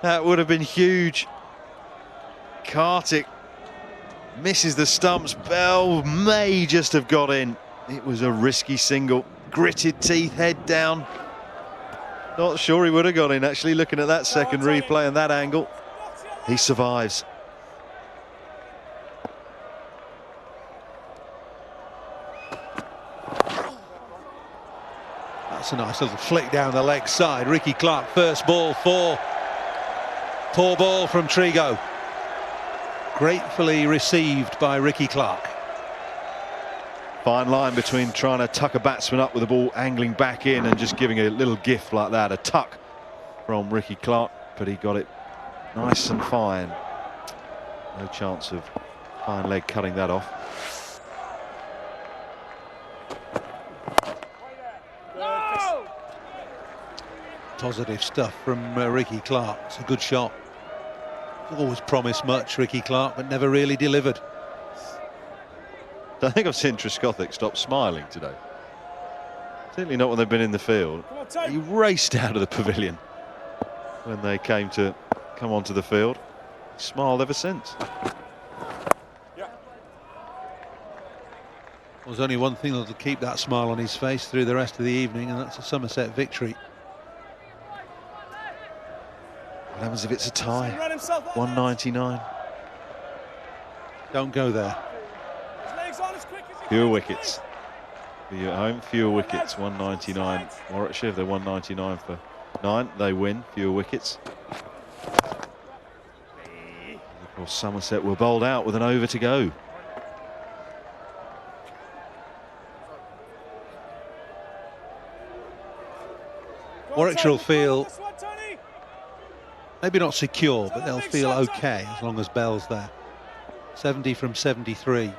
That would have been huge. Kartik misses the stumps. Bell may just have got in. It was a risky single. Gritted teeth, head down. Not sure he would have got in, actually, looking at that second replay and that angle. He survives. That's a nice little flick down the leg side. Ricky Clark, first ball, 4. Poor ball from Trigo. Gratefully received by Ricky Clark. Fine line between trying to tuck a batsman up with the ball angling back in and just giving a little gift like that, a tuck from Ricky Clark, but he got it nice and fine. No chance of fine leg cutting that off. Positive stuff from Ricky Clark. It's a good shot. Always promised much, Ricky Clark, but never really delivered. I think I've seen Trescothick stop smiling today. Certainly not when they've been in the field. He raced out of the pavilion when they came to come onto the field. He smiled ever since. There's only one thing that'll keep that smile on his face through the rest of the evening, and that's a Somerset victory. What happens if it's a tie? 199. Don't go there. Fewer wickets. For you at home, fewer wickets. 199. Warwickshire, if they're 199 for 9, they win. Fewer wickets. And of course, Somerset were bowled out with an over to go. Warwickshire will feel maybe not secure, but they'll feel okay as long as Bell's there. 70 from 73.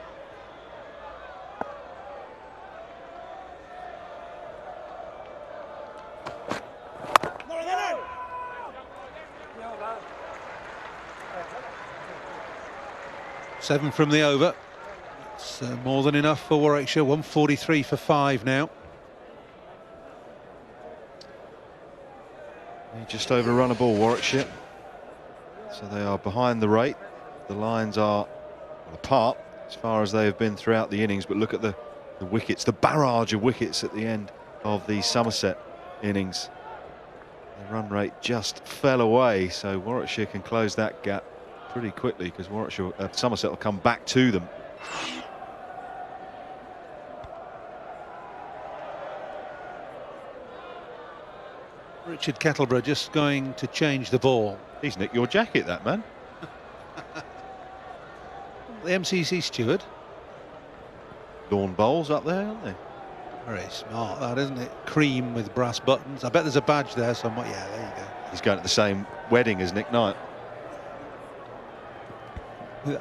Seven from the over. It's more than enough for Warwickshire. 143 for 5 now. Just overrun a ball, Warwickshire. So they are behind the rate. The lines are apart as far as they have been throughout the innings, but look at the wickets, the barrage of wickets at the end of the Somerset innings. The run rate just fell away, so Warwickshire can close that gap pretty quickly because Somerset will come back to them. Richard Kettleborough just going to change the ball. He's nicked your jacket, that man. The MCC steward. Lawn bowls up there, aren't they? Very smart, that, isn't it? Cream with brass buttons. I bet there's a badge there somewhere. Yeah, there you go. He's going to the same wedding as Nick Knight.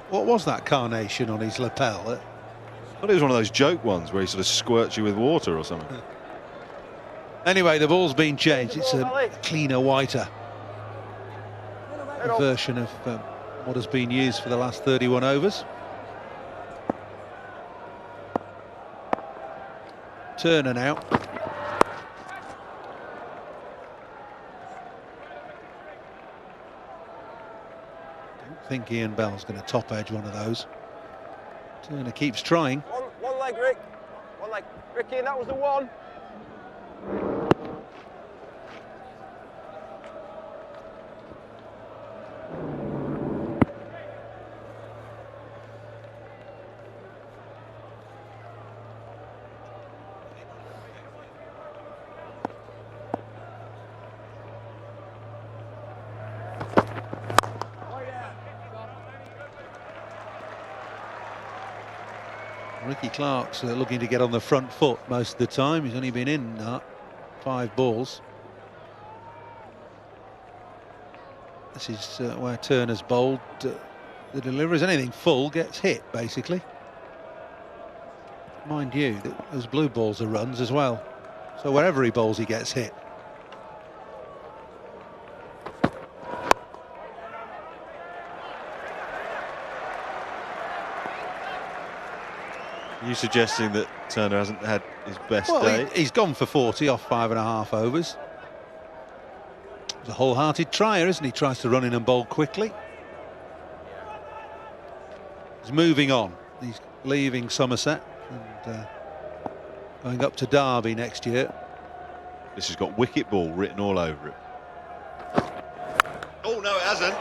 What was that carnation on his lapel? I thought it was one of those joke ones where he sort of squirts you with water or something. Anyway, the ball's been changed. It's a cleaner, whiter version of what has been used for the last 31 overs. Turner now. Don't think Ian Bell's going to top edge one of those. Turner keeps trying. One leg, Rick. One leg. Ricky, and that was the one. Ricky Clark's looking to get on the front foot most of the time. He's only been in 5 balls. This is where Turner's bowled. The deliveries, anything full gets hit, basically. Mind you, those blue balls are runs as well. So wherever he bowls, he gets hit. Are you suggesting that Turner hasn't had his best day? He's gone for 40 off 5.5 overs. He's a wholehearted trier, isn't he? Tries to run in and bowl quickly. He's moving on. He's leaving Somerset and going up to Derby next year. This has got wicket ball written all over it. Oh no, it hasn't.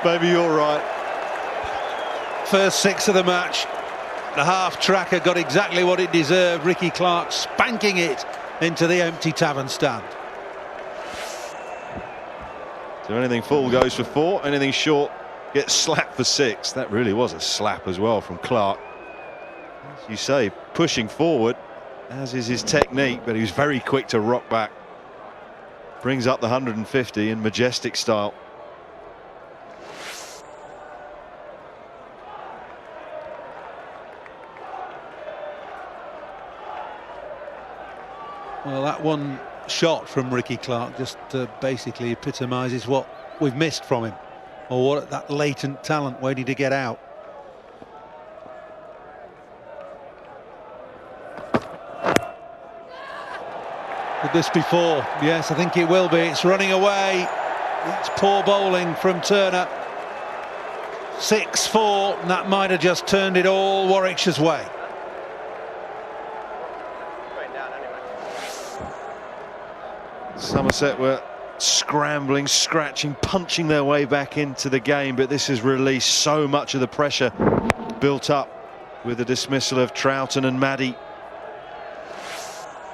Maybe you're right. First 6 of the match. The half tracker got exactly what it deserved. Ricky Clark spanking it into the empty tavern stand. So anything full goes for 4, anything short gets slapped for 6. That really was a slap as well from Clark. As you say, pushing forward, as is his technique, but he was very quick to rock back. Brings up the 150 in majestic style. Well, that one shot from Ricky Clark just basically epitomises what we've missed from him, or what that latent talent waiting to get out. Could this be 4? Yes, I think it will be. It's running away. It's poor bowling from Turner. 6-4, and that might have just turned it all Warwickshire's way. Somerset were scrambling, scratching, punching their way back into the game, but this has released so much of the pressure built up with the dismissal of Troughton and Maddie.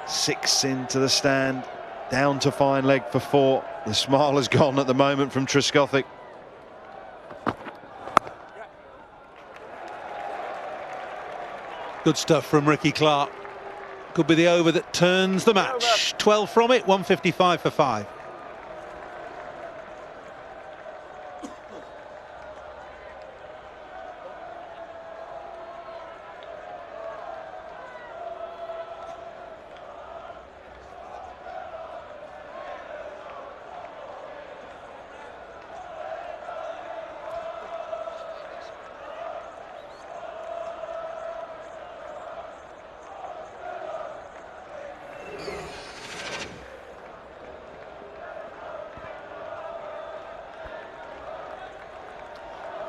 6 into the stand, down to fine leg for 4. The smile has gone at the moment from Trescothick. Good stuff from Ricky Clark. Could be the over that turns the match. 12 from it, 155 for 5.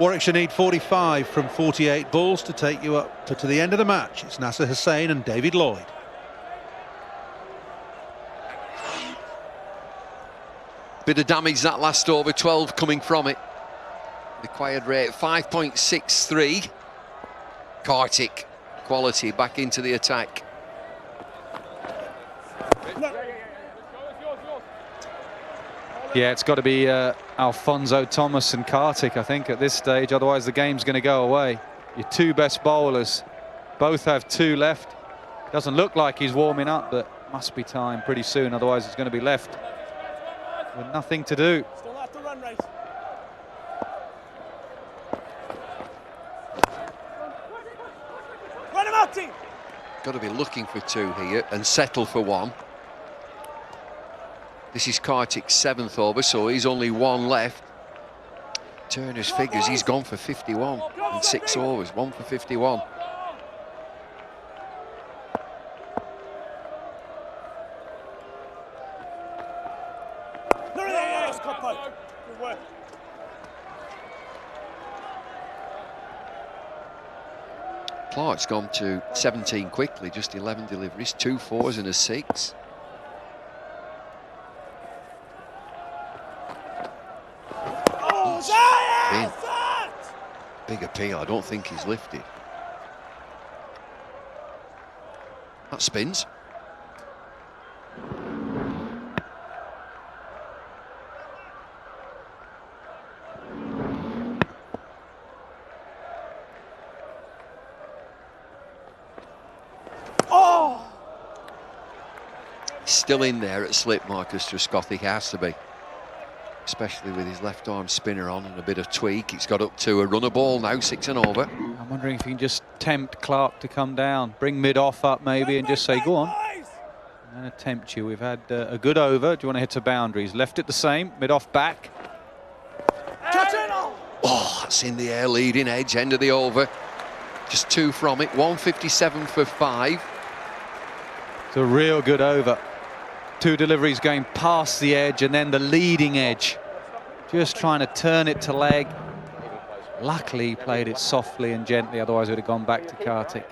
Warwickshire need 45 from 48 balls to take you up to the end of the match. It's Nasser Hussain and David Lloyd. Bit of damage that last over, 12 coming from it. Required rate 5.63. Kartik, quality back into the attack. Yeah, it's got to be Alfonso Thomas and Kartik, I think, at this stage. Otherwise, the game's going to go away. Your 2 best bowlers both have 2 left. Doesn't look like he's warming up, but must be time pretty soon. Otherwise, it's going to be left with nothing to do. Still have to run race. Run him out, team. Got to be looking for 2 here and settle for 1. This is Kartik's 7th over, so he's only 1 left. Turner's figures, he's gone for 51 in 6 overs, 1 for 51. Good work. Clark's gone to 17 quickly, just 11 deliveries, 2 4s and a 6. Big appeal, I don't think he's lifted. That spins. still in there at slip, Marcus Trescothick has to be. Especially with his left arm spinner on and a bit of tweak. It's got up to a runner ball now, 6 and over. I'm wondering if he can just tempt Clark to come down, bring mid-off up maybe and just say, go on. I'm going to tempt you. We've had a good over. Do you want to hit the boundaries? Left it the same, mid-off back. Oh, that's in the air, leading edge, end of the over. Just 2 from it, 157 for 5. It's a real good over. 2 deliveries going past the edge and then the leading edge. Just trying to turn it to leg. Luckily, he played it softly and gently, otherwise it would have gone back to Kartik.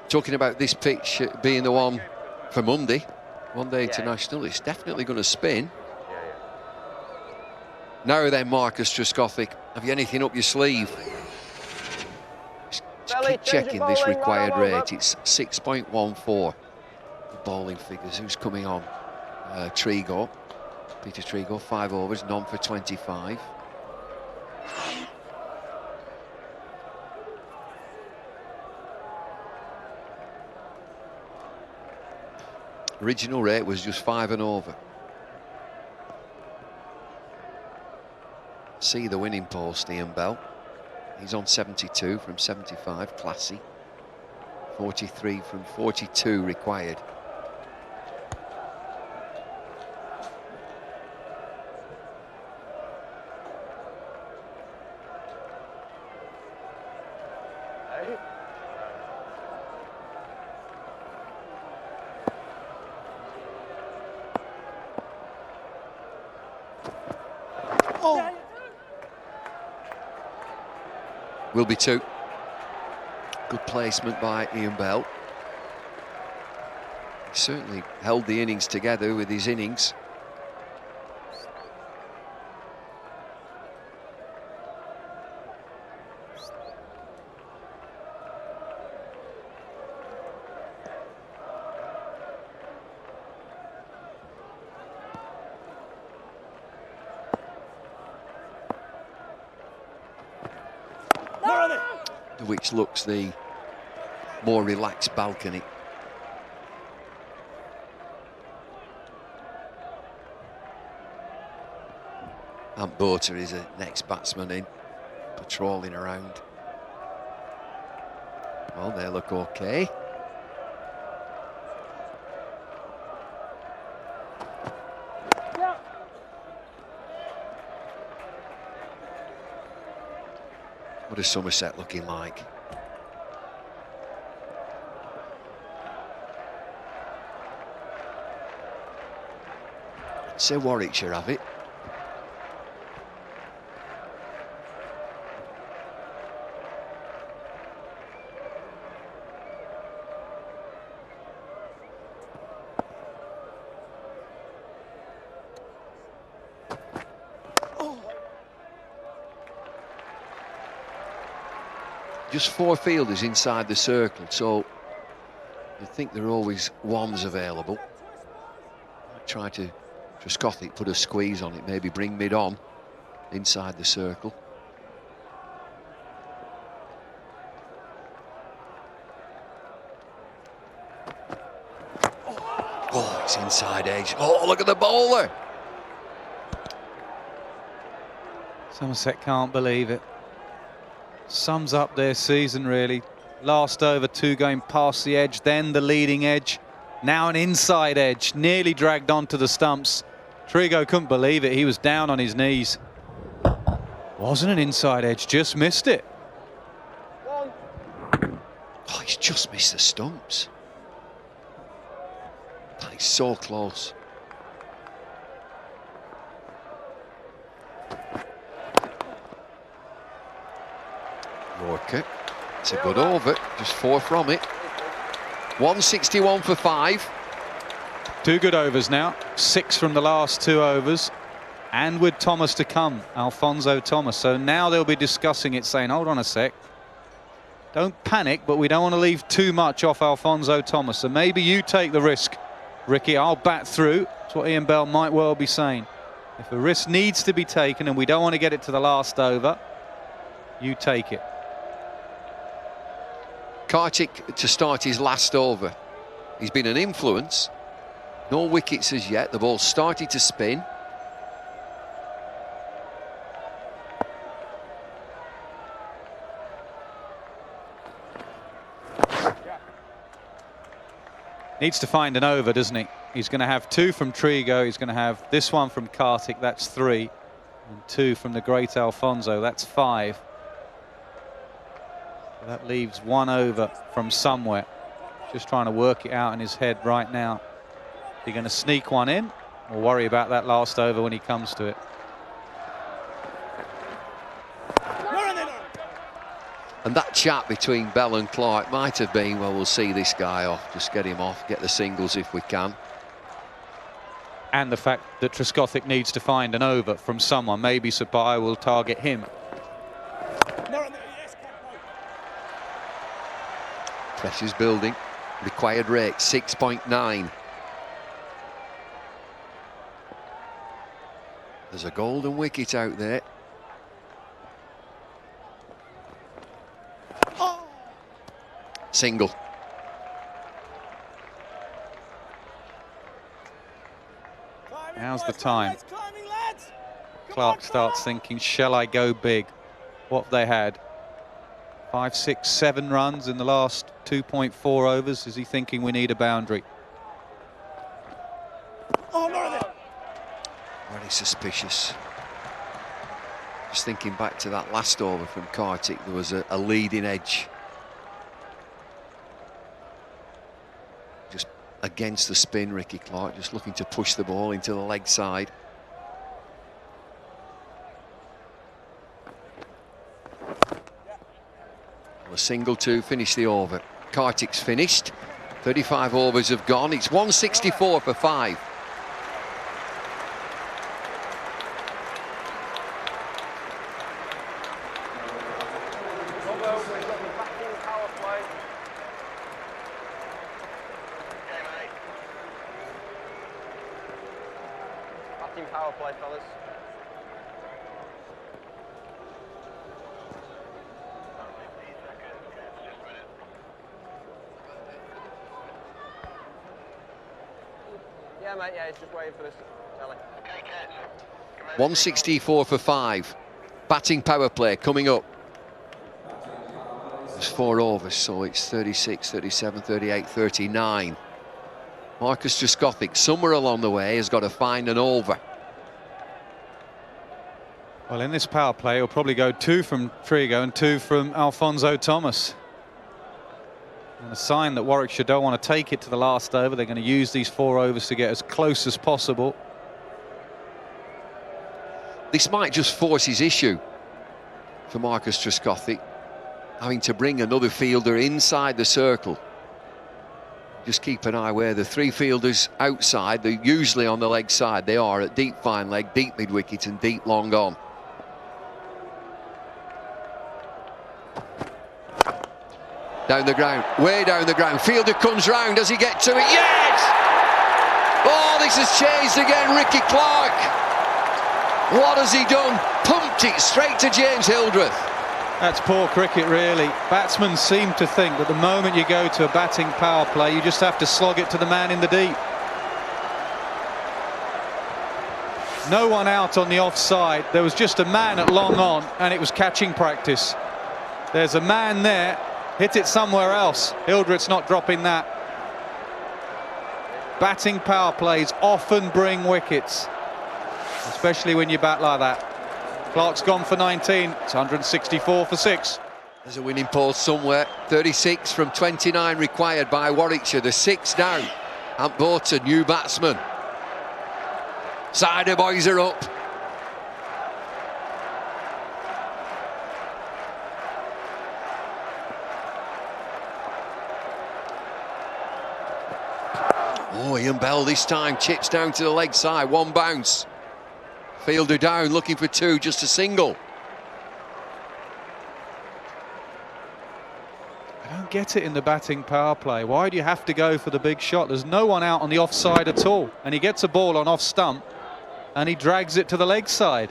Talking about this pitch being the one for Monday, Monday International, it's definitely going to spin. Now then, Marcus Trescothick, have you anything up your sleeve? Just keep checking this required rate. It's 6.14. Bowling figures. Who's coming on? Trigo. Peter Trigo, 5 overs, none for 25. Original rate was just 5 and over. See the winning post, Ian Bell. He's on 72 from 75, classy. 43 from 42 required. Will be 2. Good placement by Ian Bell. He certainly held the innings together with his innings. Which looks the more relaxed balcony. And Bota is the next batsman in, patrolling around. Well, they look okay. What is Somerset looking like? I'd say Warwickshire have it. Just 4 fielders inside the circle, so you'd think there are always ones available. Try to Trescothick put a squeeze on it, maybe bring mid on inside the circle. Oh, it's inside edge. Oh, look at the bowler. Somerset can't believe it. Sums up their season, really. Last over, 2 going past the edge, then the leading edge. Now an inside edge, nearly dragged onto the stumps. Trigo couldn't believe it. He was down on his knees. Wasn't an inside edge, just missed it. Oh, he's just missed the stumps. That is so close. Yorker. It's a good over, just 4 from it. 161 for 5. 2 good overs now, 6 from the last 2 overs. And with Thomas to come, Alfonso Thomas. So now they'll be discussing it, saying, hold on a sec. Don't panic, but we don't want to leave too much off Alfonso Thomas. So maybe you take the risk, Ricky. I'll bat through. That's what Ian Bell might well be saying. If a risk needs to be taken and we don't want to get it to the last over, you take it. Kartik to start his last over. He's been an influence, No wickets as yet. The ball started to spin. Needs to find an over, doesn't he? He's going to have 2 from Trigo. He's going to have this one from Kartik. That's 3. And 2 from the great Alfonso. That's 5. So that leaves 1 over from somewhere. Just trying to work it out in his head right now. Is he going to sneak one in or worry about that last over when he comes to it? And that chat between Bell and Clark might have been, well, we'll see this guy off, just get him off, get the singles if we can. And the fact that Trescothick needs to find an over from someone. Maybe Sapai will target him. Pressure's building. Required rate 6.9. There's a golden wicket out there. Single. Now's the time. Clark starts thinking, shall I go big? What have they had? 5, 6, 7 runs in the last 2.4 overs. Is he thinking we need a boundary? Very suspicious. Just thinking back to that last over from Kartik, there was a leading edge. Just against the spin, Ricky Clark, just looking to push the ball into the leg side. A single to finish the over. Kartik's finished. 35 overs have gone. It's 164 for 5. Batting power play, fellas. Yeah, mate, yeah, he's just waiting for this telly. 164 for 5. Batting power play coming up. There's 4 overs, so it's 36, 37, 38, 39. Marcus Trescothick, somewhere along the way, has got to find an over. Well, in this power play, he'll probably go 2 from Trigo and 2 from Alfonso Thomas. And a sign that Warwickshire don't want to take it to the last over. They're going to use these 4 overs to get as close as possible. This might just force his issue for Marcus Trescothick, having to bring another fielder inside the circle. Just keep an eye where the 3 fielders outside, they're usually on the leg side. They are at deep fine leg, deep mid wicket and deep long on. Down the ground, way down the ground. Fielder comes round. Does he get to it? Yes! Oh, this has changed again. Ricky Clark. What has he done? Pumped it straight to James Hildreth. That's poor cricket, really. Batsmen seem to think that the moment you go to a batting power play, you just have to slog it to the man in the deep. No one out on the offside. There was just a man at long on, and it was catching practice. There's a man there. Hit it somewhere else. Hildreth's not dropping that. Batting power plays often bring wickets, especially when you bat like that. Clark's gone for 19. It's 164 for 6. There's a winning post somewhere. 36 from 29 required by Warwickshire. The 6 down. Ant Bourton, new batsman. Cider boys are up. Oh, Ian Bell this time chips down to the leg side. 1 bounce. Fielder down, looking for 2, just a single. I don't get it in the batting power play. Why do you have to go for the big shot? There's no one out on the offside at all. And he gets a ball on off stump and he drags it to the leg side.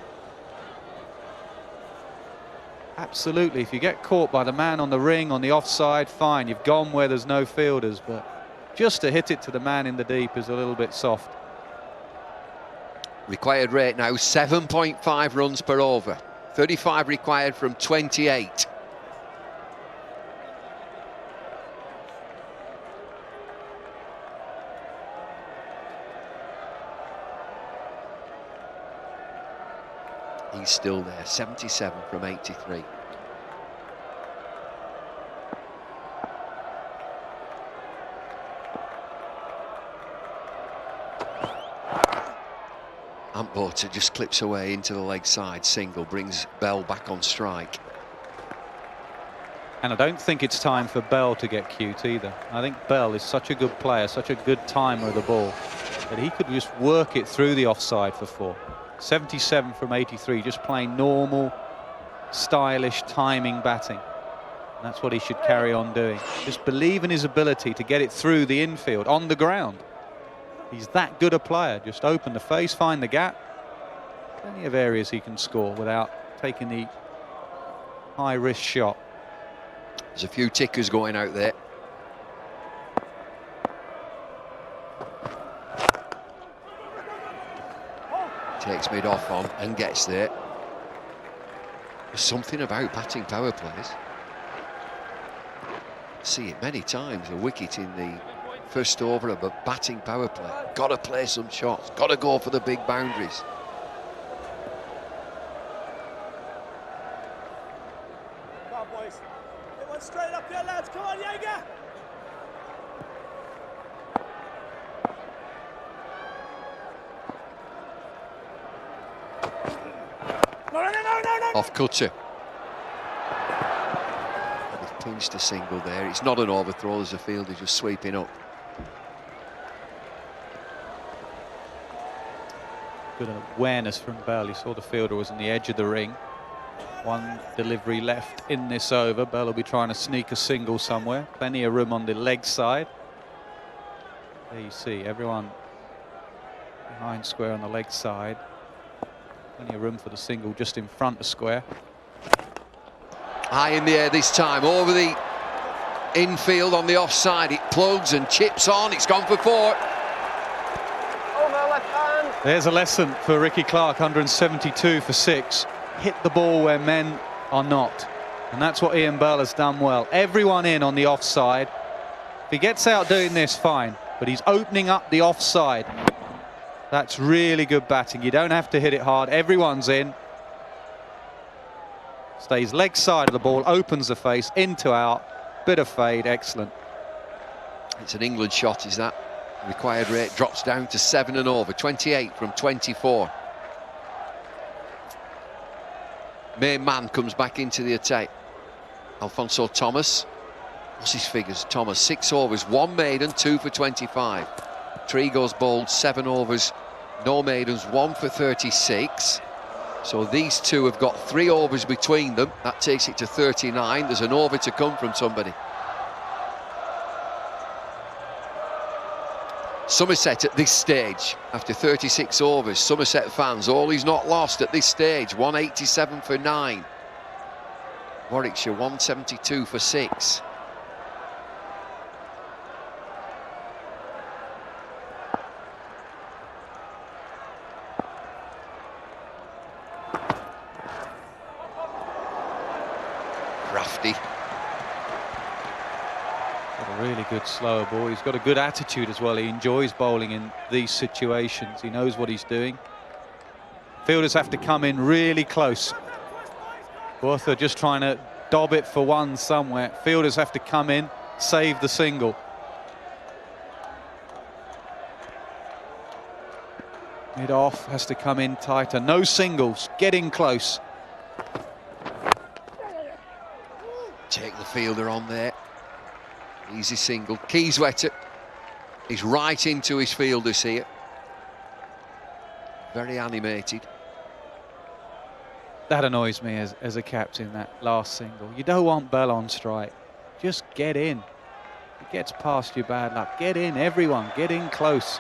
Absolutely, if you get caught by the man on the ring on the offside, fine, you've gone where there's no fielders, but just to hit it to the man in the deep is a little bit soft. Required rate now 7.5 runs per over. 35 required from 28. He's still there, 77 from 83. Antwater just clips away into the leg side, single, brings Bell back on strike. And I don't think it's time for Bell to get cute either. I think Bell is such a good player, such a good timer of the ball, that he could just work it through the offside for 4. 77 from 83, just playing normal, stylish, timing batting. And that's what he should carry on doing. Just believe in his ability to get it through the infield, on the ground. He's that good a player. Just open the face, find the gap. Plenty of areas he can score without taking the high-risk shot. There's a few tickers going out there. Takes mid off on and gets there. There's something about batting power plays. See it many times, a wicket in the first over of a batting power play. Got to play some shots, got to go for the big boundaries. Come on, boys. Get one straight up here, lads. Come on, Jaeger. No. Off cutter. They've pinched a single there. It's not an overthrow, there's a fielder just sweeping up. Good awareness from Bell. He saw the fielder was on the edge of the ring. One delivery left in this over. Bell will be trying to sneak a single somewhere. Plenty of room on the leg side. There you see everyone behind square on the leg side. Plenty of room for the single just in front of square. High in the air this time, over the infield on the offside. It plugs and chips on. It's gone for 4. Over left hand. There's a lesson for Ricky Clark, 172 for 6. Hit the ball where men are not. And that's what Ian Bell has done well. Everyone in on the offside. If he gets out doing this, fine. But he's opening up the offside. That's really good batting. You don't have to hit it hard. Everyone's in. Stays leg side of the ball, opens the face, into out. Bit of fade, excellent. It's an England shot, is that? Required rate drops down to 7 and over, 28 from 24. Main man comes back into the attack. Alfonso Thomas. What's his figures? Thomas, 6 overs, 1 maiden, 2 for 25. Trigo's bowled 7 overs, no maidens, 1 for 36. So these two have got 3 overs between them. That takes it to 39. There's an over to come from somebody. Somerset at this stage, after 36 overs, Somerset fans, all is not lost at this stage. 187 for 9. Warwickshire 172 for 6. Rafty. Got a really good slower ball. He's got a good attitude as well. He enjoys bowling in these situations. He knows what he's doing. Fielders have to come in really close. Arthur just trying to dob it for 1 somewhere. Fielders have to come in, save the single. Mid off has to come in tighter. No singles, getting close. Take the fielder on there. Easy single. Clydesdale. He's right into his fielders here. Very animated. That annoys me as a captain, that last single. You don't want Bell on strike. Just get in. It gets past you, bad luck. Get in, everyone. Get in close.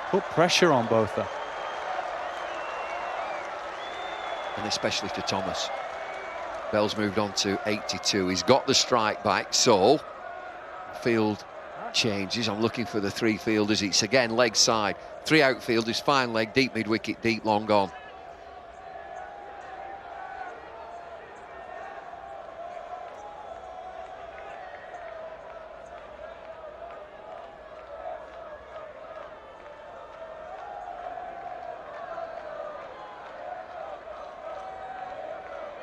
Put pressure on Botha. And especially to Thomas. Bell's moved on to 82. He's got the strike back, so field changes. I'm looking for the three fielders. It's again leg side. Three outfielders, fine leg, deep mid-wicket, deep long on.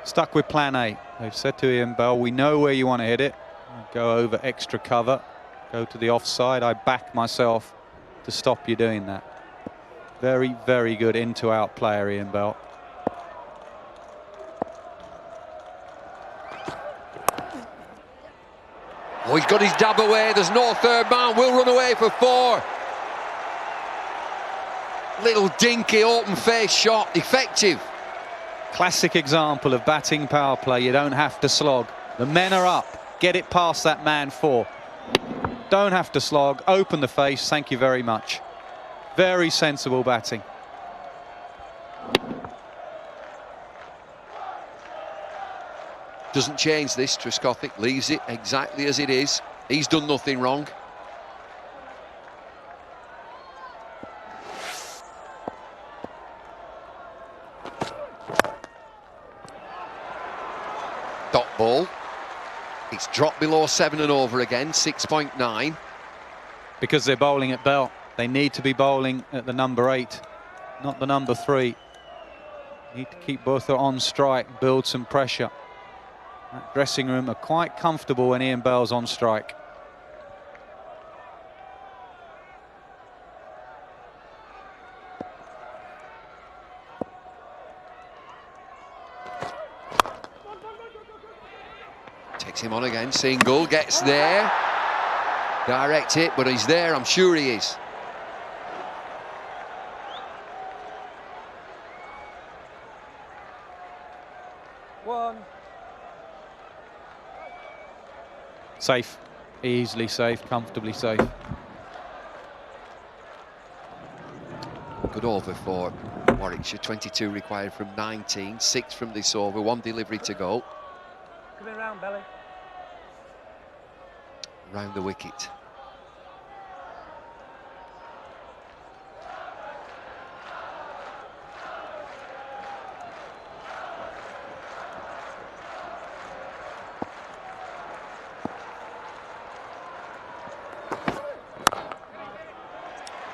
Stuck with plan A. They've said to Ian Bell, we know where you want to hit it. Go over extra cover, go to the offside. I back myself to stop you doing that. Very, very good into-out player, Ian Bell. Oh, he's got his dab away. There's no third man. Will run away for 4. Little dinky open face shot, effective. Classic example of batting power play. You don't have to slog. The men are up. Get it past that man 4. Don't have to slog. Open the face. Thank you very much. Very sensible batting. Doesn't change this. Trescothick leaves it exactly as it is. He's done nothing wrong. Dot ball. It's dropped below 7 and over again, 6.9. Because they're bowling at Bell. They need to be bowling at the number 8, not the number 3. Need to keep both on strike, build some pressure. That dressing room are quite comfortable when Ian Bell's on strike. Takes him on again, single, gets there. Direct hit, but he's there, I'm sure he is. Safe, easily safe, comfortably safe. Good over for Warwickshire, 22 required from 19, 6 from this over, 1 delivery to go. Coming round, Belly. Round the wicket.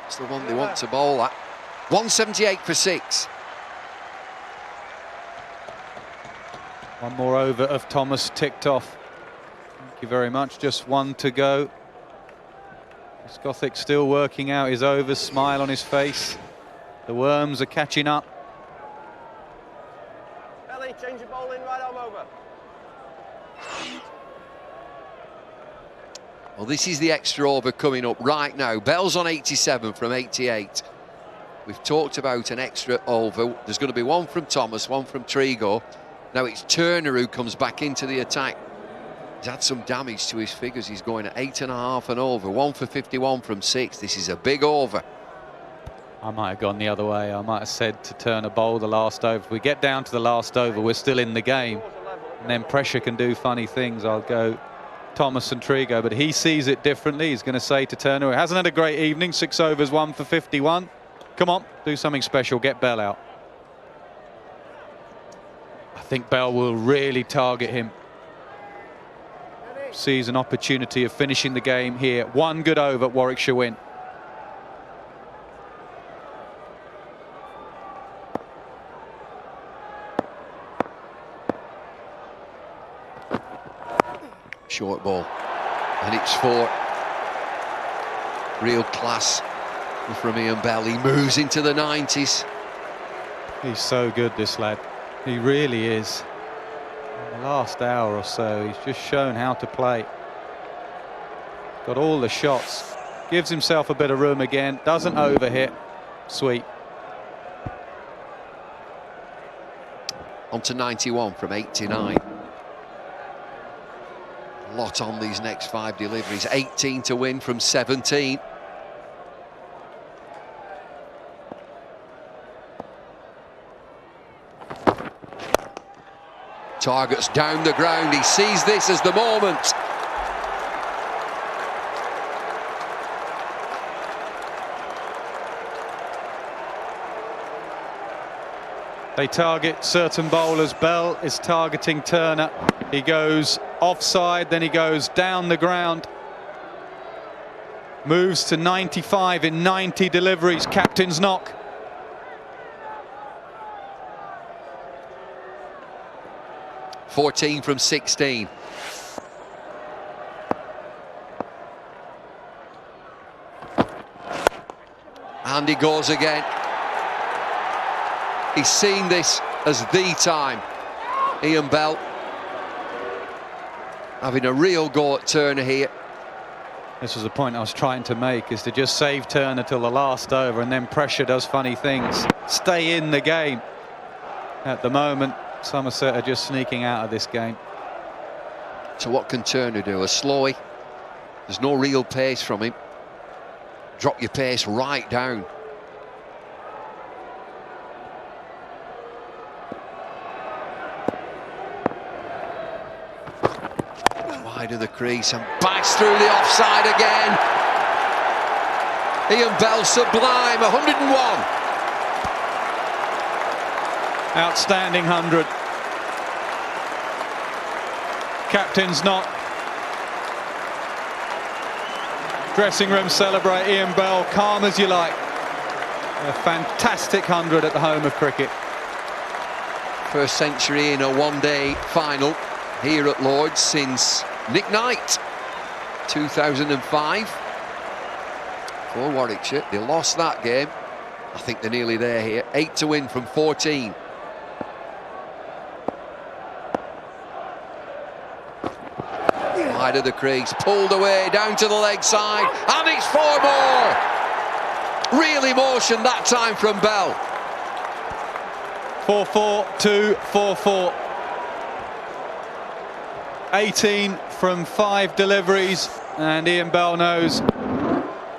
It's the one they want to bowl at. 178 for 6. One more over of Thomas ticked off. Thank you very much. Just 1 to go. Trescothick still working out his overs, smile on his face. The worms are catching up. Ellie, change your bowling, right arm over. Well, this is the extra over coming up right now. Bell's on 87 from 88. We've talked about an extra over. There's going to be 1 from Thomas, 1 from Trigo. Now it's Turner who comes back into the attack. He's had some damage to his figures. He's going at 8.5 and over. 1 for 51 from 6. This is a big over. I might have gone the other way. I might have said to Turner bowl the last over. If we get down to the last over, we're still in the game. And then pressure can do funny things. I'll go Thomas and Trigo, but he sees it differently. He's going to say to Turner, who hasn't had a great evening, 6 overs, 1 for 51. Come on, do something special, get Bell out. I think Bell will really target him. Sees an opportunity of finishing the game here. 1 good over, Warwickshire win. Short ball, and it's 4. Real class from Ian Bell. He moves into the 90s. He's so good, this lad. He really is. In the last hour or so, he's just shown how to play. Got all the shots. Gives himself a bit of room again. Doesn't overhit. Sweet. On to 91 from 89. A lot on these next 5 deliveries. 18 to win from 17. Targets down the ground. He sees this as the moment. They target certain bowlers. Bell is targeting Turner. He goes offside, then he goes down the ground. Moves to 95 in 90 deliveries. Captain's knock. "14 from 16. And he goes again. He's seen this as the time. Ian Bell having a real go at Turner here. This was the point I was trying to make, is to just save Turner till the last over, and then pressure does funny things. Stay in the game. At the moment, Somerset are just sneaking out of this game. So what can Turner do? A slowy. There's no real pace from him. Drop your pace right down. Wide of the crease and backs through the offside again. Ian Bell sublime, 101. Outstanding 100. Captain's knock. Dressing room celebrate. Ian Bell, calm as you like. A fantastic 100 at the home of cricket. First century in a one-day final here at Lord's since Nick Knight, 2005. For Warwickshire, they lost that game. I think they're nearly there here. 8 to win from 14. Wide of the crease, pulled away, down to the leg side, and it's 4 more! Real emotion that time from Bell. 4-4 to 4-4. 18 from 5 deliveries, and Ian Bell knows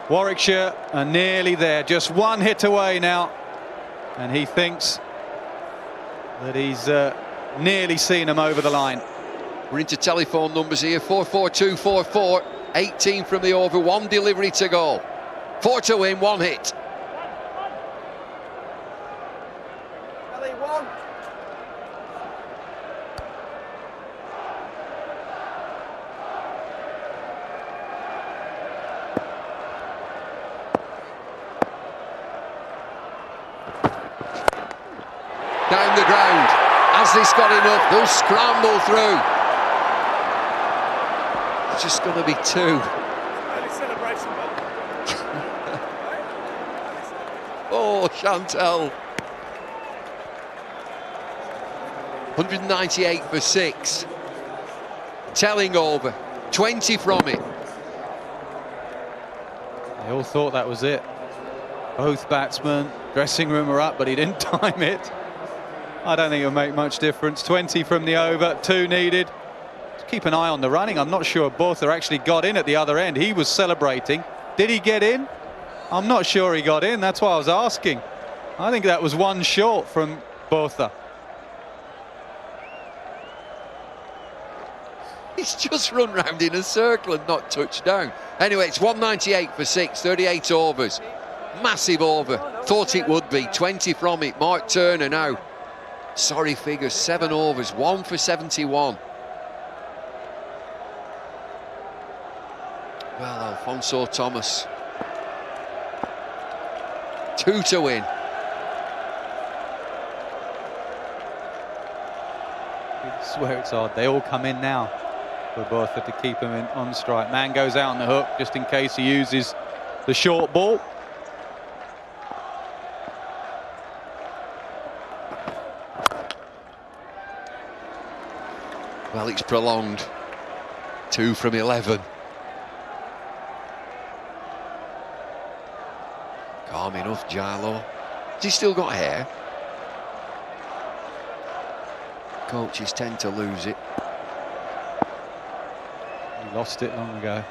Warwickshire are nearly there, just 1 hit away now, and he thinks that he's nearly seen them over the line. We're into telephone numbers here. 44244. 18 from the over, 1 delivery to go. 4 to win, 1 hit. Down the ground. Has this got enough? They'll scramble through. It's just going to be 2. Early celebration, Oh, Chantel. 198 for 6. Telling over. 20 from it. They all thought that was it. Both batsmen, dressing room are up, but he didn't time it. I don't think it'll make much difference. 20 from the over, 2 needed. Keep an eye on the running. I'm not sure Botha actually got in at the other end. He was celebrating. Did he get in? I'm not sure he got in. That's why I was asking. I think that was 1 short from Botha. He's just run round in a circle and not touched down. Anyway, it's 198 for 6, 38 overs. Massive over. Thought it would be. 20 from it. Mark Turner now. Sorry figures, 7 overs, 1 for 71. Well, Alfonso Thomas. 2 to win. I swear it's odd. They all come in now for Botha to keep him in on strike. Man goes out on the hook just in case he uses the short ball. Well, it's prolonged. 2 from 11. Calm enough, Jarlo. Has he still got hair? Coaches tend to lose it. He lost it long ago.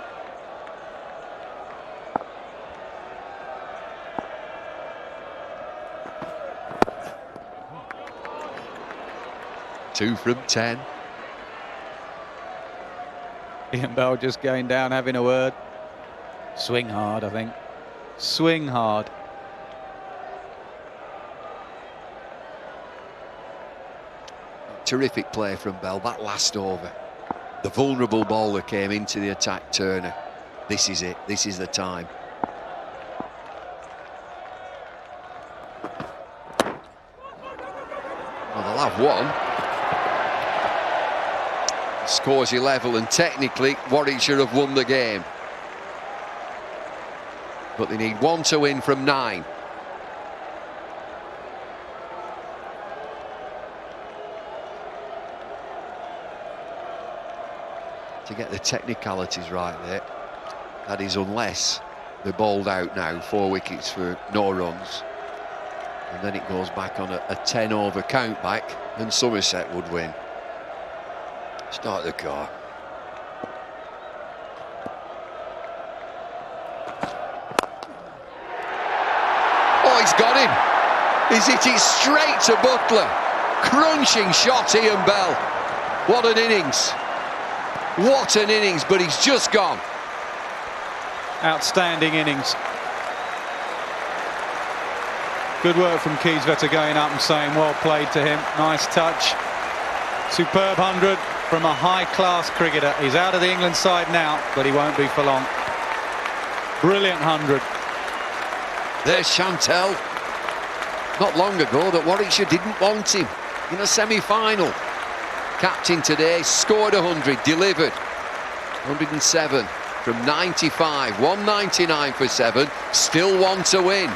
Two from 10. Ian Bell just going down, having a word. Swing hard, I think. Swing hard. Terrific play from Bell, that last over. The vulnerable bowler came into the attack, Turner. This is it, this is the time. Well, they'll have one. Scores 11, and technically Warwickshire have won the game. But they need one to win from 9. To get the technicalities right there. That is unless they're bowled out now, 4 wickets for no runs. And then it goes back on a 10 over count back, and Somerset would win. Start the car. Oh, he's got him. He's hit it straight to Butler. Crunching shot, Ian Bell. What an innings. What an innings, but he's just gone. Outstanding innings. Good work from Clydesdale going up and saying well played to him. Nice touch. Superb 100 from a high-class cricketer. He's out of the England side now, but he won't be for long. Brilliant 100. There's Chantel. Not long ago that Warwickshire didn't want him in a semi-final. Captain today, scored 100, delivered 107 from 95, 199 for 7, still one to win.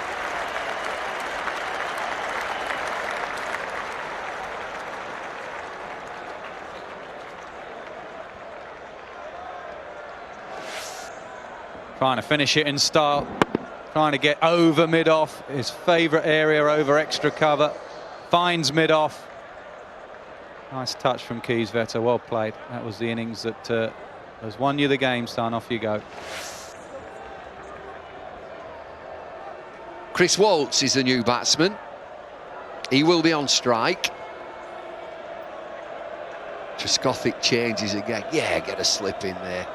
Trying to finish it in style, trying to get over mid-off, his favourite area over extra cover, finds mid-off. Nice touch from Clydesdale, well played. That was the innings that has won you the game, son. Off you go. Chris Waltz is the new batsman. He will be on strike. Trescothick changes again. Yeah, get a slip in there.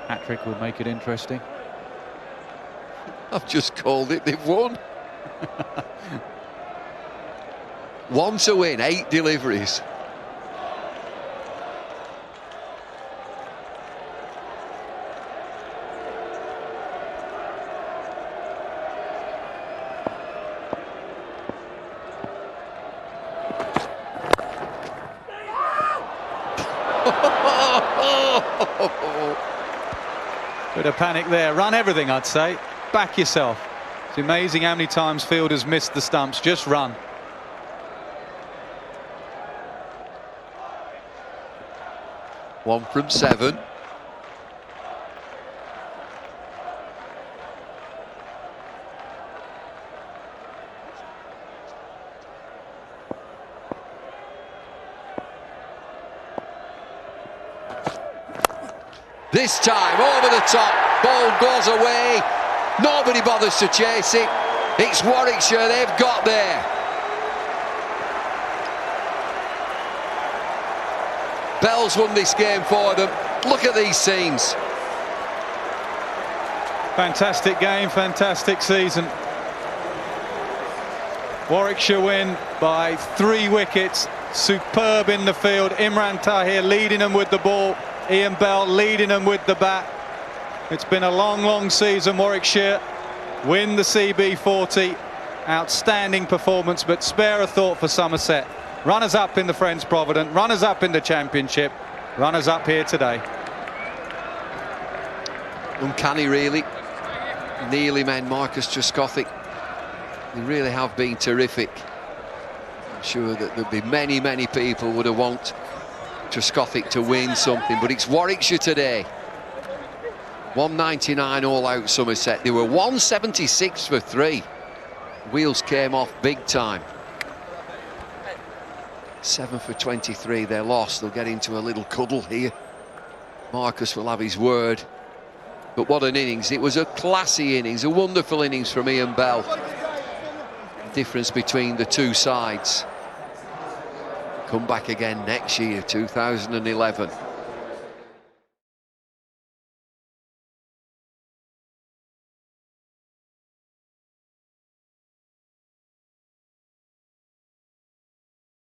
Hat-trick will make it interesting. I've just called it, they've won. 1 to win, 8 deliveries. Bit of panic there. Run everything, I'd say. Back yourself. It's amazing how many times fielders missed the stumps. Just run. One from 7. This time over the top, ball goes away, nobody bothers to chase it. It's Warwickshire, they've got there. Bell's won this game for them. Look at these scenes. Fantastic game, fantastic season. Warwickshire win by 3 wickets. Superb in the field. Imran Tahir leading them with the ball. Ian Bell leading them with the bat. It's been a long, long season. Warwickshire win the CB40. Outstanding performance, but spare a thought for Somerset. Runners up in the Friends Provident, runners up in the Championship, runners up here today. Uncanny, really. Nearly men, Marcus Trescothick. They really have been terrific. I'm sure that there'll be many, many people would have wanted Trescothick to win something, but it's Warwickshire today. 199 all out Somerset. They were 176 for 3. Wheels came off big time. 7 for 23, they're lost. They'll get into a little cuddle here. Marcus will have his word. But what an innings. It was a classy innings, a wonderful innings from Ian Bell. The difference between the two sides. Come back again next year, 2011.